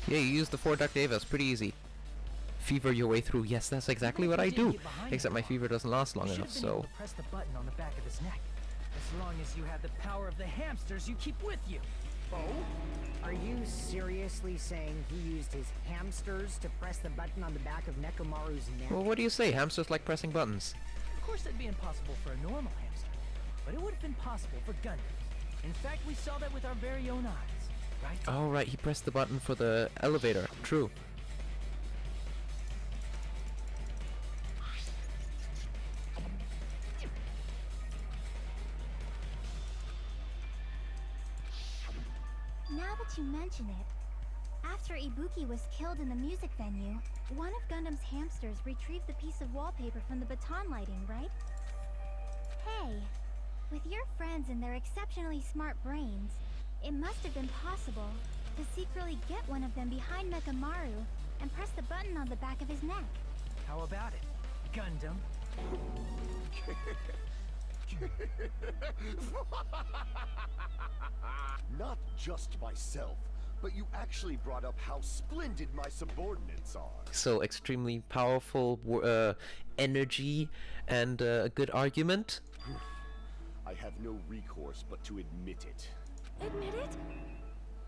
Yeah, you use the four Dark Devas, pretty easy. Fever your way through. Yes, that's exactly what I do. Except my fever doesn't last long enough, so... Press the button on the back of his neck. As long as you have the power of the hamsters you keep with you. Oh? Are you seriously saying he used his hamsters to press the button on the back of Nekomaru's neck? Well, what do you say? Hamsters like pressing buttons. Of course that'd be impossible for a normal hamster, but it would have been possible for Gundams. In fact, we saw that with our very own eyes. right? Oh, right, he pressed the button for the elevator. True. Now that you mention it, after Ibuki was killed in the music venue, one of Gundam's hamsters retrieved the piece of wallpaper from the baton lighting, right? Hey, with your friends and their exceptionally smart brains, it must have been possible to secretly get one of them behind Mekamaru and press the button on the back of his neck. How about it, Gundam? Not just myself, but you actually brought up how splendid my subordinates are. So extremely powerful energy and a good argument. I have no recourse but to admit it. Admit it?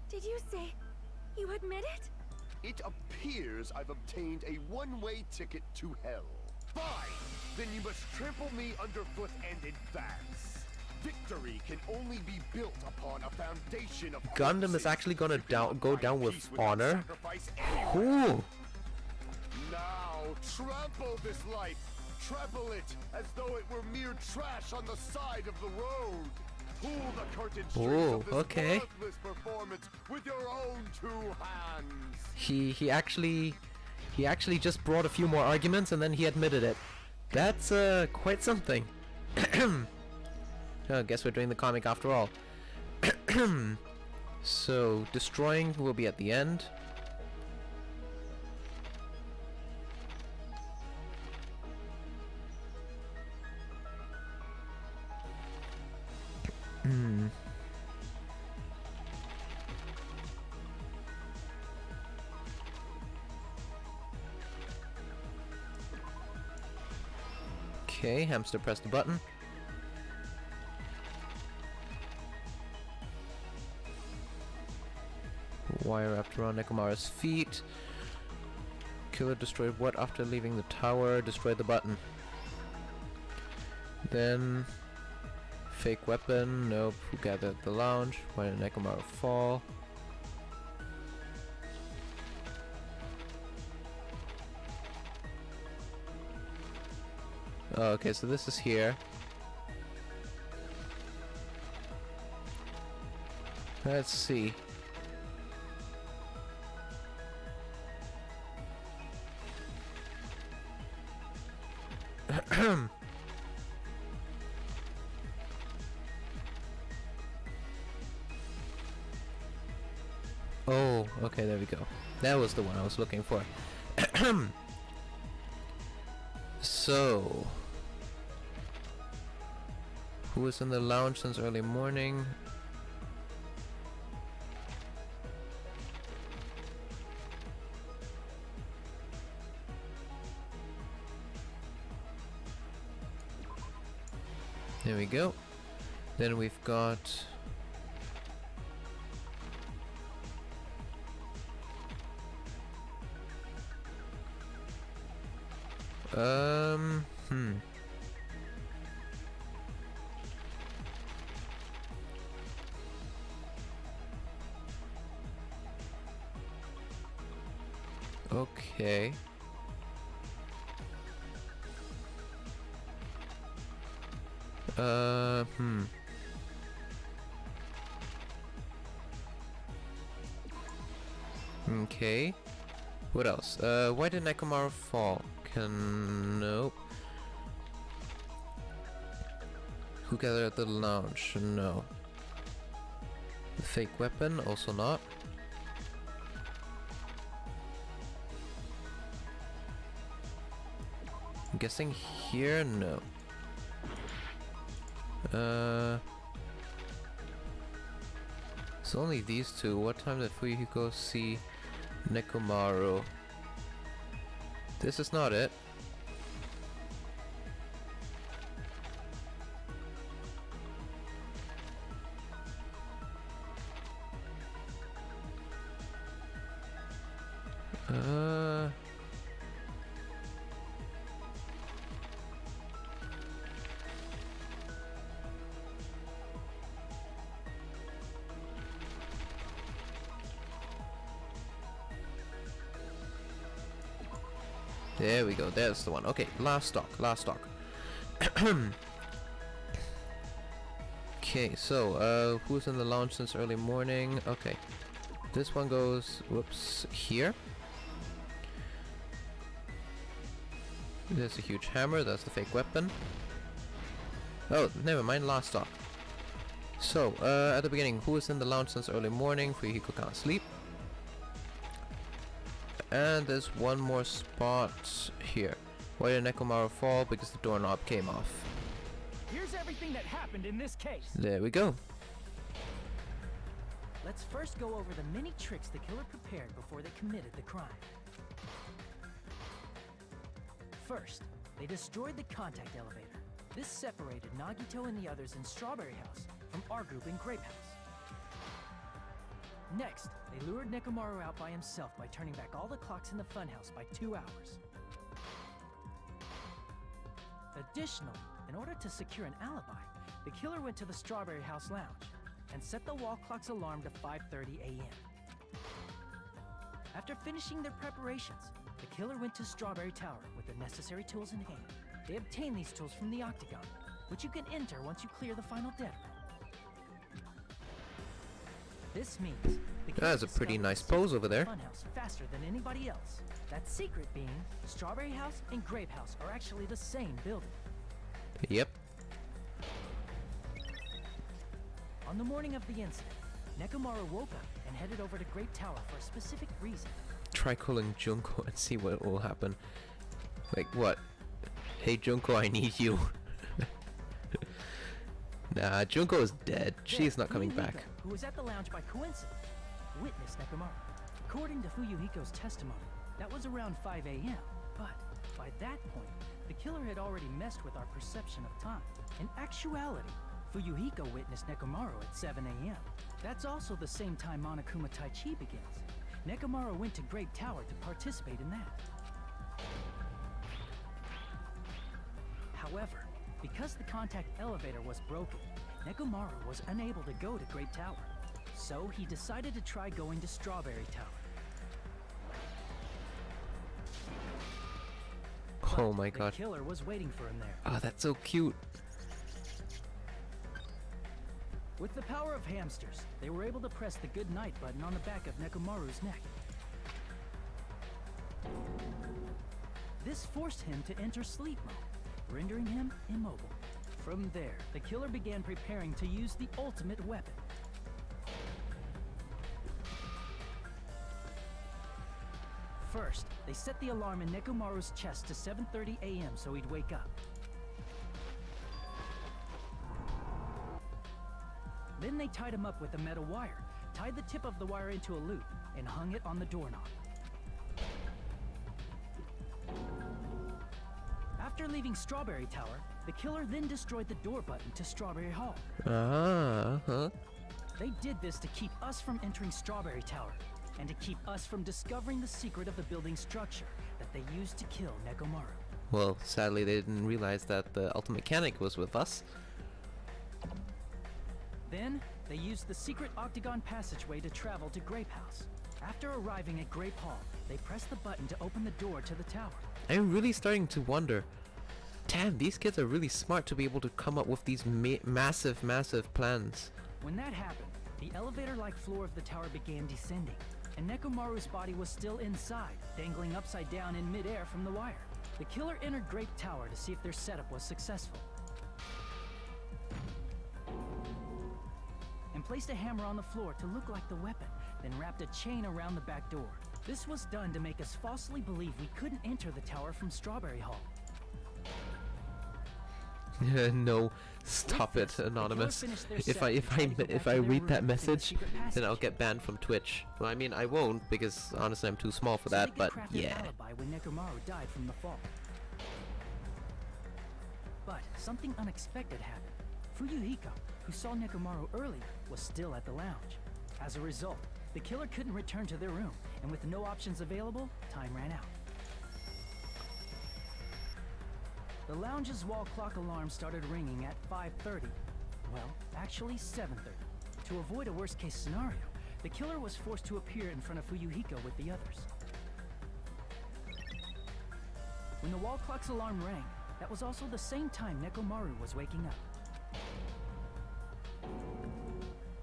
Did you say you admit it? It appears I've obtained a one-way ticket to hell. Fine! Then you must trample me underfoot and advance. Victory can only be built upon a foundation of Gundam is actually gonna go down with honor. Ooh. Now trample this life. Trample it as though it were mere trash on the side of the road. Pull the curtain strings of this worthless performance with your own two hands. He actually just brought a few more arguments and then he admitted it. That's quite something. I guess we're doing the comic after all. So destroying will be at the end. Okay, hamster press the button. Wire wrapped around Nekomaru's feet. Killer destroyed what after leaving the tower? Destroyed the button. Then fake weapon. Nope. Who gathered the lounge? Why did Nekomaru fall? Oh, okay, so this is here. Let's see. Oh, okay, there we go. That was the one I was looking for. So, who was in the lounge since early morning? There we go. Then we've got okay. Okay. What else? Why did Nekomaru fall? Nope. Who gathered at the lounge? No. The fake weapon? Also not. I'm guessing here? No. It's only these two. What time did Fuyuhiko see Nekomaru? This is not it. There we go. There's the one. Okay, last stock. Last stock. Okay, so who's in the lounge since early morning? Okay, this one goes. Whoops, here. There's a huge hammer. That's the fake weapon. Oh, never mind. Last stock. So at the beginning, who is in the lounge since early morning? Fuyuhiko can't sleep. And there's one more spot here. Why did Nekomaru fall? Because the doorknob came off. Here's everything that happened in this case. There we go. Let's first go over the many tricks the killer prepared before they committed the crime. First, they destroyed the contact elevator. This separated Nagito and the others in Strawberry House from our group in Grape House. Next, they lured Nekomaru out by himself by turning back all the clocks in the funhouse by 2 hours. Additionally, in order to secure an alibi, the killer went to the Strawberry House lounge and set the wall clock's alarm to 5:30 a.m. After finishing their preparations, the killer went to Strawberry Tower with the necessary tools in hand. They obtained these tools from the octagon, which you can enter once you clear the final dead room. This means the killer That's a pretty discovered nice the secret pose over of the there. Funhouse faster than anybody else. That secret being, Strawberry House and Grape House are actually the same building. Yep. On the morning of the incident, Nekomaru woke up and headed over to Grape Tower for a specific reason. Try calling Junko and see what will happen. Like what? Hey Junko, I need you. Nah, Junko is dead. She's not coming Fuyuhiko, back. who was at the lounge by coincidence, witnessed Nekomaru. According to Fuyuhiko's testimony, that was around 5 a.m. But by that point, the killer had already messed with our perception of time. In actuality, Fuyuhiko witnessed Nekomaru at 7 a.m. That's also the same time Monokuma Taichi begins. Nekomaru went to Grape Tower to participate in that. However, because the contact elevator was broken, Nekomaru was unable to go to Grape Tower. So he decided to try going to Strawberry Tower. Oh my god. The killer was waiting for him there. Oh, that's so cute. With the power of hamsters, they were able to press the good night button on the back of Nekomaru's neck. This forced him to enter sleep mode, rendering him immobile. From there, the killer began preparing to use the ultimate weapon. First, they set the alarm in Nekomaru's chest to 7:30 a.m. so he'd wake up. Then they tied him up with a metal wire, tied the tip of the wire into a loop, and hung it on the doorknob. After leaving Strawberry Tower, the killer then destroyed the door button to Strawberry Hall. They did this to keep us from entering Strawberry Tower, and to keep us from discovering the secret of the building's structure that they used to kill Nekomaru. Well, sadly they didn't realize that the ultimate mechanic was with us. Then, they used the secret octagon passageway to travel to Grape House. After arriving at Grape Hall, they pressed the button to open the door to the tower. I'm really starting to wonder, damn, these kids are really smart to be able to come up with these massive plans. When that happened, the elevator-like floor of the tower began descending, and Nekomaru's body was still inside, dangling upside down in midair from the wire. The killer entered Grape Tower to see if their setup was successful, and placed a hammer on the floor to look like the weapon, then wrapped a chain around the back door. This was done to make us falsely believe we couldn't enter the tower from Strawberry Hall. No, stop it, Anonymous. If I read that message, then I'll get banned from Twitch. Well, I mean, I won't, because honestly I'm too small for that, but yeah. When Nekomaru died from the fall. But something unexpected happened. Fuyuhiko, who saw Nekomaru earlier, was still at the lounge. As a result, the killer couldn't return to their room, and with no options available, time ran out. The lounge's wall clock alarm started ringing at 5:30. Well, actually 7:30. To avoid a worst-case scenario, the killer was forced to appear in front of Fuyuhiko with the others. When the wall clock's alarm rang, that was also the same time Nekomaru was waking up.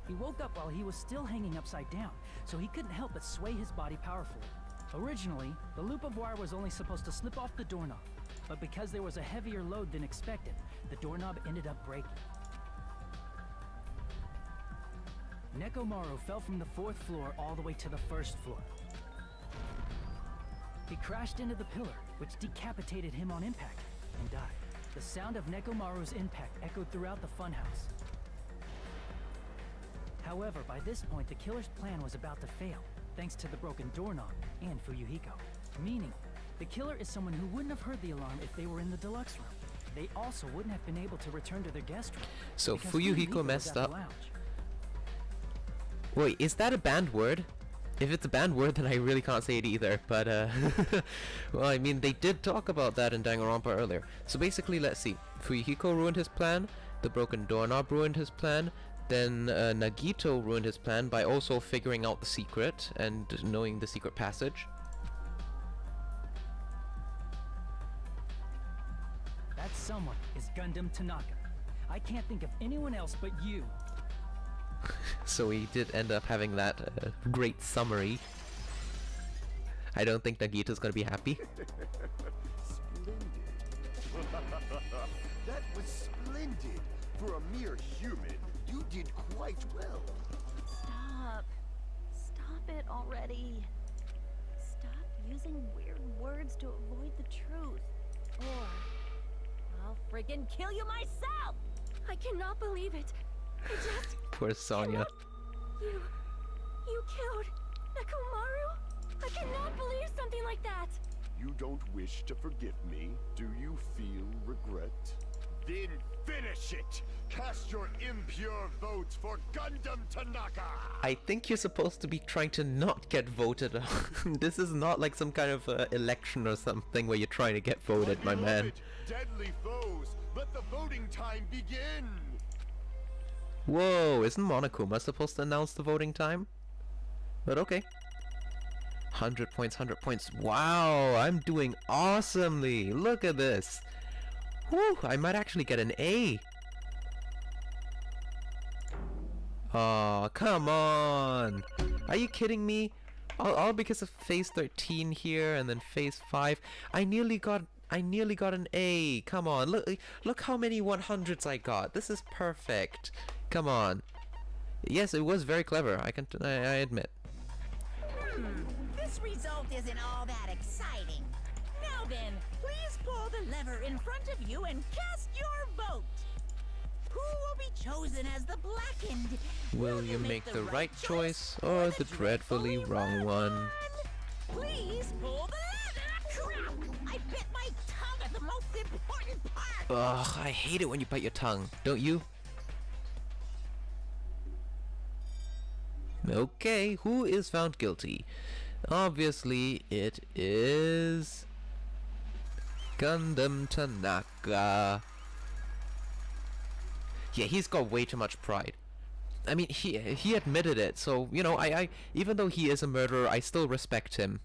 He woke up while he was still hanging upside down, so he couldn't help but sway his body powerfully. Originally, the loop of wire was only supposed to slip off the doorknob, but because there was a heavier load than expected, the doorknob ended up breaking. Nekomaru fell from the 4th floor all the way to the 1st floor. He crashed into the pillar, which decapitated him on impact, and died. The sound of Nekomaru's impact echoed throughout the funhouse. However, by this point, the killer's plan was about to fail, thanks to the broken doorknob and Fuyuhiko. Meaning, the killer is someone who wouldn't have heard the alarm if they were in the deluxe room. They also wouldn't have been able to return to their guest room. So because Fuyuhiko was messed at the up. lounge. Wait, is that a banned word? If it's a banned word, then I really can't say it either, but well, I mean, they did talk about that in Danganronpa earlier. So basically, let's see. Fuyuhiko ruined his plan, the broken doorknob ruined his plan, then Nagito ruined his plan by also figuring out the secret and knowing the secret passage. That someone is Gundam Tanaka. I can't think of anyone else but you. So we did end up having that great summary. I don't think Nagito's gonna be happy. Splendid. That was splendid. For a mere human, you did quite well. Stop. Stop it already. Stop using weird words to avoid the truth. Or I'll friggin' kill you myself! I cannot believe it. I just... Poor Sonya. You killed Nekomaru? I cannot believe something like that. You don't wish to forgive me? Do you feel regret? Then finish it! Cast your impure votes for Gundam Tanaka! I think you're supposed to be trying to not get voted on. This is not like some kind of election or something where you're trying to get voted, my man. Deadly foes, let the voting time begin! Whoa, isn't Monokuma supposed to announce the voting time? But okay. 100 points, 100 points. Wow, I'm doing awesomely. Look at this. Whew, I might actually get an A. Aw, come on. Are you kidding me? All because of phase 13 here and then phase 5. I nearly got an A. Come on. Look how many 100s I got. This is perfect. Come on. Yes, it was very clever. I admit. This result isn't all that exciting. Now then, please pull the lever in front of you and cast your vote. Who will be chosen as the blackened? Will you make the right choice or the dreadfully wrong one? Please pull the lever! Crap! I bit my tongue at the most important part! Ugh, I hate it when you bite your tongue. Don't you? Okay, who is found guilty? Obviously, it is... Gundam Tanaka. Yeah, he's got way too much pride. I mean, he admitted it, so, you know, I even though he is a murderer, I still respect him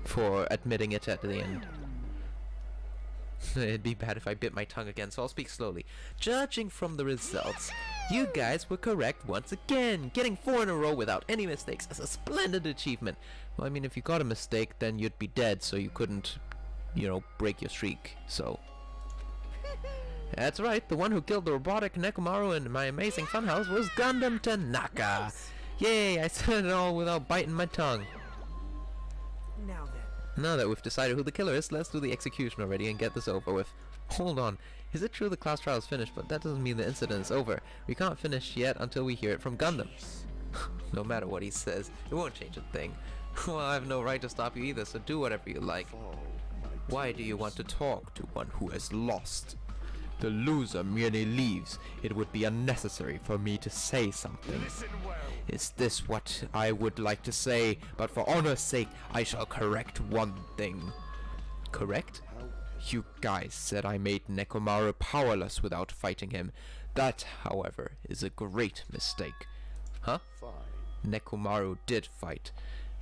for admitting it at the end. It'd be bad if I bit my tongue again, so I'll speak slowly. Judging from the results, you guys were correct once again. Getting 4 in a row without any mistakes is a splendid achievement. Well, I mean, if you got a mistake, then you'd be dead, so you couldn't, you know, break your streak, so... That's right, the one who killed the robotic Nekomaru in my amazing funhouse was Gundam Tanaka. Nice. Yay, I said it all without biting my tongue. Now then. Now that we've decided who the killer is, let's do the execution already and get this over with. Hold on, is it true the class trial is finished, but that doesn't mean the incident is over. We can't finish yet until we hear it from Gundam. No matter what he says, it won't change a thing. Well, I have no right to stop you either, so do whatever you like. Why do you want to talk to one who has lost? The loser merely leaves. It would be unnecessary for me to say something. Well. Is this what I would like to say? But for honor's sake, I shall correct one thing. Correct? You guys said I made Nekomaru powerless without fighting him. That, however, is a great mistake. Huh? Fine. Nekomaru did fight.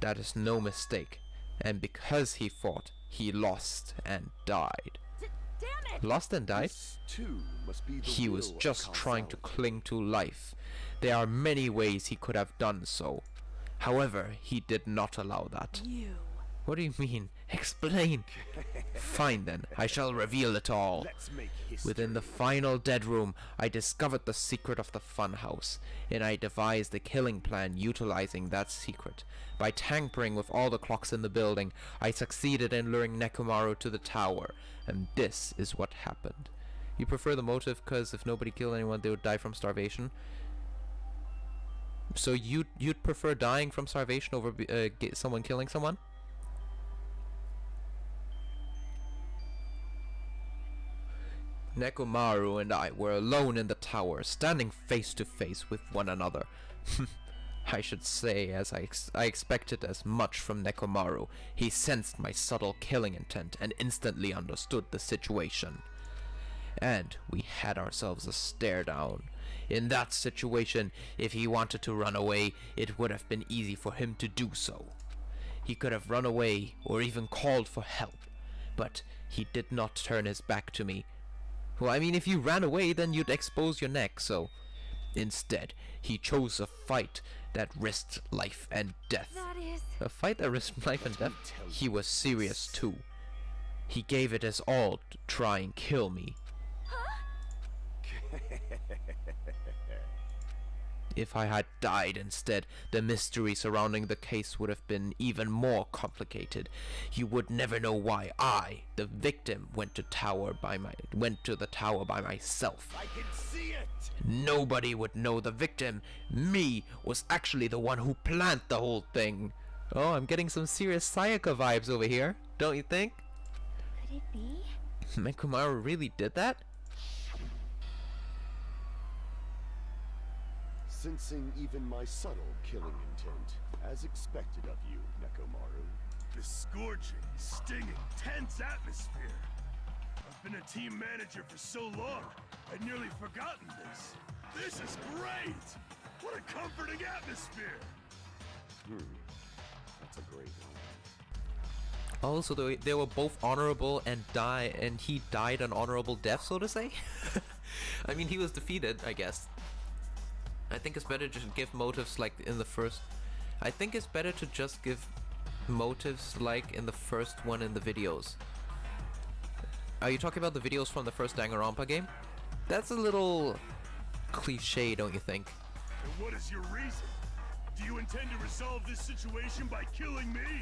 That is no mistake. And because he fought, he lost and died. Damn it! Lost and died? This, too, must be the He was will of just trying to causality. cling to life. There are many ways he could have done so. However, he did not allow that. You. What do you mean? Explain! Fine then, I shall reveal it all. Let's make history. Within the final dead room, I discovered the secret of the funhouse, and I devised a killing plan utilizing that secret. By tampering with all the clocks in the building, I succeeded in luring Nekomaru to the tower, and this is what happened. You prefer the motive because if nobody killed anyone, they would die from starvation? So you'd prefer dying from starvation over someone killing someone? Nekomaru and I were alone in the tower, standing face to face with one another. I should say, as I expected as much from Nekomaru. He sensed my subtle killing intent and instantly understood the situation. And we had ourselves a stare down. In that situation, if he wanted to run away, it would have been easy for him to do so. He could have run away or even called for help, but he did not turn his back to me. Well, I mean, if you ran away, then you'd expose your neck, so... Instead, he chose a fight that risked life and death. That is... A fight that risked life and death? He was serious too. He gave it his all to try and kill me. If I had died instead, the mystery surrounding the case would have been even more complicated. You would never know why I, the victim, went to the tower by myself. I can see it! Nobody would know the victim, me, was actually the one who planned the whole thing. Oh, I'm getting some serious Sayaka vibes over here, don't you think? Could it be? Nekomaru really did that? Sensing even my subtle killing intent, as expected of you, Nekomaru. The scorching, stinging, tense atmosphere. I've been a team manager for so long, I'd nearly forgotten this. This is great! What a comforting atmosphere! That's a great one. Oh, so they were both honorable and he died an honorable death, so to say? I mean, he was defeated, I guess. I think it's better to give motives like in the first... I think it's better to just give motives like in the first one in the videos. Are you talking about the videos from the first Danganronpa game? That's a little cliche, don't you think? And what is your reason? Do you intend to resolve this situation by killing me?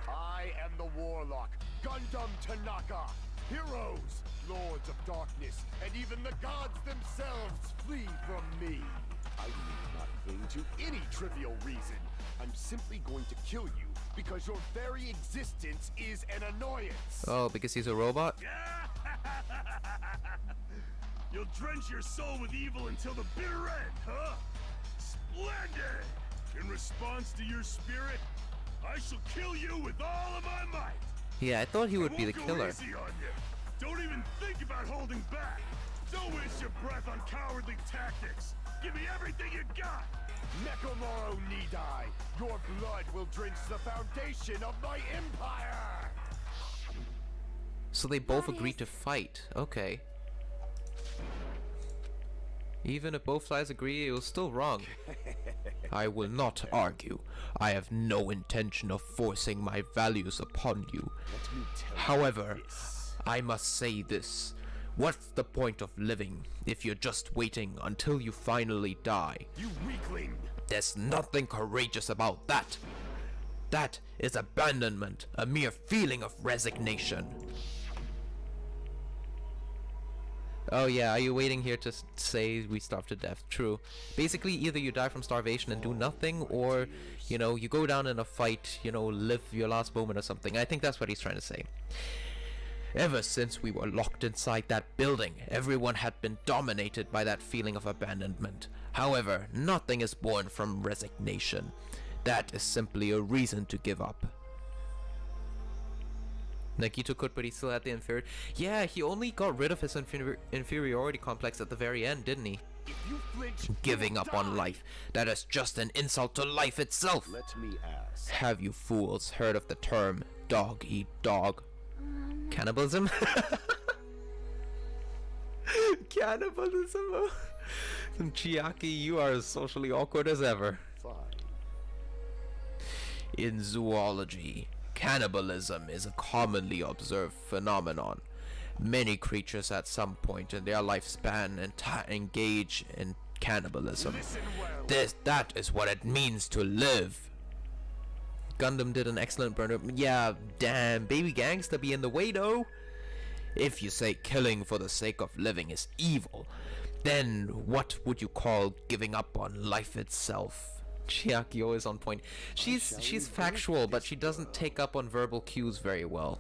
I am the Warlock, Gundam Tanaka. Heroes, Lords of Darkness, and even the gods themselves flee from me. I need not cling to any trivial reason. I'm simply going to kill you because your very existence is an annoyance. Oh, because he's a robot? You'll drench your soul with evil until the bitter end, huh? Splendid! In response to your spirit, I shall kill you with all of my might. Yeah, I thought he would be the Won't go killer. easy on you. Don't even think about holding back. Don't waste your breath on cowardly tactics. Give me everything you got. Nekomaru need I. Your blood will drench the foundation of my empire. So they both agreed to fight. Okay. Even if both sides agree, it was still wrong. I will not argue. I have no intention of forcing my values upon you. Let me tell However, you this. I must say this. What's the point of living if you're just waiting until you finally die? You weakling! There's nothing courageous about that. That is abandonment, a mere feeling of resignation. Oh yeah, are you waiting here to say we starve to death? True. Basically, either you die from starvation and do nothing, or, you know, you go down in a fight, you know, live your last moment or something. I think that's what he's trying to say. Ever since we were locked inside that building, everyone had been dominated by that feeling of abandonment. However, nothing is born from resignation. That is simply a reason to give up. Nagito could, but he still had the inferiority. Yeah, he only got rid of his inferiority complex at the very end, didn't he? If you flinch, Giving you'll up on die. life. That is just an insult to life itself. Let me ask. Have you fools heard of the term dog eat dog? Cannibalism? Cannibalism? Chiaki, you are as socially awkward as ever. Fine. In zoology, cannibalism is a commonly observed phenomenon. Many creatures at some point in their lifespan engage in cannibalism. Listen well. That is what it means to live. Gundam did an excellent burn up. Yeah, damn, baby gangsta be in the way though. If you say killing for the sake of living is evil, then what would you call giving up on life itself? Chiaki always on point. She's factual, but she doesn't take up on verbal cues very well.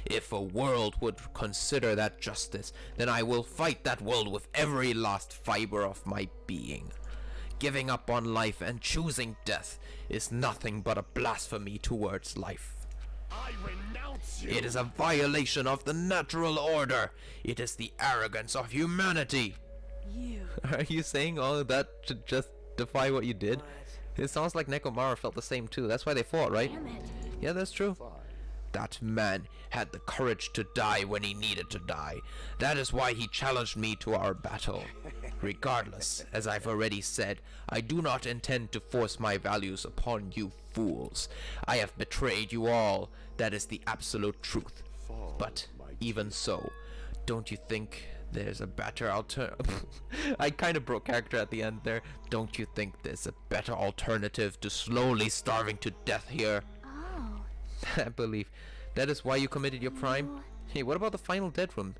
If a world would consider that justice, then I will fight that world with every last fiber of my being. Giving up on life and choosing death is nothing but a blasphemy towards life. I renounce you. It is a violation of the natural order. It is the arrogance of humanity. You. Are you saying all of that to just defy what you did? It sounds like Nekomaru felt the same too. That's why they fought, right? Damn it. Yeah, that's true. That man had the courage to die when he needed to die. That is why he challenged me to our battle. Regardless, as I've already said, I do not intend to force my values upon you fools. I have betrayed you all. That is the absolute truth. But even so, don't you think there's a better alternative? I kind of broke character at the end there. Don't you think there's a better alternative to slowly starving to death here? Oh. I believe that is why you committed your crime. Hey, what about the final dead room?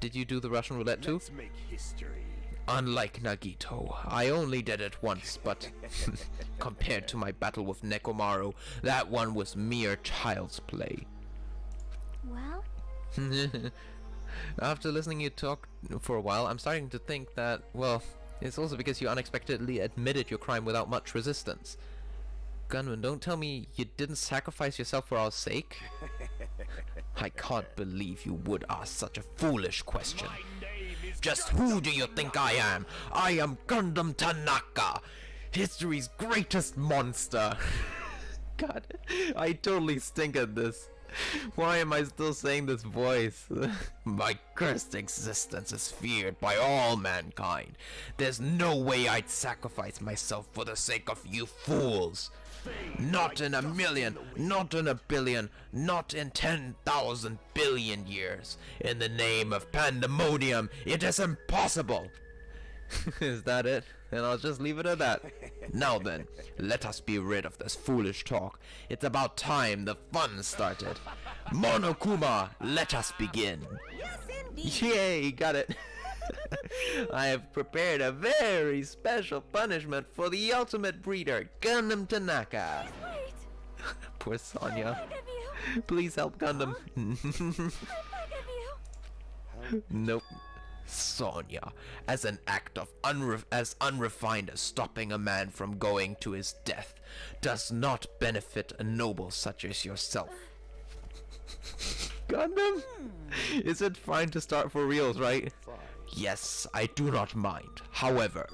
Did you do the Russian roulette too? Let's make history. Unlike Nagito, I only did it once, but compared to my battle with Nekomaru, that one was mere child's play. Well, After listening you talk for a while, I'm starting to think that, well, it's also because you unexpectedly admitted your crime without much resistance. Gunman, don't tell me you didn't sacrifice yourself for our sake. I can't believe you would ask such a foolish question. Just who do you think I am? I am Gundam Tanaka, history's greatest monster. God, I totally stink at this. Why am I still saying this voice? My cursed existence is feared by all mankind. There's no way I'd sacrifice myself for the sake of you fools. Not in a million, not in a billion, not in 10,000 billion years. In the name of pandemonium, it is impossible. Is that it? And I'll just leave it at that. Now then, let us be rid of this foolish talk. It's about time the fun started. Monokuma, let us begin. Yes, indeed. Yay, got it. I have prepared a very special punishment for the ultimate breeder, Gundam Tanaka. wait. Poor Sonya. I beg of you. Please help Gundam. I beg of you. Nope. Sonya, as an act of as unrefined as stopping a man from going to his death, does not benefit a noble such as yourself. Gundam? Is it fine to start for reals, right? Yes, I do not mind. However,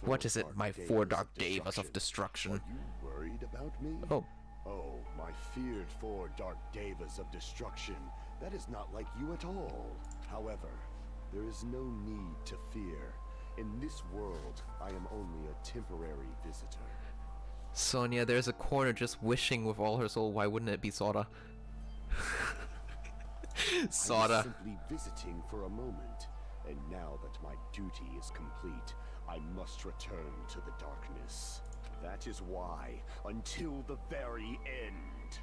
what is it, my four dark devas of destruction? Are you worried about me? Oh. Oh, my feared four dark devas of destruction. That is not like you at all. However, there is no need to fear. In this world, I am only a temporary visitor. Sonya, there's a corner just wishing with all her soul. Why wouldn't it be Sora? I Sora. was simply visiting for a moment, and now that my duty is complete, I must return to the darkness. That is why, until the very end,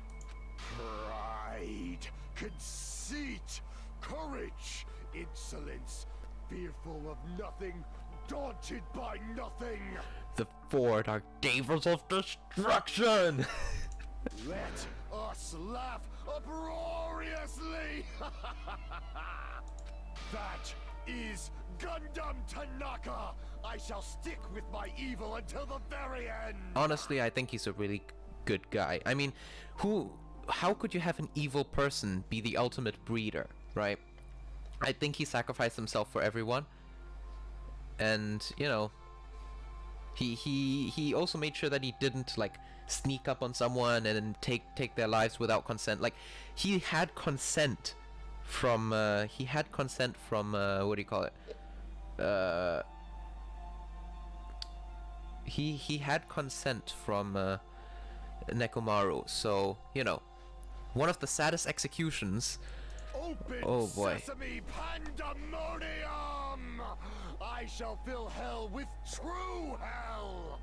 pride, conceit, courage, insolence, fearful of nothing, daunted by nothing. The four dark devas of destruction. Let us laugh uproariously. That is Gundam Tanaka. I shall stick with my evil until the very end. Honestly, I think he's a really good guy. I mean, how could you have an evil person be the ultimate breeder, right? I think he sacrificed himself for everyone. and you know, he also made sure that he didn't like sneak up on someone and then take their lives without consent. Like he had consent from what do you call it? He had consent from Nekomaru, so you know, one of the saddest executions. Open oh boy. Sesame Pandemonium! I shall fill hell with true hell!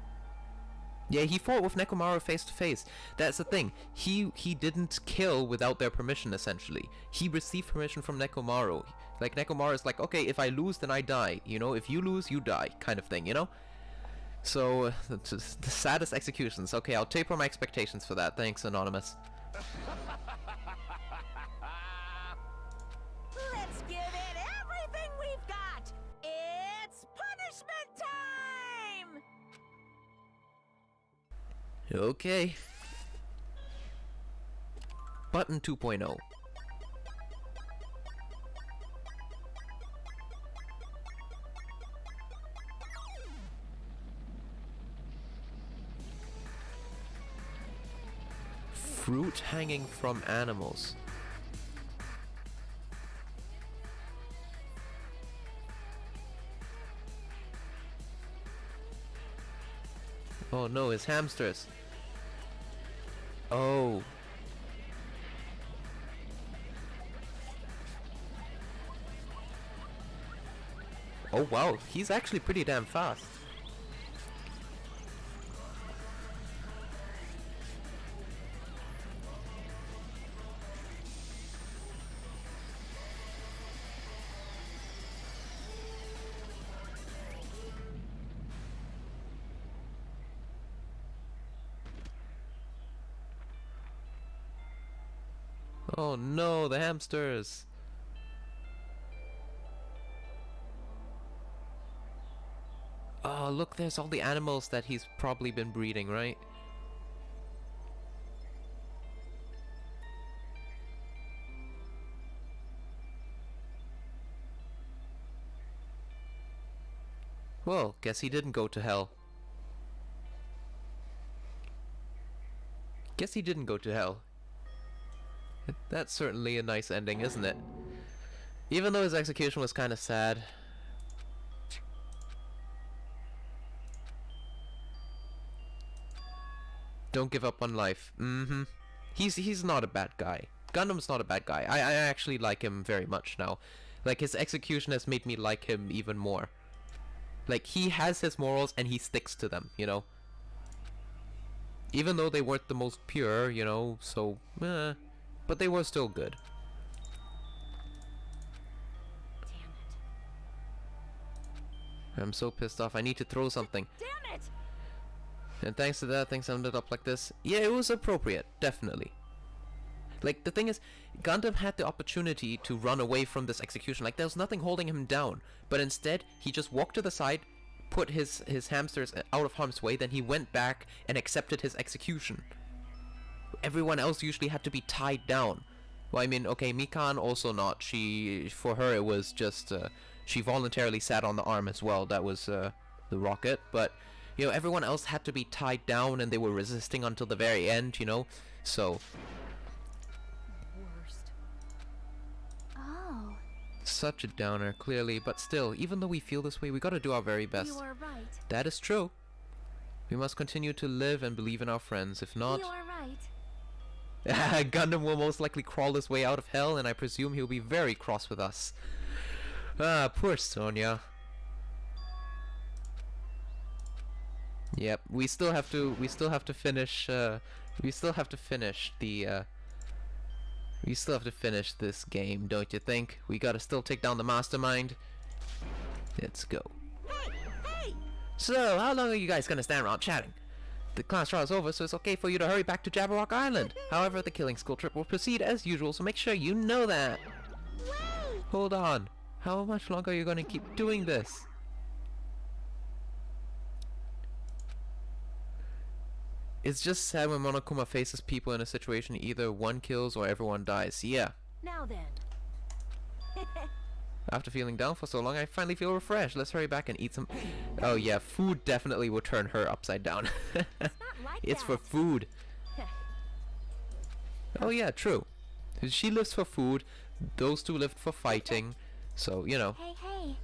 Yeah, he fought with Nekomaru face to face. That's the thing. He didn't kill without their permission, essentially. He received permission from Nekomaru. Like, Nekomaru is like, okay, if I lose, then I die. You know, if you lose, you die, kind of thing, you know? So, the saddest executions. Okay, I'll taper my expectations for that. Thanks, Anonymous. Let's give it everything we've got! It's punishment time! Okay. Button 2.0. Fruit hanging from animals. Oh no, his hamsters. Oh. Oh wow, he's actually pretty damn fast. Oh no, the hamsters! Oh look, there's all the animals that he's probably been breeding, right? Well, guess he didn't go to hell. Guess he didn't go to hell. That's certainly a nice ending, isn't it? Even though his execution was kind of sad. Don't give up on life. Mm-hmm. He's not a bad guy. Gundam's not a bad guy. I actually like him very much now. Like, his execution has made me like him even more. Like, he has his morals and he sticks to them, you know? Even though they weren't the most pure, you know, so, but they were still good. Damn it. I'm so pissed off. I need to throw something. Damn it! And thanks to that, things ended up like this. Yeah, it was appropriate. Definitely. Like, the thing is, Gundam had the opportunity to run away from this execution. Like, there was nothing holding him down. But instead, he just walked to the side, put his hamsters out of harm's way, then he went back and accepted his execution. Everyone else usually had to be tied down. Well, I mean, okay, Mikan also not. For her, it was just, she voluntarily sat on the arm as well. That was, the rocket. But, you know, everyone else had to be tied down and they were resisting until the very end, you know? So, Worst. Oh. such a downer, clearly. But still, even though we feel this way, we gotta do our very best. You are right. That is true. We must continue to live and believe in our friends. If not, You are right. Gundam will most likely crawl his way out of hell, and I presume he'll be very cross with us. Ah, poor Sonia. Yep, we still have to finish this game, don't you think? We gotta still take down the mastermind. Let's go. Hey! Hey! So, how long are you guys gonna stand around chatting? The class trial is over, so it's okay for you to hurry back to Jabberwock Island. However, the killing school trip will proceed as usual, so make sure you know that. Wait! Hold on. How much longer are you gonna keep doing this? It's just sad when Monokuma faces people in a situation either one kills or everyone dies. Yeah. Now then. After feeling down for so long, I finally feel refreshed. Let's hurry back and eat some... Oh yeah, food definitely would turn her upside down. It's for food. Oh yeah, true. She lives for food. Those two lived for fighting. So, you know. Hey.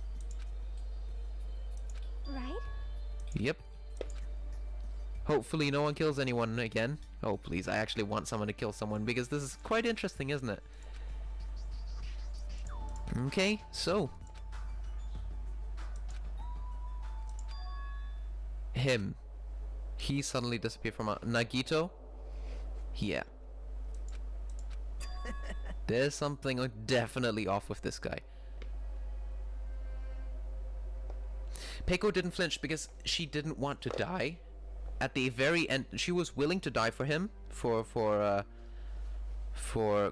Right? Yep. Hopefully no one kills anyone again. Oh please, I actually want someone to kill someone because this is quite interesting, isn't it? Okay, so him. He suddenly disappeared from Nagito. Yeah. There's something definitely off with this guy. Peiko didn't flinch because she didn't want to die. At the very end, she was willing to die for him. For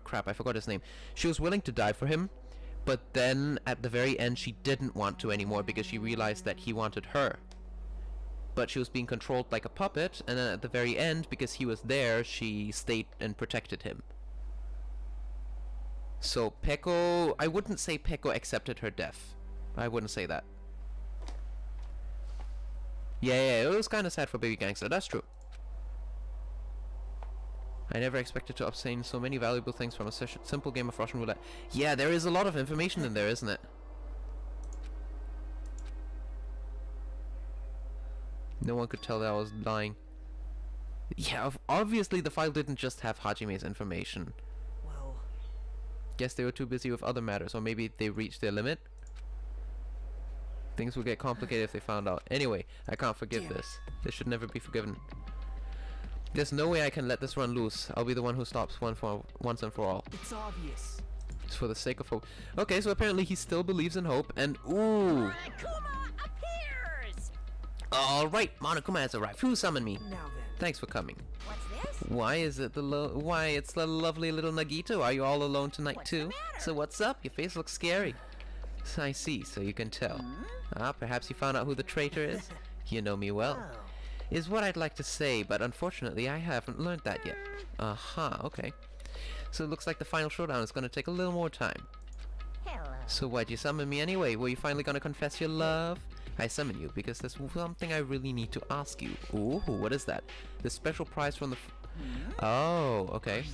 crap, I forgot his name. She was willing to die for him, but then at the very end, she didn't want to anymore because she realized that he wanted her. But she was being controlled like a puppet, and then at the very end, because he was there, she stayed and protected him. So Peiko, I wouldn't say Peiko accepted her death. I wouldn't say that. Yeah, it was kind of sad for Baby Gangster, that's true. I never expected to obtain so many valuable things from a simple game of Russian roulette. Yeah, there is a lot of information in there, isn't it? No one could tell that I was lying. Yeah, obviously the file didn't just have Hajime's information. Well... Guess they were too busy with other matters, or maybe they reached their limit. Things would get complicated if they found out. Anyway, I can't forgive this. This should never be forgiven. There's no way I can let this run loose. I'll be the one who stops once and for all. It's obvious. It's for the sake of hope. Okay, so apparently he still believes in hope, and ooh! Monokuma appears! Alright, Monokuma has arrived. Who summoned me? Now then. Thanks for coming. What's this? Why is it why it's the lovely little Nagito? Are you all alone tonight too? So what's up? Your face looks scary. I see, so you can tell. Perhaps you found out who the traitor is? You know me well. Is what I'd like to say, but unfortunately I haven't learned that yet. Okay. So it looks like the final showdown is going to take a little more time. Hello. So why'd you summon me anyway? Were you finally going to confess your love? I summon you because there's something I really need to ask you. Ooh, what is that? The special prize from the... Oh, okay.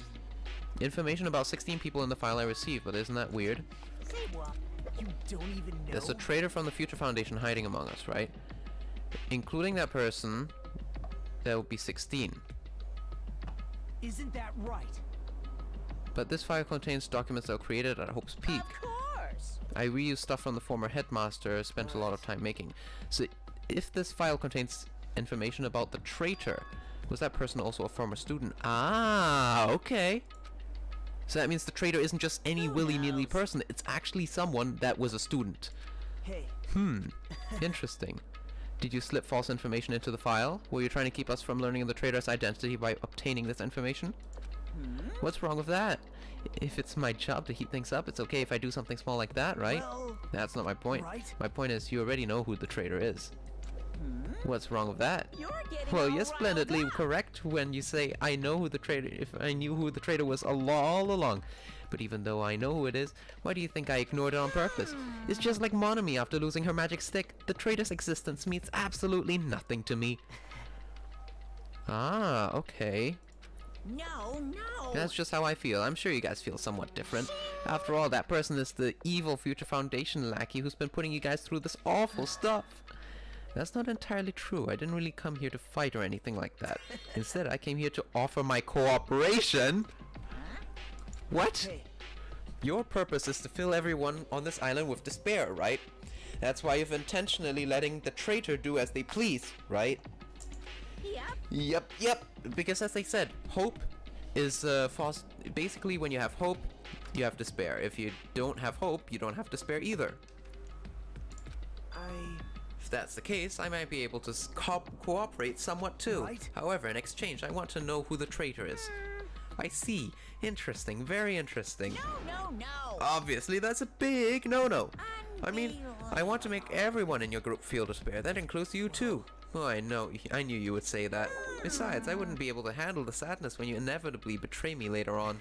Information about 16 people in the file I received, but isn't that weird? Say what? You don't even know? There's a traitor from the Future Foundation hiding among us, right? Including that person, there will be 16. Isn't that right? But this file contains documents that were created at Hope's Peak. Of course. I reused stuff from the former headmaster, spent a lot of time making. So if this file contains information about the traitor, was that person also a former student? Okay. So that means the traitor isn't just any willy-nilly person, it's actually someone that was a student. Hey. Interesting. Did you slip false information into the file? Were you trying to keep us from learning the traitor's identity by obtaining this information? What's wrong with that? If it's my job to heat things up, it's okay if I do something small like that, right? Well, that's not my point. right. My point is you already know who the traitor is. What's wrong with that? You're getting Well, all you're riled splendidly up. correct when you say I know who the traitor, if I knew who the traitor was all along. But even though I know who it is, why do you think I ignored it on purpose? It's just like Monomi after losing her magic stick. The traitor's existence means absolutely nothing to me. Okay. No. That's just how I feel. I'm sure you guys feel somewhat different. After all, that person is the evil Future Foundation lackey who's been putting you guys through this awful stuff. That's not entirely true. I didn't really come here to fight or anything like that. Instead, I came here to offer my cooperation. What? Hey. Your purpose is to fill everyone on this island with despair, right? That's why you've intentionally letting the traitor do as they please, right? Yep. Because as they said, hope is basically when you have hope, you have despair. If you don't have hope, you don't have despair either. If that's the case, I might be able to cooperate somewhat too. Right. However, in exchange, I want to know who the traitor is. I see. Interesting. Very interesting. No. Obviously, that's a big no-no. I mean, I want to make everyone in your group feel despair. That includes you too. Oh, I know. I knew you would say that. Besides, I wouldn't be able to handle the sadness when you inevitably betray me later on.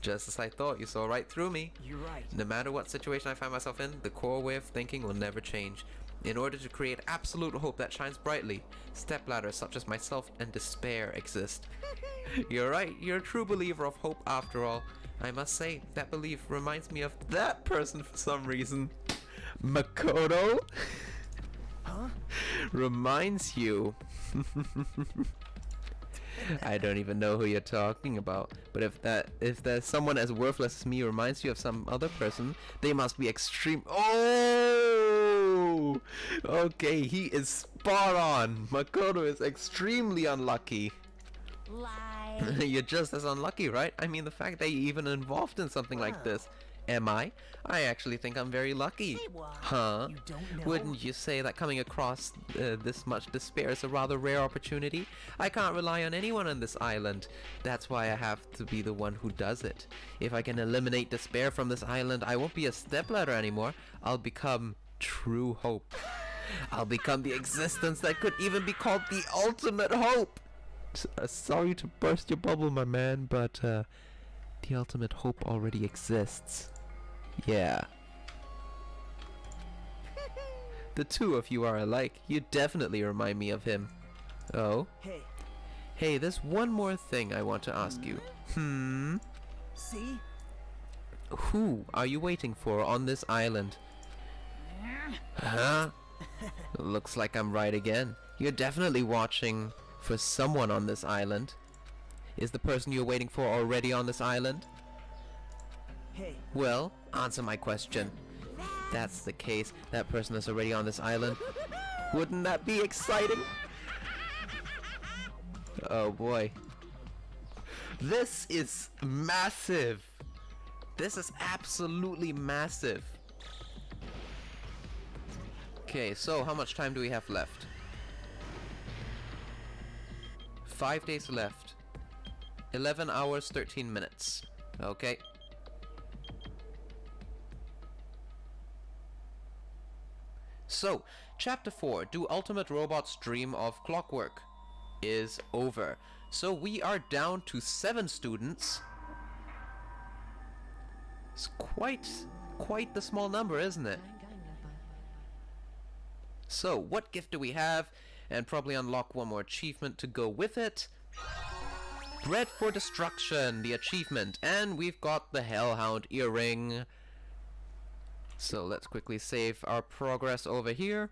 Just as I thought, you saw right through me. You're right. No matter what situation I find myself in, the core way of thinking will never change. In order to create absolute hope that shines brightly, stepladders such as myself and despair exist. You're right, you're a true believer of hope after all. I must say, that belief reminds me of that person for some reason. Makoto? Huh? Reminds you. I don't even know who you're talking about, but if there's someone as worthless as me who reminds you of some other person, they must be extreme. Oh! Okay, he is spot on. Makoto is extremely unlucky. Lie. You're just as unlucky, right? I mean, the fact that you're even involved in something like this. Am I? I actually think I'm very lucky. Say what? Huh? You don't know? Wouldn't you say that coming across this much despair is a rather rare opportunity? I can't rely on anyone on this island. That's why I have to be the one who does it. If I can eliminate despair from this island, I won't be a stepladder anymore. I'll become true hope. I'll become the existence that could even be called the ultimate hope. Sorry to burst your bubble, my man, but the ultimate hope already exists. Yeah. The two of you are alike. You definitely remind me of him. Oh? Hey. Hey, there's one more thing I want to ask you. See? Who are you waiting for on this island? Huh? Looks like I'm right again. You're definitely watching for someone on this island. Is the person you're waiting for already on this island? Hey. Well, answer my question. If that's the case, that person is already on this island. Wouldn't that be exciting? Oh boy. This is massive. This is absolutely massive. Okay, so how much time do we have left? 5 days left. 11 hours, 13 minutes. Okay. So, Chapter 4, Do Ultimate Robots Dream of Clockwork, is over. So we are down to 7 students. It's quite the small number, isn't it? So, what gift do we have? And probably unlock one more achievement to go with it. Bread for Destruction, the achievement. And we've got the Hellhound earring. So let's quickly save our progress over here.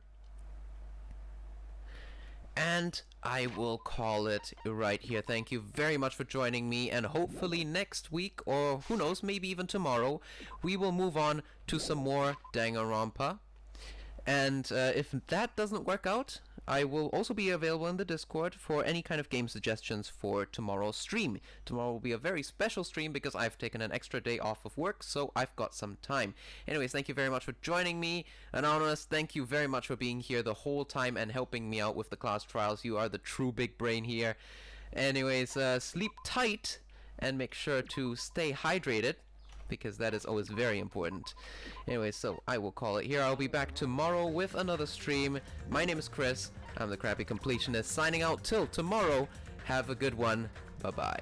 And I will call it right here. Thank you very much for joining me, and hopefully next week, or who knows, maybe even tomorrow, we will move on to some more Danganronpa. And if that doesn't work out, I will also be available in the Discord for any kind of game suggestions for tomorrow's stream. Tomorrow will be a very special stream because I've taken an extra day off of work, so I've got some time. Anyways, thank you very much for joining me. Anonymous, thank you very much for being here the whole time and helping me out with the class trials. You are the true big brain here. Anyways, sleep tight and make sure to stay hydrated, because that is always very important. Anyway, so I will call it here. I'll be back tomorrow with another stream. My name is Chris. I'm the Crappy Completionist, signing out till tomorrow. Have a good one. Bye-bye.